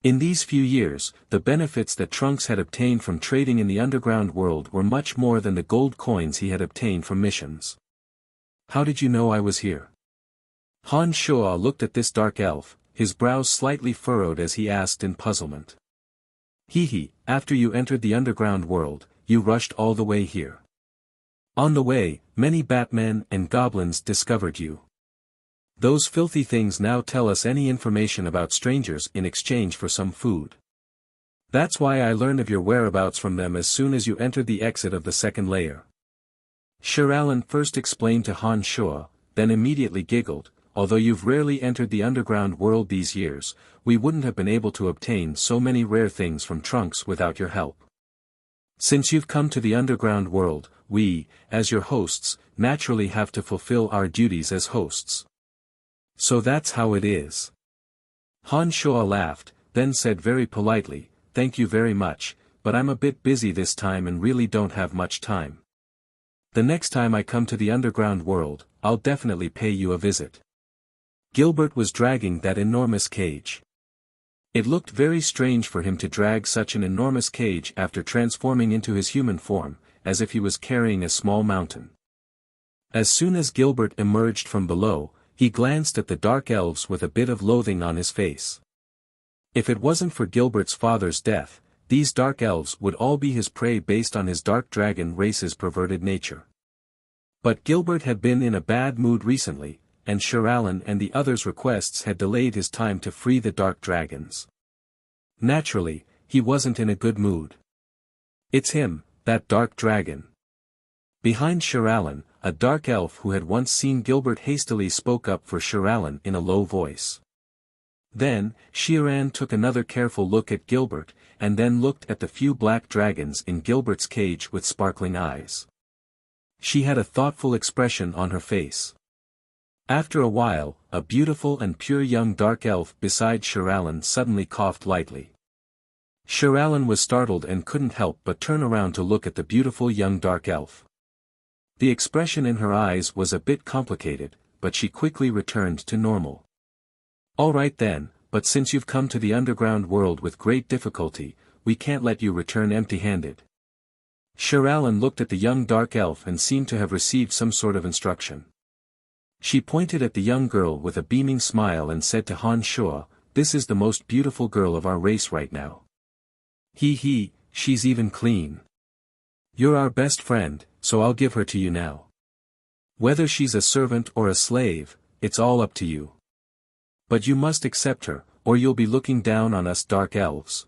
[SPEAKER 1] In these few years, the benefits that Trunks had obtained from trading in the underground world were much more than the gold coins he had obtained from missions. "How did you know I was here?" Han Shuo looked at this dark elf, his brows slightly furrowed as he asked in puzzlement. "Hee, after you entered the underground world, you rushed all the way here. On the way, many Batmen and goblins discovered you. Those filthy things now tell us any information about strangers in exchange for some food. That's why I learned of your whereabouts from them as soon as you entered the exit of the second layer." Shiralan first explained to Han Shuo, then immediately giggled, "Although you've rarely entered the underground world these years, we wouldn't have been able to obtain so many rare things from Trunks without your help. Since you've come to the underground world, we, as your hosts, naturally have to fulfill our duties as hosts. So that's how it is." Han Shuo laughed, then said very politely, "Thank you very much, but I'm a bit busy this time and really don't have much time. The next time I come to the underground world, I'll definitely pay you a visit." Gilbert was dragging that enormous cage. It looked very strange for him to drag such an enormous cage after transforming into his human form, as if he was carrying a small mountain. As soon as Gilbert emerged from below, he glanced at the Dark Elves with a bit of loathing on his face. If it wasn't for Gilbert's father's death, these Dark Elves would all be his prey based on his Dark Dragon race's perverted nature. But Gilbert had been in a bad mood recently, and Shiralan and the others' requests had delayed his time to free the Dark Dragons. Naturally, he wasn't in a good mood. "It's him, that Dark Dragon." Behind Shiralan, a dark elf who had once seen Gilbert hastily spoke up for Shiralan in a low voice. Then, Xiran took another careful look at Gilbert, and then looked at the few black dragons in Gilbert's cage with sparkling eyes. She had a thoughtful expression on her face. After a while, a beautiful and pure young dark elf beside Shiralan suddenly coughed lightly. Shiralan was startled and couldn't help but turn around to look at the beautiful young dark elf. The expression in her eyes was a bit complicated, but she quickly returned to normal. "All right then, but since you've come to the underground world with great difficulty, we can't let you return empty-handed." Shiralan looked at the young dark elf and seemed to have received some sort of instruction. She pointed at the young girl with a beaming smile and said to Han Shuo, "This is the most beautiful girl of our race right now. Hee, she's even clean. You're our best friend, so I'll give her to you now. Whether she's a servant or a slave, it's all up to you. But you must accept her, or you'll be looking down on us dark elves."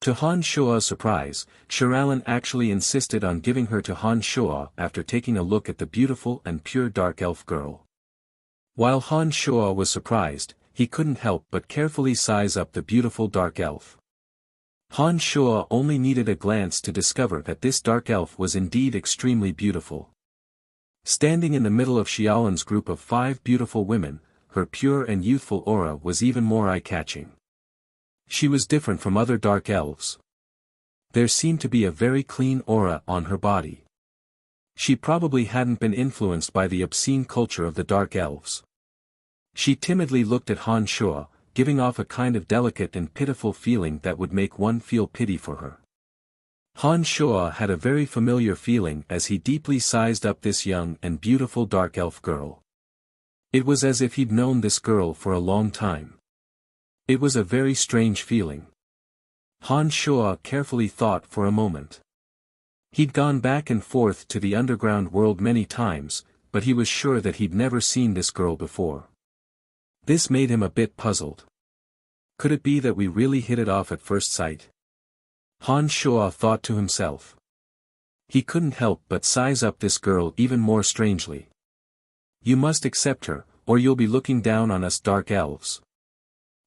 [SPEAKER 1] To Han Shuo's surprise, Shiralan actually insisted on giving her to Han Shuo after taking a look at the beautiful and pure dark elf girl. While Han Shuo was surprised, he couldn't help but carefully size up the beautiful dark elf. Han Shuo only needed a glance to discover that this dark elf was indeed extremely beautiful. Standing in the middle of Xiaolan's group of 5 beautiful women, her pure and youthful aura was even more eye-catching. She was different from other dark elves. There seemed to be a very clean aura on her body. She probably hadn't been influenced by the obscene culture of the dark elves. She timidly looked at Han Shuo, giving off a kind of delicate and pitiful feeling that would make one feel pity for her. Han Shuo had a very familiar feeling as he deeply sized up this young and beautiful dark elf girl. It was as if he'd known this girl for a long time. It was a very strange feeling. Han Shuo carefully thought for a moment. He'd gone back and forth to the underground world many times, but he was sure that he'd never seen this girl before. This made him a bit puzzled. Could it be that we really hit it off at first sight? Han Shuo thought to himself. He couldn't help but size up this girl even more strangely. You must accept her, or you'll be looking down on us dark elves.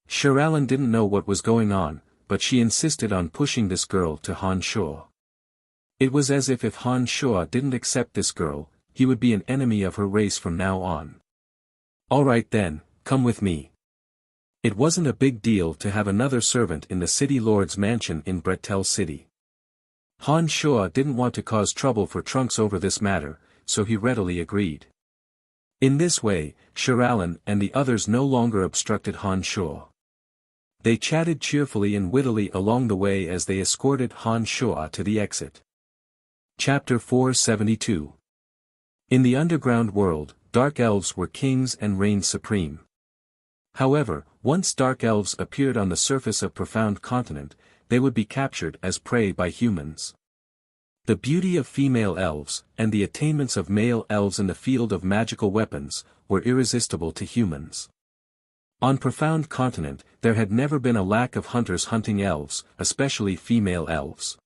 [SPEAKER 1] Xiaolan didn't know what was going on, but she insisted on pushing this girl to Han Shuo. It was as if Han Shuo didn't accept this girl, he would be an enemy of her race from now on. All right then, come with me. It wasn't a big deal to have another servant in the city lord's mansion in Bretel City. Han Shuo didn't want to cause trouble for Trunks over this matter, so he readily agreed. In this way, Xiaolan and the others no longer obstructed Han Shuo. They chatted cheerfully and wittily along the way as they escorted Han Shuo to the exit. Chapter 472. In the underground world, dark elves were kings and reigned supreme. However, once dark elves appeared on the surface of Profound Continent, they would be captured as prey by humans. The beauty of female elves, and the attainments of male elves in the field of magical weapons, were irresistible to humans. On Profound Continent, there had never been a lack of hunters hunting elves, especially female elves.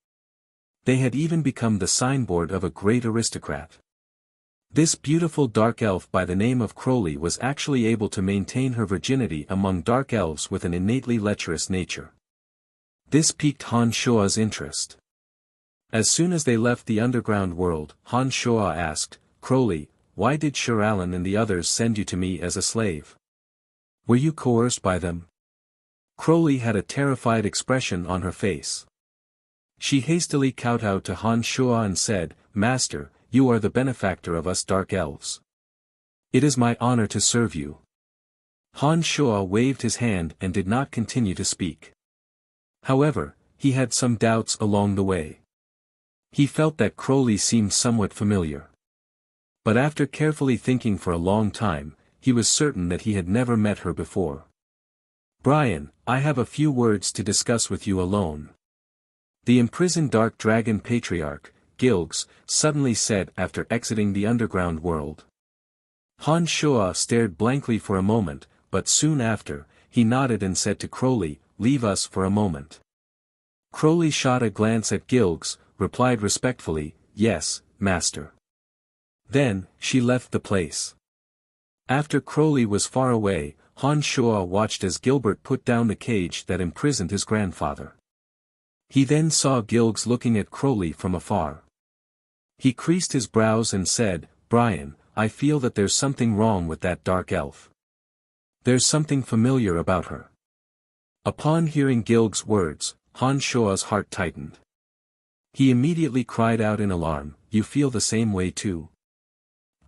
[SPEAKER 1] They had even become the signboard of a great aristocrat. This beautiful dark elf by the name of Crowley was actually able to maintain her virginity among dark elves with an innately lecherous nature. This piqued Han Shuo's interest. As soon as they left the underground world, Han Shuo asked, Crowley, why did Xiaolan and the others send you to me as a slave? Were you coerced by them? Crowley had a terrified expression on her face. She hastily kowtowed to Han Shuo and said, Master, you are the benefactor of us dark elves. It is my honor to serve you. Han Shuo waved his hand and did not continue to speak. However, he had some doubts along the way. He felt that Crowley seemed somewhat familiar. But after carefully thinking for a long time, he was certain that he had never met her before. Brian, I have a few words to discuss with you alone. The imprisoned dark dragon patriarch, Gilgs, suddenly said after exiting the underground world. Han Shuo stared blankly for a moment, but soon after, he nodded and said to Crowley, leave us for a moment. Crowley shot a glance at Gilgs, replied respectfully, yes, master. Then, she left the place. After Crowley was far away, Han Shuo watched as Gilbert put down the cage that imprisoned his grandfather. He then saw Gilgs looking at Crowley from afar. He creased his brows and said, Brian, I feel that there's something wrong with that dark elf. There's something familiar about her. Upon hearing Gilgs' words, Han Shuo's heart tightened. He immediately cried out in alarm, you feel the same way too?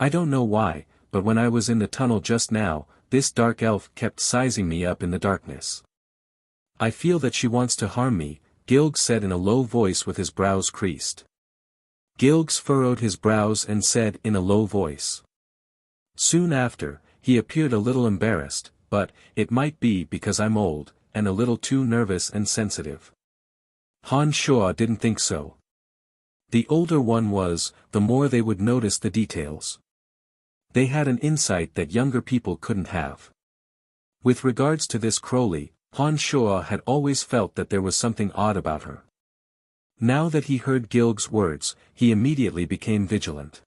[SPEAKER 1] I don't know why, but when I was in the tunnel just now, this dark elf kept sizing me up in the darkness. I feel that she wants to harm me, Gilgs said in a low voice with his brows creased. Gilgs furrowed his brows and said in a low voice. Soon after, he appeared a little embarrassed, but, it might be because I'm old, and a little too nervous and sensitive. Han Shuo didn't think so. The older one was, the more they would notice the details. They had an insight that younger people couldn't have. With regards to this Crowley, Han Shuo had always felt that there was something odd about her. Now that he heard Gilg's words, he immediately became vigilant.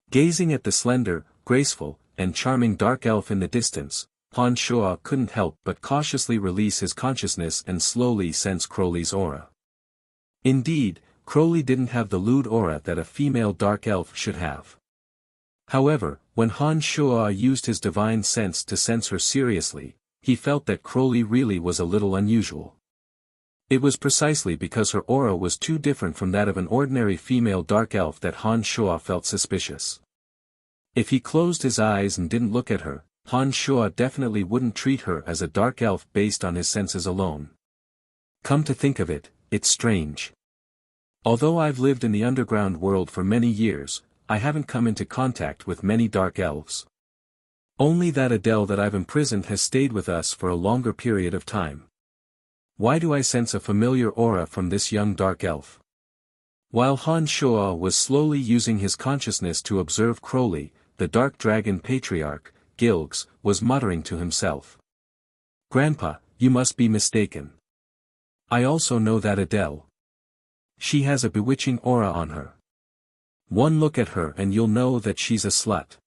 [SPEAKER 1] Gazing at the slender, graceful, and charming dark elf in the distance, Han Shuo couldn't help but cautiously release his consciousness and slowly sense Crowley's aura. Indeed, Crowley didn't have the lewd aura that a female dark elf should have. However, when Han Shuo used his divine sense to sense her seriously, he felt that Crowley really was a little unusual. It was precisely because her aura was too different from that of an ordinary female dark elf that Han Shuo felt suspicious. If he closed his eyes and didn't look at her, Han Shuo definitely wouldn't treat her as a dark elf based on his senses alone. Come to think of it, it's strange. Although I've lived in the underground world for many years, I haven't come into contact with many dark elves. Only that Adele that I've imprisoned has stayed with us for a longer period of time. Why do I sense a familiar aura from this young dark elf? While Han Shuo was slowly using his consciousness to observe Crowley, the dark dragon patriarch, Gilgs, was muttering to himself. Grandpa, you must be mistaken. I also know that Adele. She has a bewitching aura on her. One look at her and you'll know that she's a slut.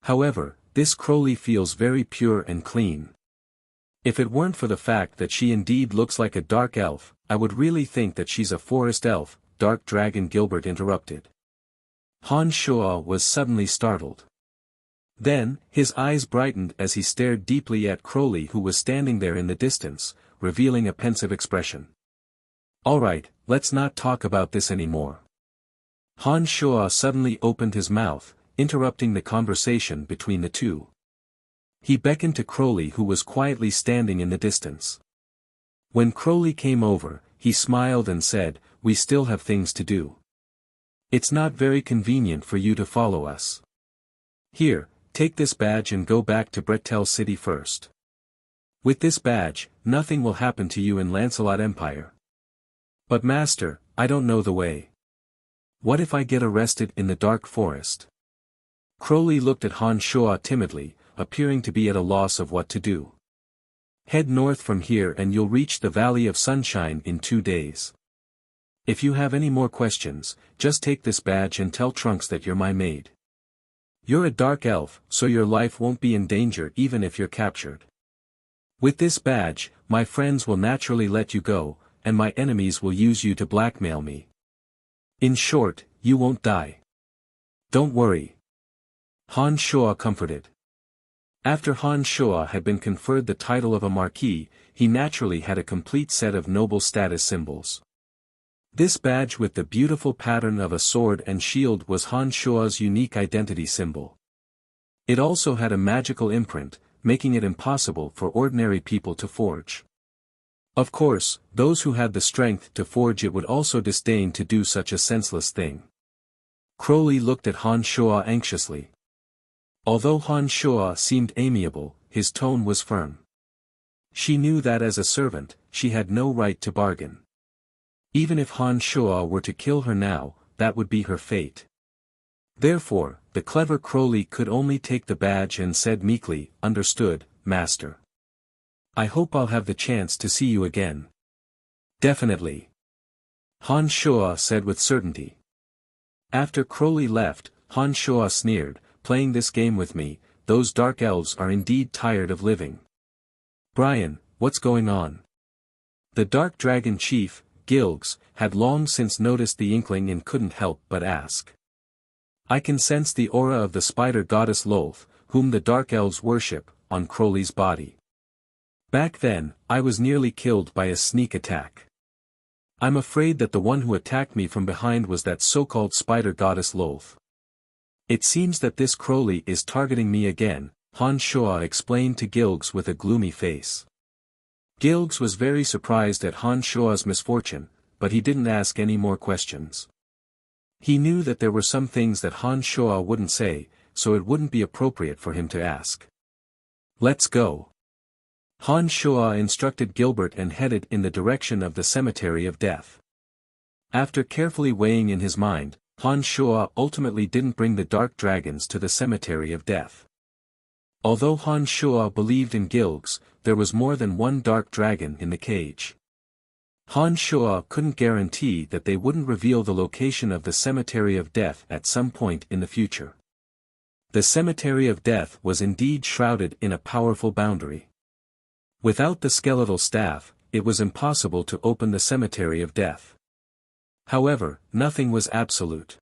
[SPEAKER 1] However, this Crowley feels very pure and clean. If it weren't for the fact that she indeed looks like a dark elf, I would really think that she's a forest elf, Dark Dragon Gilbert interrupted. Han Shuo was suddenly startled. Then, his eyes brightened as he stared deeply at Crowley who was standing there in the distance, revealing a pensive expression. Alright, let's not talk about this anymore. Han Shuo suddenly opened his mouth, interrupting the conversation between the two. He beckoned to Crowley who was quietly standing in the distance. When Crowley came over, he smiled and said, "We still have things to do. It's not very convenient for you to follow us. Here, take this badge and go back to Bretel City first. With this badge, nothing will happen to you in Lancelot Empire." "But master, I don't know the way. What if I get arrested in the dark forest?" Crowley looked at Han Shuo timidly, appearing to be at a loss of what to do. "Head north from here and you'll reach the Valley of Sunshine in 2 days. If you have any more questions, just take this badge and tell Trunks that you're my maid. You're a dark elf, so your life won't be in danger even if you're captured. With this badge, my friends will naturally let you go, and my enemies will use you to blackmail me. In short, you won't die. Don't worry." Han Shuo comforted. After Han Shuo had been conferred the title of a marquis, he naturally had a complete set of noble status symbols. This badge with the beautiful pattern of a sword and shield was Han Shuo's unique identity symbol. It also had a magical imprint, making it impossible for ordinary people to forge. Of course, those who had the strength to forge it would also disdain to do such a senseless thing. Crowley looked at Han Shuo anxiously. Although Han Shuo seemed amiable, his tone was firm. She knew that as a servant, she had no right to bargain. Even if Han Shuo were to kill her now, that would be her fate. Therefore, the clever Crowley could only take the badge and said meekly, "Understood, master. I hope I'll have the chance to see you again." "Definitely," Han Shuo said with certainty. After Crowley left, Han Shuo sneered, "Playing this game with me, those dark elves are indeed tired of living. Brian, what's going on?" The dark dragon chief, Gilgs, had long since noticed the inkling and couldn't help but ask. "I can sense the aura of the spider goddess Lolth, whom the dark elves worship, on Crowley's body. Back then, I was nearly killed by a sneak attack. I'm afraid that the one who attacked me from behind was that so-called spider goddess Lolth. It seems that this Crowley is targeting me again," Han Shuo explained to Gilgs with a gloomy face. Gilgs was very surprised at Han Shuo's misfortune, but he didn't ask any more questions. He knew that there were some things that Han Shuo wouldn't say, so it wouldn't be appropriate for him to ask. "Let's go." Han Shuo instructed Gilbert and headed in the direction of the Cemetery of Death. After carefully weighing in his mind, Han Shuo ultimately didn't bring the dark dragons to the Cemetery of Death. Although Han Shuo believed in Gilgs, there was more than one dark dragon in the cage. Han Shuo couldn't guarantee that they wouldn't reveal the location of the Cemetery of Death at some point in the future. The cemetery of death was indeed shrouded in a powerful boundary. Without the skeletal staff, it was impossible to open the cemetery of death. However, nothing was absolute.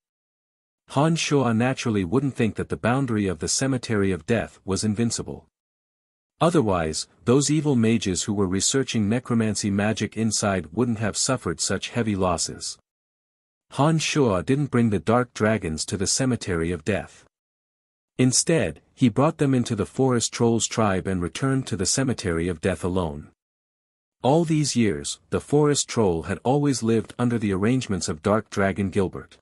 [SPEAKER 1] Han Shuo naturally wouldn't think that the boundary of the cemetery of death was invincible. Otherwise, those evil mages who were researching necromancy magic inside wouldn't have suffered such heavy losses. Han Shuo didn't bring the dark dragons to the cemetery of death. Instead, he brought them into the forest trolls tribe and returned to the cemetery of death alone. All these years, the forest troll had always lived under the arrangements of Dark Dragon Gilbert.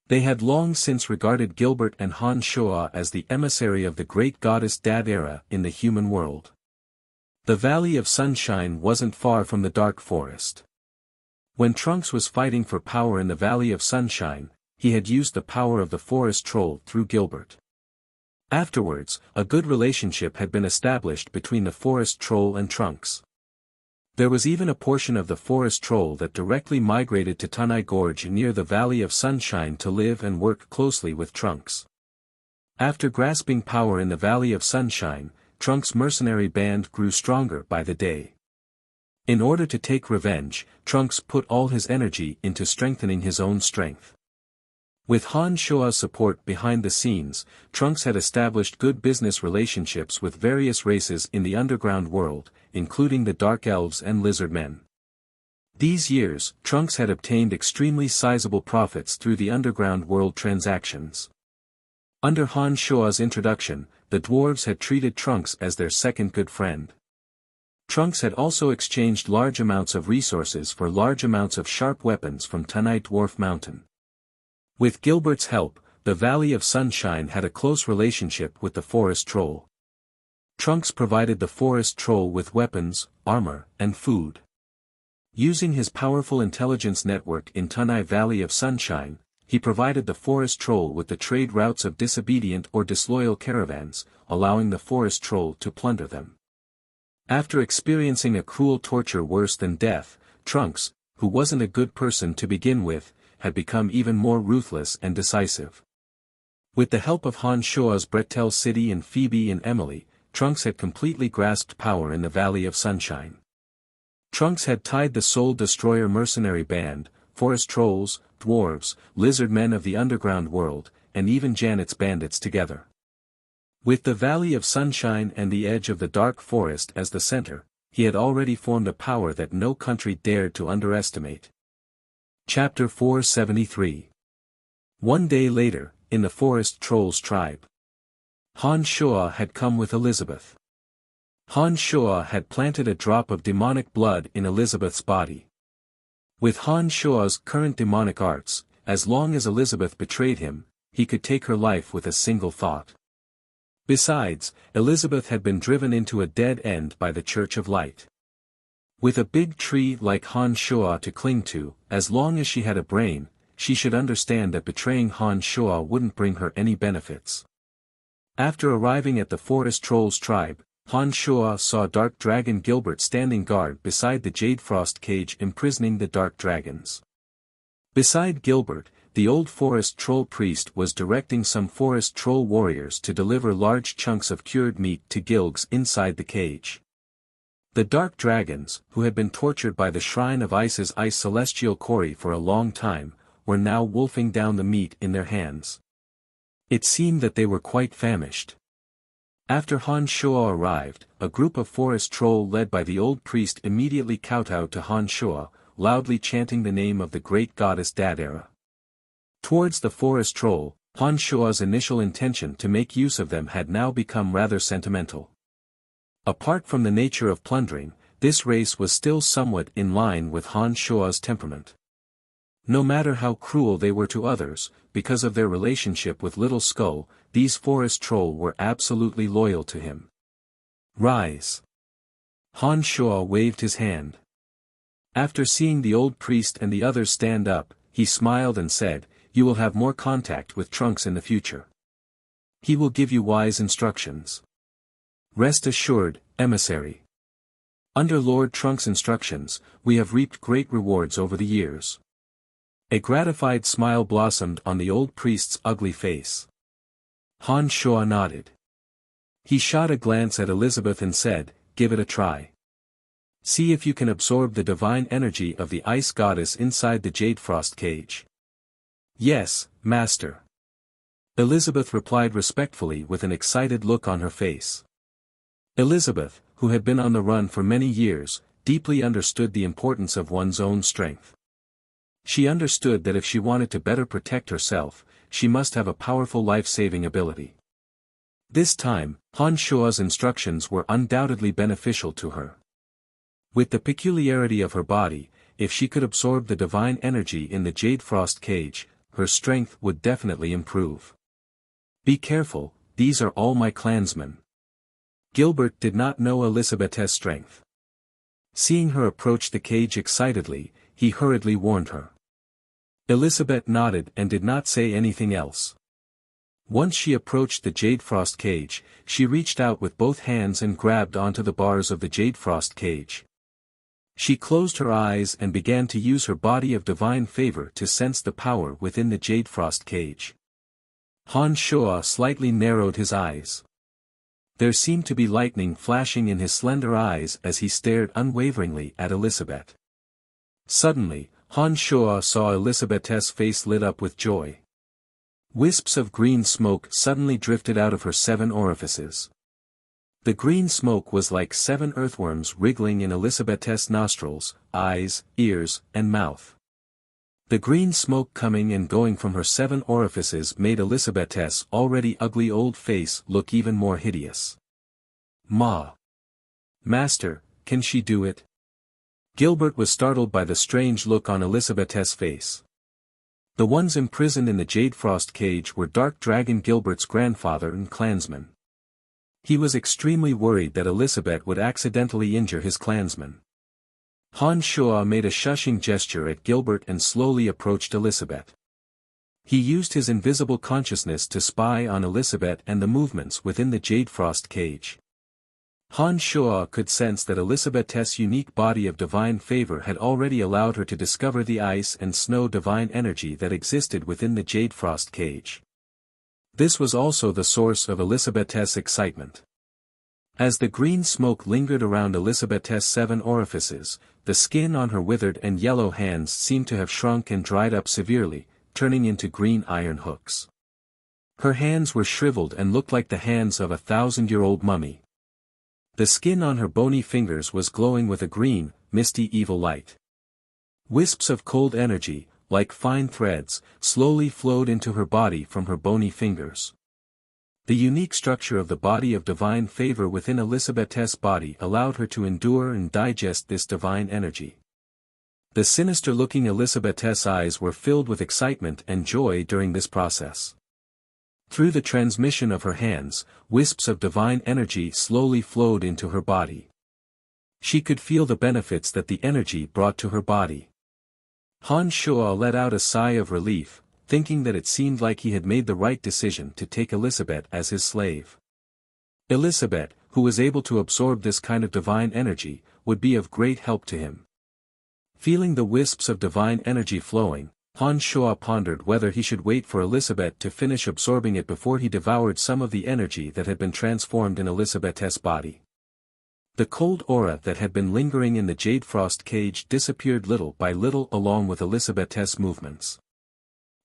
[SPEAKER 1] They had long since regarded Gilbert and Han Shuo as the emissary of the great goddess Dad era in the human world. The Valley of Sunshine wasn't far from the dark forest. When Trunks was fighting for power in the Valley of Sunshine, he had used the power of the forest troll through Gilbert. Afterwards, a good relationship had been established between the forest troll and Trunks. There was even a portion of the forest troll that directly migrated to Tunai Gorge near the Valley of Sunshine to live and work closely with Trunks. After grasping power in the Valley of Sunshine, Trunks' mercenary band grew stronger by the day. In order to take revenge, Trunks put all his energy into strengthening his own strength. With Han Shuo's support behind the scenes, Trunks had established good business relationships with various races in the underground world, including the Dark Elves and Lizard Men. These years, Trunks had obtained extremely sizable profits through the underground world transactions. Under Han Shuo's introduction, the dwarves had treated Trunks as their second good friend. Trunks had also exchanged large amounts of resources for large amounts of sharp weapons from Tunai Dwarf Mountain. With Gilbert's help, the Valley of Sunshine had a close relationship with the forest troll. Trunks provided the forest troll with weapons, armor, and food. Using his powerful intelligence network in Tunai Valley of Sunshine, he provided the forest troll with the trade routes of disobedient or disloyal caravans, allowing the forest troll to plunder them. After experiencing a cruel torture worse than death, Trunks, who wasn't a good person to begin with, had become even more ruthless and decisive. With the help of Han Shuo's Bretel City and Phoebe and Emily, Trunks had completely grasped power in the Valley of Sunshine. Trunks had tied the Soul Destroyer mercenary band, forest trolls, dwarves, lizard men of the underground world, and even Janet's bandits together. With the Valley of Sunshine and the edge of the dark forest as the center, he had already formed a power that no country dared to underestimate. Chapter 473. One day later, in the forest trolls tribe, Han Shuo had come with Elizabeth. Han Shuo had planted a drop of demonic blood in Elizabeth's body. With Han Shuo's current demonic arts, as long as Elizabeth betrayed him, he could take her life with a single thought. Besides, Elizabeth had been driven into a dead end by the Church of Light. With a big tree like Han Shuo to cling to, as long as she had a brain, she should understand that betraying Han Shuo wouldn't bring her any benefits. After arriving at the forest trolls tribe, Han Shuo saw Dark Dragon Gilbert standing guard beside the Jade Frost cage imprisoning the dark dragons. Beside Gilbert, the old forest troll priest was directing some forest troll warriors to deliver large chunks of cured meat to Gilgs inside the cage. The dark dragons, who had been tortured by the shrine of Ice's ice celestial quarry for a long time, were now wolfing down the meat in their hands. It seemed that they were quite famished. After Han Shuo arrived, a group of forest troll led by the old priest immediately kowtowed to Han Shuo, loudly chanting the name of the great goddess Dadera. Towards the forest troll, Han Shuo's initial intention to make use of them had now become rather sentimental. Apart from the nature of plundering, this race was still somewhat in line with Han Shuo's temperament. No matter how cruel they were to others, because of their relationship with Little Skull, these forest troll were absolutely loyal to him. Rise! Han Shuo waved his hand. After seeing the old priest and the others stand up, he smiled and said, "You will have more contact with Trunks in the future. He will give you wise instructions. Rest assured, emissary. Under Lord Trunks' instructions, we have reaped great rewards over the years." A gratified smile blossomed on the old priest's ugly face. Han Shuo nodded. He shot a glance at Elizabeth and said, "Give it a try. See if you can absorb the divine energy of the ice goddess inside the jade frost cage." "Yes, master." Elizabeth replied respectfully with an excited look on her face. Elizabeth, who had been on the run for many years, deeply understood the importance of one's own strength. She understood that if she wanted to better protect herself, she must have a powerful life-saving ability. This time, Han Shuo's instructions were undoubtedly beneficial to her. With the peculiarity of her body, if she could absorb the divine energy in the jade frost cage, her strength would definitely improve. "Be careful, these are all my clansmen." Gilbert did not know Elizabeth's strength. Seeing her approach the cage excitedly, he hurriedly warned her. Elizabeth nodded and did not say anything else. Once she approached the jade frost cage, she reached out with both hands and grabbed onto the bars of the jade frost cage. She closed her eyes and began to use her body of divine favor to sense the power within the jade frost cage. Han Shuo slightly narrowed his eyes. There seemed to be lightning flashing in his slender eyes as he stared unwaveringly at Elizabeth. Suddenly, Han Shuo saw Elizabeth's face lit up with joy. Wisps of green smoke suddenly drifted out of her 7 orifices. The green smoke was like 7 earthworms wriggling in Elizabeth's nostrils, eyes, ears, and mouth. The green smoke coming and going from her 7 orifices made Elizabeth's already ugly old face look even more hideous. "Ma! Master, can she do it?" Gilbert was startled by the strange look on Elizabeth's face. The ones imprisoned in the jade frost cage were Dark Dragon Gilbert's grandfather and clansmen. He was extremely worried that Elizabeth would accidentally injure his clansmen. Han Shuo made a shushing gesture at Gilbert and slowly approached Elizabeth. He used his invisible consciousness to spy on Elizabeth and the movements within the jade frost cage. Han Shuo could sense that Elizabeth's unique body of divine favor had already allowed her to discover the ice and snow divine energy that existed within the jade frost cage. This was also the source of Elizabeth's excitement. As the green smoke lingered around Elizabeth's 7 orifices, the skin on her withered and yellow hands seemed to have shrunk and dried up severely, turning into green iron hooks. Her hands were shriveled and looked like the hands of a 1,000-year-old mummy. The skin on her bony fingers was glowing with a green, misty evil light. Wisps of cold energy, like fine threads, slowly flowed into her body from her bony fingers. The unique structure of the body of divine favor within Elizabeth's body allowed her to endure and digest this divine energy. The sinister-looking Elizabeth's eyes were filled with excitement and joy during this process. Through the transmission of her hands, wisps of divine energy slowly flowed into her body. She could feel the benefits that the energy brought to her body. Han Shuo let out a sigh of relief, thinking that it seemed like he had made the right decision to take Elizabeth as his slave. Elizabeth, who was able to absorb this kind of divine energy, would be of great help to him. Feeling the wisps of divine energy flowing, Han Shuo pondered whether he should wait for Elizabeth to finish absorbing it before he devoured some of the energy that had been transformed in Elizabeth's body. The cold aura that had been lingering in the jade frost cage disappeared little by little along with Elizabeth's movements.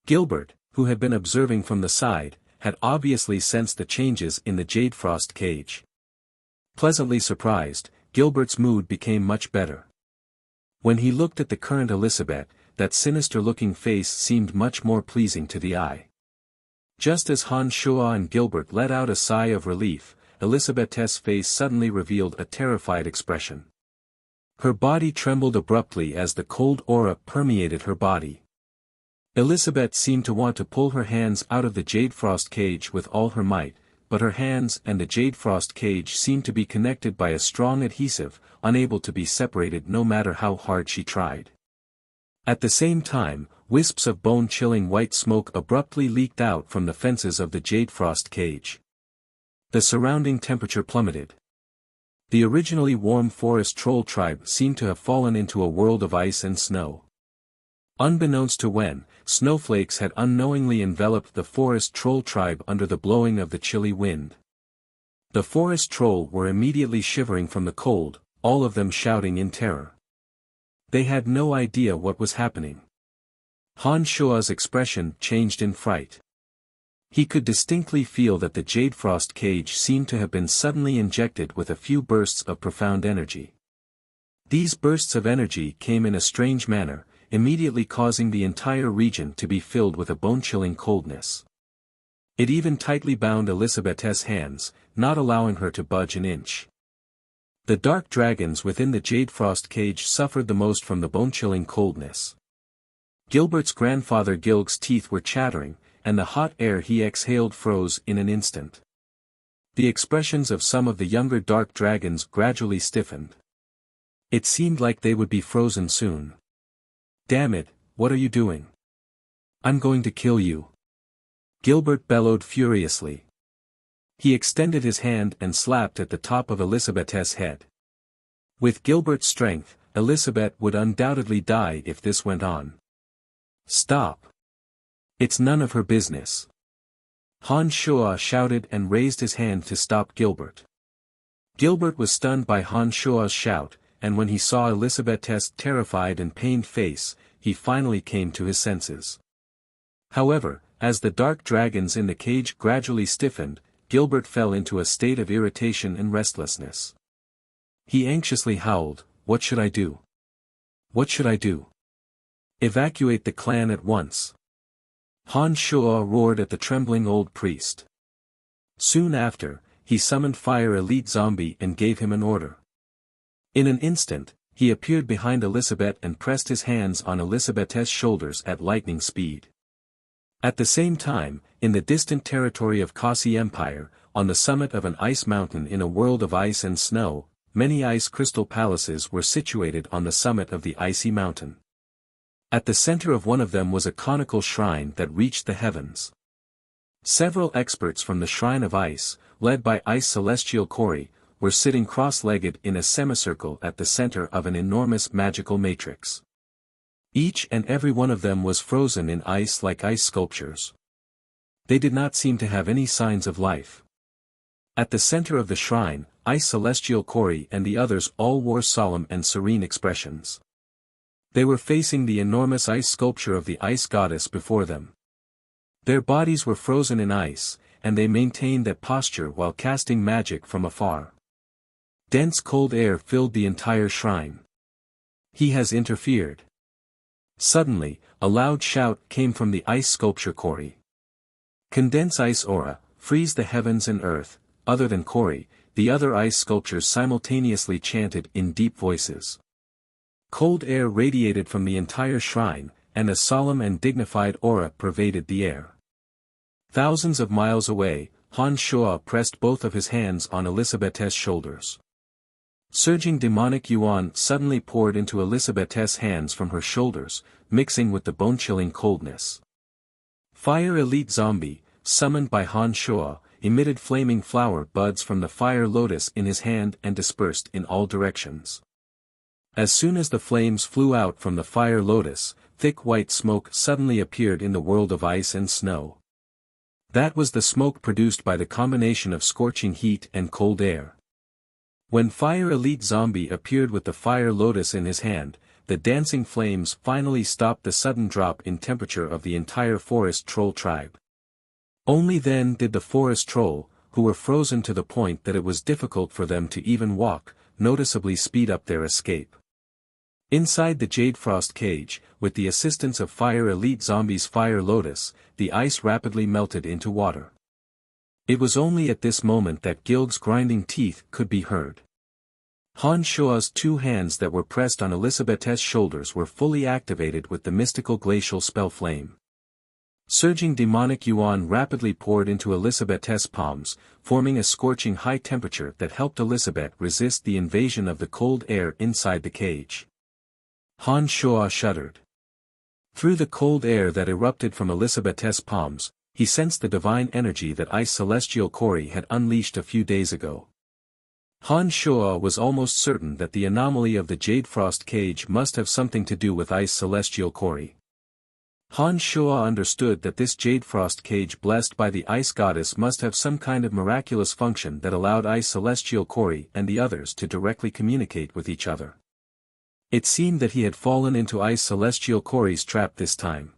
[SPEAKER 1] Gilbert, who had been observing from the side, had obviously sensed the changes in the jade frost cage. Pleasantly surprised, Gilbert's mood became much better. When he looked at the current Elizabeth, that sinister-looking face seemed much more pleasing to the eye. Just as Han Shuo and Gilbert let out a sigh of relief, Elizabeth's face suddenly revealed a terrified expression. Her body trembled abruptly as the cold aura permeated her body. Elizabeth seemed to want to pull her hands out of the jade frost cage with all her might, but her hands and the jade frost cage seemed to be connected by a strong adhesive, unable to be separated no matter how hard she tried. At the same time, wisps of bone-chilling white smoke abruptly leaked out from the fences of the jade frost cage. The surrounding temperature plummeted. The originally warm forest troll tribe seemed to have fallen into a world of ice and snow. Unbeknownst to Wen, snowflakes had unknowingly enveloped the forest troll tribe under the blowing of the chilly wind. The forest troll were immediately shivering from the cold, all of them shouting in terror. They had no idea what was happening. Han Shua's expression changed in fright. He could distinctly feel that the jade frost cage seemed to have been suddenly injected with a few bursts of profound energy. These bursts of energy came in a strange manner, immediately causing the entire region to be filled with a bone-chilling coldness. It even tightly bound Elisabeth's hands, not allowing her to budge an inch. The dark dragons within the jade frost cage suffered the most from the bone-chilling coldness. Gilbert's grandfather Gilg's teeth were chattering, and the hot air he exhaled froze in an instant. The expressions of some of the younger dark dragons gradually stiffened. It seemed like they would be frozen soon. "Damn it, what are you doing? I'm going to kill you!" Gilbert bellowed furiously. He extended his hand and slapped at the top of Elisabeth's head. With Gilbert's strength, Elisabeth would undoubtedly die if this went on. "Stop! It's none of her business." Han Shua shouted and raised his hand to stop Gilbert. Gilbert was stunned by Han Shua's shout, and when he saw Elisabeth's terrified and pained face, he finally came to his senses. However, as the dark dragons in the cage gradually stiffened, Gilbert fell into a state of irritation and restlessness. He anxiously howled, "What should I do? What should I do? Evacuate the clan at once." Han Shua roared at the trembling old priest. Soon after, he summoned Fire Elite Zombie and gave him an order. In an instant, he appeared behind Elisabeth and pressed his hands on Elisabeth's shoulders at lightning speed. At the same time, in the distant territory of Kasi Empire, on the summit of an ice mountain in a world of ice and snow, many ice crystal palaces were situated on the summit of the icy mountain. At the center of one of them was a conical shrine that reached the heavens. Several experts from the Shrine of Ice, led by Ice Celestial Kori, were sitting cross-legged in a semicircle at the center of an enormous magical matrix. Each and every one of them was frozen in ice like ice sculptures. They did not seem to have any signs of life. At the center of the shrine, Ice Celestial Kori and the others all wore solemn and serene expressions. They were facing the enormous ice sculpture of the ice goddess before them. Their bodies were frozen in ice, and they maintained that posture while casting magic from afar. Dense cold air filled the entire shrine. "He has interfered." Suddenly, a loud shout came from the ice sculpture Kori. "Condense ice aura, freeze the heavens and earth." Other than Kori, the other ice sculptures simultaneously chanted in deep voices. Cold air radiated from the entire shrine, and a solemn and dignified aura pervaded the air. Thousands of miles away, Han Shua pressed both of his hands on Elisabeth's shoulders. Surging demonic yuan suddenly poured into Elisabeth's hands from her shoulders, mixing with the bone-chilling coldness. Fire Elite Zombie, summoned by Han Shua, emitted flaming flower buds from the fire lotus in his hand and dispersed in all directions. As soon as the flames flew out from the fire lotus, thick white smoke suddenly appeared in the world of ice and snow. That was the smoke produced by the combination of scorching heat and cold air. When Fire Elite Zombie appeared with the fire lotus in his hand, the dancing flames finally stopped the sudden drop in temperature of the entire forest troll tribe. Only then did the forest troll, who were frozen to the point that it was difficult for them to even walk, noticeably speed up their escape. Inside the Jade Frost cage, with the assistance of Fire Elite Zombie's Fire Lotus, the ice rapidly melted into water. It was only at this moment that Gilg's grinding teeth could be heard. Han Shua's two hands that were pressed on Elisabeth's shoulders were fully activated with the mystical glacial spell flame. Surging demonic yuan rapidly poured into Elisabeth's palms, forming a scorching high temperature that helped Elisabeth resist the invasion of the cold air inside the cage. Han Shua shuddered. Through the cold air that erupted from Elisabeth's palms, he sensed the divine energy that Ice Celestial Kori had unleashed a few days ago. Han Shua was almost certain that the anomaly of the Jade Frost cage must have something to do with Ice Celestial Kori. Han Shuo understood that this jade frost cage blessed by the ice goddess must have some kind of miraculous function that allowed Ice Celestial Kori and the others to directly communicate with each other. It seemed that he had fallen into Ice Celestial Kori's trap this time.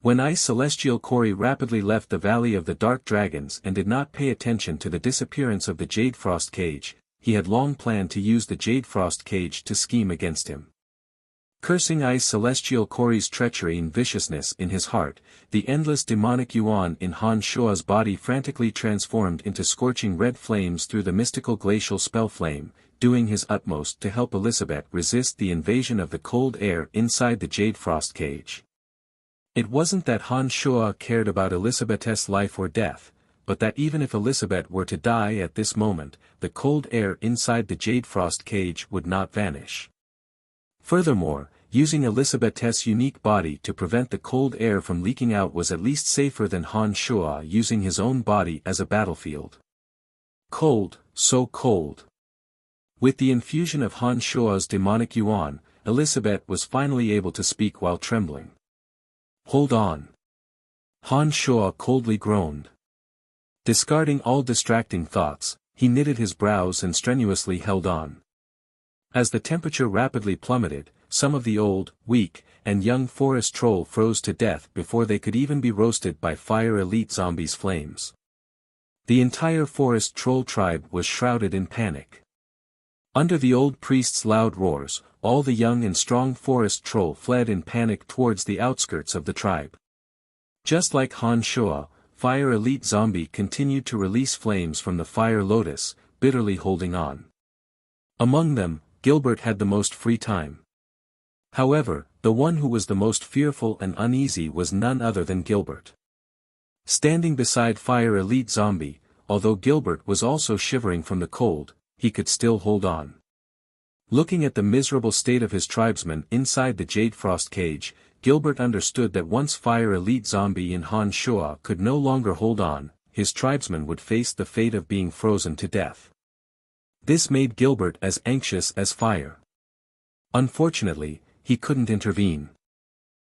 [SPEAKER 1] When Ice Celestial Kori rapidly left the Valley of the Dark Dragons and did not pay attention to the disappearance of the Jade Frost Cage, he had long planned to use the Jade Frost Cage to scheme against him. Cursing Ice Celestial Kori's treachery and viciousness in his heart, the endless demonic yuan in Han Shuo's body frantically transformed into scorching red flames through the mystical glacial spell flame, doing his utmost to help Elizabeth resist the invasion of the cold air inside the Jade Frost Cage. It wasn't that Han Shuo cared about Elizabeth's life or death, but that even if Elizabeth were to die at this moment, the cold air inside the Jade Frost Cage would not vanish. Furthermore, using Elizabeth's unique body to prevent the cold air from leaking out was at least safer than Han Shuo using his own body as a battlefield. Cold, so cold. With the infusion of Han Shuo's demonic yuan, Elizabeth was finally able to speak while trembling. Hold on. Han Shuo coldly groaned. Discarding all distracting thoughts, he knitted his brows and strenuously held on. As the temperature rapidly plummeted, some of the old, weak, and young forest troll froze to death before they could even be roasted by fire elite zombies' flames. The entire forest troll tribe was shrouded in panic. Under the old priest's loud roars, all the young and strong forest troll fled in panic towards the outskirts of the tribe. Just like Han Shuo, Fire Elite Zombie continued to release flames from the Fire Lotus, bitterly holding on. Among them, Gilbert had the most free time. However, the one who was the most fearful and uneasy was none other than Gilbert. Standing beside Fire Elite Zombie, although Gilbert was also shivering from the cold, he could still hold on. Looking at the miserable state of his tribesmen inside the Jade Frost Cage, Gilbert understood that once Fire Elite Zombie and Han Shuo could no longer hold on, his tribesmen would face the fate of being frozen to death. This made Gilbert as anxious as fire. Unfortunately, he couldn't intervene.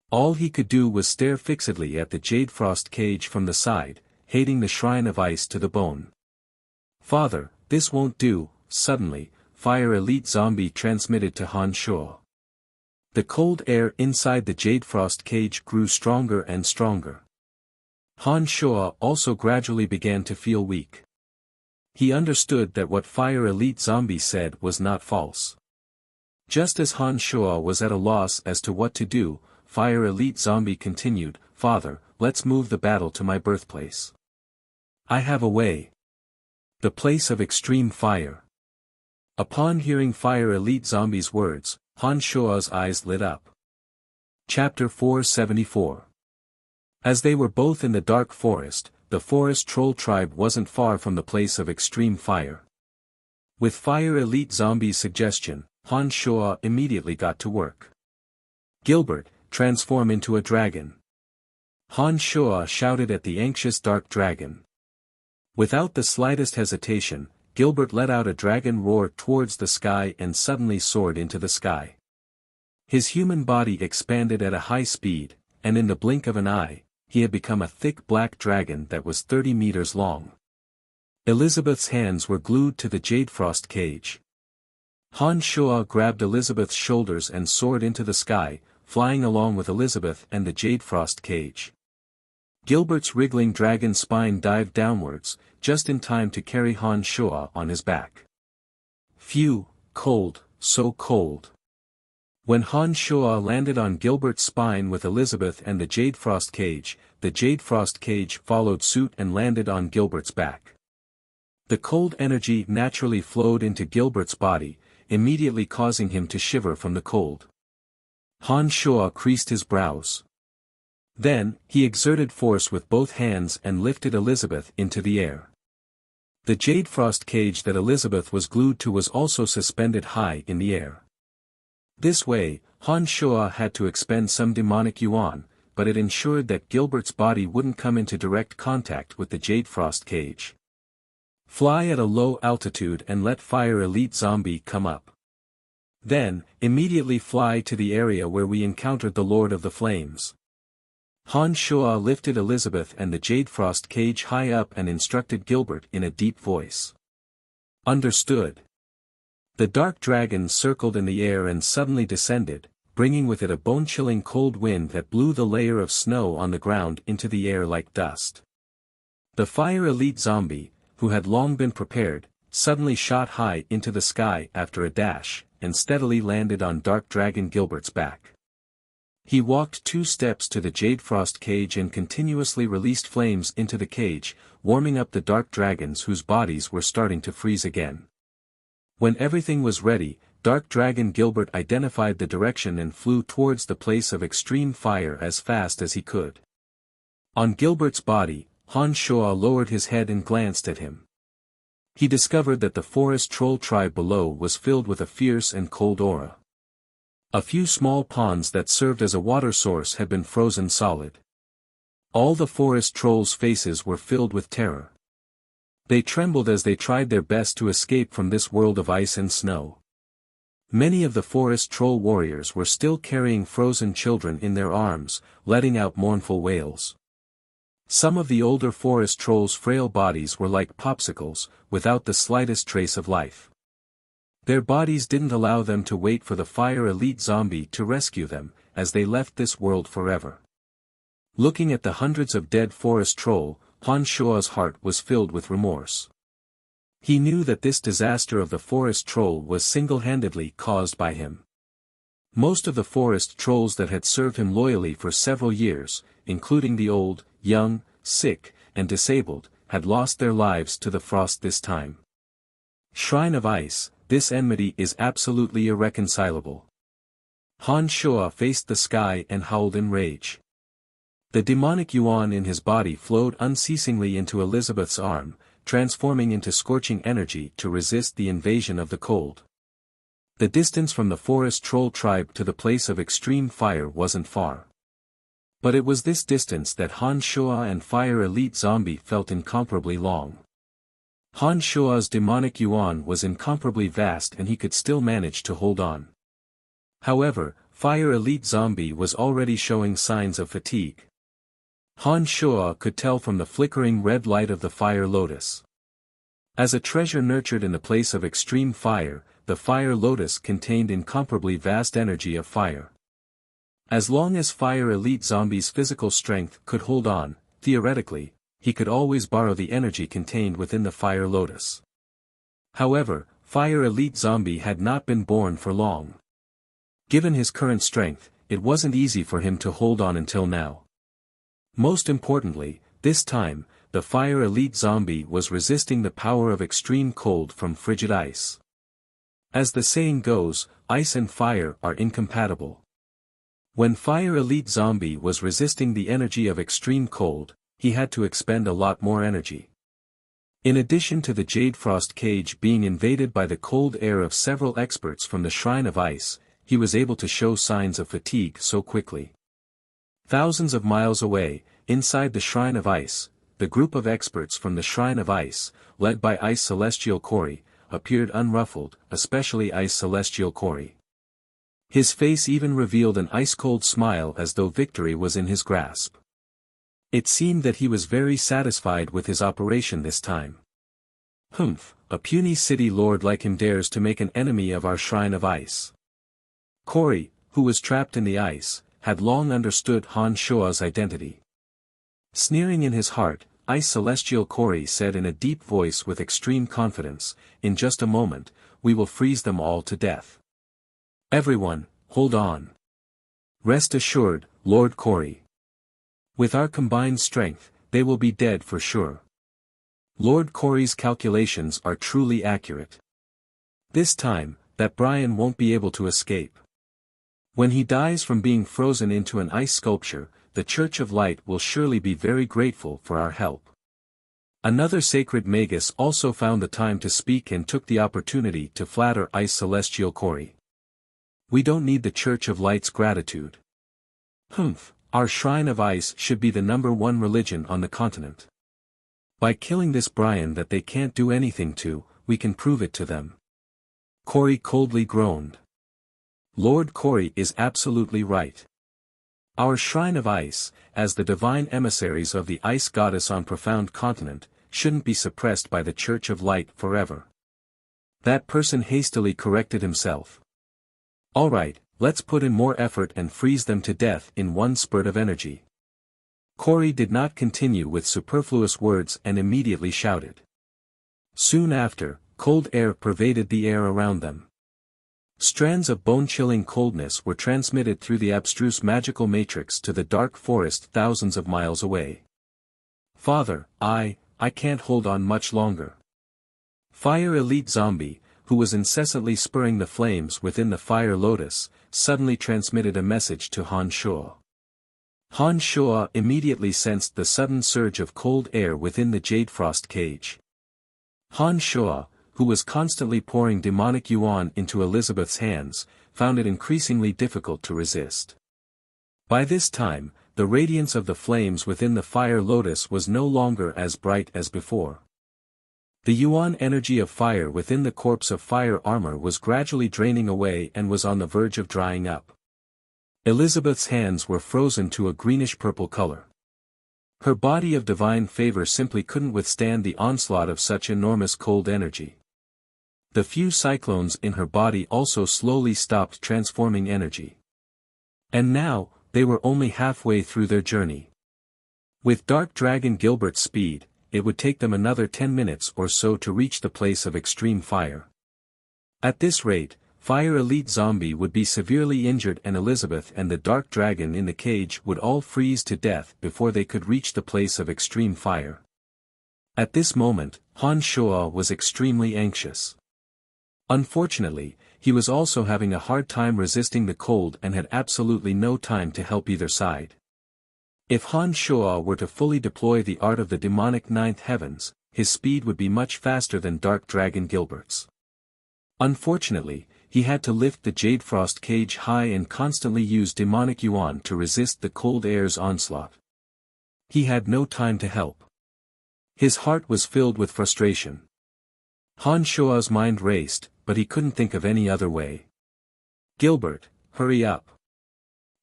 [SPEAKER 1] All he could do was stare fixedly at the Jade Frost Cage from the side, hating the Shrine of Ice to the bone. Father, this won't do. Suddenly, Fire Elite Zombie transmitted to Han Shuo. The cold air inside the Jade Frost Cage grew stronger and stronger. Han Shuo also gradually began to feel weak. He understood that what Fire Elite Zombie said was not false. Just as Han Shuo was at a loss as to what to do, Fire Elite Zombie continued, "Father, let's move the battle to my birthplace. I have a way. The place of extreme fire." Upon hearing Fire Elite Zombie's words, Han Shuo's eyes lit up. Chapter 474. As they were both in the dark forest, the forest troll tribe wasn't far from the place of extreme fire. With Fire Elite Zombie's suggestion, Han Shuo immediately got to work. "Gilbert, transform into a dragon." Han Shuo shouted at the anxious dark dragon. Without the slightest hesitation, Gilbert let out a dragon roar towards the sky and suddenly soared into the sky. His human body expanded at a high speed, and in the blink of an eye, he had become a thick black dragon that was 30 meters long. Elizabeth's hands were glued to the Jade Frost Cage. Han Shuo grabbed Elizabeth's shoulders and soared into the sky, flying along with Elizabeth and the Jade Frost Cage. Gilbert's wriggling dragon spine dived downwards, just in time to carry Han Shuo on his back. Phew, cold, so cold. When Han Shuo landed on Gilbert's spine with Elizabeth and the Jade Frost Cage followed suit and landed on Gilbert's back. The cold energy naturally flowed into Gilbert's body, immediately causing him to shiver from the cold. Han Shuo creased his brows. Then, he exerted force with both hands and lifted Elizabeth into the air. The Jade Frost Cage that Elizabeth was glued to was also suspended high in the air. This way, Han Shuo had to expend some demonic yuan, but it ensured that Gilbert's body wouldn't come into direct contact with the Jade Frost Cage. "Fly at a low altitude and let Fire Elite Zombie come up. Then, immediately fly to the area where we encountered the Lord of the Flames." Han Shua lifted Elizabeth and the Jade Frost cage high up and instructed Gilbert in a deep voice. Understood. The dark dragon circled in the air and suddenly descended, bringing with it a bone-chilling cold wind that blew the layer of snow on the ground into the air like dust. The Fire Elite Zombie, who had long been prepared, suddenly shot high into the sky after a dash, and steadily landed on Dark Dragon Gilbert's back. He walked 2 steps to the Jade Frost cage and continuously released flames into the cage, warming up the dark dragons whose bodies were starting to freeze again. When everything was ready, Dark Dragon Gilbert identified the direction and flew towards the place of extreme fire as fast as he could. On Gilbert's body, Han Shua lowered his head and glanced at him. He discovered that the forest troll tribe below was filled with a fierce and cold aura. A few small ponds that served as a water source had been frozen solid. All the forest trolls' faces were filled with terror. They trembled as they tried their best to escape from this world of ice and snow. Many of the forest troll warriors were still carrying frozen children in their arms, letting out mournful wails. Some of the older forest trolls' frail bodies were like popsicles, without the slightest trace of life. Their bodies didn't allow them to wait for the Fire Elite Zombie to rescue them, as they left this world forever. Looking at the hundreds of dead forest troll, Han Shua's heart was filled with remorse. He knew that this disaster of the forest troll was single-handedly caused by him. Most of the forest trolls that had served him loyally for several years, including the old, young, sick, and disabled, had lost their lives to the frost this time. Shrine of Ice, this enmity is absolutely irreconcilable. Han Shua faced the sky and howled in rage. The demonic yuan in his body flowed unceasingly into Elizabeth's arm, transforming into scorching energy to resist the invasion of the cold. The distance from the forest troll tribe to the place of extreme fire wasn't far. But it was this distance that Han Shua and Fire Elite Zombie felt incomparably long. Han Shua's demonic yuan was incomparably vast and he could still manage to hold on. However, Fire Elite Zombie was already showing signs of fatigue. Han Shua could tell from the flickering red light of the fire lotus. As a treasure nurtured in the place of extreme fire, the fire lotus contained incomparably vast energy of fire. As long as Fire Elite Zombie's physical strength could hold on, theoretically, he could always borrow the energy contained within the fire lotus. However, Fire Elite Zombie had not been born for long. Given his current strength, it wasn't easy for him to hold on until now. Most importantly, this time, the Fire Elite Zombie was resisting the power of extreme cold from frigid ice. As the saying goes, ice and fire are incompatible. When Fire Elite Zombie was resisting the energy of extreme cold, he had to expend a lot more energy. In addition to the Jade Frost cage being invaded by the cold air of several experts from the Shrine of Ice, he was able to show signs of fatigue so quickly. Thousands of miles away, inside the Shrine of Ice, the group of experts from the Shrine of Ice, led by Ice Celestial Kori, appeared unruffled, especially Ice Celestial Kori. His face even revealed an ice-cold smile as though victory was in his grasp. It seemed that he was very satisfied with his operation this time. Humph, a puny city lord like him dares to make an enemy of our Shrine of Ice. Kori, who was trapped in the ice, had long understood Han Shua's identity. Sneering in his heart, Ice Celestial Kori said in a deep voice with extreme confidence, "In just a moment, we will freeze them all to death. Everyone, hold on. Rest assured, Lord Kori. With our combined strength, they will be dead for sure. Lord Kori's calculations are truly accurate. This time, that Brian won't be able to escape. When he dies from being frozen into an ice sculpture, the Church of Light will surely be very grateful for our help." Another sacred magus also found the time to speak and took the opportunity to flatter Ice Celestial Kori. "We don't need the Church of Light's gratitude. Humph. Our Shrine of Ice should be the #1 religion on the continent. By killing this Brian that they can't do anything to, we can prove it to them." Kori coldly groaned. Lord Kori is absolutely right. Our shrine of ice, as the divine emissaries of the ice goddess on profound continent, shouldn't be suppressed by the Church of Light forever. That person hastily corrected himself. All right, let's put in more effort and freeze them to death in one spurt of energy. Corey did not continue with superfluous words and immediately shouted. Soon after, cold air pervaded the air around them. Strands of bone-chilling coldness were transmitted through the abstruse magical matrix to the dark forest thousands of miles away. Father, I can't hold on much longer. Fire Elite Zombie, who was incessantly spurring the flames within the Fire Lotus, suddenly transmitted a message to Han Shuo. Han Shuo immediately sensed the sudden surge of cold air within the Jade Frost cage. Han Shuo, who was constantly pouring demonic yuan into Elizabeth's hands, found it increasingly difficult to resist. By this time, the radiance of the flames within the Fire Lotus was no longer as bright as before. The yuan energy of fire within the corpse of fire armor was gradually draining away and was on the verge of drying up. Elizabeth's hands were frozen to a greenish-purple color. Her body of divine favor simply couldn't withstand the onslaught of such enormous cold energy. The few cyclones in her body also slowly stopped transforming energy. And now, they were only halfway through their journey. With Dark Dragon Gilbert's speed, it would take them another 10 minutes or so to reach the place of extreme fire. At this rate, Fire Elite Zombie would be severely injured and Elizabeth and the Dark Dragon in the cage would all freeze to death before they could reach the place of extreme fire. At this moment, Han Shuo was extremely anxious. Unfortunately, he was also having a hard time resisting the cold and had absolutely no time to help either side. If Han Shuo were to fully deploy the art of the demonic ninth heavens, his speed would be much faster than Dark Dragon Gilbert's. Unfortunately, he had to lift the Jade Frost cage high and constantly use demonic yuan to resist the cold air's onslaught. He had no time to help. His heart was filled with frustration. Han Shuo's mind raced, but he couldn't think of any other way. Gilbert, hurry up.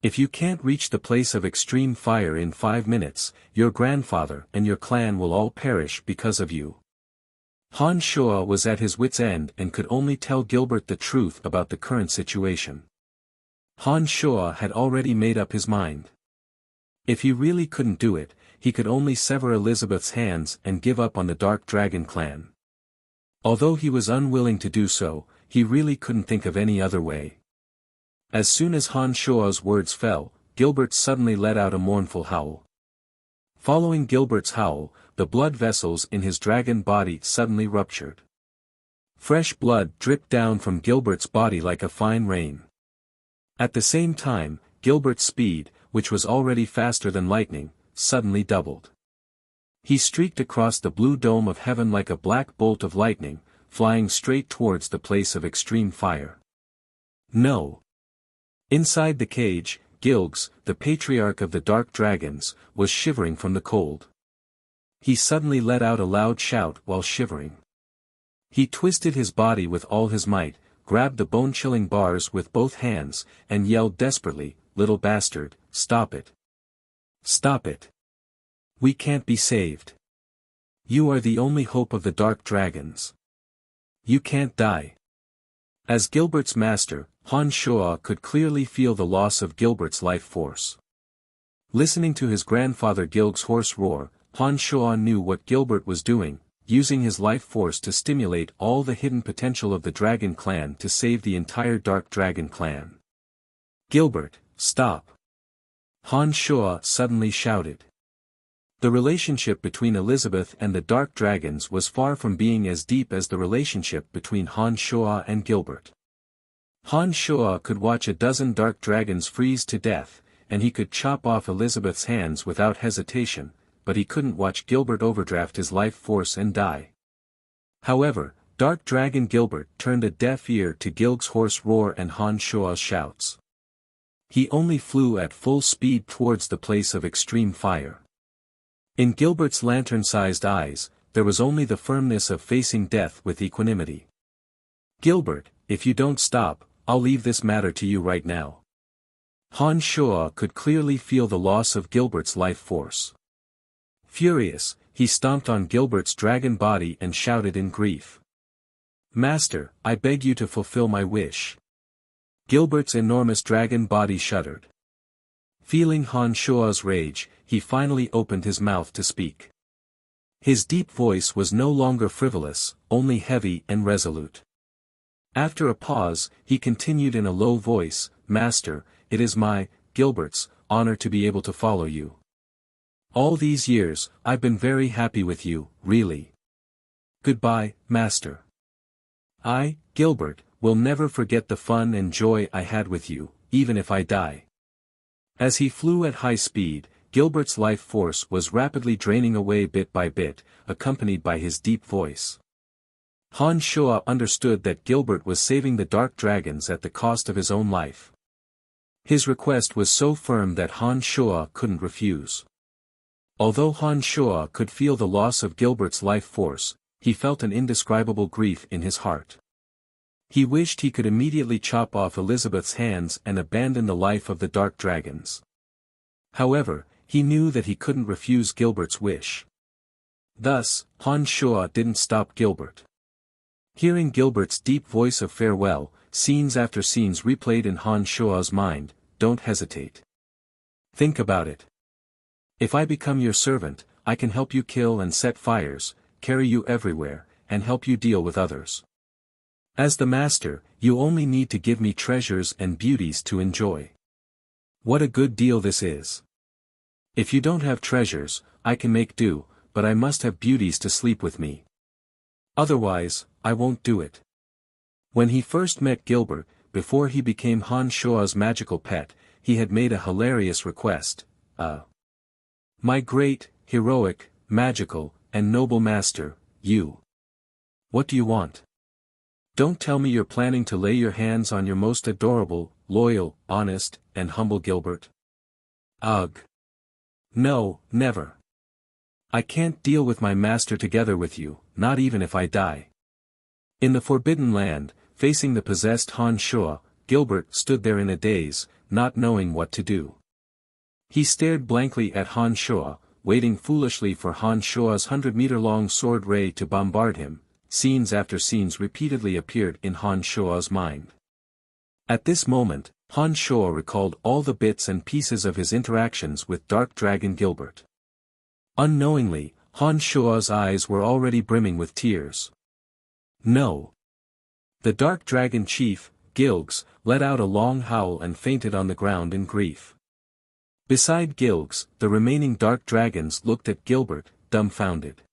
[SPEAKER 1] If you can't reach the place of extreme fire in 5 minutes, your grandfather and your clan will all perish because of you. Han Shuo was at his wit's end and could only tell Gilbert the truth about the current situation. Han Shuo had already made up his mind. If he really couldn't do it, he could only sever Elizabeth's hands and give up on the Dark Dragon clan. Although he was unwilling to do so, he really couldn't think of any other way. As soon as Han Shuo's words fell, Gilbert suddenly let out a mournful howl. Following Gilbert's howl, the blood vessels in his dragon body suddenly ruptured. Fresh blood dripped down from Gilbert's body like a fine rain. At the same time, Gilbert's speed, which was already faster than lightning, suddenly doubled. He streaked across the blue dome of heaven like a black bolt of lightning, flying straight towards the place of extreme fire. No. Inside the cage, Gilgs, the patriarch of the Dark Dragons, was shivering from the cold. He suddenly let out a loud shout while shivering. He twisted his body with all his might, grabbed the bone-chilling bars with both hands, and yelled desperately, "Little bastard, stop it. Stop it. We can't be saved. You are the only hope of the Dark Dragons. You can't die." As Gilbert's master, Han Shuo could clearly feel the loss of Gilbert's life force. Listening to his grandfather Gilg's hoarse roar, Han Shuo knew what Gilbert was doing, using his life force to stimulate all the hidden potential of the Dragon Clan to save the entire Dark Dragon Clan. "Gilbert, stop!" Han Shuo suddenly shouted. The relationship between Elizabeth and the Dark Dragons was far from being as deep as the relationship between Han Shuo and Gilbert. Han Shuo could watch a dozen Dark Dragons freeze to death, and he could chop off Elizabeth's hands without hesitation, but he couldn't watch Gilbert overdraft his life force and die. However, Dark Dragon Gilbert turned a deaf ear to Gilg's hoarse roar and Han Shuo's shouts. He only flew at full speed towards the place of extreme fire. In Gilbert's lantern-sized eyes, there was only the firmness of facing death with equanimity. "Gilbert, if you don't stop, I'll leave this matter to you right now." Han Shuo could clearly feel the loss of Gilbert's life force. Furious, he stomped on Gilbert's dragon body and shouted in grief. "Master, I beg you to fulfill my wish." Gilbert's enormous dragon body shuddered. Feeling Han Shuo's rage, he finally opened his mouth to speak. His deep voice was no longer frivolous, only heavy and resolute. After a pause, he continued in a low voice, "Master, it is my, Gilbert's, honor to be able to follow you. All these years, I've been very happy with you, really. Goodbye, Master. I, Gilbert, will never forget the fun and joy I had with you, even if I die." As he flew at high speed, Gilbert's life force was rapidly draining away bit by bit, accompanied by his deep voice. Han Shuo understood that Gilbert was saving the dark dragons at the cost of his own life. His request was so firm that Han Shuo couldn't refuse. Although Han Shuo could feel the loss of Gilbert's life force, he felt an indescribable grief in his heart. He wished he could immediately chop off Elizabeth's hands and abandon the life of the dark dragons. However, he knew that he couldn't refuse Gilbert's wish. Thus, Han Shuo didn't stop Gilbert. Hearing Gilbert's deep voice of farewell, scenes after scenes replayed in Han Shuo's mind. "Don't hesitate. Think about it. If I become your servant, I can help you kill and set fires, carry you everywhere, and help you deal with others. As the master, you only need to give me treasures and beauties to enjoy. What a good deal this is. If you don't have treasures, I can make do, but I must have beauties to sleep with me. Otherwise, I won't do it." When he first met Gilbert, before he became Han Shuo's magical pet, he had made a hilarious request. "My great, heroic, magical, and noble master, you. What do you want? Don't tell me you're planning to lay your hands on your most adorable, loyal, honest, and humble Gilbert. Ugh. No, never. I can't deal with my master together with you, not even if I die." In the Forbidden Land, facing the possessed Han Shuo, Gilbert stood there in a daze, not knowing what to do. He stared blankly at Han Shuo, waiting foolishly for Han Shuo's 100-meter-long sword ray to bombard him. Scenes after scenes repeatedly appeared in Han Shuo's mind. At this moment, Han Shuo recalled all the bits and pieces of his interactions with Dark Dragon Gilbert. Unknowingly, Han Shuo's eyes were already brimming with tears. No. The Dark Dragon chief, Gilgs, let out a long howl and fainted on the ground in grief. Beside Gilgs, the remaining Dark Dragons looked at Gilbert, dumbfounded.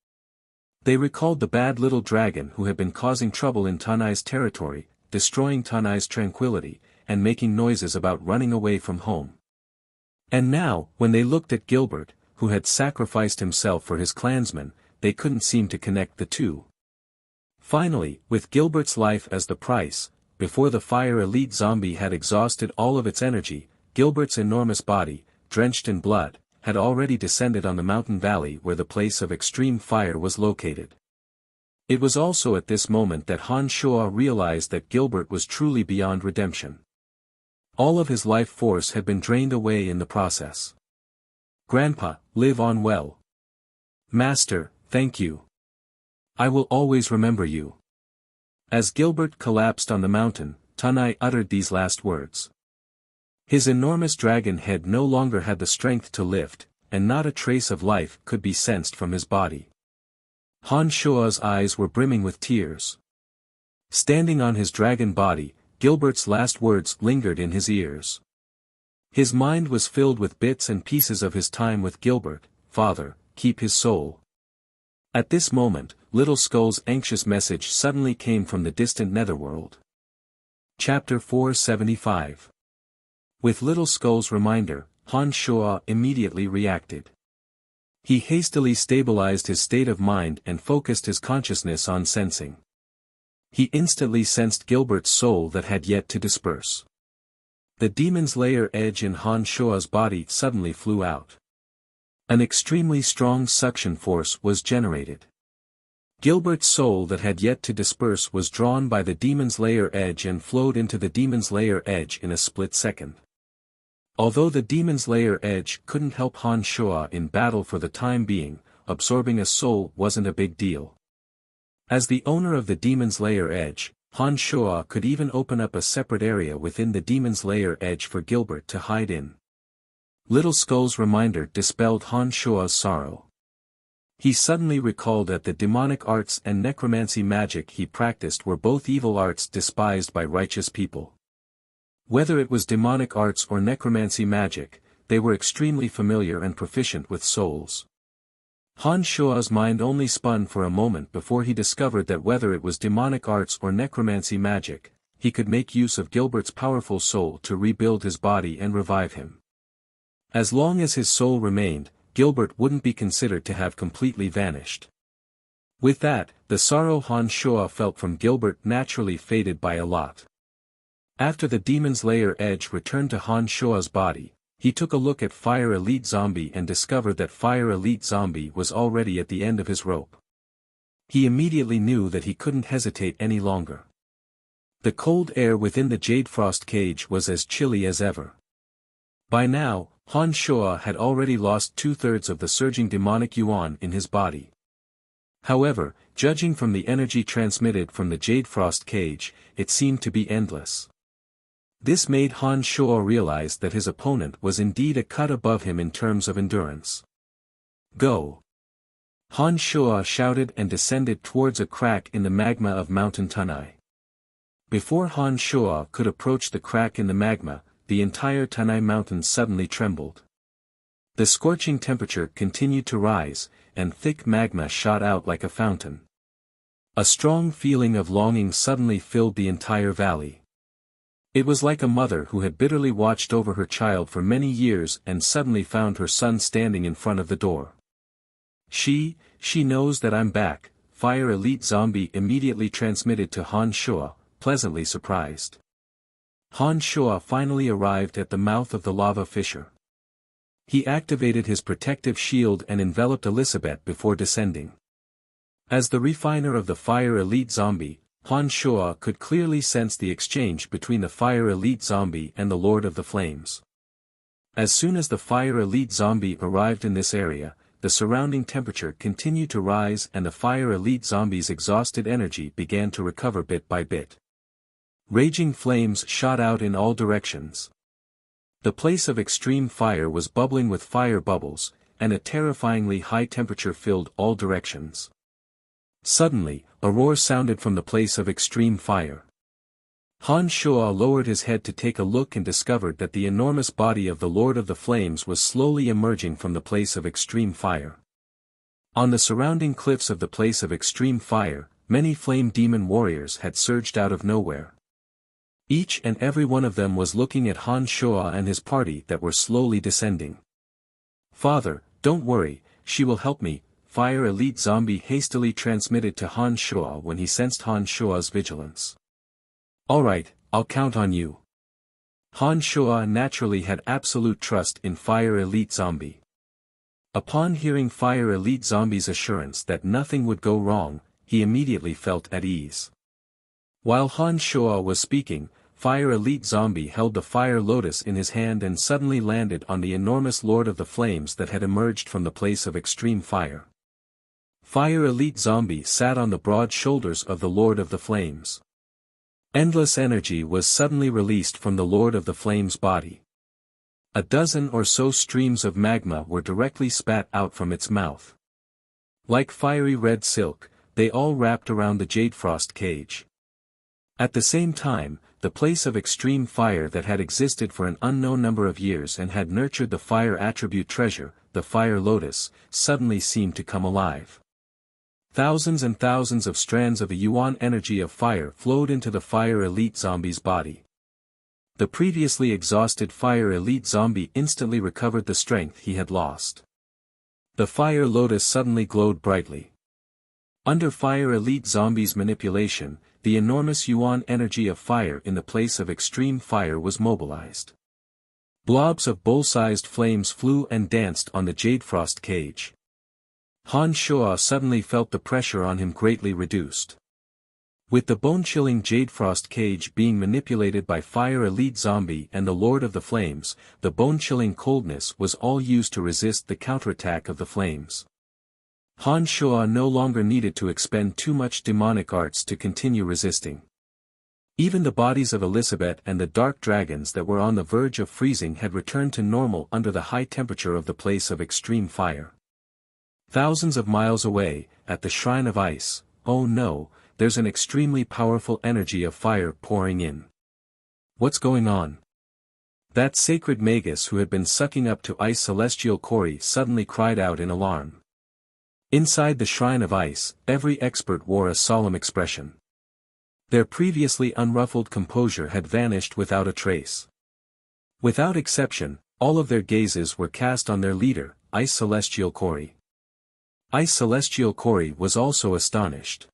[SPEAKER 1] They recalled the bad little dragon who had been causing trouble in Tanai's territory, destroying Tanai's tranquility, and making noises about running away from home. And now, when they looked at Gilbert, who had sacrificed himself for his clansmen, they couldn't seem to connect the two. Finally, with Gilbert's life as the price, before the fire elite zombie had exhausted all of its energy, Gilbert's enormous body, drenched in blood, had already descended on the mountain valley where the place of extreme fire was located. It was also at this moment that Han Shuo realized that Gilbert was truly beyond redemption. All of his life force had been drained away in the process. "Grandpa, live on well. Master, thank you. I will always remember you." As Gilbert collapsed on the mountain, Tanai uttered these last words. His enormous dragon head no longer had the strength to lift, and not a trace of life could be sensed from his body. Han Shuo's eyes were brimming with tears. Standing on his dragon body, Gilbert's last words lingered in his ears. His mind was filled with bits and pieces of his time with Gilbert. "Father, keep his soul." At this moment, Little Skull's anxious message suddenly came from the distant netherworld. Chapter 475. With Little Skull's reminder, Han Shuo immediately reacted. He hastily stabilized his state of mind and focused his consciousness on sensing. He instantly sensed Gilbert's soul that had yet to disperse. The demon's lair edge in Han Shuo's body suddenly flew out. An extremely strong suction force was generated. Gilbert's soul that had yet to disperse was drawn by the demon's lair edge and flowed into the demon's lair edge in a split second. Although the Demon's Lair Edge couldn't help Han Shuo in battle for the time being, absorbing a soul wasn't a big deal. As the owner of the Demon's Lair Edge, Han Shuo could even open up a separate area within the Demon's Lair Edge for Gilbert to hide in. Little Skull's reminder dispelled Han Shuo's sorrow. He suddenly recalled that the demonic arts and necromancy magic he practiced were both evil arts despised by righteous people. Whether it was demonic arts or necromancy magic, they were extremely familiar and proficient with souls. Han Shuo's mind only spun for a moment before he discovered that whether it was demonic arts or necromancy magic, he could make use of Gilbert's powerful soul to rebuild his body and revive him. As long as his soul remained, Gilbert wouldn't be considered to have completely vanished. With that, the sorrow Han Shuo felt from Gilbert naturally faded by a lot. After the Demon's Lair Edge returned to Han Shuo's body, he took a look at Fire Elite Zombie and discovered that Fire Elite Zombie was already at the end of his rope. He immediately knew that he couldn't hesitate any longer. The cold air within the Jade Frost cage was as chilly as ever. By now, Han Shuo had already lost 2/3 of the surging demonic yuan in his body. However, judging from the energy transmitted from the Jade Frost cage, it seemed to be endless. This made Han Shuo realize that his opponent was indeed a cut above him in terms of endurance. Go! Han Shuo shouted and descended towards a crack in the magma of Mountain Tanai. Before Han Shuo could approach the crack in the magma, the entire Tanai mountain suddenly trembled. The scorching temperature continued to rise, and thick magma shot out like a fountain. A strong feeling of longing suddenly filled the entire valley. It was like a mother who had bitterly watched over her child for many years and suddenly found her son standing in front of the door. She knows that I'm back, Fire Elite Zombie immediately transmitted to Han Shuo, pleasantly surprised. Han Shuo finally arrived at the mouth of the lava fissure. He activated his protective shield and enveloped Elizabeth before descending. As the refiner of the Fire Elite Zombie, Han Shuo could clearly sense the exchange between the Fire Elite Zombie and the Lord of the Flames. As soon as the Fire Elite Zombie arrived in this area, the surrounding temperature continued to rise and the Fire Elite Zombie's exhausted energy began to recover bit by bit. Raging flames shot out in all directions. The place of extreme fire was bubbling with fire bubbles, and a terrifyingly high temperature filled all directions. Suddenly, a roar sounded from the place of extreme fire. Han Shuo lowered his head to take a look and discovered that the enormous body of the Lord of the Flames was slowly emerging from the place of extreme fire. On the surrounding cliffs of the place of extreme fire, many flame demon warriors had surged out of nowhere. Each and every one of them was looking at Han Shuo and his party that were slowly descending. "Father, don't worry, she will help me," Fire Elite Zombie hastily transmitted to Han Shuo when he sensed Han Shuo's vigilance. "Alright, I'll count on you." Han Shuo naturally had absolute trust in Fire Elite Zombie. Upon hearing Fire Elite Zombie's assurance that nothing would go wrong, he immediately felt at ease. While Han Shuo was speaking, Fire Elite Zombie held the Fire Lotus in his hand and suddenly landed on the enormous Lord of the Flames that had emerged from the place of extreme fire. Fire Elite Zombie sat on the broad shoulders of the Lord of the Flames. Endless energy was suddenly released from the Lord of the Flames' body. A dozen or so streams of magma were directly spat out from its mouth. Like fiery red silk, they all wrapped around the Jade Frost cage. At the same time, the place of extreme fire that had existed for an unknown number of years and had nurtured the fire attribute treasure, the Fire Lotus, suddenly seemed to come alive. Thousands and thousands of strands of the yuan energy of fire flowed into the Fire Elite Zombie's body. The previously exhausted Fire Elite Zombie instantly recovered the strength he had lost. The Fire Lotus suddenly glowed brightly. Under Fire Elite Zombie's manipulation, the enormous yuan energy of fire in the place of extreme fire was mobilized. Blobs of bull-sized flames flew and danced on the Jade Frost cage. Han Shuo suddenly felt the pressure on him greatly reduced. With the bone-chilling Jade Frost cage being manipulated by Fire Elite Zombie and the Lord of the Flames, the bone-chilling coldness was all used to resist the counterattack of the flames. Han Shuo no longer needed to expend too much demonic arts to continue resisting. Even the bodies of Elizabeth and the dark dragons that were on the verge of freezing had returned to normal under the high temperature of the place of extreme fire. Thousands of miles away, at the Shrine of Ice, oh no, there's an extremely powerful energy of fire pouring in. What's going on? That sacred magus who had been sucking up to ice celestial Kori suddenly cried out in alarm. Inside the Shrine of Ice, every expert wore a solemn expression. Their previously unruffled composure had vanished without a trace. Without exception, all of their gazes were cast on their leader, Ice Celestial Kori. Ice Celestial Kori was also astonished.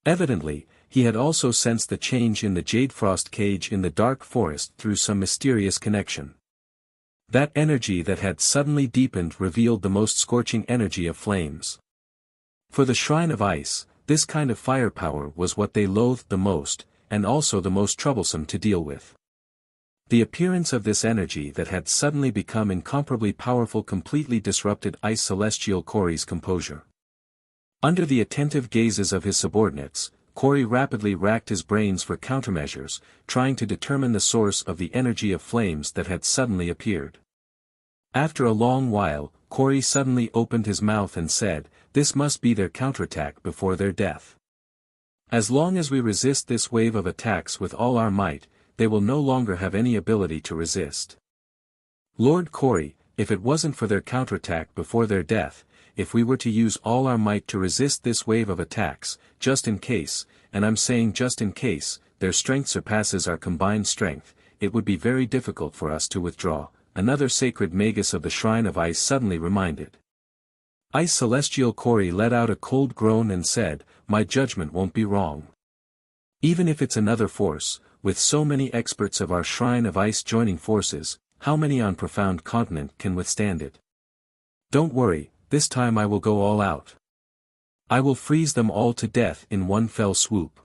[SPEAKER 1] Evidently, he had also sensed the change in the Jade Frost cage in the dark forest through some mysterious connection. That energy that had suddenly deepened revealed the most scorching energy of flames. For the Shrine of Ice, this kind of firepower was what they loathed the most, and also the most troublesome to deal with. The appearance of this energy that had suddenly become incomparably powerful completely disrupted Ice Celestial Kori's composure. Under the attentive gazes of his subordinates, Kori rapidly racked his brains for countermeasures, trying to determine the source of the energy of flames that had suddenly appeared. After a long while, Kori suddenly opened his mouth and said, "This must be their counterattack before their death. As long as we resist this wave of attacks with all our might, they will no longer have any ability to resist. Lord Kori, if it wasn't for their counterattack before their death, if we were to use all our might to resist this wave of attacks, just in case, and I'm saying just in case, their strength surpasses our combined strength, it would be very difficult for us to withdraw," another sacred magus of the Shrine of Ice suddenly reminded. Ice Celestial Kori let out a cold groan and said, "My judgment won't be wrong. Even if it's another force, with so many experts of our Shrine of Ice joining forces, how many on Profound Continent can withstand it? Don't worry, this time I will go all out. I will freeze them all to death in one fell swoop."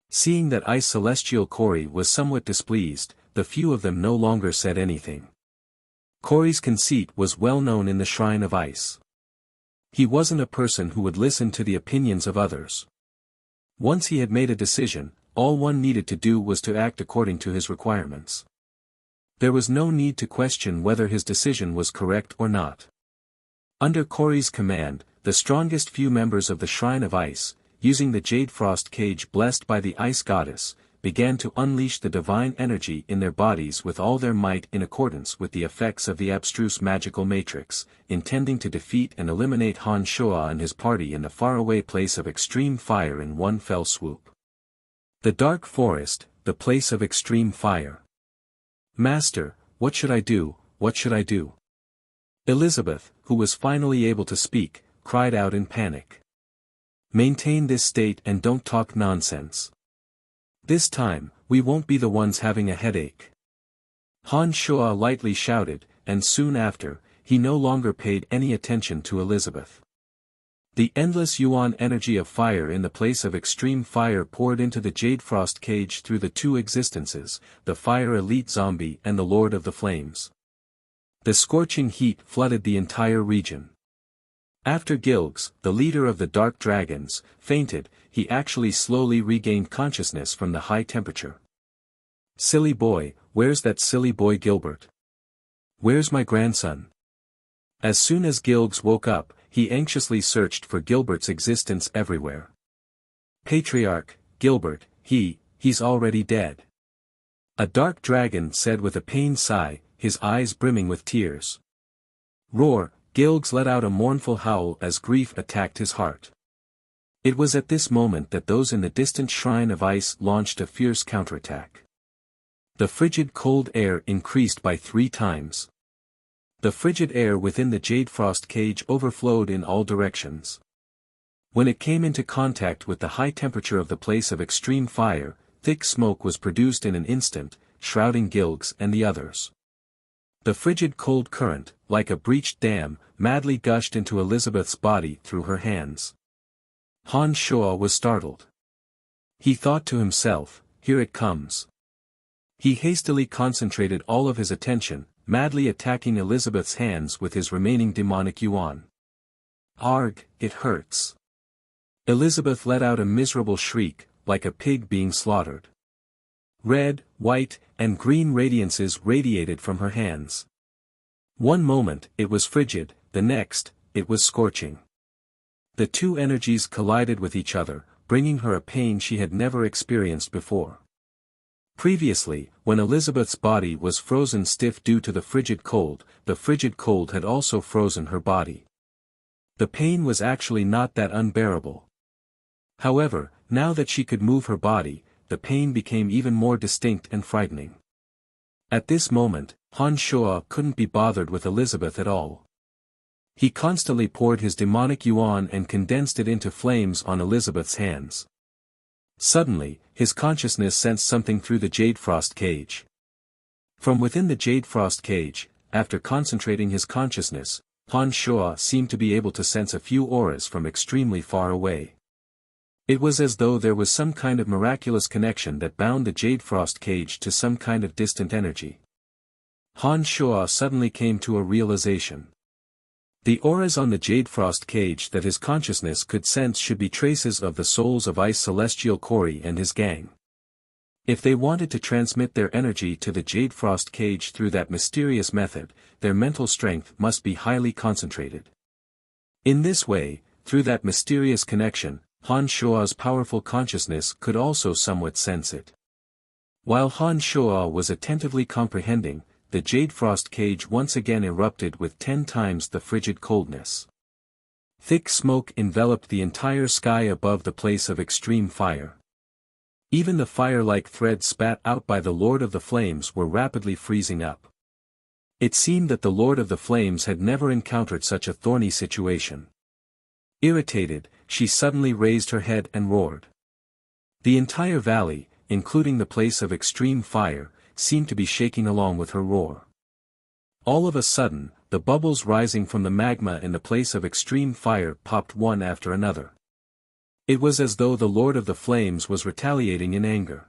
[SPEAKER 1] Seeing that Ice Celestial Kori was somewhat displeased, the few of them no longer said anything. Kori's conceit was well known in the Shrine of Ice. He wasn't a person who would listen to the opinions of others. Once he had made a decision, all one needed to do was to act according to his requirements. There was no need to question whether his decision was correct or not. Under Kori's command, the strongest few members of the Shrine of Ice, using the Jade Frost cage blessed by the Ice Goddess, began to unleash the divine energy in their bodies with all their might in accordance with the effects of the abstruse magical matrix, intending to defeat and eliminate Han Shuo and his party in the faraway place of extreme fire in one fell swoop. The dark forest, the place of extreme fire. "Master, what should I do, what should I do?" Elizabeth, who was finally able to speak, cried out in panic. "Maintain this state and don't talk nonsense. This time, we won't be the ones having a headache." Han Shuo lightly shouted, and soon after, he no longer paid any attention to Elizabeth. The endless yuan energy of fire in the place of extreme fire poured into the Jade Frost cage through the two existences, the Fire Elite Zombie and the Lord of the Flames. The scorching heat flooded the entire region. After Gilgs, the leader of the Dark Dragons, fainted, he actually slowly regained consciousness from the high temperature. "Silly boy, where's that silly boy Gilbert? Where's my grandson?" As soon as Gilgs woke up, he anxiously searched for Gilbert's existence everywhere. "Patriarch, Gilbert, he's already dead." A dark dragon said with a pained sigh, his eyes brimming with tears. "Roar!" Gilgs let out a mournful howl as grief attacked his heart. It was at this moment that those in the distant Shrine of Ice launched a fierce counterattack. The frigid cold air increased by 3 times. The frigid air within the Jade Frost cage overflowed in all directions. When it came into contact with the high temperature of the place of extreme fire, thick smoke was produced in an instant, shrouding Gilgs and the others. The frigid cold current, like a breached dam, madly gushed into Elizabeth's body through her hands. Han Shuo was startled. He thought to himself, here it comes. He hastily concentrated all of his attention, madly attacking Elizabeth's hands with his remaining demonic yuan. Arg, it hurts. Elizabeth let out a miserable shriek, like a pig being slaughtered. Red, white, and green radiances radiated from her hands. One moment, it was frigid, the next, it was scorching. The two energies collided with each other, bringing her a pain she had never experienced before. Previously, when Elizabeth's body was frozen stiff due to the frigid cold had also frozen her body. The pain was actually not that unbearable. However, now that she could move her body, the pain became even more distinct and frightening. At this moment, Han Shuo couldn't be bothered with Elizabeth at all. He constantly poured his demonic yuan and condensed it into flames on Elizabeth's hands. Suddenly, his consciousness sensed something through the Jade Frost cage. From within the Jade Frost cage, after concentrating his consciousness, Han Shuo seemed to be able to sense a few auras from extremely far away. It was as though there was some kind of miraculous connection that bound the Jade Frost cage to some kind of distant energy. Han Shuo suddenly came to a realization. The auras on the Jade Frost cage that his consciousness could sense should be traces of the souls of Ice Celestial Corey and his gang. If they wanted to transmit their energy to the Jade Frost cage through that mysterious method, their mental strength must be highly concentrated. In this way, through that mysterious connection, Han Shuo's powerful consciousness could also somewhat sense it. While Han Shuo was attentively comprehending, the Jade Frost cage once again erupted with 10 times the frigid coldness. Thick smoke enveloped the entire sky above the place of extreme fire. Even the fire-like threads spat out by the Lord of the Flames were rapidly freezing up. It seemed that the Lord of the Flames had never encountered such a thorny situation. Irritated, she suddenly raised her head and roared. The entire valley, including the place of extreme fire, seemed to be shaking along with her roar. All of a sudden, the bubbles rising from the magma in the place of extreme fire popped one after another. It was as though the Lord of the Flames was retaliating in anger.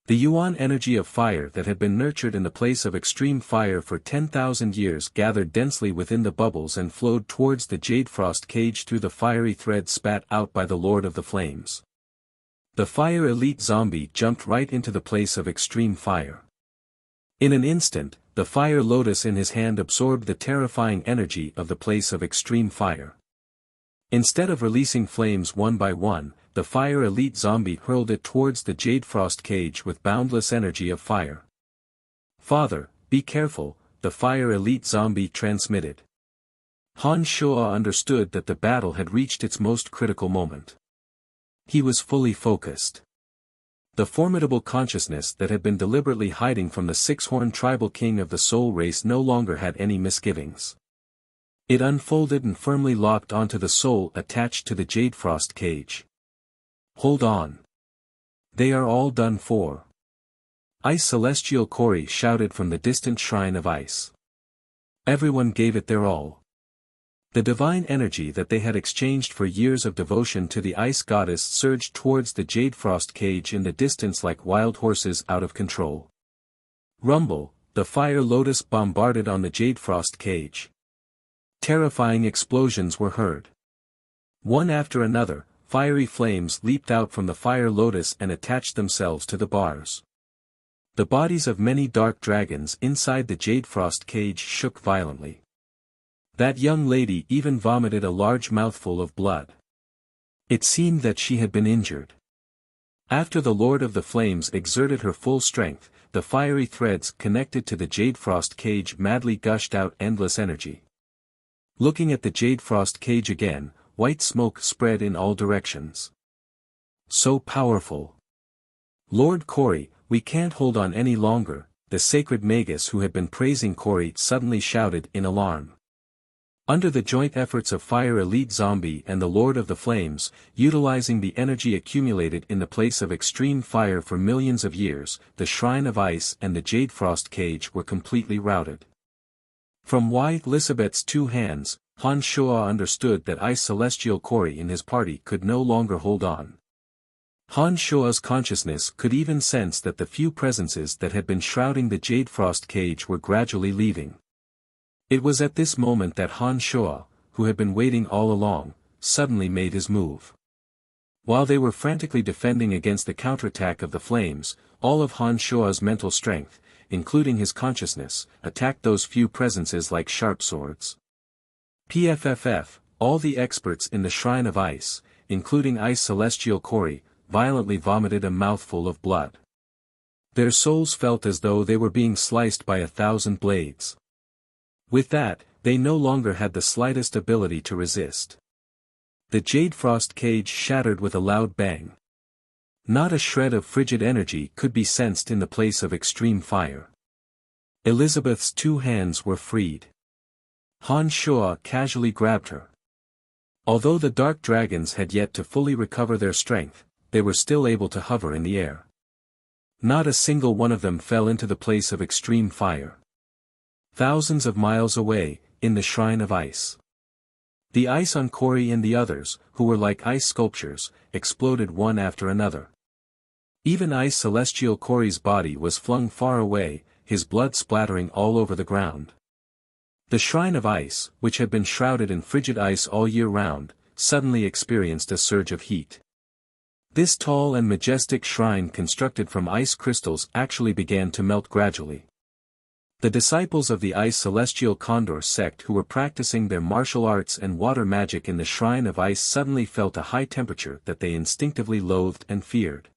[SPEAKER 1] The yuan energy of fire that had been nurtured in the place of extreme fire for 10,000 years gathered densely within the bubbles and flowed towards the Jade Frost cage through the fiery thread spat out by the Lord of the Flames. The fire elite zombie jumped right into the place of extreme fire. In an instant, the fire lotus in his hand absorbed the terrifying energy of the place of extreme fire. Instead of releasing flames one by one, the fire elite zombie hurled it towards the Jade Frost cage with boundless energy of fire. "Father, be careful," the fire elite zombie transmitted. Han Shuo understood that the battle had reached its most critical moment. He was fully focused. The formidable consciousness that had been deliberately hiding from the six-horned tribal king of the soul race no longer had any misgivings. It unfolded and firmly locked onto the soul attached to the Jade Frost cage. "Hold on. They are all done for." Ice Celestial Corey shouted from the distant shrine of ice. Everyone gave it their all. The divine energy that they had exchanged for years of devotion to the ice goddess surged towards the Jade Frost cage in the distance like wild horses out of control. Rumble, the fire lotus bombarded on the Jade Frost cage. Terrifying explosions were heard. One after another, fiery flames leaped out from the fire lotus and attached themselves to the bars. The bodies of many dark dragons inside the Jade Frost cage shook violently. That young lady even vomited a large mouthful of blood. It seemed that she had been injured. After the Lord of the Flames exerted her full strength, the fiery threads connected to the Jade Frost cage madly gushed out endless energy. Looking at the Jade Frost cage again, white smoke spread in all directions. So powerful. "Lord Corey, we can't hold on any longer," the sacred magus who had been praising Corey suddenly shouted in alarm. Under the joint efforts of Fire Elite Zombie and the Lord of the Flames, utilizing the energy accumulated in the place of extreme fire for millions of years, the Shrine of Ice and the Jade Frost cage were completely routed. From White Elizabeth's two hands, Han Shuo understood that Ice Celestial Corey and his party could no longer hold on. Han Shua's consciousness could even sense that the few presences that had been shrouding the Jade Frost cage were gradually leaving. It was at this moment that Han Shua, who had been waiting all along, suddenly made his move. While they were frantically defending against the counterattack of the flames, all of Han Shua's mental strength, including his consciousness, attacked those few presences like sharp swords. PFFF, all the experts in the Shrine of Ice, including Ice Celestial Kori, violently vomited a mouthful of blood. Their souls felt as though they were being sliced by 1,000 blades. With that, they no longer had the slightest ability to resist. The Jade Frost cage shattered with a loud bang. Not a shred of frigid energy could be sensed in the place of extreme fire. Elizabeth's 2 hands were freed. Han Shua casually grabbed her. Although the dark dragons had yet to fully recover their strength, they were still able to hover in the air. Not a single one of them fell into the place of extreme fire. Thousands of miles away, in the Shrine of Ice. The ice on Kori and the others, who were like ice sculptures, exploded one after another. Even Ice Celestial Kori's body was flung far away, his blood splattering all over the ground. The Shrine of Ice, which had been shrouded in frigid ice all year round, suddenly experienced a surge of heat. This tall and majestic shrine constructed from ice crystals actually began to melt gradually. The disciples of the Ice Celestial Condor sect who were practicing their martial arts and water magic in the Shrine of Ice suddenly felt a high temperature that they instinctively loathed and feared.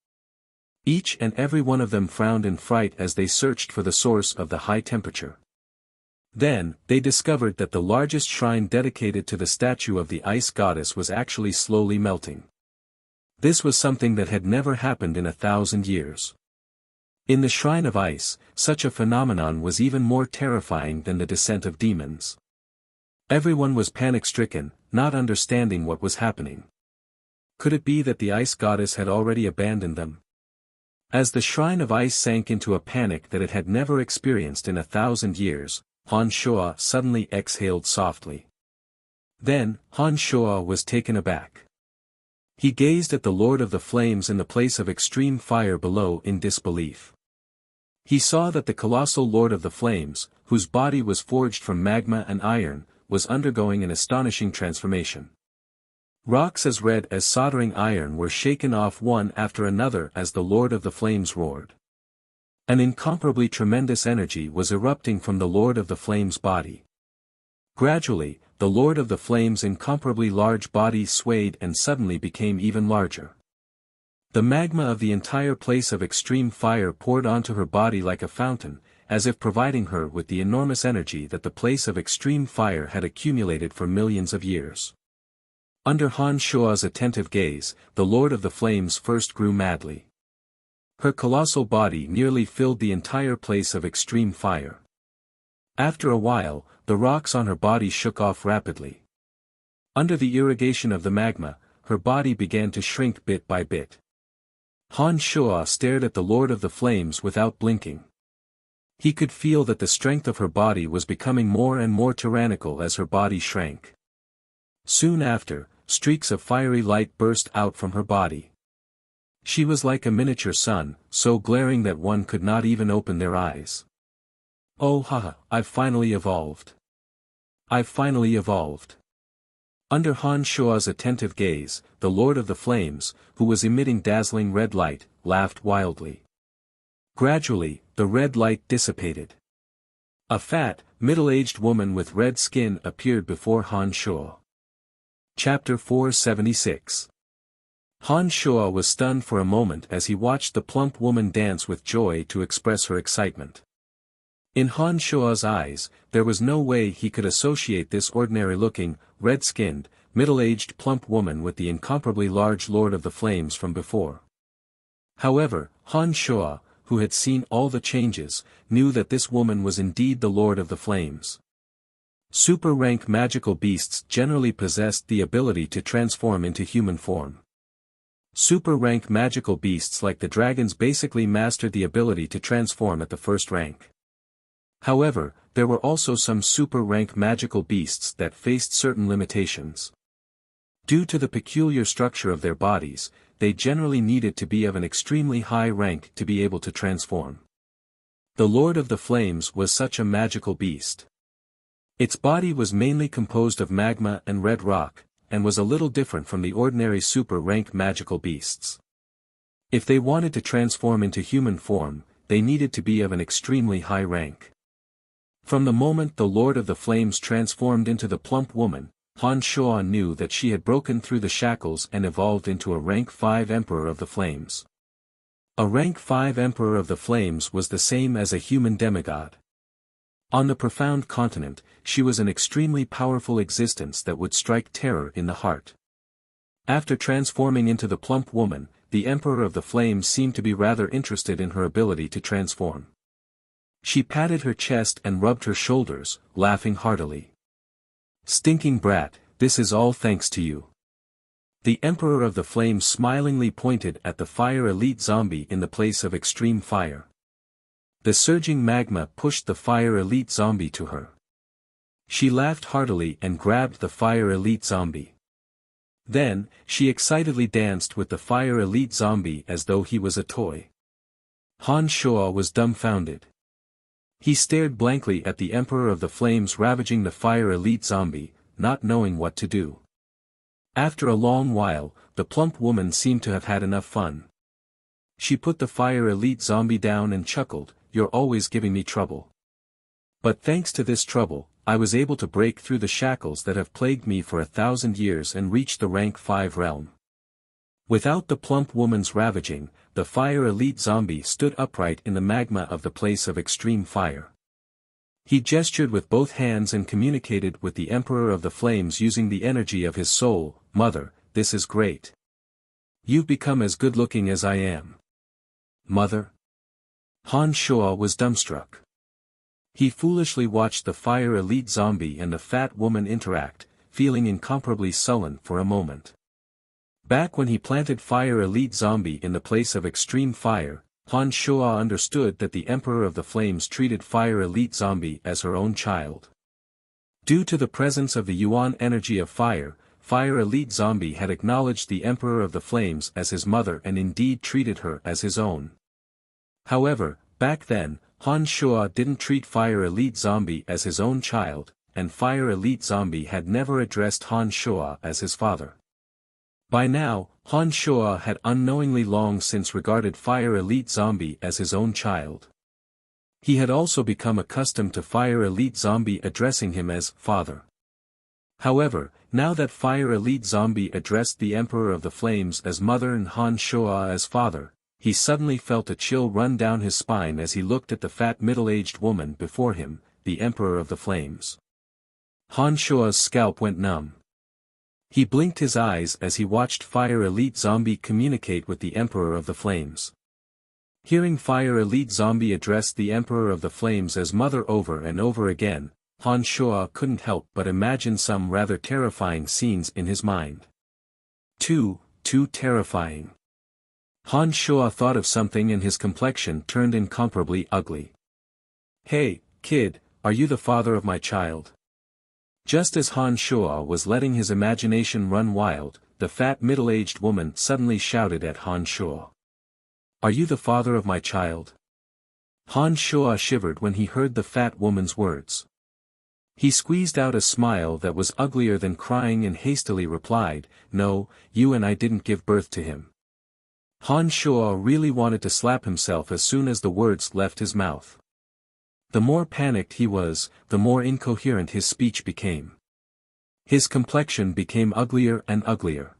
[SPEAKER 1] Each and every one of them frowned in fright as they searched for the source of the high temperature. Then, they discovered that the largest shrine dedicated to the statue of the ice goddess was actually slowly melting. This was something that had never happened in 1,000 years. In the Shrine of Ice, such a phenomenon was even more terrifying than the descent of demons. Everyone was panic-stricken, not understanding what was happening. Could it be that the ice goddess had already abandoned them? As the Shrine of Ice sank into a panic that it had never experienced in 1,000 years, Han Shua suddenly exhaled softly. Then, Han Shua was taken aback. He gazed at the Lord of the Flames in the place of extreme fire below in disbelief. He saw that the colossal Lord of the Flames, whose body was forged from magma and iron, was undergoing an astonishing transformation. Rocks as red as soldering iron were shaken off one after another as the Lord of the Flames roared. An incomparably tremendous energy was erupting from the Lord of the Flames' body. Gradually, the Lord of the Flames' incomparably large body swayed and suddenly became even larger. The magma of the entire place of extreme fire poured onto her body like a fountain, as if providing her with the enormous energy that the place of extreme fire had accumulated for millions of years. Under Han Shua's attentive gaze, the Lord of the Flames first grew madly. Her colossal body nearly filled the entire place of extreme fire. After a while, the rocks on her body shook off rapidly. Under the irrigation of the magma, her body began to shrink bit by bit. Han Shua stared at the Lord of the Flames without blinking. He could feel that the strength of her body was becoming more and more tyrannical as her body shrank. Soon after, streaks of fiery light burst out from her body. She was like a miniature sun, so glaring that one could not even open their eyes. Oh haha, I've finally evolved. I've finally evolved. Under Han Shua's attentive gaze, the Lord of the Flames, who was emitting dazzling red light, laughed wildly. Gradually, the red light dissipated. A fat, middle-aged woman with red skin appeared before Han Shua. Chapter 476. Han Shua was stunned for a moment as he watched the plump woman dance with joy to express her excitement. In Han Shua's eyes, there was no way he could associate this ordinary-looking, red-skinned, middle-aged plump woman with the incomparably large Lord of the Flames from before. However, Han Shua, who had seen all the changes, knew that this woman was indeed the Lord of the Flames. Super-rank magical beasts generally possessed the ability to transform into human form. Super-rank magical beasts like the dragons basically mastered the ability to transform at the first rank. However, there were also some super-rank magical beasts that faced certain limitations. Due to the peculiar structure of their bodies, they generally needed to be of an extremely high rank to be able to transform. The Lord of the Flames was such a magical beast. Its body was mainly composed of magma and red rock, and was a little different from the ordinary super-rank magical beasts. If they wanted to transform into human form, they needed to be of an extremely high rank. From the moment the Lord of the Flames transformed into the plump woman, Han Shuo knew that she had broken through the shackles and evolved into a rank 5 Emperor of the Flames. A rank 5 Emperor of the Flames was the same as a human demigod. On the profound continent, she was an extremely powerful existence that would strike terror in the heart. After transforming into the plump woman, the Emperor of the Flames seemed to be rather interested in her ability to transform. She patted her chest and rubbed her shoulders, laughing heartily. "Stinking brat, this is all thanks to you." The Emperor of the Flames smilingly pointed at the fire elite zombie in the place of extreme fire. The surging magma pushed the fire elite zombie to her. She laughed heartily and grabbed the fire elite zombie. Then, she excitedly danced with the fire elite zombie as though he was a toy. Han Shuo was dumbfounded. He stared blankly at the Emperor of the Flames ravaging the fire elite zombie, not knowing what to do. After a long while, the plump woman seemed to have had enough fun. She put the fire elite zombie down and chuckled, "You're always giving me trouble. But thanks to this trouble, I was able to break through the shackles that have plagued me for 1,000 years and reach the rank 5 realm." Without the plump woman's ravaging, the fire elite zombie stood upright in the magma of the place of extreme fire. He gestured with both hands and communicated with the Emperor of the Flames using the energy of his soul. "Mother, this is great. You've become as good-looking as I am." "Mother?" Han Shuo was dumbstruck. He foolishly watched the fire elite zombie and the fat woman interact, feeling incomparably sullen for a moment. Back when he planted fire elite zombie in the place of extreme fire, Han Shuo understood that the Emperor of the Flames treated fire elite zombie as her own child. Due to the presence of the Yuan energy of fire, fire elite zombie had acknowledged the Emperor of the Flames as his mother and indeed treated her as his own. However, back then, Han Shuo didn't treat fire elite zombie as his own child, and fire elite zombie had never addressed Han Shuo as his father. By now, Han Shuo had unknowingly long since regarded fire elite zombie as his own child. He had also become accustomed to fire elite zombie addressing him as father. However, now that fire elite zombie addressed the Emperor of the Flames as mother and Han Shuo as father, he suddenly felt a chill run down his spine as he looked at the fat middle-aged woman before him, the Emperor of the Flames. Han Shuo's scalp went numb. He blinked his eyes as he watched fire elite zombie communicate with the Emperor of the Flames. Hearing fire elite zombie address the Emperor of the Flames as mother over and over again, Han Shuo couldn't help but imagine some rather terrifying scenes in his mind. Too terrifying. Han Shuo thought of something and his complexion turned incomparably ugly. "Hey, kid, are you the father of my child?" Just as Han Shuo was letting his imagination run wild, the fat middle-aged woman suddenly shouted at Han Shuo. "Are you the father of my child?" Han Shuo shivered when he heard the fat woman's words. He squeezed out a smile that was uglier than crying and hastily replied, "No, you and I didn't give birth to him." Han Shuo really wanted to slap himself as soon as the words left his mouth. The more panicked he was, the more incoherent his speech became. His complexion became uglier and uglier.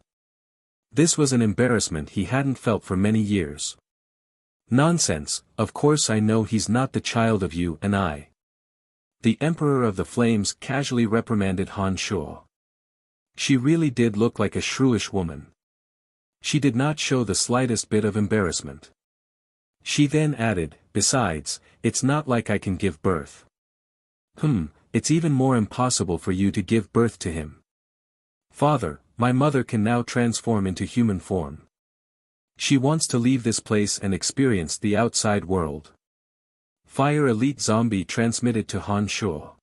[SPEAKER 1] This was an embarrassment he hadn't felt for many years. "Nonsense, of course I know he's not the child of you and I." The Emperor of the Flames casually reprimanded Han Shuo. She really did look like a shrewish woman. She did not show the slightest bit of embarrassment. She then added, "Besides, it's not like I can give birth." It's even more impossible for you to give birth to him." "Father, my mother can now transform into human form. She wants to leave this place and experience the outside world." Fire Elite Zombie transmitted to Han Shuo.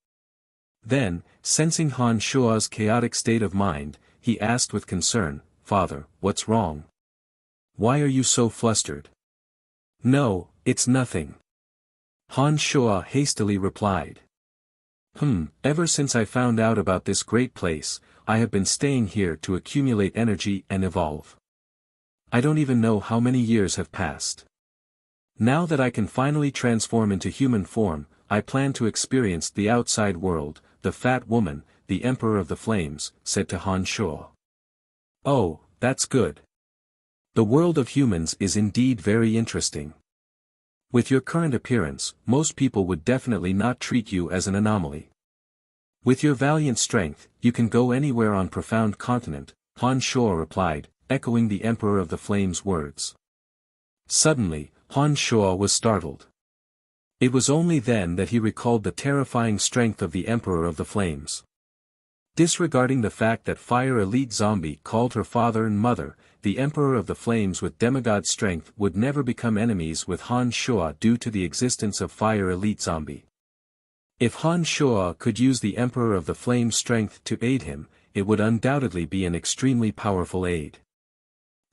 [SPEAKER 1] Then, sensing Han Shuo's chaotic state of mind, he asked with concern, "Father, what's wrong?" Why are you so flustered? No, it's nothing. Han Shuo hastily replied. Ever since I found out about this great place, I have been staying here to accumulate energy and evolve. I don't even know how many years have passed. Now that I can finally transform into human form, I plan to experience the outside world. The fat woman, the Emperor of the Flames, said to Han Shuo. Oh, that's good. The world of humans is indeed very interesting. With your current appearance, most people would definitely not treat you as an anomaly. With your valiant strength, you can go anywhere on profound continent, Han Shuo replied, echoing the Emperor of the Flames' words. Suddenly, Han Shuo was startled. It was only then that he recalled the terrifying strength of the Emperor of the Flames. Disregarding the fact that Fire Elite Zombie called her father and mother, the Emperor of the Flames with demigod strength would never become enemies with Han Shuo due to the existence of Fire Elite Zombie. If Han Shuo could use the Emperor of the Flames' strength to aid him, it would undoubtedly be an extremely powerful aid.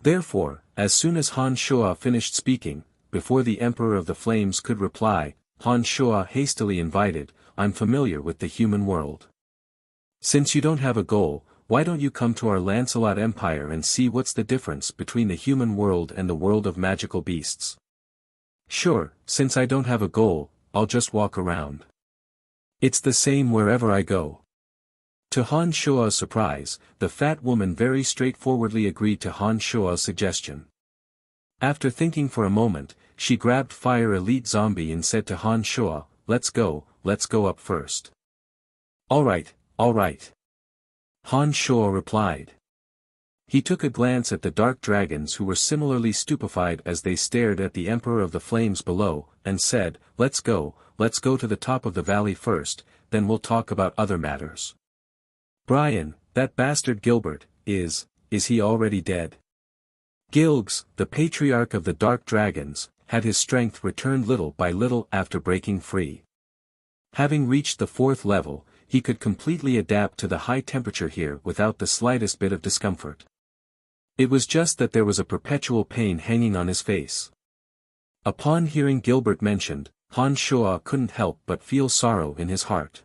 [SPEAKER 1] Therefore, as soon as Han Shuo finished speaking, before the Emperor of the Flames could reply, Han Shuo hastily invited, I'm familiar with the human world. Since you don't have a goal, why don't you come to our Lancelot Empire and see what's the difference between the human world and the world of magical beasts? Sure, since I don't have a goal, I'll just walk around. It's the same wherever I go. To Han Shuo's surprise, the fat woman very straightforwardly agreed to Han Shuo's suggestion. After thinking for a moment, she grabbed Fire Elite Zombie and said to Han Shuo, let's go up first. Alright. Han Shuo replied. He took a glance at the dark dragons who were similarly stupefied as they stared at the Emperor of the Flames below, and said, let's go to the top of the valley first, then we'll talk about other matters. Brian, that bastard Gilbert, is he already dead? Gilgs, the patriarch of the dark dragons, had his strength returned little by little after breaking free. Having reached the 4th level, he could completely adapt to the high temperature here without the slightest bit of discomfort. It was just that there was a perpetual pain hanging on his face. Upon hearing Gilbert mentioned, Han Shuo couldn't help but feel sorrow in his heart.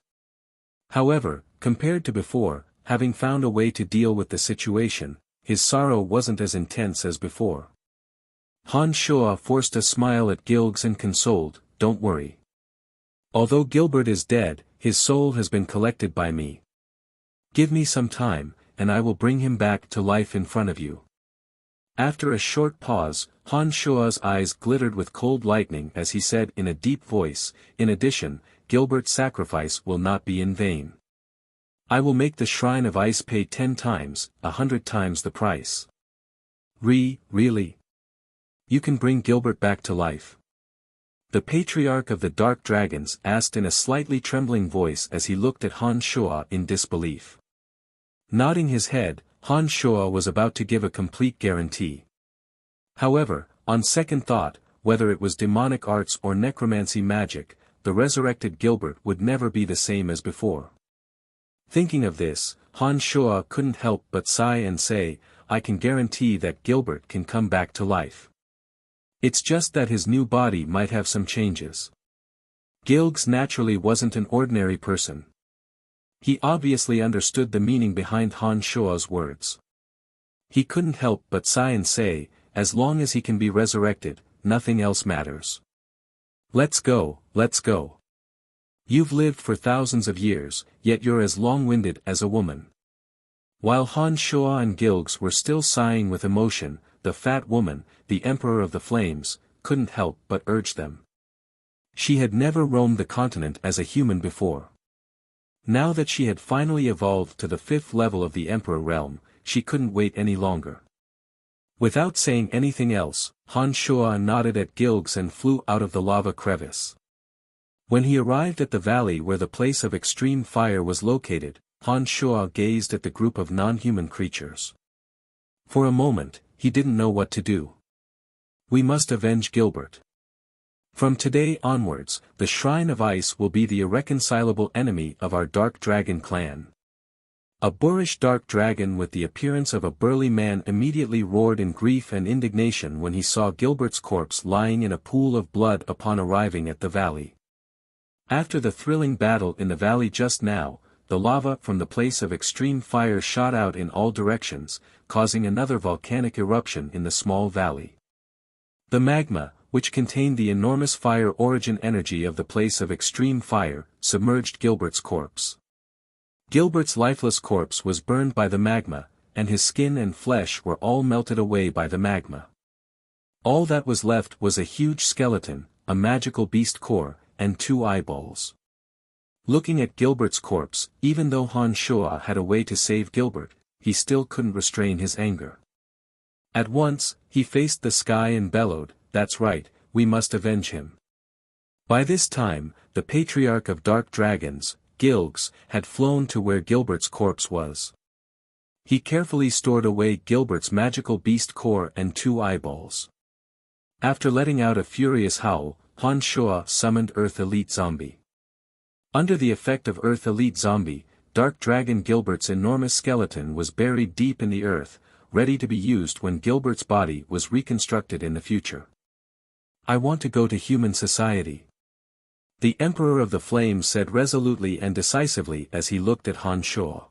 [SPEAKER 1] However, compared to before, having found a way to deal with the situation, his sorrow wasn't as intense as before. Han Shuo forced a smile at Gilgs and consoled, don't worry. Although Gilbert is dead, his soul has been collected by me. Give me some time, and I will bring him back to life in front of you. After a short pause, Han Shuo's eyes glittered with cold lightning as he said in a deep voice, in addition, Gilbert's sacrifice will not be in vain. I will make the Shrine of Ice pay 10 times, 100 times the price. Really? You can bring Gilbert back to life? The Patriarch of the Dark Dragons asked in a slightly trembling voice as he looked at Han Shuo in disbelief. Nodding his head, Han Shuo was about to give a complete guarantee. However, on second thought, whether it was demonic arts or necromancy magic, the resurrected Gilbert would never be the same as before. Thinking of this, Han Shuo couldn't help but sigh and say, I can guarantee that Gilbert can come back to life. It's just that his new body might have some changes. Gilgs naturally wasn't an ordinary person. He obviously understood the meaning behind Han Shuo's words. He couldn't help but sigh and say, as long as he can be resurrected, nothing else matters. Let's go. You've lived for thousands of years, yet you're as long-winded as a woman. While Han Shuo and Gilgs were still sighing with emotion, the fat woman, the Emperor of the Flames, couldn't help but urge them. She had never roamed the continent as a human before. Now that she had finally evolved to the 5th level of the Emperor realm, she couldn't wait any longer. Without saying anything else, Han Shuo nodded at Gilgs and flew out of the lava crevice. When he arrived at the valley where the place of extreme fire was located, Han Shuo gazed at the group of non-human creatures. For a moment, he didn't know what to do. We must avenge Gilbert. From today onwards, the Shrine of Ice will be the irreconcilable enemy of our Dark Dragon clan. A boorish dark dragon with the appearance of a burly man immediately roared in grief and indignation when he saw Gilbert's corpse lying in a pool of blood upon arriving at the valley. After the thrilling battle in the valley just now, the lava from the place of extreme fire shot out in all directions, causing another volcanic eruption in the small valley. The magma, which contained the enormous fire origin energy of the place of extreme fire, submerged Gilbert's corpse. Gilbert's lifeless corpse was burned by the magma, and his skin and flesh were all melted away by the magma. All that was left was a huge skeleton, a magical beast core, and 2 eyeballs. Looking at Gilbert's corpse, even though Han Shuo had a way to save Gilbert, he still couldn't restrain his anger. At once, he faced the sky and bellowed, "That's right, we must avenge him." By this time, the patriarch of dark dragons, Gilgs, had flown to where Gilbert's corpse was. He carefully stored away Gilbert's magical beast core and 2 eyeballs. After letting out a furious howl, Han Shuo summoned Earth Elite Zombie. Under the effect of Earth Elite Zombie, Dark Dragon Gilbert's enormous skeleton was buried deep in the earth, ready to be used when Gilbert's body was reconstructed in the future. "I want to go to human society," the Emperor of the Flames said resolutely and decisively as he looked at Han Shuo.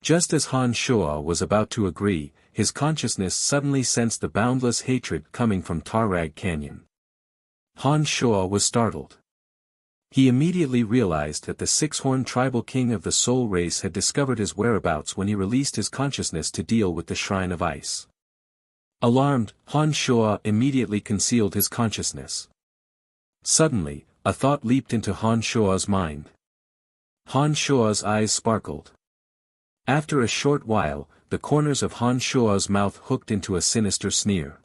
[SPEAKER 1] Just as Han Shuo was about to agree, his consciousness suddenly sensed the boundless hatred coming from Tarrag Canyon. Han Shuo was startled. He immediately realized that the 6-horned tribal king of the soul race had discovered his whereabouts when he released his consciousness to deal with the Shrine of Ice. Alarmed, Han Shuo immediately concealed his consciousness. Suddenly, a thought leaped into Han Shuo's mind. Han Shuo's eyes sparkled. After a short while, the corners of Han Shuo's mouth hooked into a sinister sneer.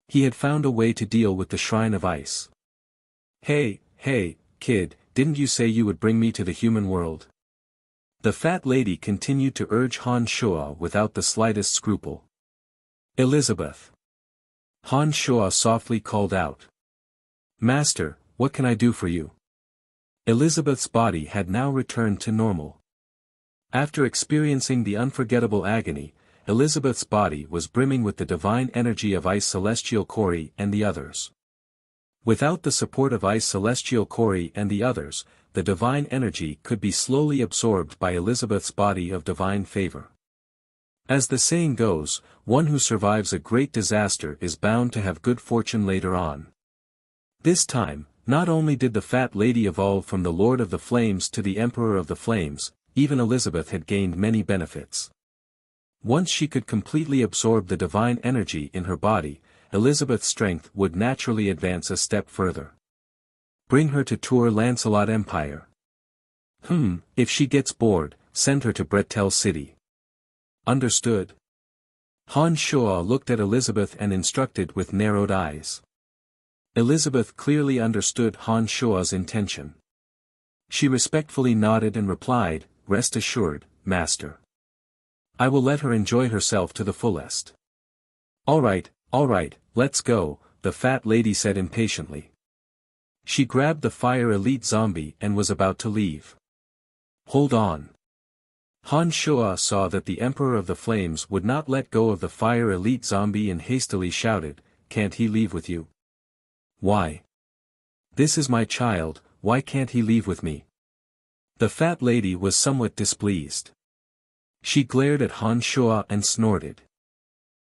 [SPEAKER 1] He had found a way to deal with the Shrine of Ice. Hey, kid, didn't you say you would bring me to the human world?" The fat lady continued to urge Han Shuo without the slightest scruple. "Elizabeth." Han Shuo softly called out. "Master, what can I do for you?" Elizabeth's body had now returned to normal. After experiencing the unforgettable agony, Elizabeth's body was brimming with the divine energy of Ice Celestial Kori and the others. Without the support of Ice Celestial Kori and the others, the divine energy could be slowly absorbed by Elizabeth's body of divine favor. As the saying goes, one who survives a great disaster is bound to have good fortune later on. This time, not only did the fat lady evolve from the Lord of the Flames to the Emperor of the Flames, even Elizabeth had gained many benefits. Once she could completely absorb the divine energy in her body, Elizabeth's strength would naturally advance a step further. Bring her to Tour Lancelot Empire. If she gets bored, send her to Bretel City. Understood? Han Shuo looked at Elizabeth and instructed with narrowed eyes. Elizabeth clearly understood Han Shuo's intention. She respectfully nodded and replied, "Rest assured, Master. I will let her enjoy herself to the fullest." All right, let's go," the fat lady said impatiently. She grabbed the Fire Elite Zombie and was about to leave. "Hold on." Han Shuo saw that the Emperor of the Flames would not let go of the Fire Elite Zombie and hastily shouted, "Can't he leave with you?" "Why? This is my child, why can't he leave with me?" The fat lady was somewhat displeased. She glared at Han Shuo and snorted.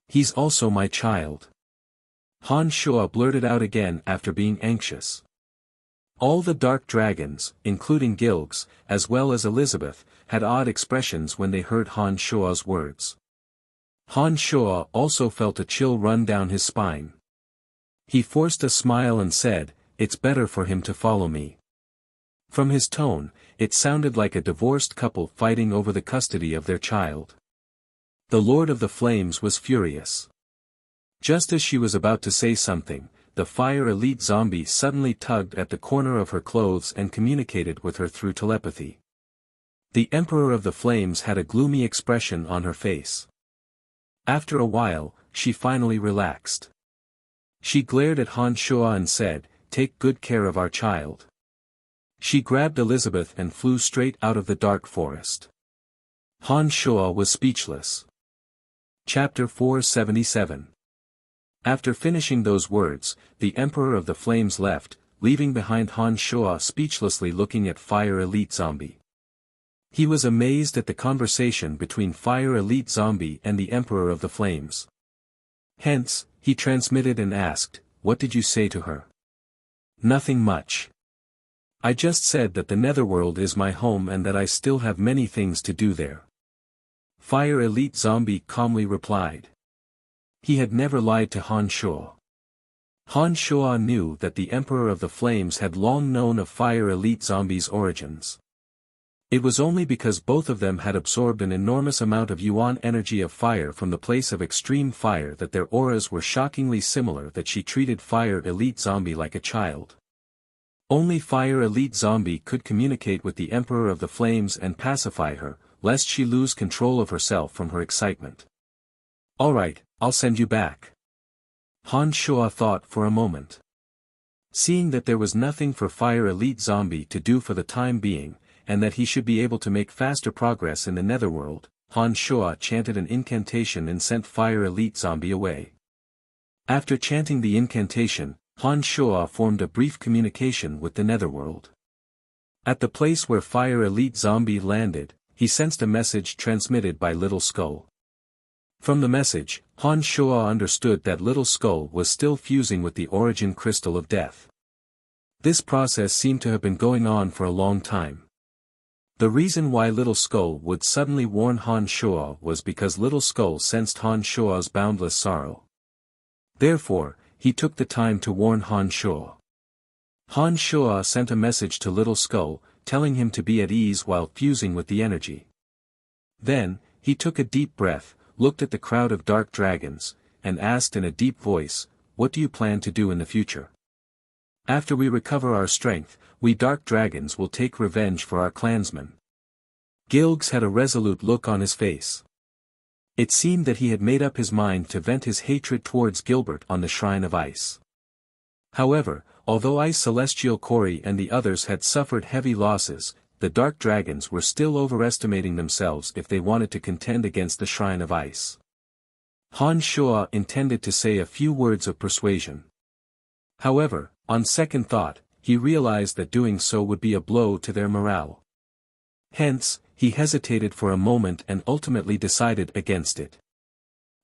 [SPEAKER 1] "He's also my child." Han Shuo blurted out again after being anxious. All the dark dragons, including Gilgs, as well as Elizabeth, had odd expressions when they heard Han Shuo's words. Han Shuo also felt a chill run down his spine. He forced a smile and said, "It's better for him to follow me." From his tone, it sounded like a divorced couple fighting over the custody of their child. The Lord of the Flames was furious. Just as she was about to say something, the Fire Elite Zombie suddenly tugged at the corner of her clothes and communicated with her through telepathy. The Emperor of the Flames had a gloomy expression on her face. After a while, she finally relaxed. She glared at Han Shuo and said, "Take good care of our child." She grabbed Elizabeth and flew straight out of the dark forest. Han Shuo was speechless. Chapter 477. After finishing those words, the Emperor of the Flames left, leaving behind Han Shuo speechlessly looking at Fire Elite Zombie. He was amazed at the conversation between Fire Elite Zombie and the Emperor of the Flames. Hence, he transmitted and asked, "What did you say to her?" "Nothing much. I just said that the Netherworld is my home and that I still have many things to do there." Fire Elite Zombie calmly replied. He had never lied to Han Shuo. Han Shuo knew that the Emperor of the Flames had long known of Fire Elite Zombie's origins. It was only because both of them had absorbed an enormous amount of yuan energy of fire from the place of extreme fire that their auras were shockingly similar that she treated Fire Elite Zombie like a child. Only Fire Elite Zombie could communicate with the Emperor of the Flames and pacify her, lest she lose control of herself from her excitement. "Alright, I'll send you back." Han Shuo thought for a moment. Seeing that there was nothing for Fire Elite Zombie to do for the time being, and that he should be able to make faster progress in the Netherworld, Han Shuo chanted an incantation and sent Fire Elite Zombie away. After chanting the incantation, Han Shuo formed a brief communication with the Netherworld. At the place where Fire Elite Zombie landed, he sensed a message transmitted by Little Skull. From the message, Han Shuo understood that Little Skull was still fusing with the origin crystal of death. This process seemed to have been going on for a long time. The reason why Little Skull would suddenly warn Han Shuo was because Little Skull sensed Han Shuo's boundless sorrow. Therefore, he took the time to warn Han Shuo. Han Shuo sent a message to Little Skull, telling him to be at ease while fusing with the energy. Then, he took a deep breath, looked at the crowd of dark dragons, and asked in a deep voice, "What do you plan to do in the future?" "After we recover our strength, we dark dragons will take revenge for our clansmen." Gilgs had a resolute look on his face. It seemed that he had made up his mind to vent his hatred towards Gilbert on the Shrine of Ice. However, although Ice Celestial Corey and the others had suffered heavy losses, the Dark Dragons were still overestimating themselves if they wanted to contend against the Shrine of Ice. Han Shuo intended to say a few words of persuasion. However, on second thought, he realized that doing so would be a blow to their morale. Hence, he hesitated for a moment and ultimately decided against it.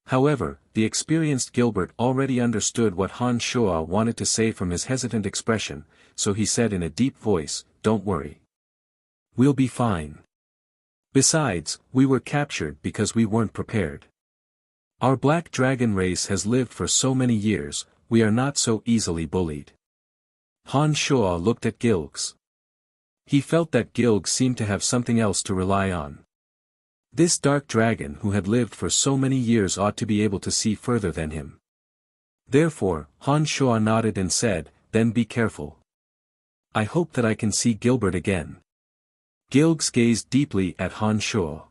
[SPEAKER 1] However, the experienced Gilbert already understood what Han Shuo wanted to say from his hesitant expression, so he said in a deep voice, "Don't worry. We'll be fine. Besides, we were captured because we weren't prepared. Our black dragon race has lived for so many years, we are not so easily bullied." Han Shuo looked at Gilgs. He felt that Gilgs seemed to have something else to rely on. This dark dragon who had lived for so many years ought to be able to see further than him. Therefore, Han Shuo nodded and said, "Then be careful. I hope that I can see Gilbert again." Gilgs gazed deeply at Han Shuo.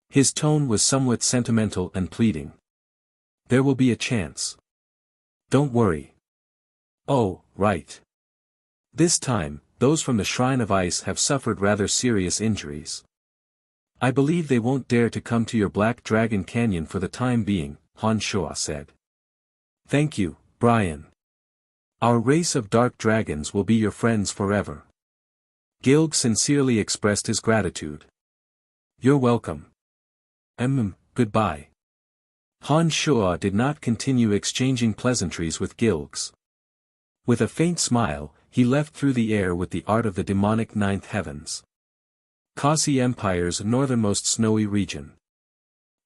[SPEAKER 1] His tone was somewhat sentimental and pleading. "There will be a chance. Don't worry." "Oh, right. This time, those from the Shrine of Ice have suffered rather serious injuries. I believe they won't dare to come to your Black Dragon Canyon for the time being," Han Shuo said. "Thank you, Brian. Our race of dark dragons will be your friends forever." Gilg sincerely expressed his gratitude. "You're welcome. Goodbye." Han Shuo did not continue exchanging pleasantries with Gilgs. With a faint smile, he left through the air with the art of the demonic ninth heavens. Kasi Empire's northernmost snowy region.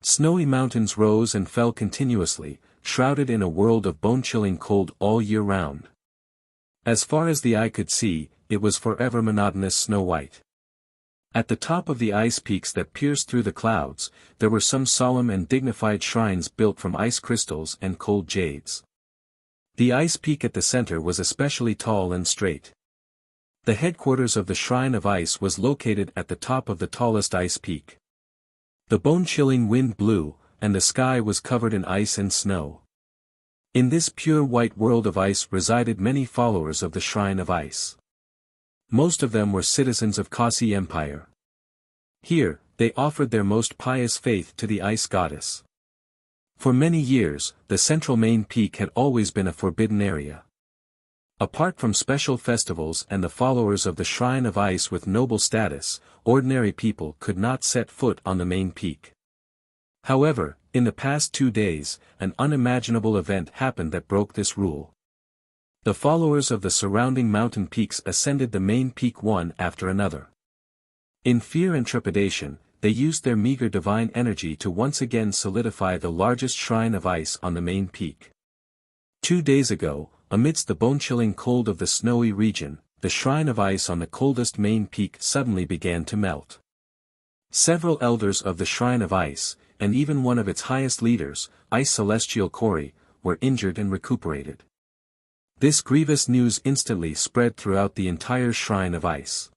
[SPEAKER 1] Snowy mountains rose and fell continuously, shrouded in a world of bone-chilling cold all year round. As far as the eye could see, it was forever monotonous snow-white. At the top of the ice peaks that pierced through the clouds, there were some solemn and dignified shrines built from ice crystals and cold jades. The ice peak at the center was especially tall and straight. The headquarters of the Shrine of Ice was located at the top of the tallest ice peak. The bone-chilling wind blew, and the sky was covered in ice and snow. In this pure white world of ice resided many followers of the Shrine of Ice. Most of them were citizens of Kasi Empire. Here, they offered their most pious faith to the ice goddess. For many years, the central main peak had always been a forbidden area. Apart from special festivals and the followers of the Shrine of Ice with noble status, ordinary people could not set foot on the main peak. However, in the past 2 days, an unimaginable event happened that broke this rule. The followers of the surrounding mountain peaks ascended the main peak one after another. In fear and trepidation, they used their meager divine energy to once again solidify the largest shrine of ice on the main peak. 2 days ago, amidst the bone-chilling cold of the snowy region, the shrine of ice on the coldest main peak suddenly began to melt. Several elders of the Shrine of Ice, and even one of its highest leaders, Ice Celestial Kori, were injured and recuperated. This grievous news instantly spread throughout the entire Shrine of Ice.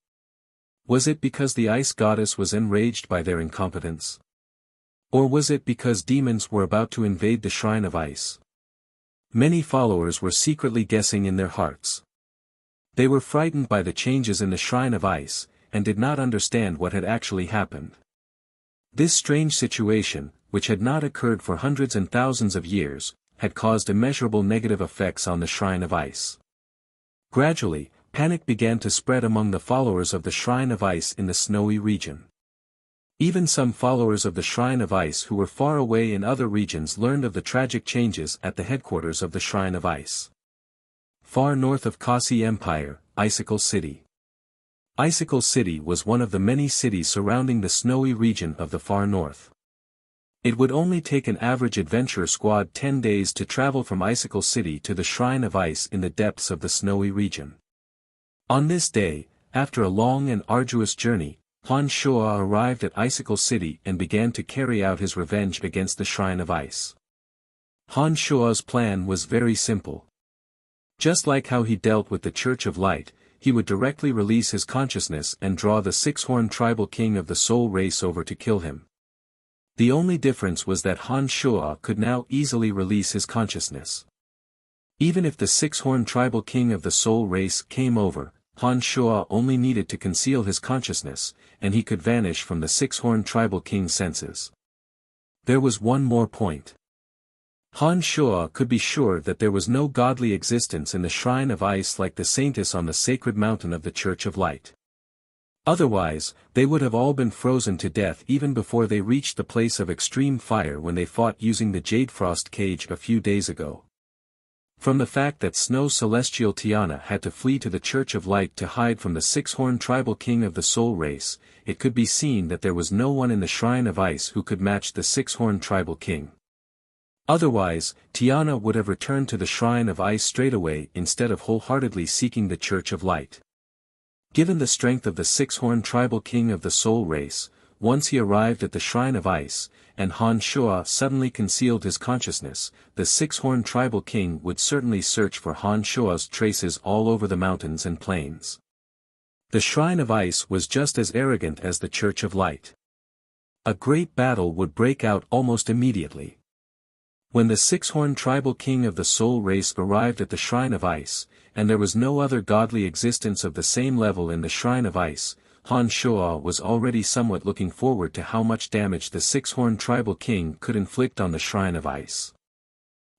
[SPEAKER 1] Was it because the ice goddess was enraged by their incompetence? Or was it because demons were about to invade the Shrine of Ice? Many followers were secretly guessing in their hearts. They were frightened by the changes in the Shrine of Ice, and did not understand what had actually happened. This strange situation, which had not occurred for hundreds and thousands of years, had caused immeasurable negative effects on the Shrine of Ice. Gradually, panic began to spread among the followers of the Shrine of Ice in the snowy region. Even some followers of the Shrine of Ice who were far away in other regions learned of the tragic changes at the headquarters of the Shrine of Ice. Far north of Kasi Empire, Icicle City. Icicle City was one of the many cities surrounding the snowy region of the far north. It would only take an average adventurer squad 10 days to travel from Icicle City to the Shrine of Ice in the depths of the snowy region. On this day, after a long and arduous journey, Han Shuo arrived at Icicle City and began to carry out his revenge against the Shrine of Ice. Han Shuo's plan was very simple. Just like how he dealt with the Church of Light, he would directly release his consciousness and draw the six-horned tribal king of the soul race over to kill him. The only difference was that Han Shuo could now easily release his consciousness. Even if the six-horned tribal king of the soul race came over, Han Shuo only needed to conceal his consciousness, and he could vanish from the six-horned tribal king's senses. There was one more point. Han Shuo could be sure that there was no godly existence in the Shrine of Ice like the saintess on the sacred mountain of the Church of Light. Otherwise, they would have all been frozen to death even before they reached the place of extreme fire when they fought using the Jade Frost cage a few days ago. From the fact that Snow Celestial Tiana had to flee to the Church of Light to hide from the six-horned tribal king of the soul race, it could be seen that there was no one in the Shrine of Ice who could match the six-horned tribal king. Otherwise, Tiana would have returned to the Shrine of Ice straight away instead of wholeheartedly seeking the Church of Light. Given the strength of the six-horned tribal king of the soul race, once he arrived at the Shrine of Ice, and Han Shuo suddenly concealed his consciousness, the six-horned tribal king would certainly search for Han Shuo's traces all over the mountains and plains. The Shrine of Ice was just as arrogant as the Church of Light. A great battle would break out almost immediately. When the six-horned tribal king of the soul race arrived at the Shrine of Ice, and there was no other godly existence of the same level in the Shrine of Ice, Han Shuo was already somewhat looking forward to how much damage the six-horned tribal king could inflict on the Shrine of Ice.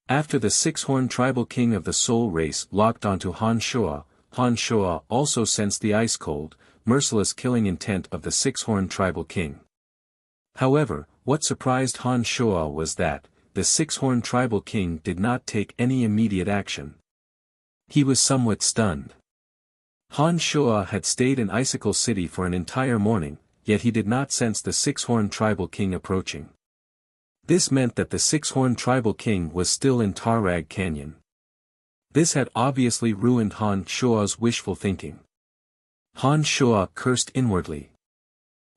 [SPEAKER 1] After the six-horned tribal king of the soul race locked onto Han Shuo also sensed the ice-cold, merciless killing intent of the six-horned tribal king. However, what surprised Han Shuo was that, the six-horned tribal king did not take any immediate action. He was somewhat stunned. Han Shuo had stayed in Icicle City for an entire morning, yet he did not sense the six-horned tribal king approaching. This meant that the six-horned tribal king was still in Tarrag Canyon. This had obviously ruined Han Shuo's wishful thinking. Han Shuo cursed inwardly.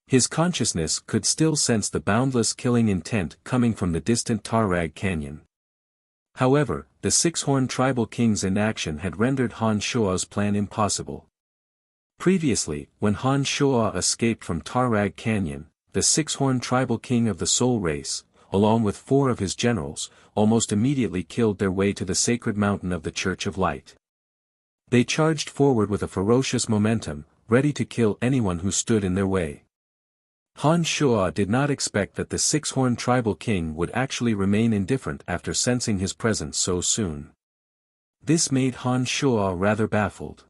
[SPEAKER 1] His consciousness could still sense the boundless killing intent coming from the distant Tarrag Canyon. However, the six-horned tribal king's inaction had rendered Han Shuo's plan impossible. Previously, when Han Shuo escaped from Tarrag Canyon, the six-horned tribal king of the soul race, along with 4 of his generals, almost immediately killed their way to the sacred mountain of the Church of Light. They charged forward with a ferocious momentum, ready to kill anyone who stood in their way. Han Shuo did not expect that the six-horned tribal king would actually remain indifferent after sensing his presence so soon. This made Han Shuo rather baffled.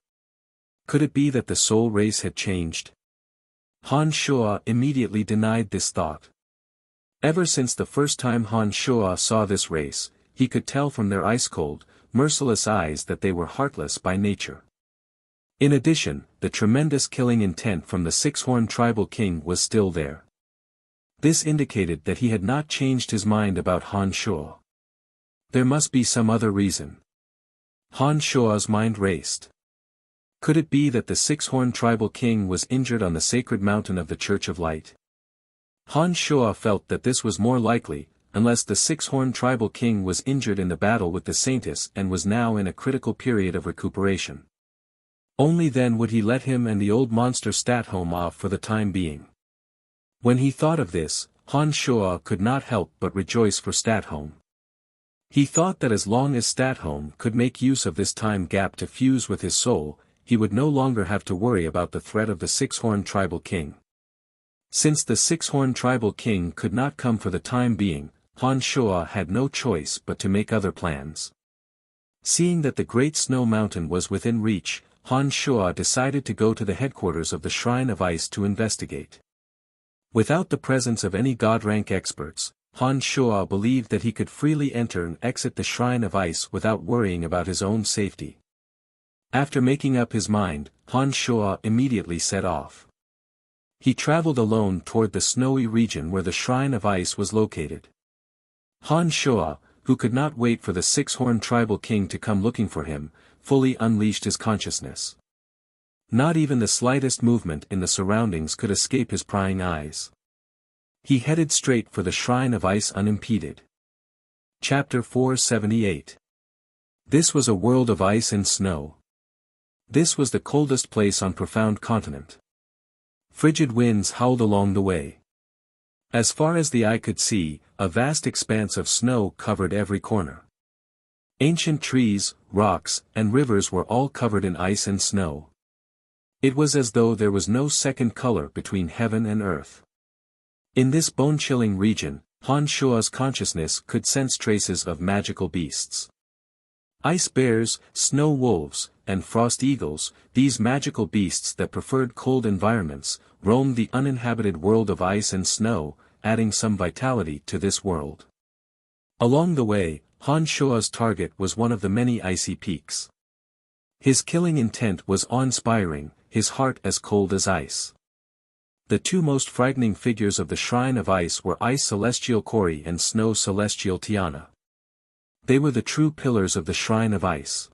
[SPEAKER 1] Could it be that the soul race had changed? Han Shuo immediately denied this thought. Ever since the first time Han Shuo saw this race, he could tell from their ice-cold, merciless eyes that they were heartless by nature. In addition, the tremendous killing intent from the six-horned tribal king was still there. This indicated that he had not changed his mind about Han Shuo. There must be some other reason. Han Shuo's mind raced. Could it be that the six-horned tribal king was injured on the sacred mountain of the Church of Light? Han Shuo felt that this was more likely, unless the six-horned tribal king was injured in the battle with the Saintess and was now in a critical period of recuperation. Only then would he let him and the old monster Statholm off for the time being. When he thought of this, Han Shuo could not help but rejoice for Statholm. He thought that as long as Statholm could make use of this time gap to fuse with his soul, he would no longer have to worry about the threat of the six-horned tribal king. Since the six-horned tribal king could not come for the time being, Han Shuo had no choice but to make other plans. Seeing that the Great Snow Mountain was within reach, Han Shuo decided to go to the headquarters of the Shrine of Ice to investigate. Without the presence of any god-rank experts, Han Shuo believed that he could freely enter and exit the Shrine of Ice without worrying about his own safety. After making up his mind, Han Shuo immediately set off. He traveled alone toward the snowy region where the Shrine of Ice was located. Han Shuo, who could not wait for the six-horned tribal king to come looking for him, fully unleashed his consciousness. Not even the slightest movement in the surroundings could escape his prying eyes. He headed straight for the Shrine of Ice unimpeded. Chapter 478. This was a world of ice and snow. This was the coldest place on Profound Continent. Frigid winds howled along the way. As far as the eye could see, a vast expanse of snow covered every corner. Ancient trees, rocks, and rivers were all covered in ice and snow. It was as though there was no second color between heaven and earth. In this bone-chilling region, Han Shuo's consciousness could sense traces of magical beasts. Ice bears, snow wolves, and frost eagles, these magical beasts that preferred cold environments, roamed the uninhabited world of ice and snow, adding some vitality to this world. Along the way, Han Shuo's target was one of the many icy peaks. His killing intent was awe-inspiring, his heart as cold as ice. The two most frightening figures of the Shrine of Ice were Ice Celestial Kori and Snow Celestial Tiana. They were the true pillars of the Shrine of Ice.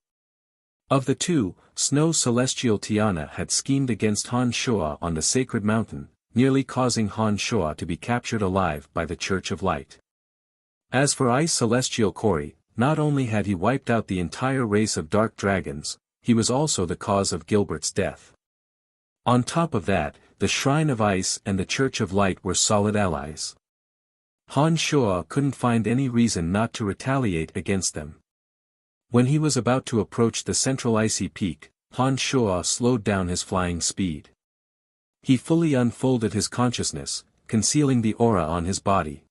[SPEAKER 1] Of the two, Snow Celestial Tiana had schemed against Han Shuo on the sacred mountain, nearly causing Han Shuo to be captured alive by the Church of Light. As for Ice Celestial Kori, not only had he wiped out the entire race of dark dragons, he was also the cause of Gilbert's death. On top of that, the Shrine of Ice and the Church of Light were solid allies. Han Shuo couldn't find any reason not to retaliate against them. When he was about to approach the central icy peak, Han Shuo slowed down his flying speed. He fully unfolded his consciousness, concealing the aura on his body.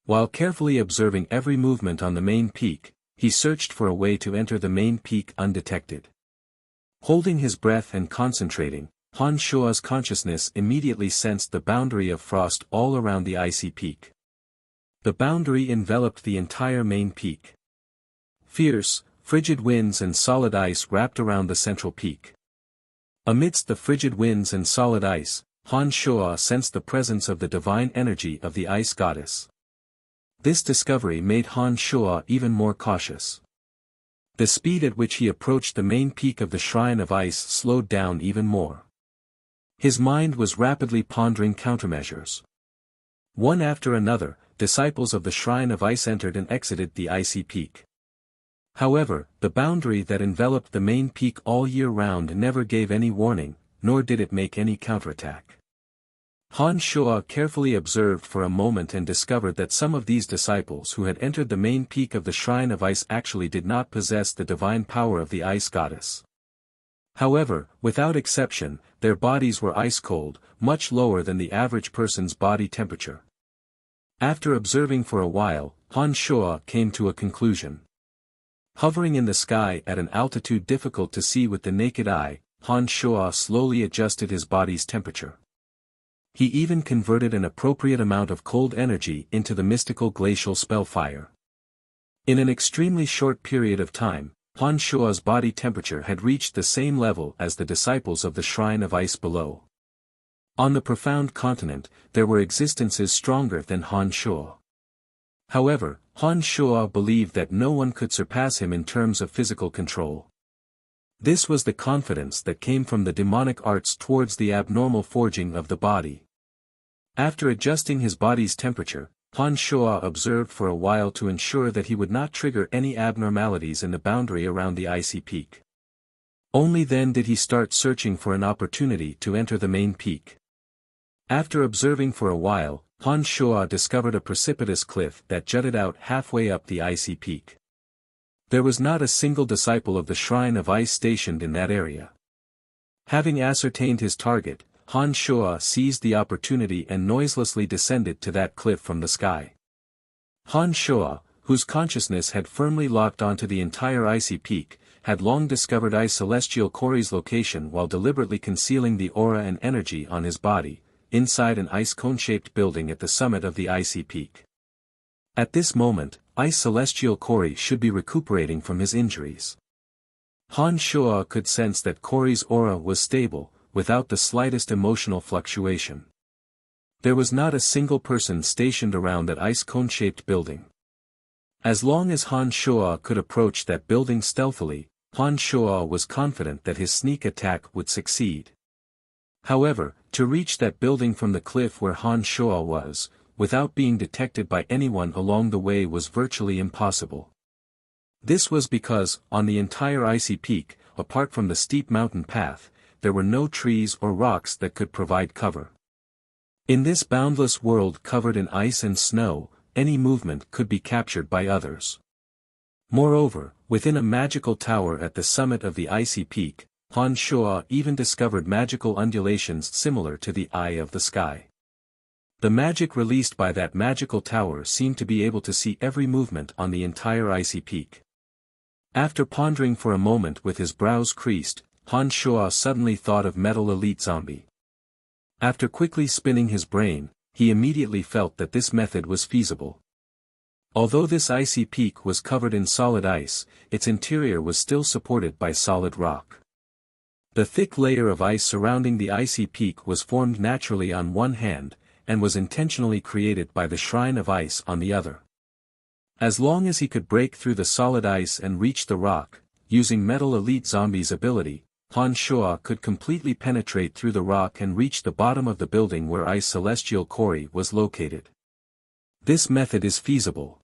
[SPEAKER 1] While carefully observing every movement on the main peak, he searched for a way to enter the main peak undetected. Holding his breath and concentrating, Han Shuo's consciousness immediately sensed the boundary of frost all around the icy peak. The boundary enveloped the entire main peak. Fierce, frigid winds and solid ice wrapped around the central peak. Amidst the frigid winds and solid ice, Han Shuo sensed the presence of the divine energy of the ice goddess. This discovery made Han Shuo even more cautious. The speed at which he approached the main peak of the Shrine of Ice slowed down even more. His mind was rapidly pondering countermeasures. One after another, disciples of the Shrine of Ice entered and exited the icy peak. However, the boundary that enveloped the main peak all year round never gave any warning, nor did it make any counterattack. Han Shuo carefully observed for a moment and discovered that some of these disciples who had entered the main peak of the Shrine of Ice actually did not possess the divine power of the ice goddess. However, without exception, their bodies were ice cold, much lower than the average person's body temperature. After observing for a while, Han Shuo came to a conclusion. Hovering in the sky at an altitude difficult to see with the naked eye, Han Shuo slowly adjusted his body's temperature. He even converted an appropriate amount of cold energy into the mystical glacial spell fire. In an extremely short period of time, Han Shuo's body temperature had reached the same level as the disciples of the Shrine of Ice below. On the profound continent, there were existences stronger than Han Shuo. However, Han Shuo believed that no one could surpass him in terms of physical control. This was the confidence that came from the demonic arts towards the abnormal forging of the body. After adjusting his body's temperature, Han Shuo observed for a while to ensure that he would not trigger any abnormalities in the boundary around the icy peak. Only then did he start searching for an opportunity to enter the main peak. After observing for a while, Han Shuo discovered a precipitous cliff that jutted out halfway up the icy peak. There was not a single disciple of the Shrine of Ice stationed in that area. Having ascertained his target, Han Shuo seized the opportunity and noiselessly descended to that cliff from the sky. Han Shuo, whose consciousness had firmly locked onto the entire icy peak, had long discovered Ice Celestial Kori's location while deliberately concealing the aura and energy on his body, inside an ice cone-shaped building at the summit of the icy peak. At this moment, Ice Celestial Kori should be recuperating from his injuries. Han Shuo could sense that Kori's aura was stable, without the slightest emotional fluctuation. There was not a single person stationed around that ice cone-shaped building. As long as Han Shuo could approach that building stealthily, Han Shuo was confident that his sneak attack would succeed. However, to reach that building from the cliff where Han Shuo was, without being detected by anyone along the way was virtually impossible. This was because, on the entire icy peak, apart from the steep mountain path, there were no trees or rocks that could provide cover. In this boundless world covered in ice and snow, any movement could be captured by others. Moreover, within a magical tower at the summit of the icy peak, Han Shuo even discovered magical undulations similar to the eye of the sky. The magic released by that magical tower seemed to be able to see every movement on the entire icy peak. After pondering for a moment with his brows creased, Han Shuo suddenly thought of Metal Elite Zombie. After quickly spinning his brain, he immediately felt that this method was feasible. Although this icy peak was covered in solid ice, its interior was still supported by solid rock. The thick layer of ice surrounding the icy peak was formed naturally on one hand, and was intentionally created by the Shrine of Ice on the other. As long as he could break through the solid ice and reach the rock, using Metal Elite Zombie's ability, Han Shuo could completely penetrate through the rock and reach the bottom of the building where Ice Celestial Kori was located. This method is feasible.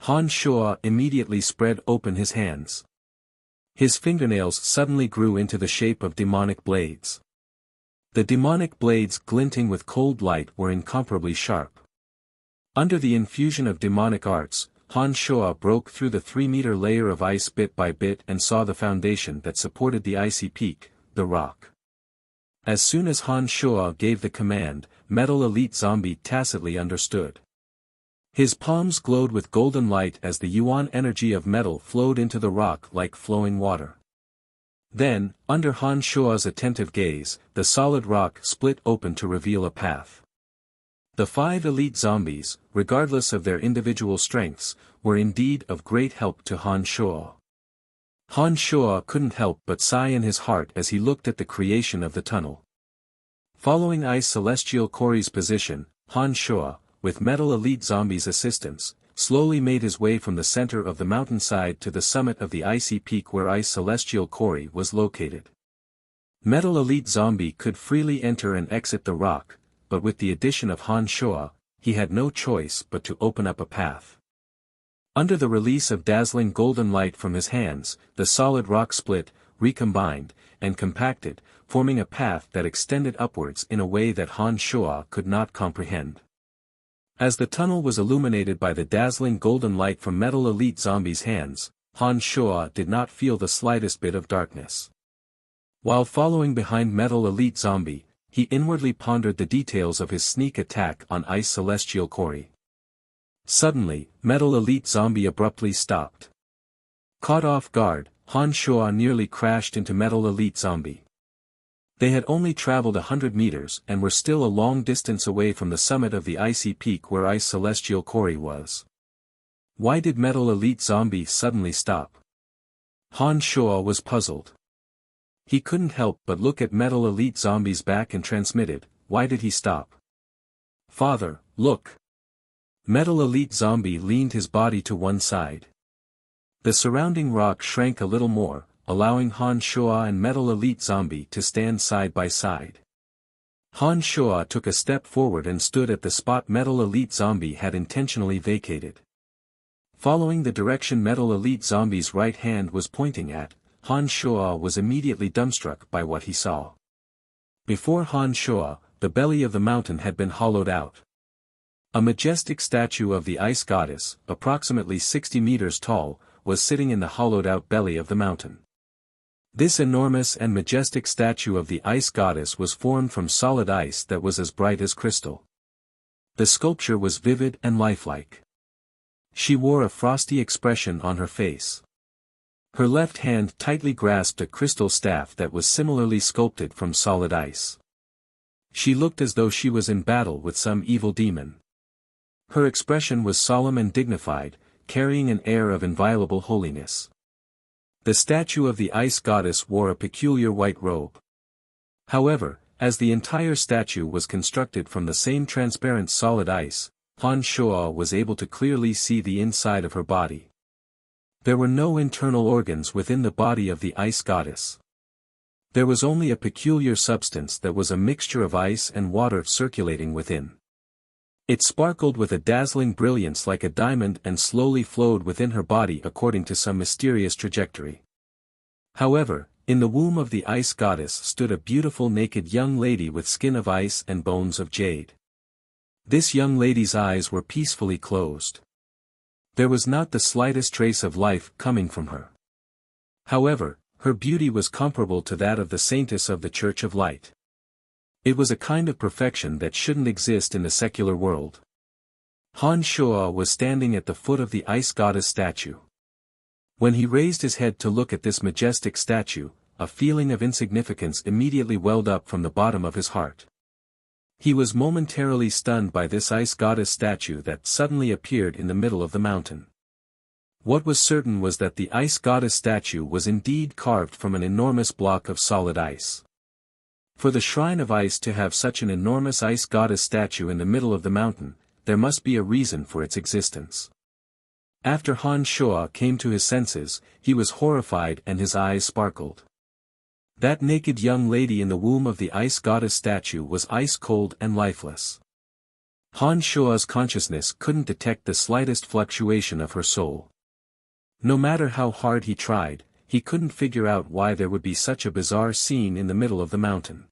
[SPEAKER 1] Han Shuo immediately spread open his hands. His fingernails suddenly grew into the shape of demonic blades. The demonic blades glinting with cold light were incomparably sharp. Under the infusion of demonic arts, Han Shuo broke through the 3-meter layer of ice bit by bit and saw the foundation that supported the icy peak, the rock. As soon as Han Shuo gave the command, Metal Elite Zombie tacitly understood. His palms glowed with golden light as the yuan energy of metal flowed into the rock like flowing water. Then, under Han Shuo's attentive gaze, the solid rock split open to reveal a path. The 5 elite zombies, regardless of their individual strengths, were indeed of great help to Han Shuo. Han Shuo couldn't help but sigh in his heart as he looked at the creation of the tunnel. Following Ice Celestial Kori's position, Han Shuo, with Metal Elite Zombie's assistance, slowly made his way from the center of the mountainside to the summit of the icy peak where Ice Celestial Kori was located. Metal Elite Zombie could freely enter and exit the rock, but with the addition of Han Shuo, he had no choice but to open up a path. Under the release of dazzling golden light from his hands, the solid rock split, recombined, and compacted, forming a path that extended upwards in a way that Han Shuo could not comprehend. As the tunnel was illuminated by the dazzling golden light from Metal Elite Zombie's hands, Han Shuo did not feel the slightest bit of darkness. While following behind Metal Elite Zombie, he inwardly pondered the details of his sneak attack on Ice Celestial Cory. Suddenly, Metal Elite Zombie abruptly stopped. Caught off guard, Han Shuo nearly crashed into Metal Elite Zombie. They had only traveled 100 meters and were still a long distance away from the summit of the icy peak where Ice Celestial Cory was. Why did Metal Elite Zombie suddenly stop? Han Shuo was puzzled. He couldn't help but look at Metal Elite Zombie's back and transmitted, "Why did he stop?" "Father, look." Metal Elite Zombie leaned his body to one side. The surrounding rock shrank a little more, allowing Han Shuo and Metal Elite Zombie to stand side by side. Han Shuo took a step forward and stood at the spot Metal Elite Zombie had intentionally vacated. Following the direction Metal Elite Zombie's right hand was pointing at, Han Shuo was immediately dumbstruck by what he saw. Before Han Shuo, the belly of the mountain had been hollowed out. A majestic statue of the ice goddess, approximately 60 meters tall, was sitting in the hollowed-out belly of the mountain. This enormous and majestic statue of the ice goddess was formed from solid ice that was as bright as crystal. The sculpture was vivid and lifelike. She wore a frosty expression on her face. Her left hand tightly grasped a crystal staff that was similarly sculpted from solid ice. She looked as though she was in battle with some evil demon. Her expression was solemn and dignified, carrying an air of inviolable holiness. The statue of the ice goddess wore a peculiar white robe. However, as the entire statue was constructed from the same transparent solid ice, Han Shuo was able to clearly see the inside of her body. There were no internal organs within the body of the ice goddess. There was only a peculiar substance that was a mixture of ice and water circulating within. It sparkled with a dazzling brilliance like a diamond and slowly flowed within her body according to some mysterious trajectory. However, in the womb of the ice goddess stood a beautiful naked young lady with skin of ice and bones of jade. This young lady's eyes were peacefully closed. There was not the slightest trace of life coming from her. However, her beauty was comparable to that of the saintess of the Church of Light. It was a kind of perfection that shouldn't exist in the secular world. Han Shuo was standing at the foot of the ice goddess statue. When he raised his head to look at this majestic statue, a feeling of insignificance immediately welled up from the bottom of his heart. He was momentarily stunned by this ice goddess statue that suddenly appeared in the middle of the mountain. What was certain was that the ice goddess statue was indeed carved from an enormous block of solid ice. For the shrine of ice to have such an enormous ice goddess statue in the middle of the mountain, there must be a reason for its existence. After Han Shuo came to his senses, he was horrified and his eyes sparkled. That naked young lady in the womb of the ice goddess statue was ice-cold and lifeless. Han Shuo's consciousness couldn't detect the slightest fluctuation of her soul. No matter how hard he tried, he couldn't figure out why there would be such a bizarre scene in the middle of the mountain.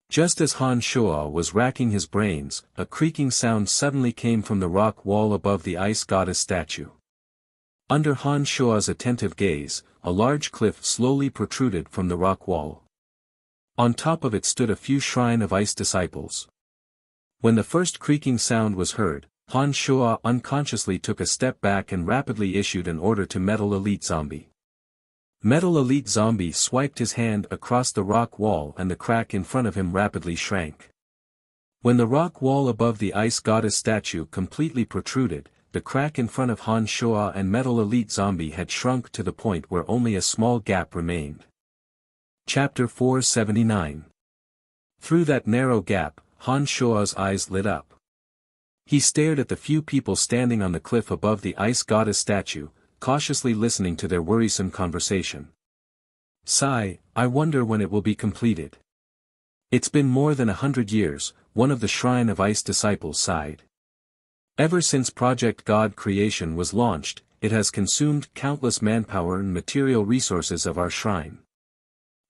[SPEAKER 1] Just as Han Shuo was racking his brains, a creaking sound suddenly came from the rock wall above the ice goddess statue. Under Han Shuo's attentive gaze, a large cliff slowly protruded from the rock wall. On top of it stood a few shrine of ice disciples. When the first creaking sound was heard, Han Shuo unconsciously took a step back and rapidly issued an order to Metal Elite Zombie. Metal Elite Zombie swiped his hand across the rock wall and the crack in front of him rapidly shrank. When the rock wall above the ice goddess statue completely protruded, the crack in front of Han Shuo and Metal Elite Zombie had shrunk to the point where only a small gap remained. Chapter 479. Through that narrow gap, Han Shuo's eyes lit up. He stared at the few people standing on the cliff above the ice goddess statue, cautiously listening to their worrisome conversation. Sigh, I wonder when it will be completed. It's been more than 100 years, one of the Shrine of Ice disciples sighed. Ever since Project God Creation was launched, it has consumed countless manpower and material resources of our shrine.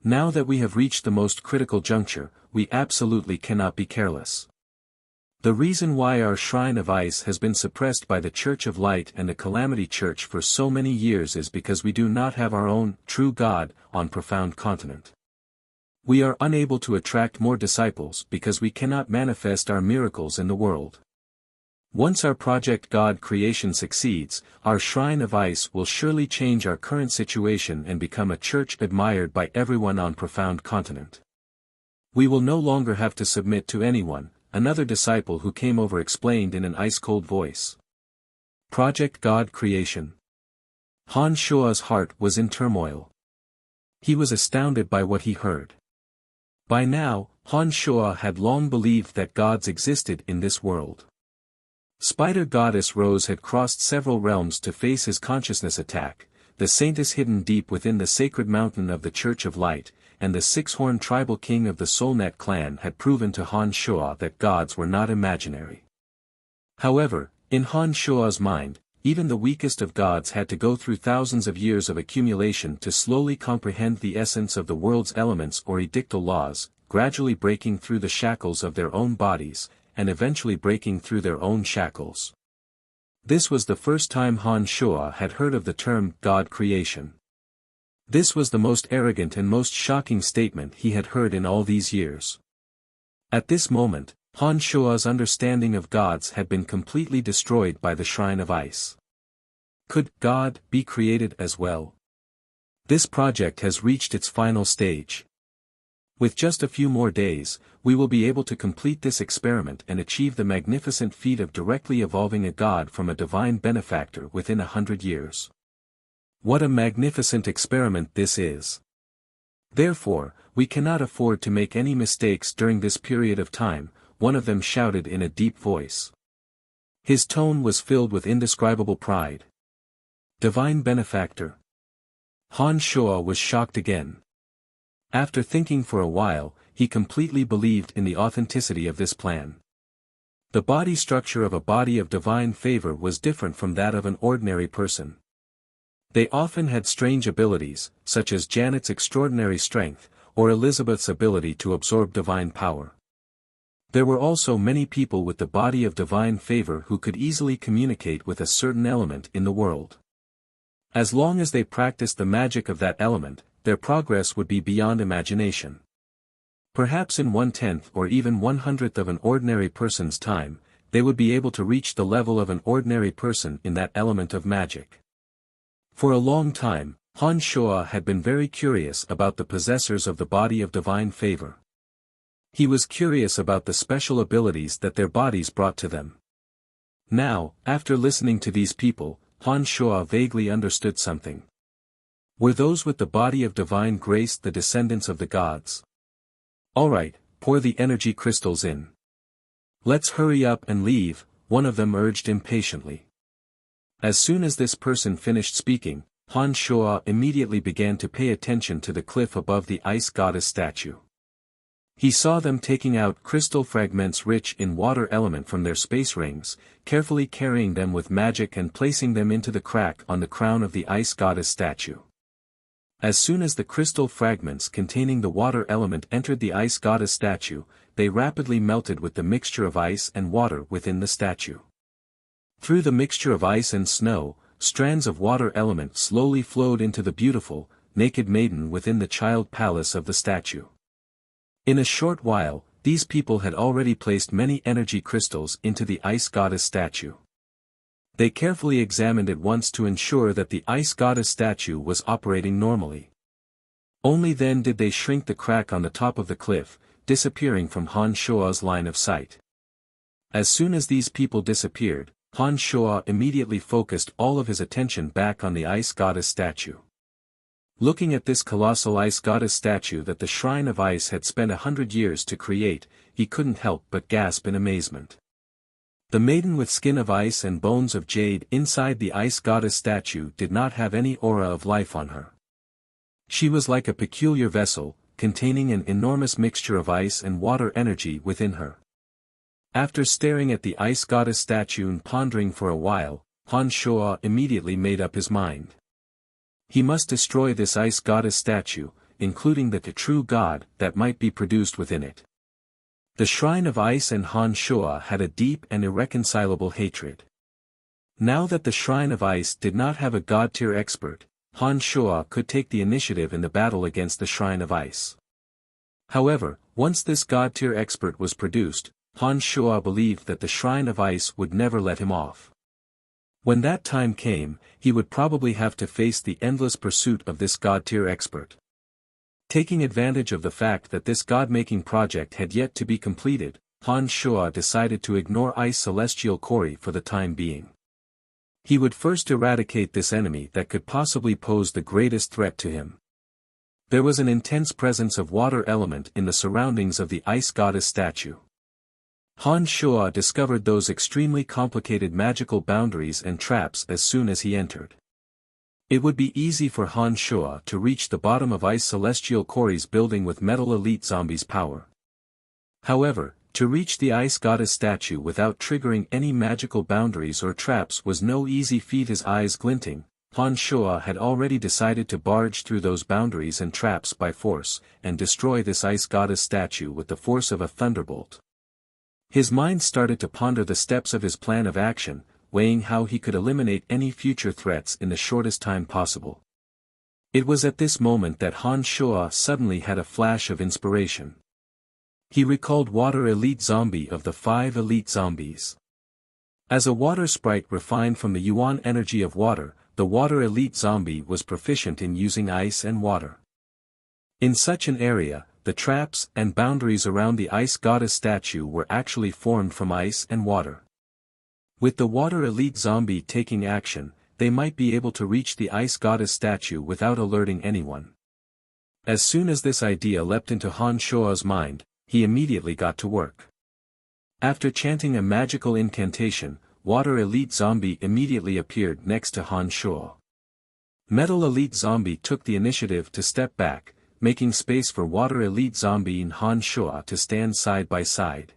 [SPEAKER 1] Now that we have reached the most critical juncture, we absolutely cannot be careless. The reason why our Shrine of Ice has been suppressed by the Church of Light and the Calamity Church for so many years is because we do not have our own, true God, on Profound Continent. We are unable to attract more disciples because we cannot manifest our miracles in the world. Once our project God creation succeeds, our shrine of ice will surely change our current situation and become a church admired by everyone on Profound Continent. We will no longer have to submit to anyone, another disciple who came over explained in an ice-cold voice. Project God creation. Han Shua's heart was in turmoil. He was astounded by what he heard. By now, Han Shua had long believed that gods existed in this world. Spider Goddess Rose had crossed several realms to face his consciousness attack, the saintess hidden deep within the sacred mountain of the Church of Light, and the six-horned tribal king of the Soulnet clan had proven to Han Shua that gods were not imaginary. However, in Han Shua's mind, even the weakest of gods had to go through thousands of years of accumulation to slowly comprehend the essence of the world's elements or edictal laws, gradually breaking through the shackles of their own bodies, and eventually breaking through their own shackles. This was the first time Han Shua had heard of the term God creation. This was the most arrogant and most shocking statement he had heard in all these years. At this moment, Han Shua's understanding of gods had been completely destroyed by the Shrine of Ice. Could God be created as well? This project has reached its final stage. With just a few more days, we will be able to complete this experiment and achieve the magnificent feat of directly evolving a god from a divine benefactor within 100 years. What a magnificent experiment this is! Therefore, we cannot afford to make any mistakes during this period of time, one of them shouted in a deep voice. His tone was filled with indescribable pride. Divine benefactor. Han Shua was shocked again. After thinking for a while, he completely believed in the authenticity of this plan. The body structure of a body of divine favor was different from that of an ordinary person. They often had strange abilities, such as Janet's extraordinary strength, or Elizabeth's ability to absorb divine power. There were also many people with the body of divine favor who could easily communicate with a certain element in the world. As long as they practiced the magic of that element, their progress would be beyond imagination. Perhaps in 1/10 or even 1/100th of an ordinary person's time, they would be able to reach the level of an ordinary person in that element of magic. For a long time, Han Shua had been very curious about the possessors of the body of divine favor. He was curious about the special abilities that their bodies brought to them. Now, after listening to these people, Han Shua vaguely understood something. Were those with the body of divine grace the descendants of the gods? Alright, pour the energy crystals in. Let's hurry up and leave, one of them urged impatiently. As soon as this person finished speaking, Han Shua immediately began to pay attention to the cliff above the ice goddess statue. He saw them taking out crystal fragments rich in water element from their space rings, carefully carrying them with magic and placing them into the crack on the crown of the ice goddess statue. As soon as the crystal fragments containing the water element entered the ice goddess statue, they rapidly melted with the mixture of ice and water within the statue. Through the mixture of ice and snow, strands of water element slowly flowed into the beautiful, naked maiden within the child palace of the statue. In a short while, these people had already placed many energy crystals into the ice goddess statue. They carefully examined it once to ensure that the ice goddess statue was operating normally. Only then did they shrink the crack on the top of the cliff, disappearing from Han Shua's line of sight. As soon as these people disappeared, Han Shua immediately focused all of his attention back on the ice goddess statue. Looking at this colossal ice goddess statue that the Shrine of Ice had spent 100 years to create, he couldn't help but gasp in amazement. The maiden with skin of ice and bones of jade inside the ice goddess statue did not have any aura of life on her. She was like a peculiar vessel, containing an enormous mixture of ice and water energy within her. After staring at the ice goddess statue and pondering for a while, Han Shua immediately made up his mind. He must destroy this ice goddess statue, including the true god that might be produced within it. The Shrine of Ice and Han Shua had a deep and irreconcilable hatred. Now that the Shrine of Ice did not have a god-tier expert, Han Shua could take the initiative in the battle against the Shrine of Ice. However, once this god-tier expert was produced, Han Shuo believed that the Shrine of Ice would never let him off. When that time came, he would probably have to face the endless pursuit of this god-tier expert. Taking advantage of the fact that this god-making project had yet to be completed, Han Shuo decided to ignore Ice Celestial Quarry for the time being. He would first eradicate this enemy that could possibly pose the greatest threat to him. There was an intense presence of water element in the surroundings of the ice goddess statue. Han Shuo discovered those extremely complicated magical boundaries and traps as soon as he entered. It would be easy for Han Shuo to reach the bottom of Ice Celestial Quarry's building with Metal Elite Zombie's power. However, to reach the ice goddess statue without triggering any magical boundaries or traps was no easy feat. His eyes glinting, Han Shuo had already decided to barge through those boundaries and traps by force, and destroy this ice goddess statue with the force of a thunderbolt. His mind started to ponder the steps of his plan of action, weighing how he could eliminate any future threats in the shortest time possible. It was at this moment that Han Shuo suddenly had a flash of inspiration. He recalled Water Elite Zombie of the 5 Elite Zombies. As a water sprite refined from the Yuan energy of water, the Water Elite Zombie was proficient in using ice and water. In such an area, the traps and boundaries around the ice goddess statue were actually formed from ice and water. With the Water Elite Zombie taking action, they might be able to reach the ice goddess statue without alerting anyone. As soon as this idea leapt into Han Shuo's mind, he immediately got to work. After chanting a magical incantation, Water Elite Zombie immediately appeared next to Han Shuo. Metal Elite Zombie took the initiative to step back, making space for Water Elite Zombie and Han Shuo to stand side by side.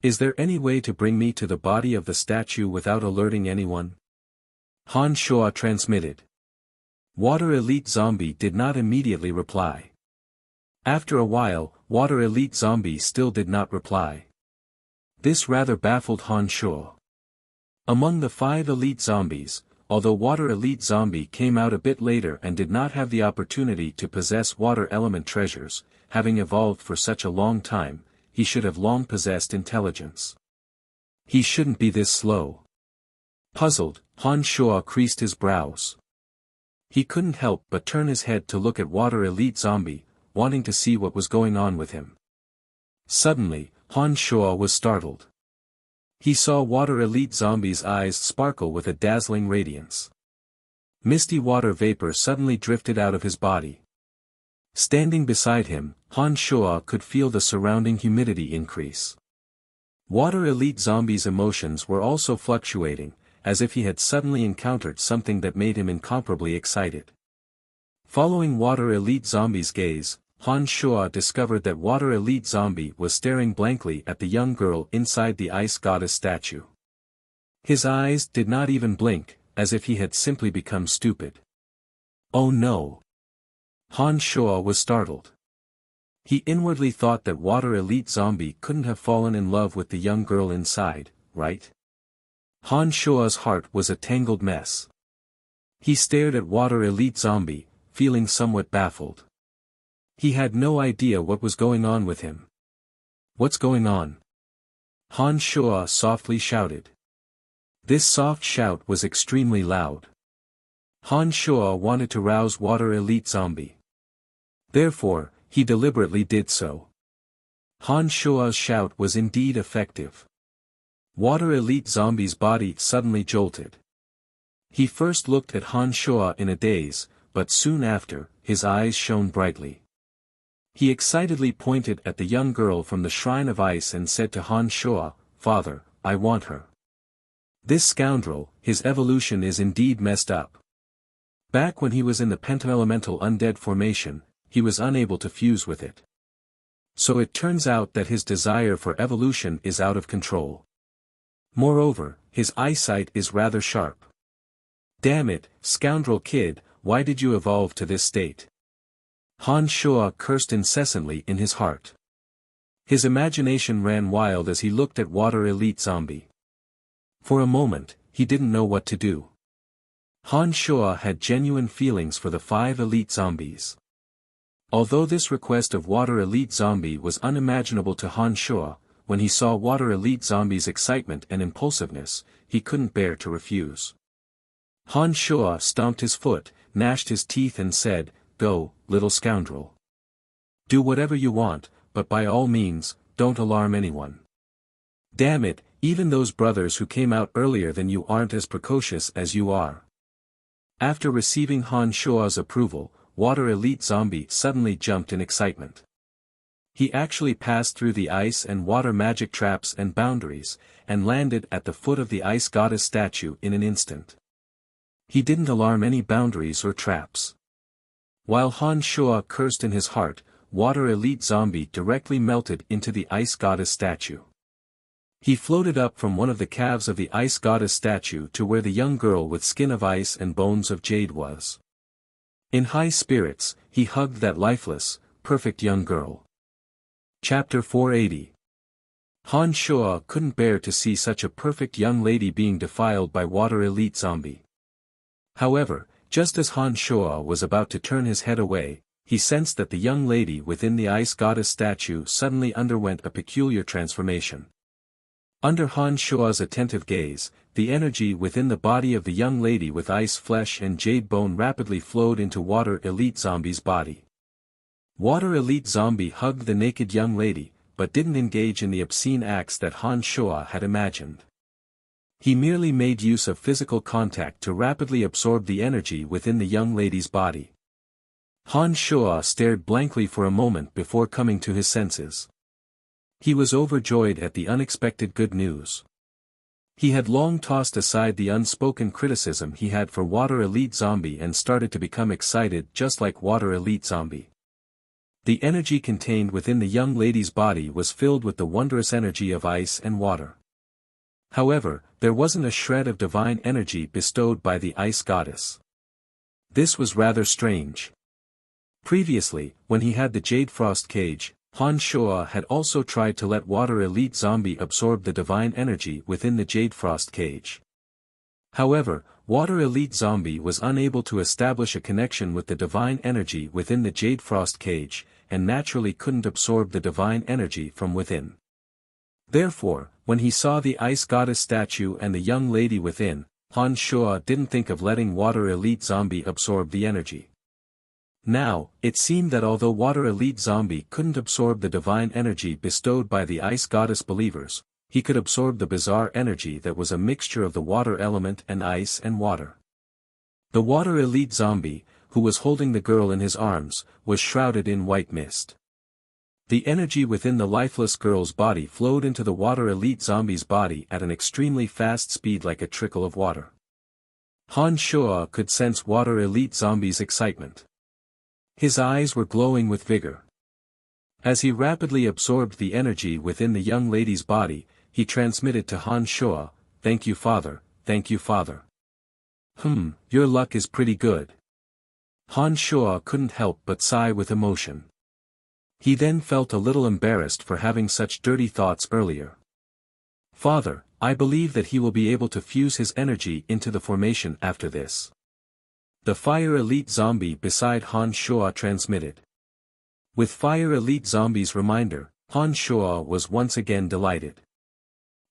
[SPEAKER 1] Is there any way to bring me to the body of the statue without alerting anyone? Han Shuo transmitted. Water Elite Zombie did not immediately reply. After a while, Water Elite Zombie still did not reply. This rather baffled Han Shuo. Among the 5 Elite Zombies, although Water Elite Zombie came out a bit later and did not have the opportunity to possess water element treasures, having evolved for such a long time, he should have long possessed intelligence. He shouldn't be this slow. Puzzled, Han Shuo creased his brows. He couldn't help but turn his head to look at Water Elite Zombie, wanting to see what was going on with him. Suddenly, Han Shuo was startled. He saw Water Elite Zombie's eyes sparkle with a dazzling radiance. Misty water vapor suddenly drifted out of his body. Standing beside him, Han Shuo could feel the surrounding humidity increase. Water Elite Zombie's emotions were also fluctuating, as if he had suddenly encountered something that made him incomparably excited. Following Water Elite Zombie's gaze, Han Shuo discovered that Water Elite Zombie was staring blankly at the young girl inside the ice goddess statue. His eyes did not even blink, as if he had simply become stupid. Oh no! Han Shuo was startled. He inwardly thought that Water Elite Zombie couldn't have fallen in love with the young girl inside, right? Han Shuo's heart was a tangled mess. He stared at Water Elite Zombie, feeling somewhat baffled. He had no idea what was going on with him. What's going on? Han Shuo softly shouted. This soft shout was extremely loud. Han Shuo wanted to rouse Water Elite Zombie. Therefore, he deliberately did so. Han Shuo's shout was indeed effective. Water Elite Zombie's body suddenly jolted. He first looked at Han Shuo in a daze, but soon after, his eyes shone brightly. He excitedly pointed at the young girl from the Shrine of Ice and said to Han Shuo, "Father, I want her." This scoundrel, his evolution is indeed messed up. Back when he was in the pentaelemental undead formation, he was unable to fuse with it. So it turns out that his desire for evolution is out of control. Moreover, his eyesight is rather sharp. Damn it, scoundrel kid, why did you evolve to this state? Han Shuo cursed incessantly in his heart. His imagination ran wild as he looked at Water Elite Zombie. For a moment, he didn't know what to do. Han Shuo had genuine feelings for the 5 Elite Zombies. Although this request of Water Elite Zombie was unimaginable to Han Shuo, when he saw Water Elite Zombie's excitement and impulsiveness, he couldn't bear to refuse. Han Shuo stomped his foot, gnashed his teeth and said, "Go, little scoundrel. Do whatever you want, but by all means, don't alarm anyone. Damn it, even those brothers who came out earlier than you aren't as precocious as you are." After receiving Han Shuo's approval, Water Elite Zombie suddenly jumped in excitement. He actually passed through the ice and water magic traps and boundaries, and landed at the foot of the ice goddess statue in an instant. He didn't alarm any boundaries or traps. While Han Shuo cursed in his heart, Water Elite Zombie directly melted into the ice goddess statue. He floated up from one of the calves of the ice goddess statue to where the young girl with skin of ice and bones of jade was. In high spirits, he hugged that lifeless, perfect young girl. Chapter 480. Han Shuo couldn't bear to see such a perfect young lady being defiled by Water Elite Zombie. However, just as Han Shuo was about to turn his head away, he sensed that the young lady within the ice goddess statue suddenly underwent a peculiar transformation. Under Han Shuo's attentive gaze, the energy within the body of the young lady with ice flesh and jade bone rapidly flowed into Water Elite Zombie's body. Water Elite Zombie hugged the naked young lady, but didn't engage in the obscene acts that Han Shuo had imagined. He merely made use of physical contact to rapidly absorb the energy within the young lady's body. Han Shuo stared blankly for a moment before coming to his senses. He was overjoyed at the unexpected good news. He had long tossed aside the unspoken criticism he had for Water Elite Zombie and started to become excited just like Water Elite Zombie. The energy contained within the young lady's body was filled with the wondrous energy of ice and water. However, there wasn't a shred of divine energy bestowed by the ice goddess. This was rather strange. Previously, when he had the Jade Frost cage, Han Shuo had also tried to let Water Elite Zombie absorb the divine energy within the Jade Frost cage. However, Water Elite Zombie was unable to establish a connection with the divine energy within the Jade Frost cage, and naturally couldn't absorb the divine energy from within. Therefore, when he saw the ice goddess statue and the young lady within, Han Shuo didn't think of letting Water Elite Zombie absorb the energy. Now, it seemed that although Water Elite Zombie couldn't absorb the divine energy bestowed by the ice goddess believers, he could absorb the bizarre energy that was a mixture of the water element and ice and water. The Water Elite Zombie, who was holding the girl in his arms, was shrouded in white mist. The energy within the lifeless girl's body flowed into the Water Elite Zombie's body at an extremely fast speed like a trickle of water. Han Shuo could sense Water Elite Zombie's excitement. His eyes were glowing with vigor. As he rapidly absorbed the energy within the young lady's body, he transmitted to Han Shuo, "Thank you, Father, thank you, Father. Your luck is pretty good." Han Shuo couldn't help but sigh with emotion. He then felt a little embarrassed for having such dirty thoughts earlier. "Father, I believe that he will be able to fuse his energy into the formation after this." The Fire Elite Zombie beside Han Shuo transmitted. With Fire Elite Zombie's reminder, Han Shuo was once again delighted.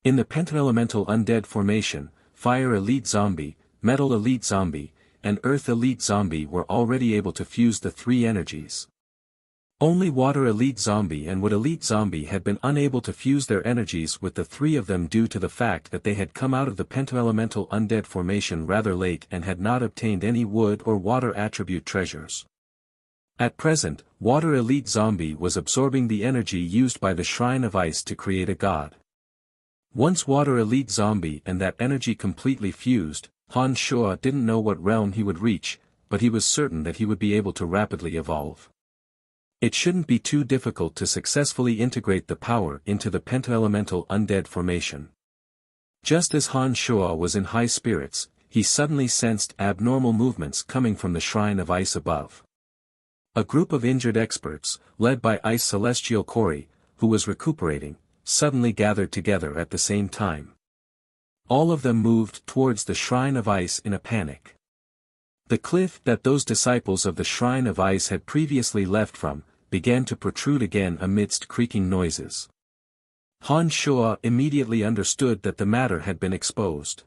[SPEAKER 1] In the Pentaelemental Undead formation, Fire Elite Zombie, Metal Elite Zombie, and Earth Elite Zombie were already able to fuse the three energies. Only Water Elite Zombie and Wood Elite Zombie had been unable to fuse their energies with the three of them due to the fact that they had come out of the Pentaelemental Undead formation rather late and had not obtained any wood or water attribute treasures. At present, Water Elite Zombie was absorbing the energy used by the Shrine of Ice to create a god. Once Water Elite Zombie and that energy completely fused, Han Shuo didn't know what realm he would reach, but he was certain that he would be able to rapidly evolve. It shouldn't be too difficult to successfully integrate the power into the Pentaelemental Undead formation. Just as Han Shuo was in high spirits, he suddenly sensed abnormal movements coming from the Shrine of Ice above. A group of injured experts, led by Ice Celestial Kori, who was recuperating, suddenly gathered together at the same time. All of them moved towards the Shrine of Ice in a panic. The cliff that those disciples of the Shrine of Ice had previously left from, began to protrude again amidst creaking noises. Han Shuo immediately understood that the matter had been exposed.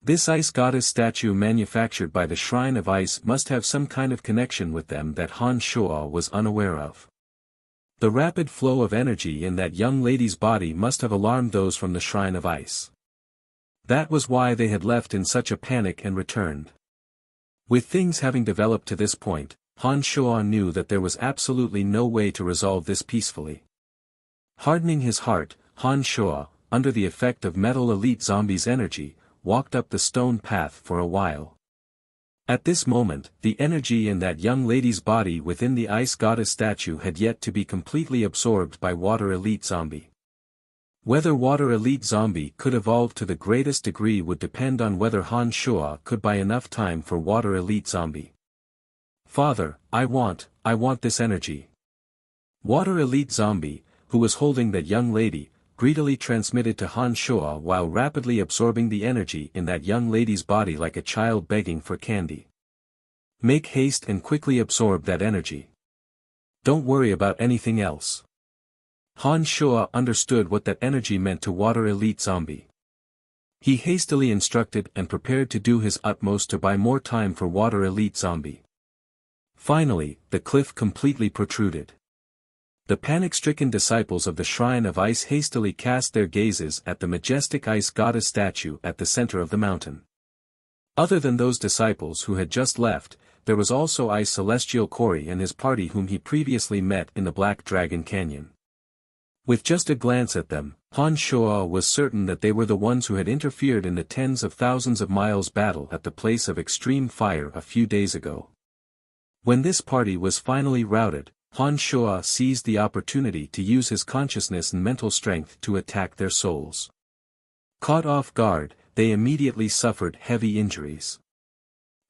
[SPEAKER 1] This ice goddess statue manufactured by the Shrine of Ice must have some kind of connection with them that Han Shuo was unaware of. The rapid flow of energy in that young lady's body must have alarmed those from the Shrine of Ice. That was why they had left in such a panic and returned. With things having developed to this point, Han Shuo knew that there was absolutely no way to resolve this peacefully. Hardening his heart, Han Shuo, under the effect of Metal Elite Zombie's energy, walked up the stone path for a while. At this moment, the energy in that young lady's body within the ice goddess statue had yet to be completely absorbed by Water Elite Zombie. Whether Water Elite Zombie could evolve to the greatest degree would depend on whether Han Shuo could buy enough time for Water Elite Zombie. Father, I want this energy. Water Elite Zombie, who was holding that young lady, greedily transmitted to Han Shuo while rapidly absorbing the energy in that young lady's body like a child begging for candy. Make haste and quickly absorb that energy. Don't worry about anything else. Han Shuo understood what that energy meant to Water Elite Zombie. He hastily instructed and prepared to do his utmost to buy more time for Water Elite Zombie. Finally, the cliff completely protruded. The panic-stricken disciples of the Shrine of Ice hastily cast their gazes at the majestic ice goddess statue at the center of the mountain. Other than those disciples who had just left, there was also Ice Celestial Corey and his party whom he previously met in the Black Dragon Canyon. With just a glance at them, Han Shuo was certain that they were the ones who had interfered in the tens of thousands of miles battle at the place of extreme fire a few days ago. When this party was finally routed, Han Shuo seized the opportunity to use his consciousness and mental strength to attack their souls. Caught off guard, they immediately suffered heavy injuries.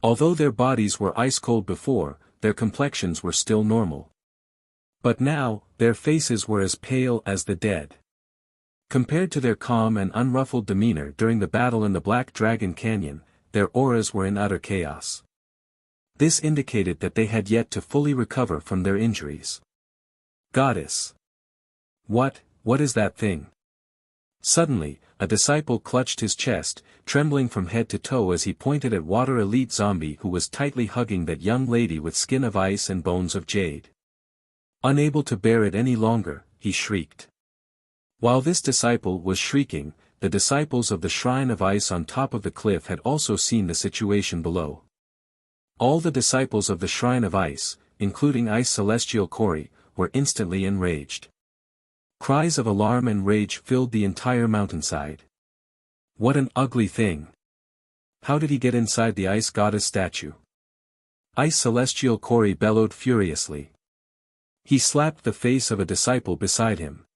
[SPEAKER 1] Although their bodies were ice-cold before, their complexions were still normal. But now, their faces were as pale as the dead. Compared to their calm and unruffled demeanor during the battle in the Black Dragon Canyon, their auras were in utter chaos. This indicated that they had yet to fully recover from their injuries. Goddess! What is that thing? Suddenly, a disciple clutched his chest, trembling from head to toe as he pointed at Water Elite Zombie who was tightly hugging that young lady with skin of ice and bones of jade. Unable to bear it any longer, he shrieked. While this disciple was shrieking, the disciples of the Shrine of Ice on top of the cliff had also seen the situation below. All the disciples of the Shrine of Ice, including Ice Celestial Corey, were instantly enraged. Cries of alarm and rage filled the entire mountainside. What an ugly thing! How did he get inside the ice goddess statue? Ice Celestial Corey bellowed furiously. He slapped the face of a disciple beside him.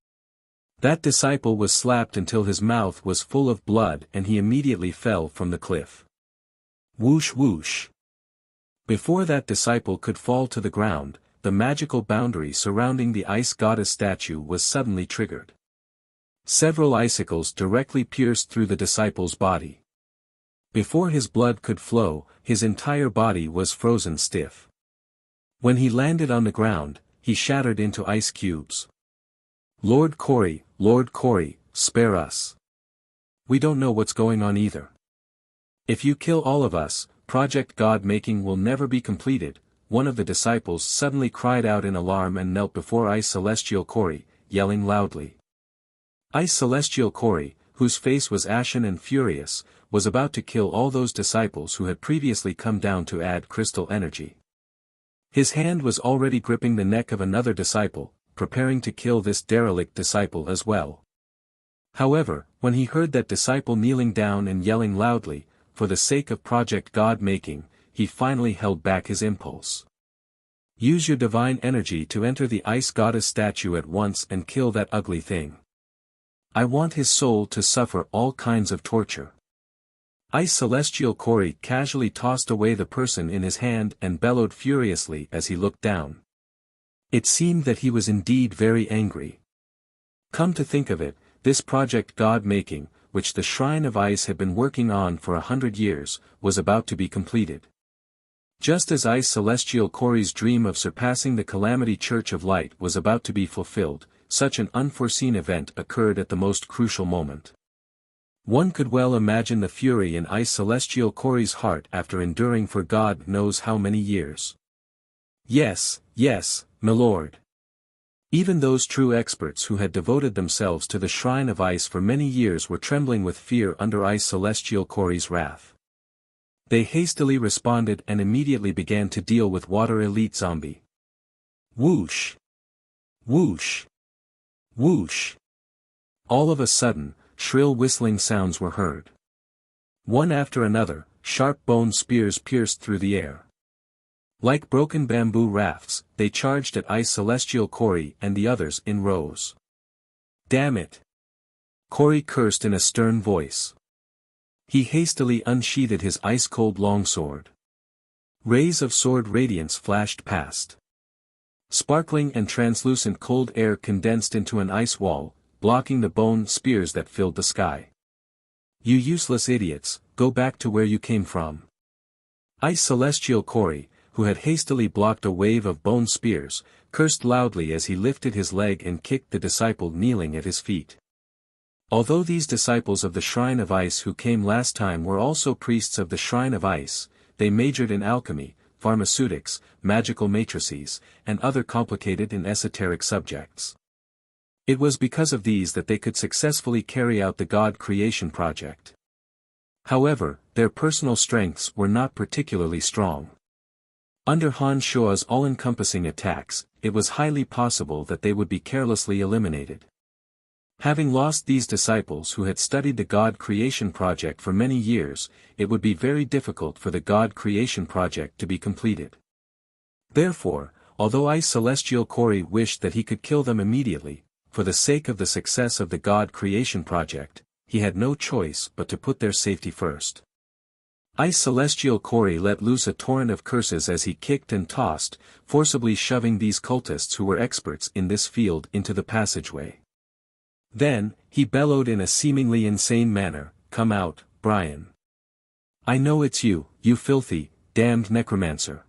[SPEAKER 1] That disciple was slapped until his mouth was full of blood and he immediately fell from the cliff. Whoosh whoosh. Before that disciple could fall to the ground, the magical boundary surrounding the ice goddess statue was suddenly triggered. Several icicles directly pierced through the disciple's body. Before his blood could flow, his entire body was frozen stiff. When he landed on the ground, he shattered into ice cubes. Lord Corey, spare us. We don't know what's going on either. If you kill all of us, Project God-making will never be completed. One of the disciples suddenly cried out in alarm and knelt before Ice Celestial Corey, yelling loudly. Ice Celestial Corey, whose face was ashen and furious, was about to kill all those disciples who had previously come down to add crystal energy. His hand was already gripping the neck of another disciple, preparing to kill this derelict disciple as well. However, when he heard that disciple kneeling down and yelling loudly, for the sake of Project God-making, he finally held back his impulse. Use your divine energy to enter the ice goddess statue at once and kill that ugly thing. I want his soul to suffer all kinds of torture. Ice Celestial Corey casually tossed away the person in his hand and bellowed furiously as he looked down. It seemed that he was indeed very angry. Come to think of it, this Project God-making, which the Shrine of Ice had been working on for 100 years, was about to be completed. Just as Ice Celestial Corey's dream of surpassing the Calamity Church of Light was about to be fulfilled, such an unforeseen event occurred at the most crucial moment. One could well imagine the fury in Ice Celestial Corey's heart after enduring for God knows how many years. Yes, my lord. Even those true experts who had devoted themselves to the Shrine of Ice for many years were trembling with fear under Ice Celestial Corey's wrath. They hastily responded and immediately began to deal with Water Elite Zombie. Whoosh! Whoosh! Whoosh! All of a sudden, shrill whistling sounds were heard. One after another, sharp bone spears pierced through the air. Like broken bamboo rafts, they charged at Ice Celestial Corey and the others in rows. Damn it! Corey cursed in a stern voice. He hastily unsheathed his ice-cold longsword. Rays of sword radiance flashed past. Sparkling and translucent cold air condensed into an ice wall, blocking the bone spears that filled the sky. You useless idiots, go back to where you came from. Ice Celestial Corey, who had hastily blocked a wave of bone spears, cursed loudly as he lifted his leg and kicked the disciple kneeling at his feet. Although these disciples of the Shrine of Ice who came last time were also priests of the Shrine of Ice, they majored in alchemy, pharmaceutics, magical matrices, and other complicated and esoteric subjects. It was because of these that they could successfully carry out the God creation project. However, their personal strengths were not particularly strong. Under Han Shua's all-encompassing attacks, it was highly possible that they would be carelessly eliminated. Having lost these disciples who had studied the God creation project for many years, it would be very difficult for the God creation project to be completed. Therefore, although Ice Celestial Corey wished that he could kill them immediately, for the sake of the success of the God creation project, he had no choice but to put their safety first. Ice Celestial Corey let loose a torrent of curses as he kicked and tossed, forcibly shoving these cultists who were experts in this field into the passageway. Then, he bellowed in a seemingly insane manner, "Come out, Brian. I know it's you, you filthy, damned necromancer."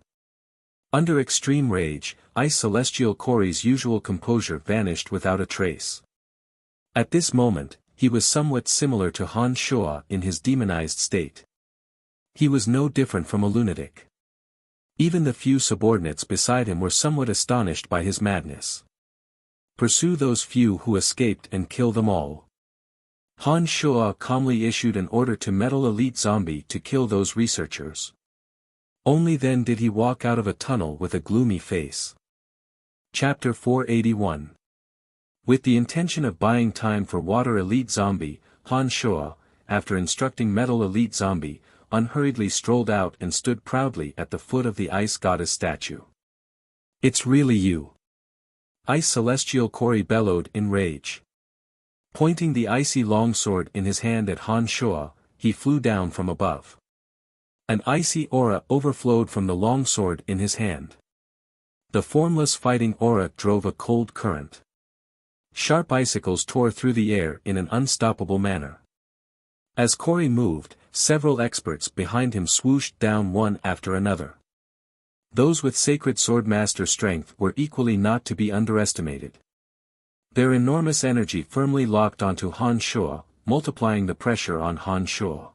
[SPEAKER 1] Under extreme rage, Ice Celestial Corey's usual composure vanished without a trace. At this moment, he was somewhat similar to Han Shua in his demonized state. He was no different from a lunatic. Even the few subordinates beside him were somewhat astonished by his madness. Pursue those few who escaped and kill them all. Han Shua calmly issued an order to Metal Elite Zombie to kill those researchers. Only then did he walk out of a tunnel with a gloomy face. Chapter 481. With the intention of buying time for Water Elite Zombie, Han Shua, after instructing Metal Elite Zombie, unhurriedly strolled out and stood proudly at the foot of the Ice Goddess statue. "It's really you!" Ice Celestial Corey bellowed in rage. Pointing the icy longsword in his hand at Han Shua, he flew down from above. An icy aura overflowed from the longsword in his hand. The formless fighting aura drove a cold current. Sharp icicles tore through the air in an unstoppable manner. As Corey moved, several experts behind him swooshed down one after another. Those with sacred swordmaster strength were equally not to be underestimated. Their enormous energy firmly locked onto Han Shua, multiplying the pressure on Han Shua.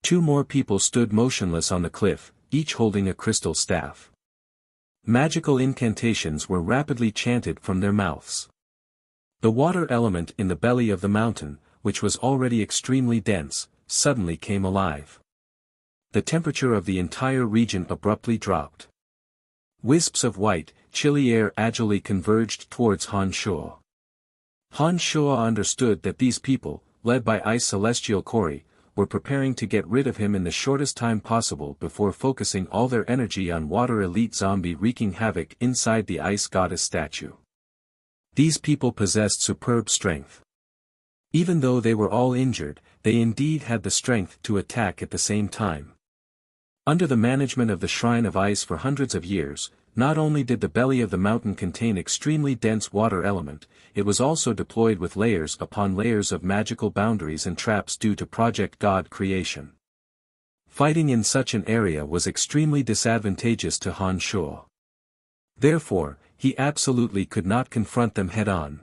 [SPEAKER 1] Two more people stood motionless on the cliff, each holding a crystal staff. Magical incantations were rapidly chanted from their mouths. The water element in the belly of the mountain, which was already extremely dense, suddenly came alive. The temperature of the entire region abruptly dropped. Wisps of white, chilly air agilely converged towards Han Shua. Han Shua understood that these people, led by Ice Celestial Corey, were preparing to get rid of him in the shortest time possible before focusing all their energy on Water Elite Zombie wreaking havoc inside the Ice Goddess statue. These people possessed superb strength. Even though they were all injured, they indeed had the strength to attack at the same time. Under the management of the Shrine of Ice for hundreds of years, not only did the belly of the mountain contain extremely dense water element, it was also deployed with layers upon layers of magical boundaries and traps due to Project God creation. Fighting in such an area was extremely disadvantageous to Han Shuo. Therefore, he absolutely could not confront them head-on.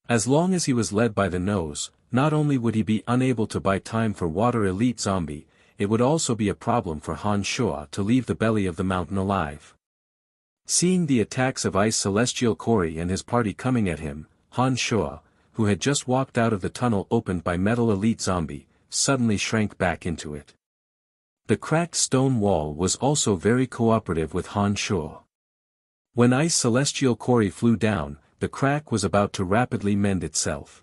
[SPEAKER 1] As long as he was led by the nose, not only would he be unable to buy time for Water Elite Zombie, it would also be a problem for Han Shuo to leave the belly of the mountain alive. Seeing the attacks of Ice Celestial Cory and his party coming at him, Han Shuo, who had just walked out of the tunnel opened by Metal Elite Zombie, suddenly shrank back into it. The cracked stone wall was also very cooperative with Han Shuo. When Ice Celestial Cory flew down, the crack was about to rapidly mend itself.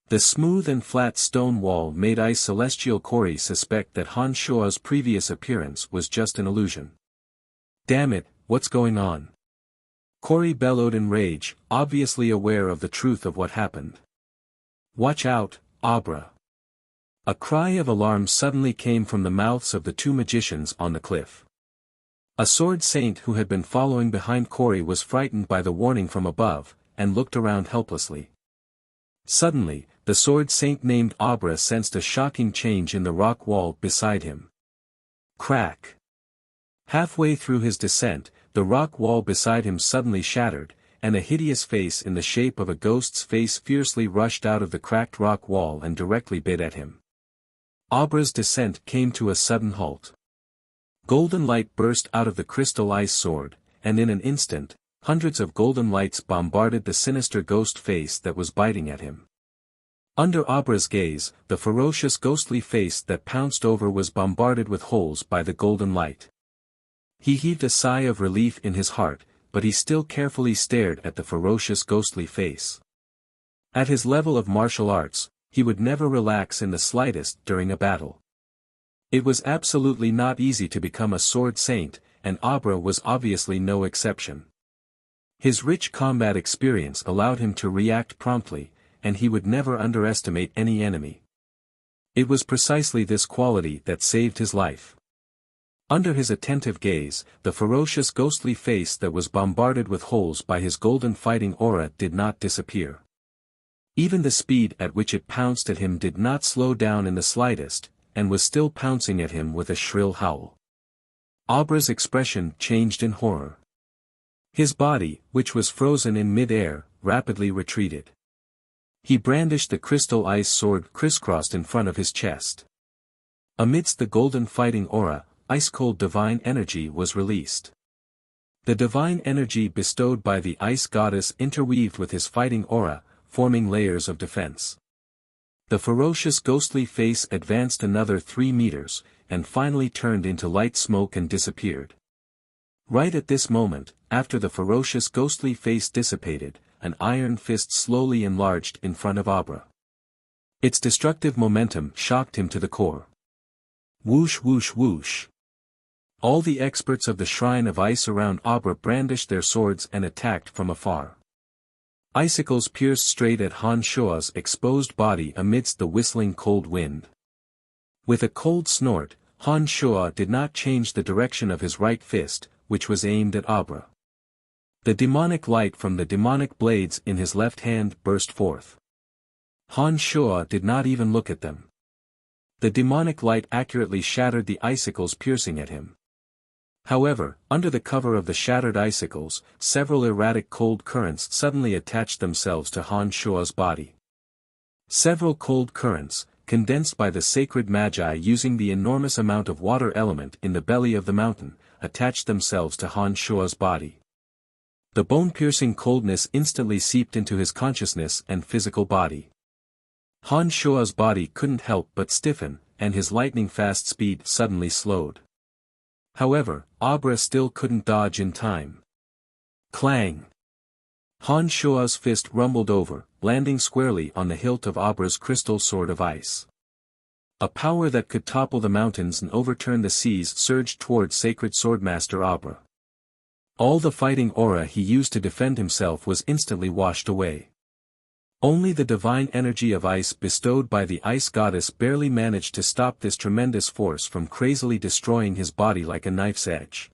[SPEAKER 1] The smooth and flat stone wall made Ice Celestial Cory suspect that Han Shuo's previous appearance was just an illusion. Damn it, what's going on? Cory bellowed in rage, obviously aware of the truth of what happened. Watch out, Abra. A cry of alarm suddenly came from the mouths of the two magicians on the cliff. A sword saint who had been following behind Cory was frightened by the warning from above, and looked around helplessly. Suddenly, the sword saint named Abra sensed a shocking change in the rock wall beside him. Crack! Halfway through his descent, the rock wall beside him suddenly shattered, and a hideous face in the shape of a ghost's face fiercely rushed out of the cracked rock wall and directly bit at him. Abra's descent came to a sudden halt. Golden light burst out of the crystal ice sword, and in an instant, hundreds of golden lights bombarded the sinister ghost face that was biting at him. Under Abra's gaze, the ferocious ghostly face that pounced over was bombarded with holes by the golden light. He heaved a sigh of relief in his heart, but he still carefully stared at the ferocious ghostly face. At his level of martial arts, he would never relax in the slightest during a battle. It was absolutely not easy to become a sword saint, and Abra was obviously no exception. His rich combat experience allowed him to react promptly, and he would never underestimate any enemy. It was precisely this quality that saved his life. Under his attentive gaze, the ferocious ghostly face that was bombarded with holes by his golden fighting aura did not disappear. Even the speed at which it pounced at him did not slow down in the slightest, and was still pouncing at him with a shrill howl. Abra's expression changed in horror. His body, which was frozen in mid-air, rapidly retreated. He brandished the crystal ice sword crisscrossed in front of his chest. Amidst the golden fighting aura, ice-cold divine energy was released. The divine energy bestowed by the ice goddess interweaved with his fighting aura, forming layers of defense. The ferocious ghostly face advanced another 3 meters, and finally turned into light smoke and disappeared. Right at this moment, after the ferocious ghostly face dissipated, an iron fist slowly enlarged in front of Abra. Its destructive momentum shocked him to the core. Whoosh whoosh whoosh. All the experts of the Shrine of Ice around Abra brandished their swords and attacked from afar. Icicles pierced straight at Han Shuo's exposed body amidst the whistling cold wind. With a cold snort, Han Shuo did not change the direction of his right fist, which was aimed at Abra. The demonic light from the demonic blades in his left hand burst forth. Han Shuo did not even look at them. The demonic light accurately shattered the icicles piercing at him. However, under the cover of the shattered icicles, several erratic cold currents suddenly attached themselves to Han Shuo's body. Several cold currents, condensed by the sacred magi using the enormous amount of water element in the belly of the mountain, attached themselves to Han Shuo's body. The bone-piercing coldness instantly seeped into his consciousness and physical body. Han Shuo's body couldn't help but stiffen, and his lightning-fast speed suddenly slowed. However, Abra still couldn't dodge in time. Clang! Han Shuo's fist rumbled over, landing squarely on the hilt of Abra's crystal sword of ice. A power that could topple the mountains and overturn the seas surged toward sacred swordmaster Abra. All the fighting aura he used to defend himself was instantly washed away. Only the divine energy of ice bestowed by the ice goddess barely managed to stop this tremendous force from crazily destroying his body like a knife's edge.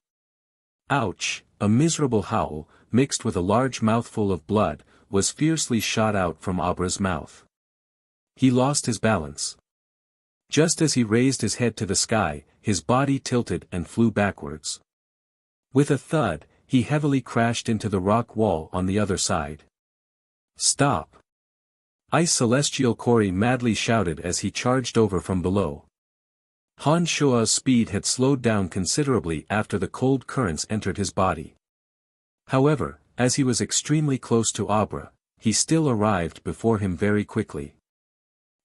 [SPEAKER 1] Ouch! A miserable howl, mixed with a large mouthful of blood, was fiercely shot out from Abra's mouth. He lost his balance. Just as he raised his head to the sky, his body tilted and flew backwards. With a thud, he heavily crashed into the rock wall on the other side. "Stop!" Ice Celestial Kori madly shouted as he charged over from below. Han Shua's speed had slowed down considerably after the cold currents entered his body. However, as he was extremely close to Abra, he still arrived before him very quickly.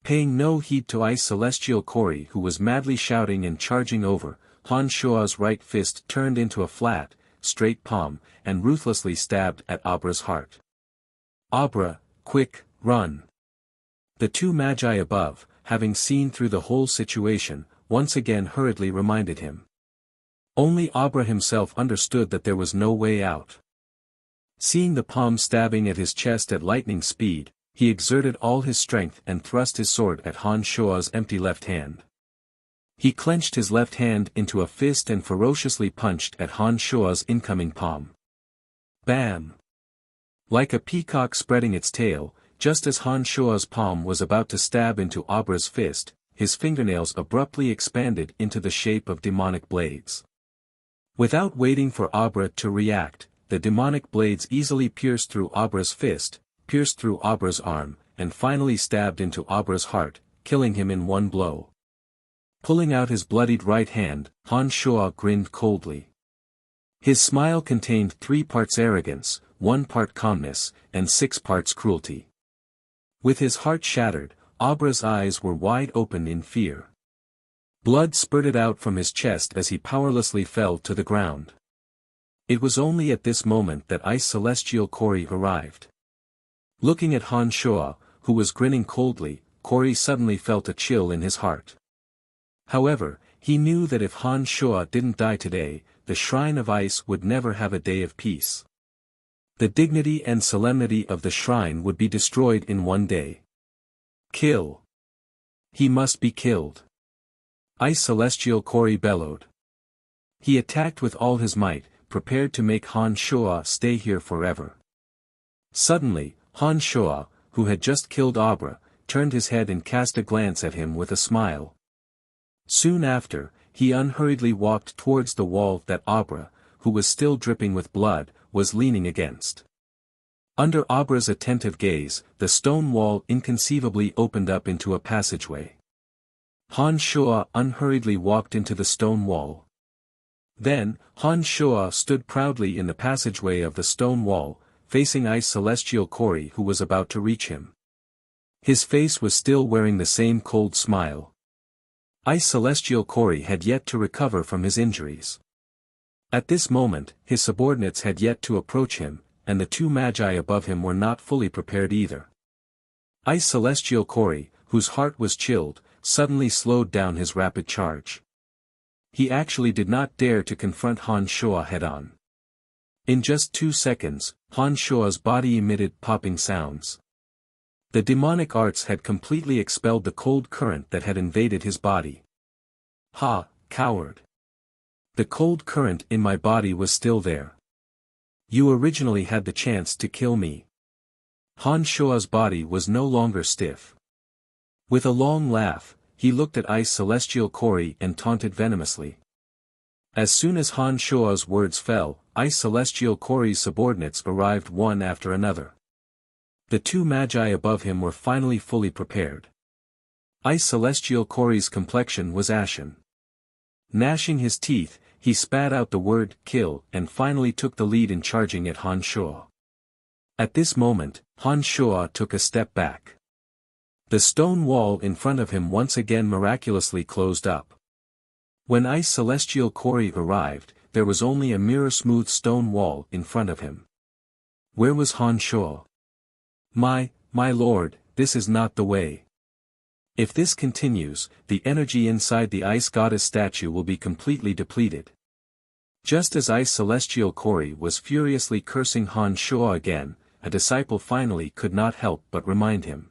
[SPEAKER 1] Paying no heed to Ice Celestial Kori, who was madly shouting and charging over, Han Shua's right fist turned into a flat, straight palm, and ruthlessly stabbed at Abra's heart. "Abra, quick, run!" The two magi above, having seen through the whole situation, once again hurriedly reminded him. Only Abra himself understood that there was no way out. Seeing the palm stabbing at his chest at lightning speed, he exerted all his strength and thrust his sword at Han Shua's empty left hand. He clenched his left hand into a fist and ferociously punched at Han Shua's incoming palm. Bam! Like a peacock spreading its tail, just as Han Shua's palm was about to stab into Abra's fist, his fingernails abruptly expanded into the shape of demonic blades. Without waiting for Abra to react, the demonic blades easily pierced through Abra's fist, pierced through Abra's arm, and finally stabbed into Abra's heart, killing him in one blow. Pulling out his bloodied right hand, Han Shua grinned coldly. His smile contained 3 parts arrogance, 1 part calmness, and 6 parts cruelty. With his heart shattered, Abra's eyes were wide open in fear. Blood spurted out from his chest as he powerlessly fell to the ground. It was only at this moment that Ice Celestial Kori arrived. Looking at Han Shua, who was grinning coldly, Kori suddenly felt a chill in his heart. However, he knew that if Han Shua didn't die today, the Shrine of Ice would never have a day of peace. The dignity and solemnity of the shrine would be destroyed in one day. Kill! He must be killed! Ice Celestial Kori bellowed. He attacked with all his might, prepared to make Han Shua stay here forever. Suddenly, Han Shua, who had just killed Abra, turned his head and cast a glance at him with a smile. Soon after, he unhurriedly walked towards the wall that Abra, who was still dripping with blood, was leaning against. Under Abra's attentive gaze, the stone wall inconceivably opened up into a passageway. Han Shua unhurriedly walked into the stone wall. Then, Han Shua stood proudly in the passageway of the stone wall, facing Ice Celestial Kori, who was about to reach him. His face was still wearing the same cold smile. Ice Celestial Kori had yet to recover from his injuries. At this moment, his subordinates had yet to approach him, and the 2 magi above him were not fully prepared either. Ice Celestial Kori, whose heart was chilled, suddenly slowed down his rapid charge. He actually did not dare to confront Han Shua head-on. In just 2 seconds, Han Shua's body emitted popping sounds. The demonic arts had completely expelled the cold current that had invaded his body. Ha, coward! The cold current in my body was still there. You originally had the chance to kill me. Han Shua's body was no longer stiff. With a long laugh, he looked at Ice Celestial Kori and taunted venomously. As soon as Han Shua's words fell, Ice Celestial Kori's subordinates arrived one after another. The 2 magi above him were finally fully prepared. Ice Celestial Kori's complexion was ashen. Gnashing his teeth, he spat out the word kill and finally took the lead in charging at Han Shua. At this moment, Han Shua took a step back. The stone wall in front of him once again miraculously closed up. When Ice Celestial Kori arrived, there was only a mirror-smooth stone wall in front of him. Where was Han Shua? My lord, this is not the way. If this continues, the energy inside the Ice Goddess statue will be completely depleted. Just as Ice Celestial Kori was furiously cursing Han Shua again, a disciple finally could not help but remind him.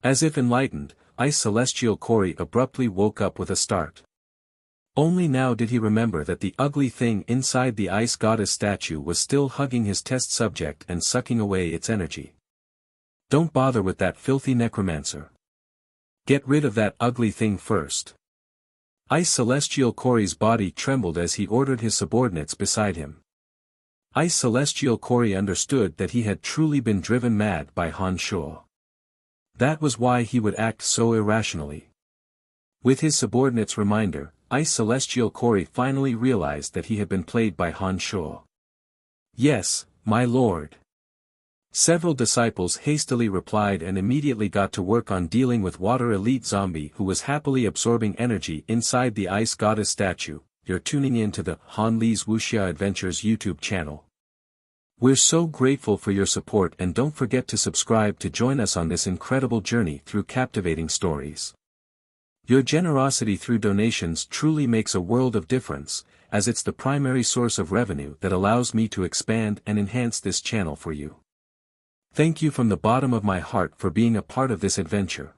[SPEAKER 1] As if enlightened, Ice Celestial Kori abruptly woke up with a start. Only now did he remember that the ugly thing inside the Ice Goddess statue was still hugging his test subject and sucking away its energy. Don't bother with that filthy necromancer. Get rid of that ugly thing first. Ice Celestial Cory's body trembled as he ordered his subordinates beside him. Ice Celestial Cory understood that he had truly been driven mad by Han Shuo. That was why he would act so irrationally. With his subordinate's reminder, Ice Celestial Cory finally realized that he had been played by Han Shuo. Yes, my lord. Several disciples hastily replied and immediately got to work on dealing with Water Elite Zombie who was happily absorbing energy inside the Ice Goddess statue. You're tuning in to the Han Lee's Wuxia Adventures YouTube channel. We're so grateful for your support and don't forget to subscribe to join us on this incredible journey through captivating stories. Your generosity through donations truly makes a world of difference, as it's the primary source of revenue that allows me to expand and enhance this channel for you. Thank you from the bottom of my heart for being a part of this adventure.